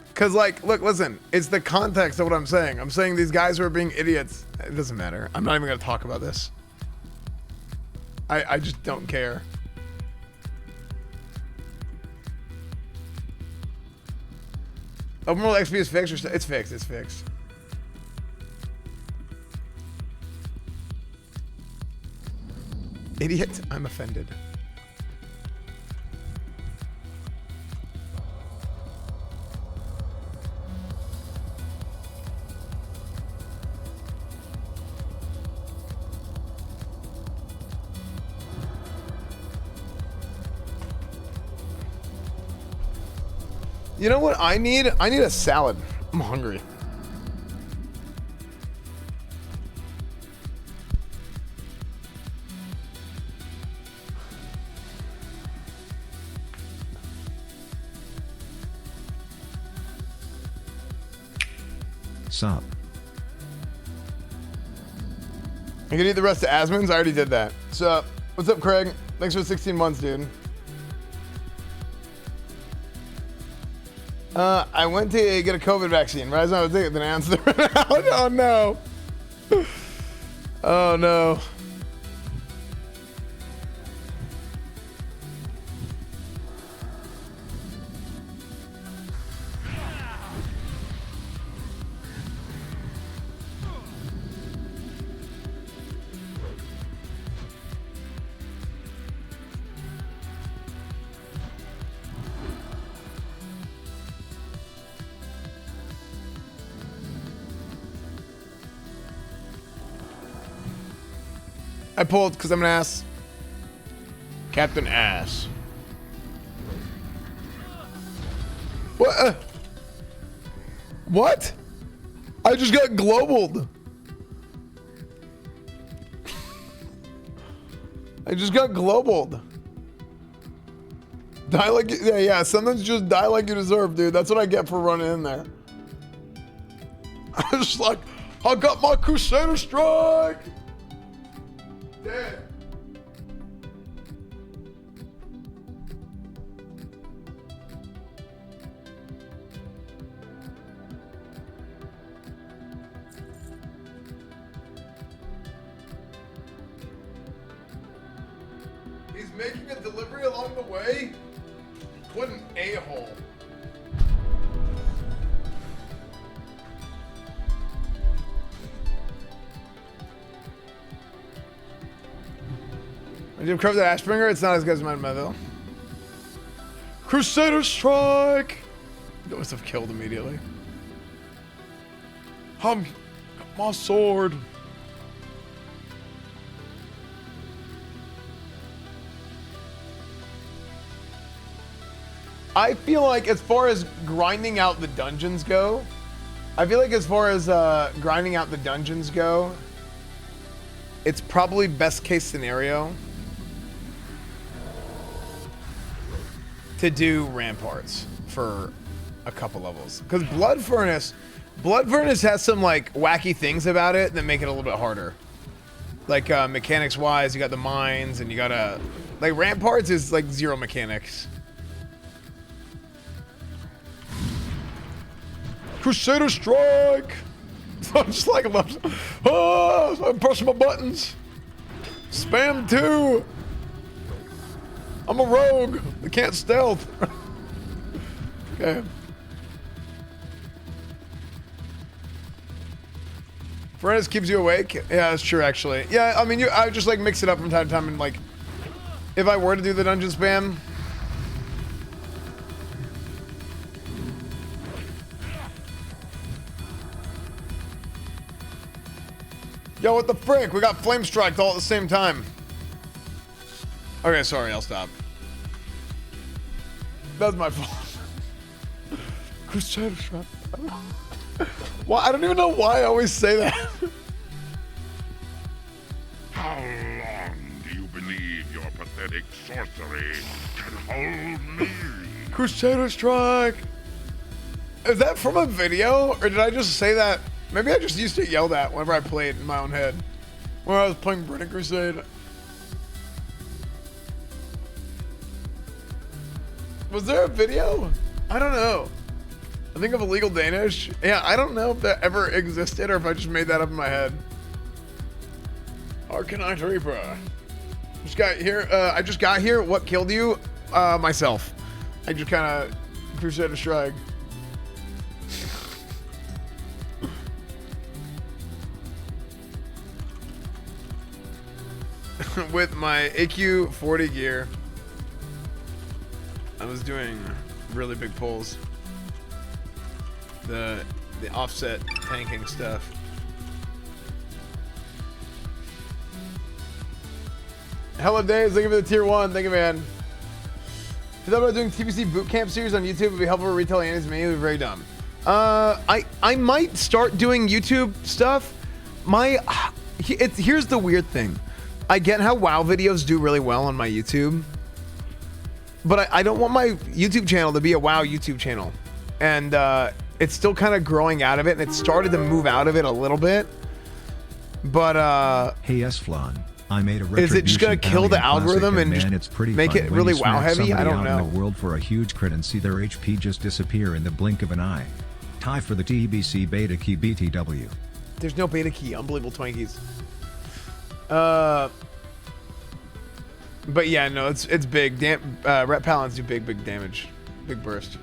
Speaker 4: Because, like, look, listen, it's the context of what I'm saying. I'm saying these guys who are being idiots. It doesn't matter. I'm not even going to talk about this. I just don't care. Open World XP is fixed? Or it's fixed. It's fixed. Idiot. I'm offended. You know what I need? I need a salad. I'm hungry.
Speaker 5: Sup?
Speaker 4: I can eat the rest of Asmon's. I already did that. Sup? What's up, Craig? Thanks for 16 months, dude. I went to get a COVID vaccine. Right as I was taking it, then I answered oh no. Oh no. I pulled because I'm an ass. Captain Ass. What? What? I just got globaled. I just got globaled. Die like you, yeah. Sometimes just die like you deserve, dude. That's what I get for running in there. I was just like, I got my Crusader strike. Dead. He's making a delivery along the way? What an a-hole. Did you cover the Ashbringer? It's not as good as mine, Melville. Crusader strike! You must have killed immediately. My sword. I feel like as far as grinding out the dungeons go, it's probably best case scenario to do ramparts for a couple levels. Because Blood Furnace has some like wacky things about it that make it a little bit harder. Like mechanics wise, you got the mines and you gotta, like ramparts is like zero mechanics. Crusader strike! I'm just like, I'm pressing my buttons. Spam 2. I'm a rogue. I can't stealth. Okay. Furnace keeps you awake? Yeah, that's true actually. Yeah, I mean, I just like mix it up from time to time and like, if I were to do the dungeon spam, yo, what the frick? We got flame striked all at the same time. Okay, sorry, I'll stop. That's my fault. Crusader strike. Well, I don't even know why I always say that.
Speaker 1: How long do you believe your pathetic sorcery can hold me?
Speaker 4: Crusader strike. Is that from a video, or did I just say that? Maybe I just used to yell that whenever I played in my own head. When I was playing Burning Crusade. Was there a video? I don't know. I think of Illegal Danish. Yeah, I don't know if that ever existed or if I just made that up in my head. Arcanite Reaper. Just got here. I just got here. What killed you? Myself. I just kind of Crusader strike. With my AQ 40 gear, I was doing really big pulls. The offset tanking stuff. Hello Days, thank you for the tier 1. Thank you, man. If you thought about doing TBC bootcamp series on YouTube, it would be helpful for retail Annie's menu. It would be very dumb. I might start doing YouTube stuff. Here's the weird thing. I get how WoW videos do really well on my YouTube, but I don't want my YouTube channel to be a WoW YouTube channel. And it's still kind of growing out of it, and it started to move out of it a little bit. But
Speaker 5: hey S-Flan, I made a
Speaker 4: is it just gonna kill the algorithm and just
Speaker 5: it's pretty
Speaker 4: make it really WoW heavy? I don't know.
Speaker 5: In the world for a huge crit and see their HP just disappear in the blink of an eye. Tie for the Tbc Beta key BTW.
Speaker 4: There's no beta key. Unbelievable Twinkies. But yeah, no, it's big. Ret Palins do big damage, big burst.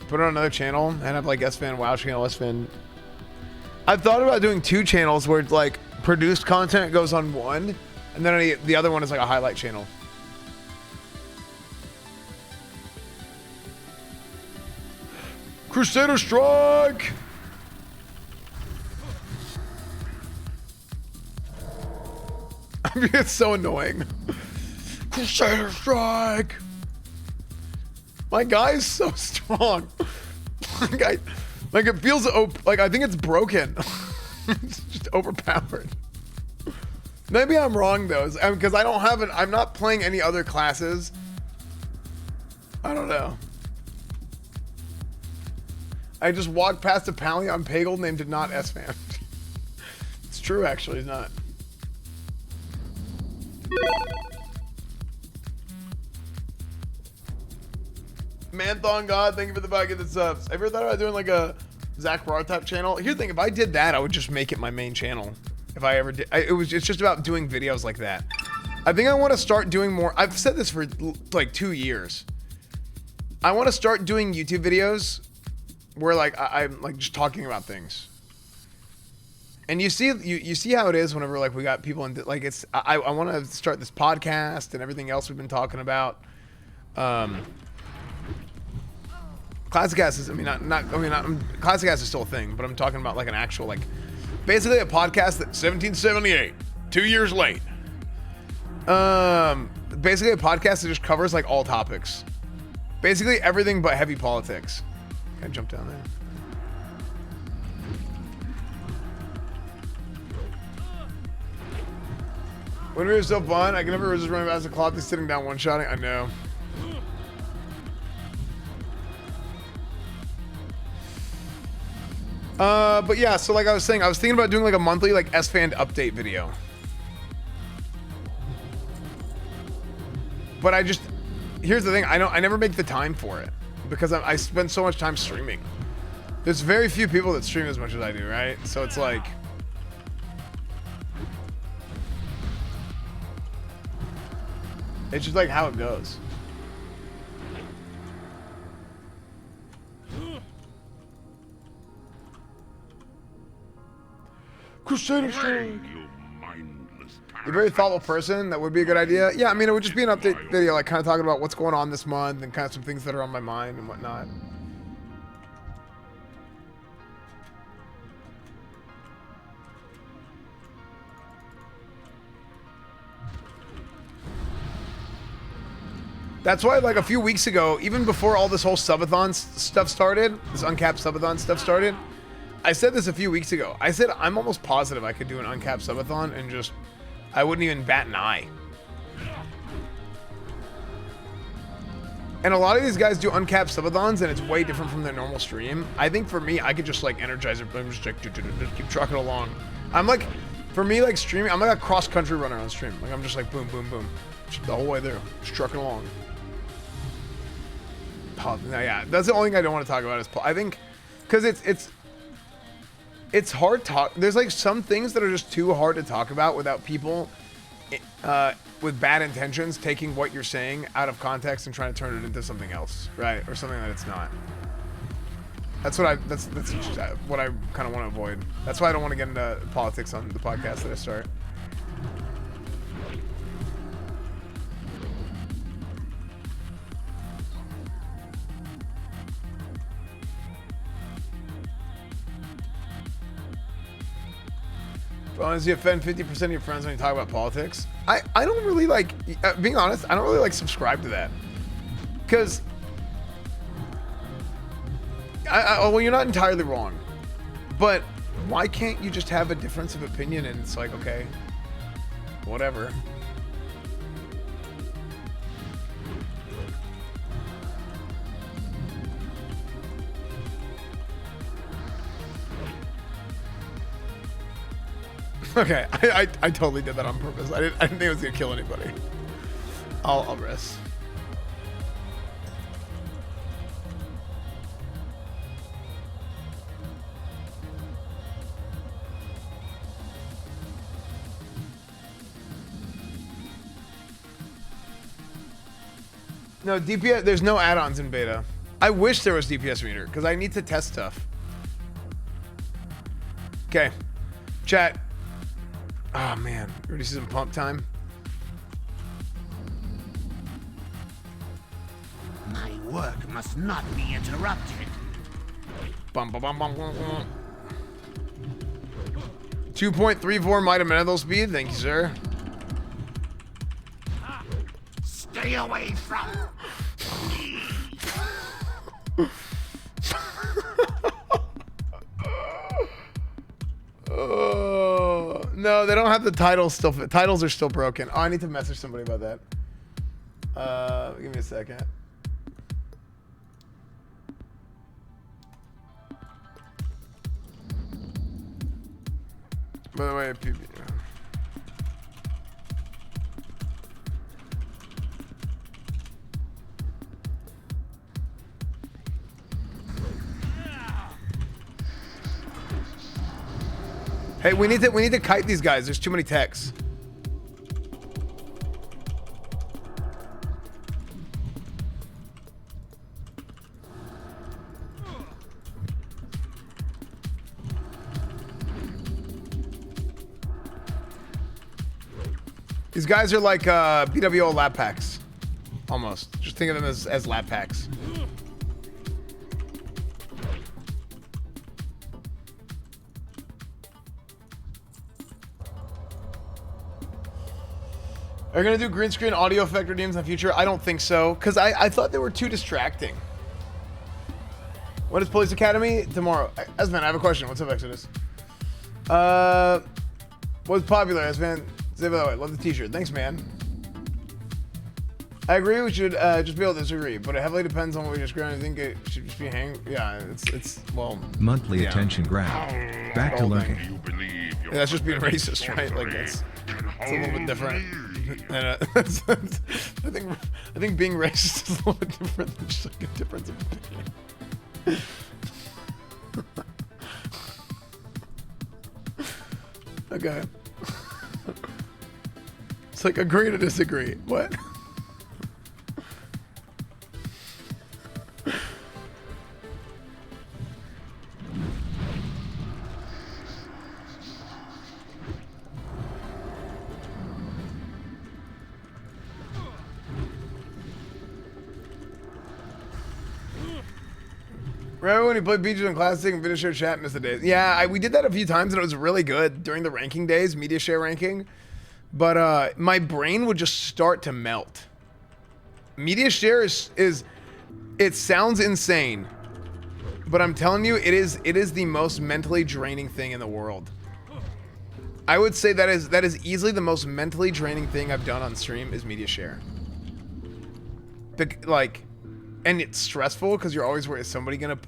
Speaker 4: Put it on another channel and have like S-Fan, WoW channel, S-Fan. I've thought about doing 2 channels where it's like produced content goes on one, and then the other one is like a highlight channel. Crusader strike! I mean, it's so annoying. Crusader Strike. My guy is so strong. Like it feels like I think it's broken. It's just overpowered. Maybe I'm wrong though, because I don't have I'm not playing any other classes. I don't know. I just walked past a Palion Pagel named Did Not S-Fan. It's true, actually, it's not. Manthon God, thank you for the 5 gifted subs. Have you ever thought about doing like a Zach Rar type channel? Here's the thing, if I did that, I would just make it my main channel. If I ever did, it's just about doing videos like that. I think I want to start doing more. I've said this for like 2 years. I want to start doing YouTube videos where like I'm like just talking about things. And you see how it is whenever like we got people in like it's I want to start this podcast and everything else we've been talking about. Classic Cast is Classic Cast is still a thing, but I'm talking about like an actual like basically a podcast that 1778, 2 years late. Basically a podcast that just covers like all topics. Basically everything but heavy politics. Can I jump down there? When we were so fun, I can never resist running past the clock that's sitting down one-shotting. I know. But yeah, so like I was saying, I was thinking about doing like a monthly like S-Fan update video. But here's the thing, I never make the time for it because I spend so much time streaming. There's very few people that stream as much as I do, right? So it's like, it's just like how it goes. Crusader Strike. You're a very thoughtful person. That would be a good idea. Yeah, I mean, it would just be an update video, like kind of talking about what's going on this month and kind of some things that are on my mind and whatnot. That's why, like a few weeks ago, even before all this whole subathon stuff started, this uncapped subathon stuff started, I said this a few weeks ago. I said I'm almost positive I could do an uncapped subathon and just, I wouldn't even bat an eye. And a lot of these guys do uncapped subathons and it's way different from their normal stream. I think for me, I could just like energize it, I'm just like, keep trucking along. I'm like, for me, like streaming, I'm like a cross-country runner on stream. Like I'm just like boom, boom, boom. Just the whole way through, just trucking along. Yeah, that's the only thing I don't want to talk about is I think, because it's hard talk. There's like some things that are just too hard to talk about without people with bad intentions taking what you're saying out of context and trying to turn it into something else, right? Or something that it's not. That's what that's what I kind of want to avoid. That's why I don't want to get into politics on the podcast that I start. As you offend 50% of your friends when you talk about politics. I don't really like, being honest, I don't really like subscribe to that. Because, well, you're not entirely wrong. But why can't you just have a difference of opinion and it's like, okay, whatever. Okay, I totally did that on purpose. I didn't think it was gonna kill anybody. I'll rest. No, DPS, there's no add-ons in beta. I wish there was DPS meter, because I need to test stuff. Okay. Chat. Oh man, ready to see some pump time?
Speaker 1: My work must not be interrupted.
Speaker 4: Bum, bum, bum, bum, bum, bum. 2.34 might have mental speed. Thank you, sir.
Speaker 1: Stay away from me.
Speaker 4: No, they don't have the titles still. Titles are still broken. Oh, I need to message somebody about that. Give me a second. By the way, hey, we need to kite these guys. There's too many techs. These guys are like BWO lab packs. Almost. Just think of them as lab packs. Are you gonna do green screen audio effect redeems in the future? I don't think so, because I thought they were too distracting. When is Police Academy? Tomorrow. Esman, I have a question. What's up, Exodus? What's popular, Esman? Say by the way, love the t-shirt. Thanks, man. I agree we should just be able to disagree, but it heavily depends on what we disagree on. I think it should just be yeah, it's well...
Speaker 5: Monthly
Speaker 4: yeah.
Speaker 5: attention grab. Back to lurking.
Speaker 4: Yeah, that's just being racist, right? Like, it's a little bit different. And, I think being racist is a little bit different than just like a difference of opinion. Okay. It's like agree to disagree. What? Remember when you played Beaches in Classic and Video Share Chat missed the days? Yeah, we did that a few times and it was really good during the ranking days, media share ranking. But my brain would just start to melt. Media share is it sounds insane, but I'm telling you, it is the most mentally draining thing in the world. I would say that is easily the most mentally draining thing I've done on stream is media share. And it's stressful because you're always worried, is somebody gonna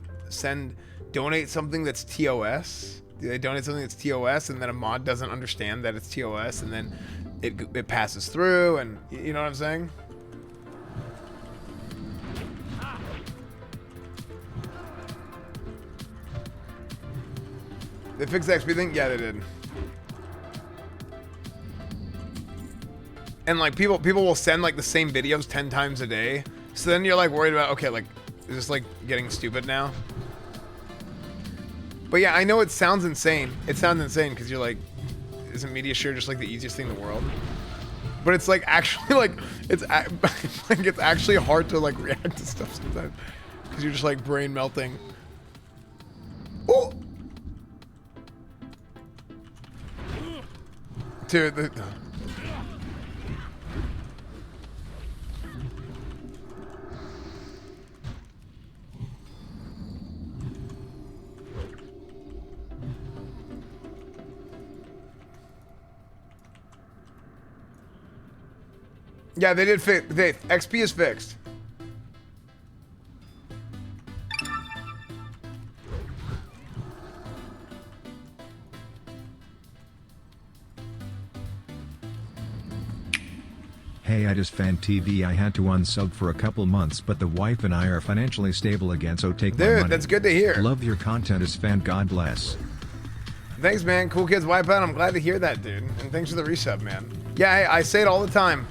Speaker 4: donate something that's TOS? Do they donate something that's TOS and then a mod doesn't understand that it's TOS and then it passes through, and you know what I'm saying? They fixed the XP thing? Yeah, they did. And like people will send like the same videos 10 times a day. So then you're like worried about, okay, like, is this like getting stupid now? But yeah, I know it sounds insane. It sounds insane because you're like, isn't media share just like the easiest thing in the world? But it's like actually like, it's actually hard to like react to stuff sometimes because you're just like brain melting. Oh! Dude, yeah, they did fix. XP is fixed.
Speaker 5: Hey, I just fan TV. I had to unsub for a couple months, but the wife and I are financially stable again, so take my money.
Speaker 4: Dude, that's good to hear.
Speaker 5: Love your content as fan. God bless.
Speaker 4: Thanks, man. Cool Kids Wipeout. I'm glad to hear that, dude. And thanks for the resub, man. Yeah, I say it all the time.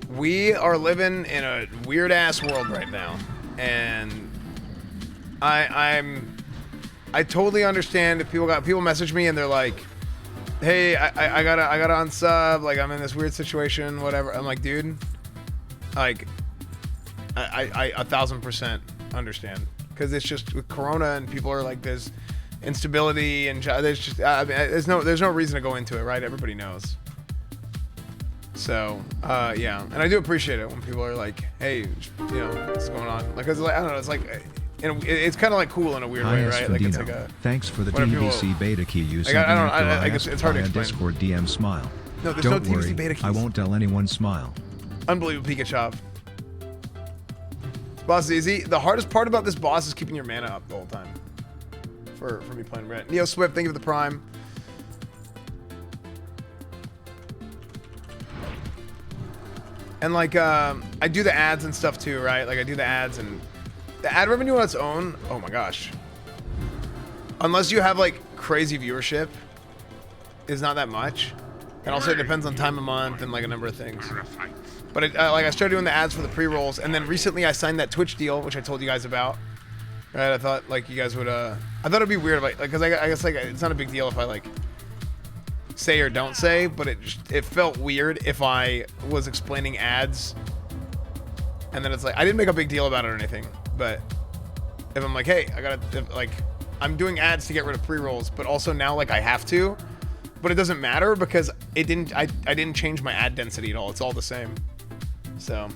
Speaker 4: We are living in a weird ass world right now, and I totally understand if people message me and they're like, hey, I gotta unsub, like I'm in this weird situation, whatever. I'm like, dude, like I 1000% understand, because it's just with Corona and people are like, instability and there's just I mean, there's no reason to go into it, right? Everybody knows. So yeah, and I do appreciate it when people are like, hey, you know, what's going on? Like, cause like, I don't know, it's like, it's kind of like cool in a weird way, right? Like it's like a.
Speaker 5: Thanks for the
Speaker 4: when people-
Speaker 5: TBC Beta key you
Speaker 4: Like,
Speaker 5: sent
Speaker 4: I
Speaker 5: me
Speaker 4: don't.
Speaker 5: after
Speaker 4: I
Speaker 5: I
Speaker 4: guess
Speaker 5: asked
Speaker 4: it's hard to
Speaker 5: via
Speaker 4: explain.
Speaker 5: Discord DM smile.
Speaker 4: No, there's
Speaker 5: Don't
Speaker 4: no
Speaker 5: worry,
Speaker 4: TBC Beta keys.
Speaker 5: I won't tell anyone smile.
Speaker 4: Unbelievable Pikachu. This boss is easy. The hardest part about this boss is keeping your mana up the whole time. For me playing Red. Neo Swift, thank you for the Prime. And like, I do the ads and stuff too, right? Like I do the ads and the ad revenue on its own. Oh my gosh. Unless you have like crazy viewership, is not that much. And also it depends on time of month and like a number of things. But like I started doing the ads for the pre-rolls, and then recently I signed that Twitch deal, which I told you guys about. Right? I thought like you guys would. I thought it'd be weird if because I guess like it's not a big deal if I like say or don't say, but it felt weird if I was explaining ads, and then it's like I didn't make a big deal about it or anything. But if I'm like, hey, I'm doing ads to get rid of pre-rolls, but also now like I have to. But it doesn't matter because I didn't change my ad density at all. It's all the same. So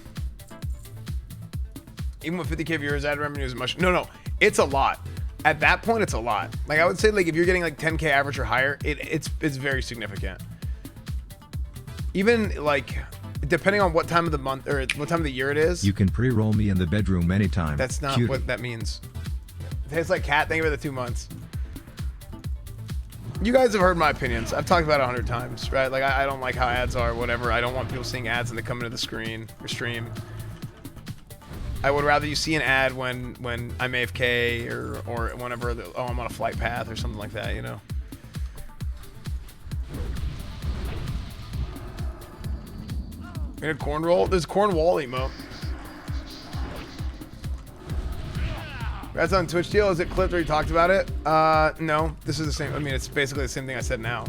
Speaker 4: even with 50K viewers, ad revenue is much. No, it's a lot. At that point, it's a lot. Like I would say, like if you're getting like 10K average or higher, it's very significant. Even like depending on what time of the month or what time of the year it is.
Speaker 5: You can pre-roll me in the bedroom anytime.
Speaker 4: That's not
Speaker 5: Cutie.
Speaker 4: what that means. It's like Cat. Thank you for the 2 months. You guys have heard my opinions. I've talked about it 100 times, right? Like I don't like how ads are, whatever. I don't want people seeing ads and they come into the screen or stream. I would rather you see an ad when I'm AFK or whenever I'm on a flight path or something like that, you know. In a corn roll, there's corn wall emote. That's on Twitch deal. Is it clipped or you talked about it? No, this is the same. I mean, it's basically the same thing I said now.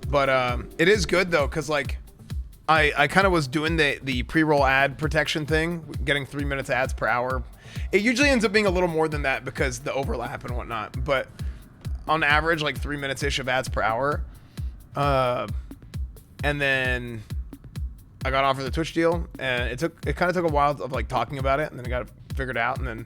Speaker 4: But it is good though, cause like I kind of was doing the pre-roll ad protection thing, getting 3 minutes ads per hour. It usually ends up being a little more than that because the overlap and whatnot. But on average, like 3 minutes ish of ads per hour. And then I got offered the Twitch deal, and it kind of took a while of like talking about it, and then I got it figured out, and then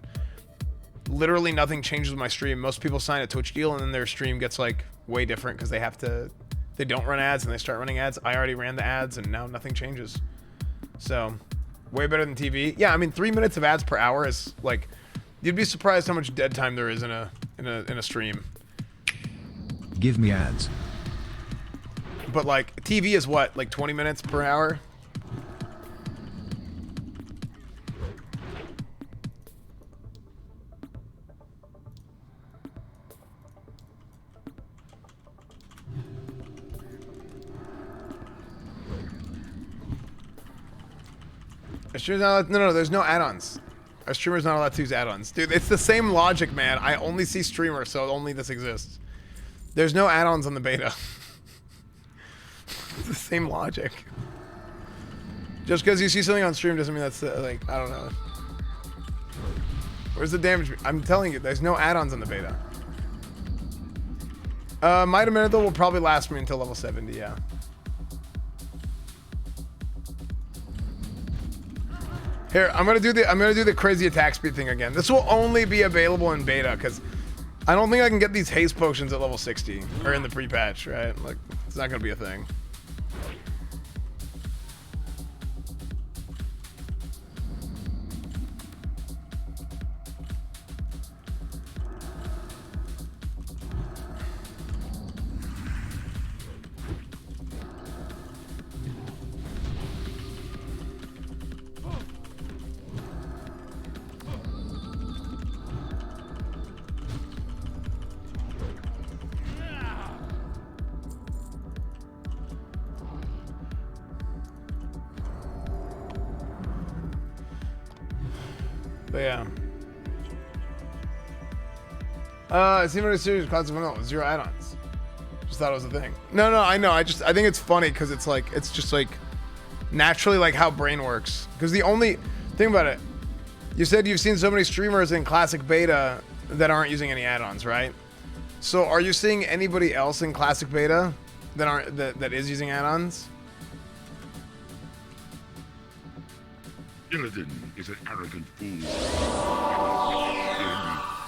Speaker 4: literally nothing changes with my stream. Most people sign a Twitch deal and then their stream gets like way different because they don't run ads and they start running ads. I already ran the ads and now nothing changes. So way better than TV. Yeah, I mean 3 minutes of ads per hour is like, you'd be surprised how much dead time there is in a stream.
Speaker 5: Give me ads.
Speaker 4: But like TV is what, like 20 minutes per hour? No, there's no add-ons. Our streamer's not allowed to use add-ons. Dude, it's the same logic, man. I only see streamers, so only this exists. There's no add-ons on the beta. It's the same logic. Just because you see something on stream doesn't mean that's, like, I don't know. Where's the damage? I'm telling you, there's no add-ons on the beta. Might a Minute, though, will probably last me until level 70, yeah. Here, I'm gonna do the crazy attack speed thing again. This will only be available in beta because I don't think I can get these haste potions at level 60 or in the pre-patch, right? Like, it's not gonna be a thing. But yeah. It seemed like a serious class of no, 0 add-ons. Just thought it was a thing. No, I know. I think it's funny because it's like, it's just like naturally like how brain works. Because the only thing about it, you said you've seen so many streamers in classic beta that aren't using any add-ons, right? So are you seeing anybody else in classic beta that is using add-ons?
Speaker 1: Illidan is an arrogant fool.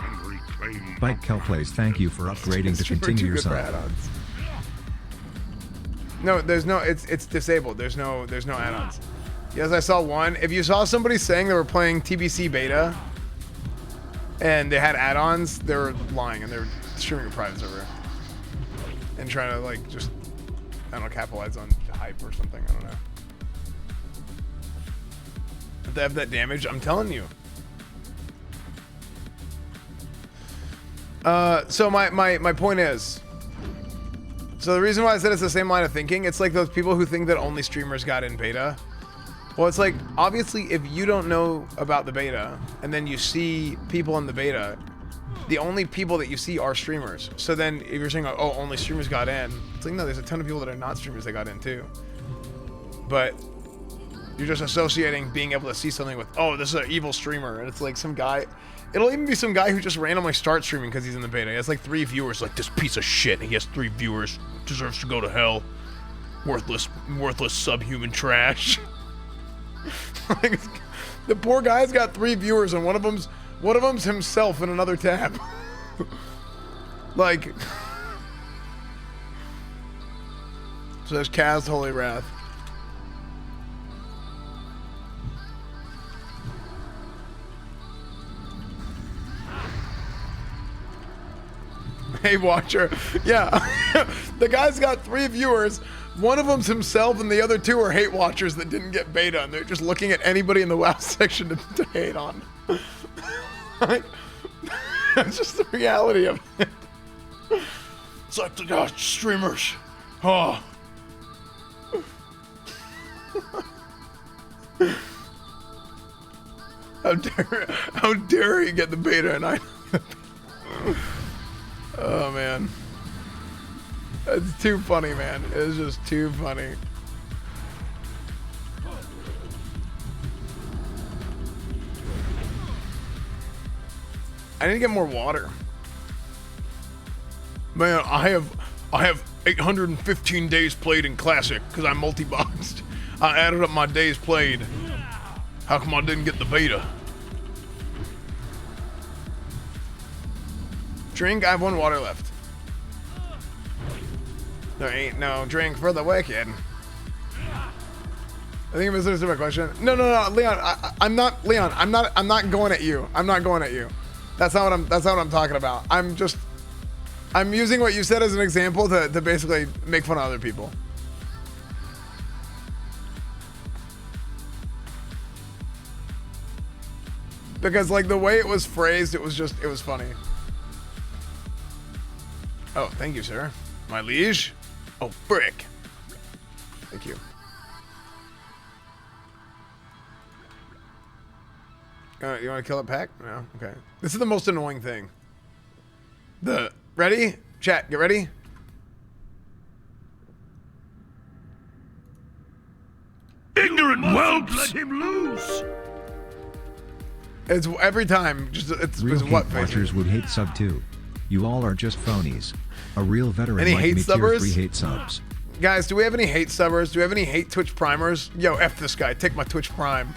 Speaker 1: Hungry claim.
Speaker 5: Bike Kelplays, thank you for upgrading to continue your sub.
Speaker 4: No, there's no. It's disabled. There's no add-ons. Yes, I saw one. If you saw somebody saying they were playing TBC Beta and they had add-ons, they were lying and they were streaming a private server and trying to like just, I don't know, capitalize on hype or something. I don't know. If they have that damage, I'm telling you. So my point is, so the reason why I said it's the same line of thinking, it's like those people who think that only streamers got in beta. Well, it's like, obviously, if you don't know about the beta, and then you see people in the beta, the only people that you see are streamers. So then, if you're saying, oh, only streamers got in, it's like, no, there's a ton of people that are not streamers that got in too. But you're just associating being able to see something with, oh, this is an evil streamer, and it's like some guy. It'll even be some guy who just randomly starts streaming because he's in the beta. He has like 3 viewers, like this piece of shit. He has 3 viewers, deserves to go to hell. Worthless subhuman trash. Like, the poor guy's got 3 viewers, and one of them's himself in another tab. Like, so there's Kaz Holy Wrath. Hey, Watcher. Yeah. The guy's got 3 viewers. One of them's himself, and the other 2 are hate watchers that didn't get beta, and they're just looking at anybody in the WoW section to hate on. Like, that's just the reality of it. It's like the gosh, streamers. Oh. How dare he get the beta and I. Oh man, it's too funny, man. It's just too funny. I need to get more water. Man, I have 815 days played in Classic because I multi-boxed. I added up my days played. How come I didn't get the beta? Drink, I have 1 water left. There ain't no drink for the wicked. I think you misunderstood my question. No, Leon. I'm not Leon. I'm not going at you. I'm not going at you. That's not what I'm talking about. I'm using what you said as an example to basically make fun of other people. Because like the way it was phrased, it was funny. Oh, thank you, sir. My liege? Oh, frick. Thank you. You want to kill it, Pack? No? Okay. This is the most annoying thing. Ready? Chat, get ready?
Speaker 1: Ignorant whelps! Let him loose!
Speaker 4: It's every time. It's
Speaker 5: Real
Speaker 4: what
Speaker 5: hate watchers would hate sub too. You all are just phonies. A real veteran like me tier 3 hate subs.
Speaker 4: Guys, do we have any hate subbers? Do we have any hate Twitch primers? Yo, F this guy. Take my Twitch prime.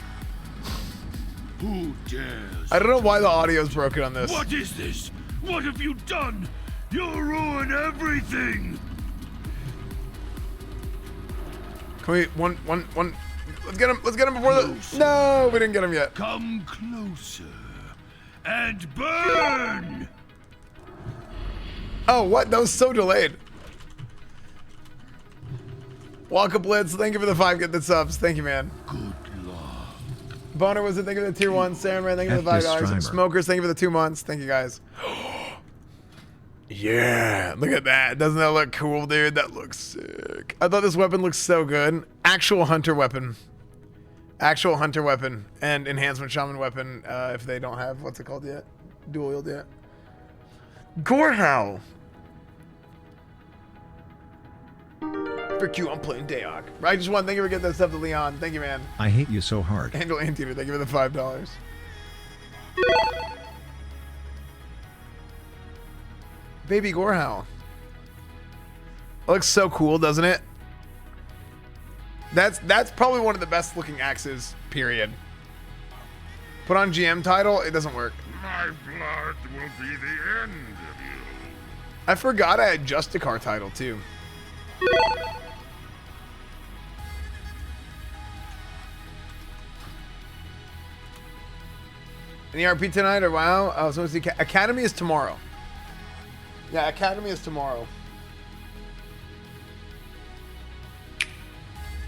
Speaker 1: Who dares?
Speaker 4: I don't know why the audio's broken on this.
Speaker 1: What is this? What have you done? You'll ruin everything!
Speaker 4: Can we one let's get him before the no, we didn't get him yet.
Speaker 1: Come closer and burn!
Speaker 4: Oh, what? That was so delayed. Waka Blitz, thank you for the 5 gifted subs. Thank you, man.
Speaker 1: Good luck.
Speaker 4: Boner was it, thank you for the tier 1. Samurai, thank you for the $5. Smokers, thank you for the 2 months. Thank you guys. Yeah, look at that. Doesn't that look cool, dude? That looks sick. I thought this weapon looks so good. Actual hunter weapon. Actual hunter weapon and enhancement shaman weapon if they don't have, what's it called yet? Dual wield yet. Gorehow. Frick you, I'm playing Daok. Right, just one. Thank you for getting that stuff to Leon. Thank you, man.
Speaker 5: I hate you so hard.
Speaker 4: Angel Anteater, thank you for the $5. baby Gorehowl. It looks so cool, doesn't it? That's probably one of the best looking axes, period. Put on GM title, it doesn't work.
Speaker 1: My blood will be the end of you.
Speaker 4: I forgot I had Justicar title too. Any RP tonight or WoW? Oh, so it's the Academy is tomorrow. Yeah, Academy is tomorrow.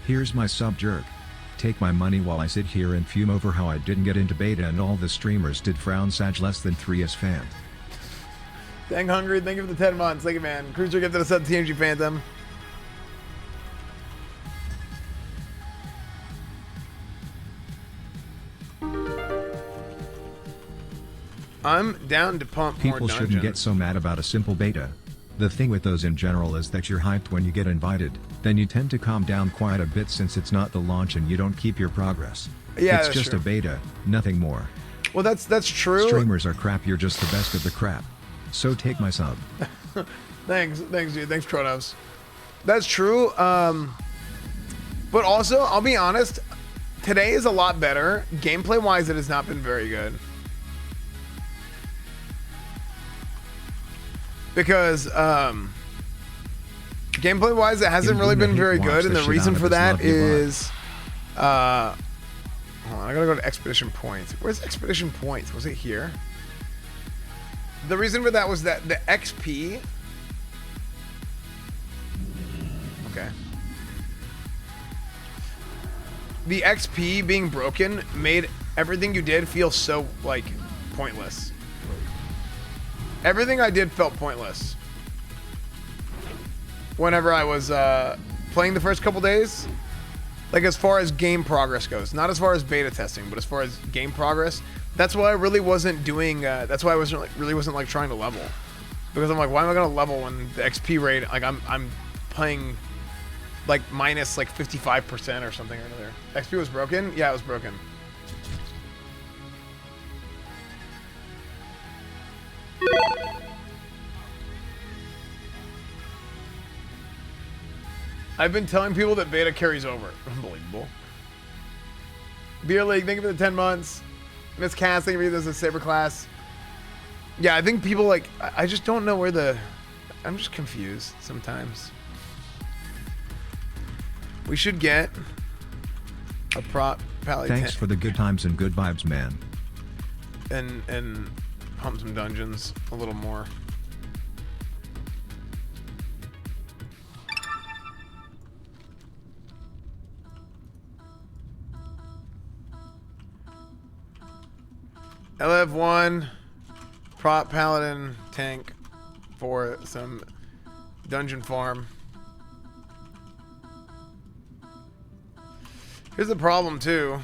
Speaker 5: Here's my sub jerk. Take my money while I sit here and fume over how I didn't get into beta and all the streamers did. Frown Sag less than 3 as fan.
Speaker 4: Dang Hungry, thank you for the 10 months. Thank you, man. Cruiser gifted us up TMG Phantom. I'm down to pump more
Speaker 5: People
Speaker 4: dungeons.
Speaker 5: shouldn't get so mad about a simple beta. The thing with those in general is that you're hyped when you get invited, then you tend to calm down quite a bit since it's not the launch and you don't keep your progress.
Speaker 4: Yeah,
Speaker 5: it's
Speaker 4: that's
Speaker 5: just
Speaker 4: true.
Speaker 5: a beta, nothing more.
Speaker 4: Well, that's true.
Speaker 5: Streamers are crap, you're just the best of the crap. So take my sub.
Speaker 4: Thanks, dude. Thanks, Kronos. That's true. But also, I'll be honest. Today is a lot better. Gameplay-wise, it has not been very good. Because gameplay-wise, it hasn't really been very good, and the reason for that is, hold on, I gotta go to Expedition Points. Where's Expedition Points? Was it here? The reason for that was that the XP. Okay. The XP being broken made everything you did feel so, like, pointless. Everything I did felt pointless. Whenever I was playing the first couple days, like as far as game progress goes, not as far as beta testing, but as far as game progress, that's why I really wasn't doing. That's why I really wasn't like trying to level, because I'm like, why am I gonna level when the XP rate, like I'm playing like minus like 55% or something or another. XP was broken. Yeah, it was broken. I've been telling people that beta carries over. Unbelievable. Beer League, thank you for the 10 months. Miss Cass, thank you for this as Saber class. Yeah, I think people like, I just don't know where the, I'm just confused sometimes. We should get a prop pally.
Speaker 5: Thanks for the good times and good vibes, man.
Speaker 4: And pump some dungeons a little more. LF1 prop paladin tank for some dungeon farm. Here's the problem too.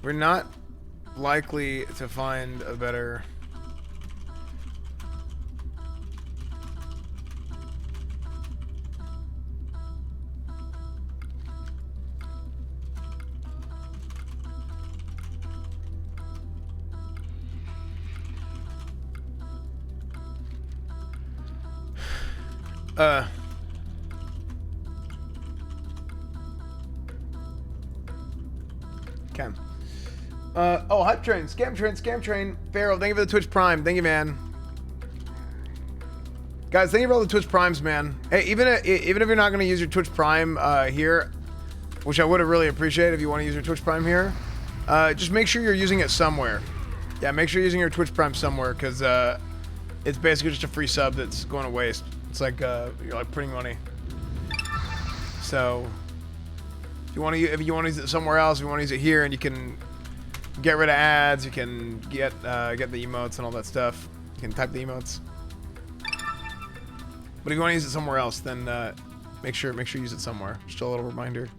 Speaker 4: We're not likely to find a better okay. Oh, Hype Train, Scam Train, Pharaoh, thank you for the Twitch Prime. Thank you, man. Guys, thank you for all the Twitch Primes, man. Hey, even if you're not going to use your Twitch Prime here, which I would have really appreciated if you want to use your Twitch Prime here, just make sure you're using it somewhere. Yeah, make sure you're using your Twitch Prime somewhere, because it's basically just a free sub that's going to waste. It's like you're like printing money. So if you want to use it somewhere else, if you want to use it here, and you can get rid of ads, you can get the emotes and all that stuff. You can type the emotes. But if you want to use it somewhere else, then make sure you use it somewhere. Just a little reminder.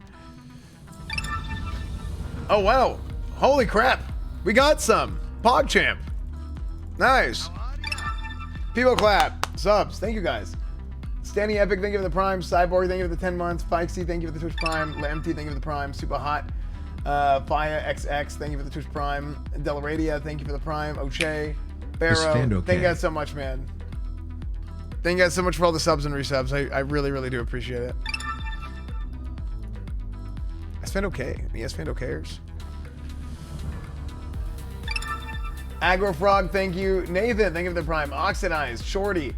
Speaker 4: Oh wow! Holy crap! We got some PogChamp. Nice. People clap. Subs. Thank you guys. Stanny Epic, thank you for the Prime. Cyborg, thank you for the 10 months. Fikesy, thank you for the Twitch Prime. Lamty, thank you for the Prime. Super Hot. Faya XX, thank you for the Twitch Prime. Delaradia, thank you for the Prime. Oche. Barrow, thank you guys so much, man. Thank you guys so much for all the subs and resubs. I really, really do appreciate it. I spent okay. Yes, spent okayers. Agro Frog, thank you. Nathan, thank you for the prime. Oxidized, Shorty,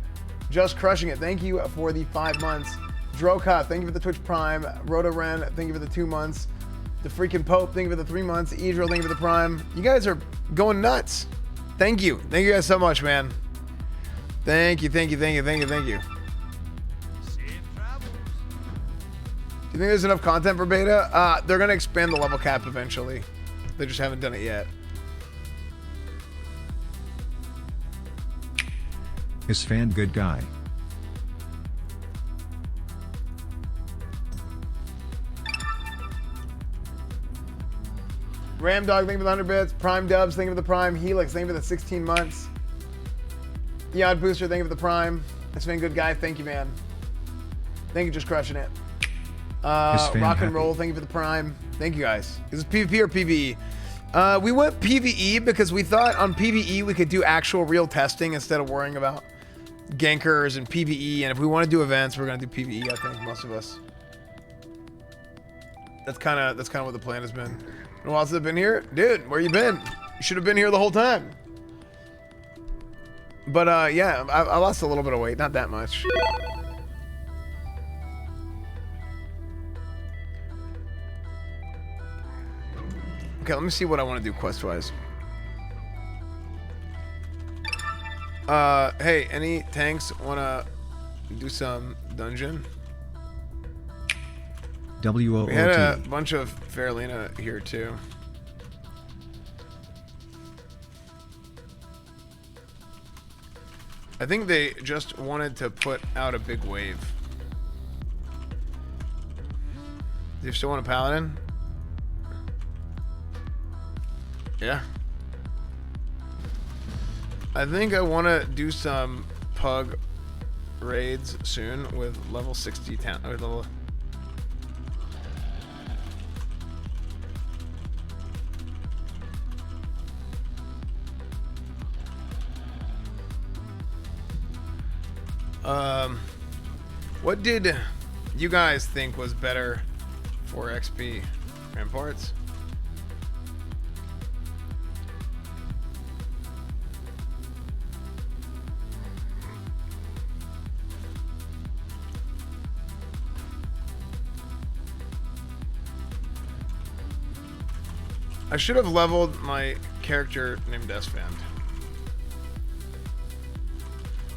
Speaker 4: just crushing it. Thank you for the 5 months. Droka, thank you for the Twitch Prime. Rhoda Ren, thank you for the 2 months. The freaking Pope, thank you for the 3 months. Idril, thank you for the Prime. You guys are going nuts. Thank you. Thank you guys so much, man. Thank you, thank you, thank you, thank you, thank you. Do you think there's enough content for beta? They're going to expand the level cap eventually. They just haven't done it yet.
Speaker 5: Is fan good guy?
Speaker 4: Ram Dog, thank you for the 100 bits. Prime Dubs, thank you for the Prime. Helix, thank you for the 16 months. Eod Booster, thank you for the Prime. It's been a good guy. Thank you, man. Thank you, just crushing it. Rock and Roll, thank you for the Prime. Thank you, guys. Is this PvP or PvE? We went PvE because we thought on PvE we could do actual real testing instead of worrying about gankers and PvE. And if we want to do events, we're gonna do PvE. I think most of us. That's kind of what the plan has been. And while I've been here, dude, where you been? You should have been here the whole time. But yeah, I lost a little bit of weight, not that much. Okay, let me see what I want to do quest-wise. Hey, any tanks wanna do some dungeon?
Speaker 5: WOOT.
Speaker 4: We had a bunch of Faralina here too. I think they just wanted to put out a big wave. Do you still want a paladin? Yeah. I think I want to do some pug raids soon with level 60 town. Or level. What did you guys think was better for XP? Ramparts? I should have leveled my character named Esfand,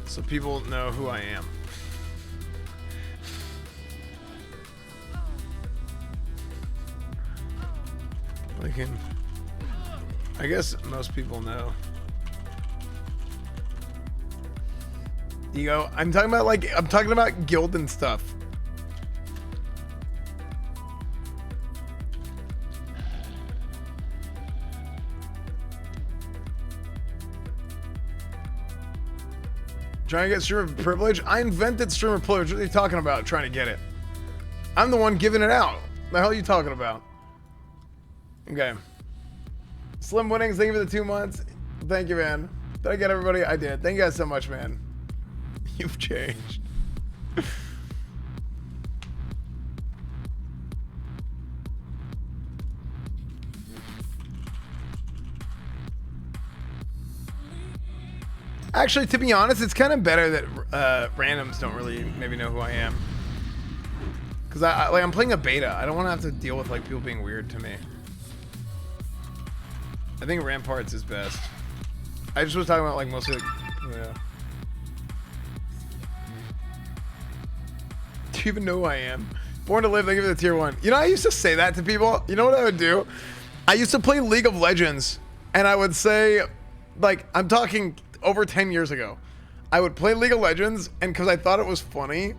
Speaker 4: so people know who I am. I guess most people know. Ego. I'm talking about guild and stuff. Trying to get streamer privilege? I invented streamer privilege. What are you talking about trying to get it? I'm the one giving it out. The hell are you talking about? Okay. Slim Winnings, thank you for the 2 months. Thank you, man. Did I get everybody? I did. Thank you guys so much, man. You've changed. Actually, to be honest, it's kind of better that randoms don't really maybe know who I am. Because I'm playing a beta. I don't want to have to deal with like people being weird to me. I think Ramparts is best. I just was talking about like mostly like, yeah. Do you even know who I am? Born to Live, thank you for the tier 1. You know, I used to say that to people. You know what I would do? I used to play League of Legends, and I would say, like, I'm talking over 10 years ago. I would play League of Legends, and because I thought it was funny.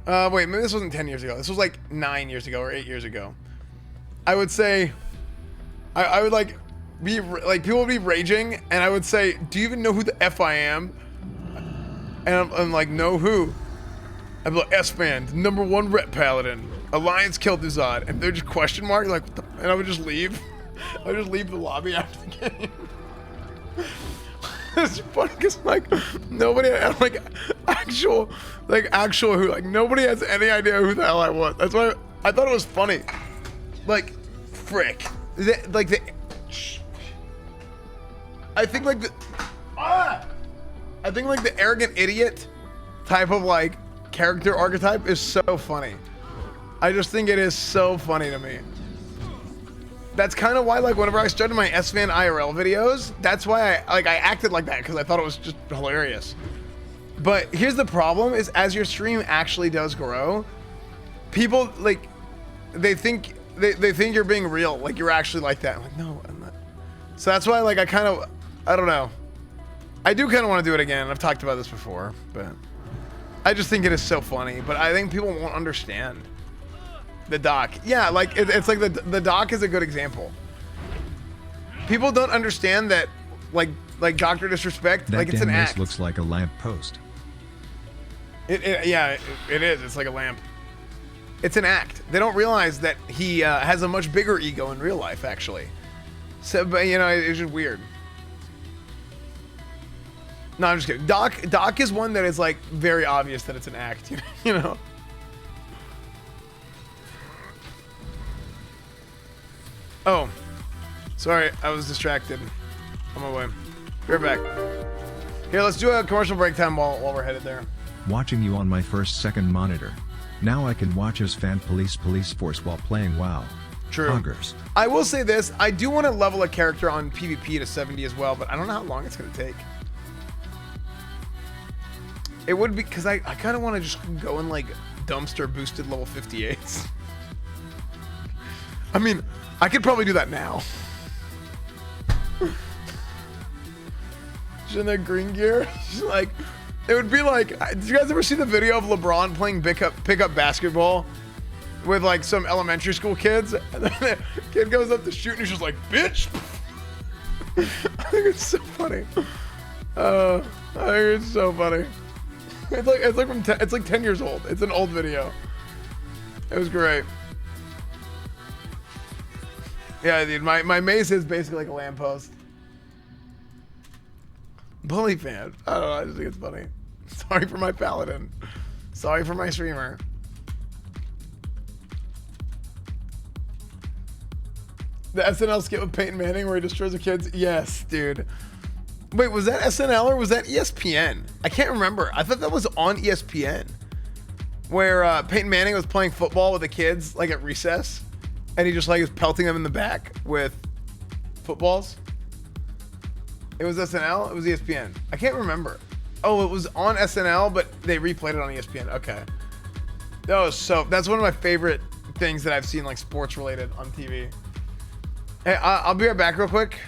Speaker 4: Wait, maybe this wasn't 10 years ago. This was like 9 years ago or 8 years ago. I would say, I would like be like people would be raging, and I would say, "Do you even know who the F I am?" And I'm like, "No, who?" I'd be like, "S-Band, #1 rep paladin, Alliance Kel'Thuzad," and they're just question mark, like, what the, and I would just leave. I would just leave the lobby after the game. it's funny because like nobody like actual who like nobody has any idea who the hell I was. That's why I thought it was funny. Like, frick. I think like the arrogant idiot type of like character archetype is so funny. I just think it is so funny to me. That's kind of why, like, whenever I started my SVan IRL videos, that's why I acted like that, because I thought it was just hilarious. But here's the problem: is as your stream actually does grow, people like they think you're being real, like you're actually like that. I'm like, no, I'm not. So that's why, like, I don't know. I do kind of want to do it again. I've talked about this before, but I just think it is so funny. But I think people won't understand. The doc. Yeah, like it's like the doc is a good example. People don't understand that like Dr. Disrespect,
Speaker 5: That
Speaker 4: like it's
Speaker 5: damn
Speaker 4: an
Speaker 5: mist
Speaker 4: act.
Speaker 5: looks like a lamp post.
Speaker 4: Yeah, it is. It's like a lamp. It's an act. They don't realize that he has a much bigger ego in real life, actually. So, but you know, it's just weird. No, I'm just kidding. Doc is one that is like very obvious that it's an act. You know. Oh, sorry, I was distracted. On my way. Be right back. Here, let's do a commercial break time while we're headed there.
Speaker 5: Watching you on my second monitor. Now I can watch as fan police force while playing WoW.
Speaker 4: True.
Speaker 5: Poggers.
Speaker 4: I will say this: I do want to level a character on PvP to 70 as well, but I don't know how long it's gonna take. It would be because I kind of want to just go in like dumpster boosted level 58s. I mean, I could probably do that now. She's in that green gear. She's like, it would be like, did you guys ever see the video of LeBron playing pickup basketball with like some elementary school kids? And then the kid goes up to shoot and he's just like, bitch. I think it's so funny. I think it's so funny. It's like 10 years old. It's an old video. It was great. Yeah, dude, my mace is basically like a lamppost. Bully fan. I don't know, I just think it's funny. Sorry for my paladin. Sorry for my streamer. The SNL skit with Peyton Manning where he destroys the kids? Yes, dude. Wait, was that SNL or was that ESPN? I can't remember. I thought that was on ESPN. Where Peyton Manning was playing football with the kids, like at recess. And he just like was pelting them in the back with footballs. It was SNL? It was ESPN. I can't remember. Oh, it was on SNL, but they replayed it on ESPN. Okay. That's one of my favorite things that I've seen like sports related on TV. Hey, I'll be right back real quick.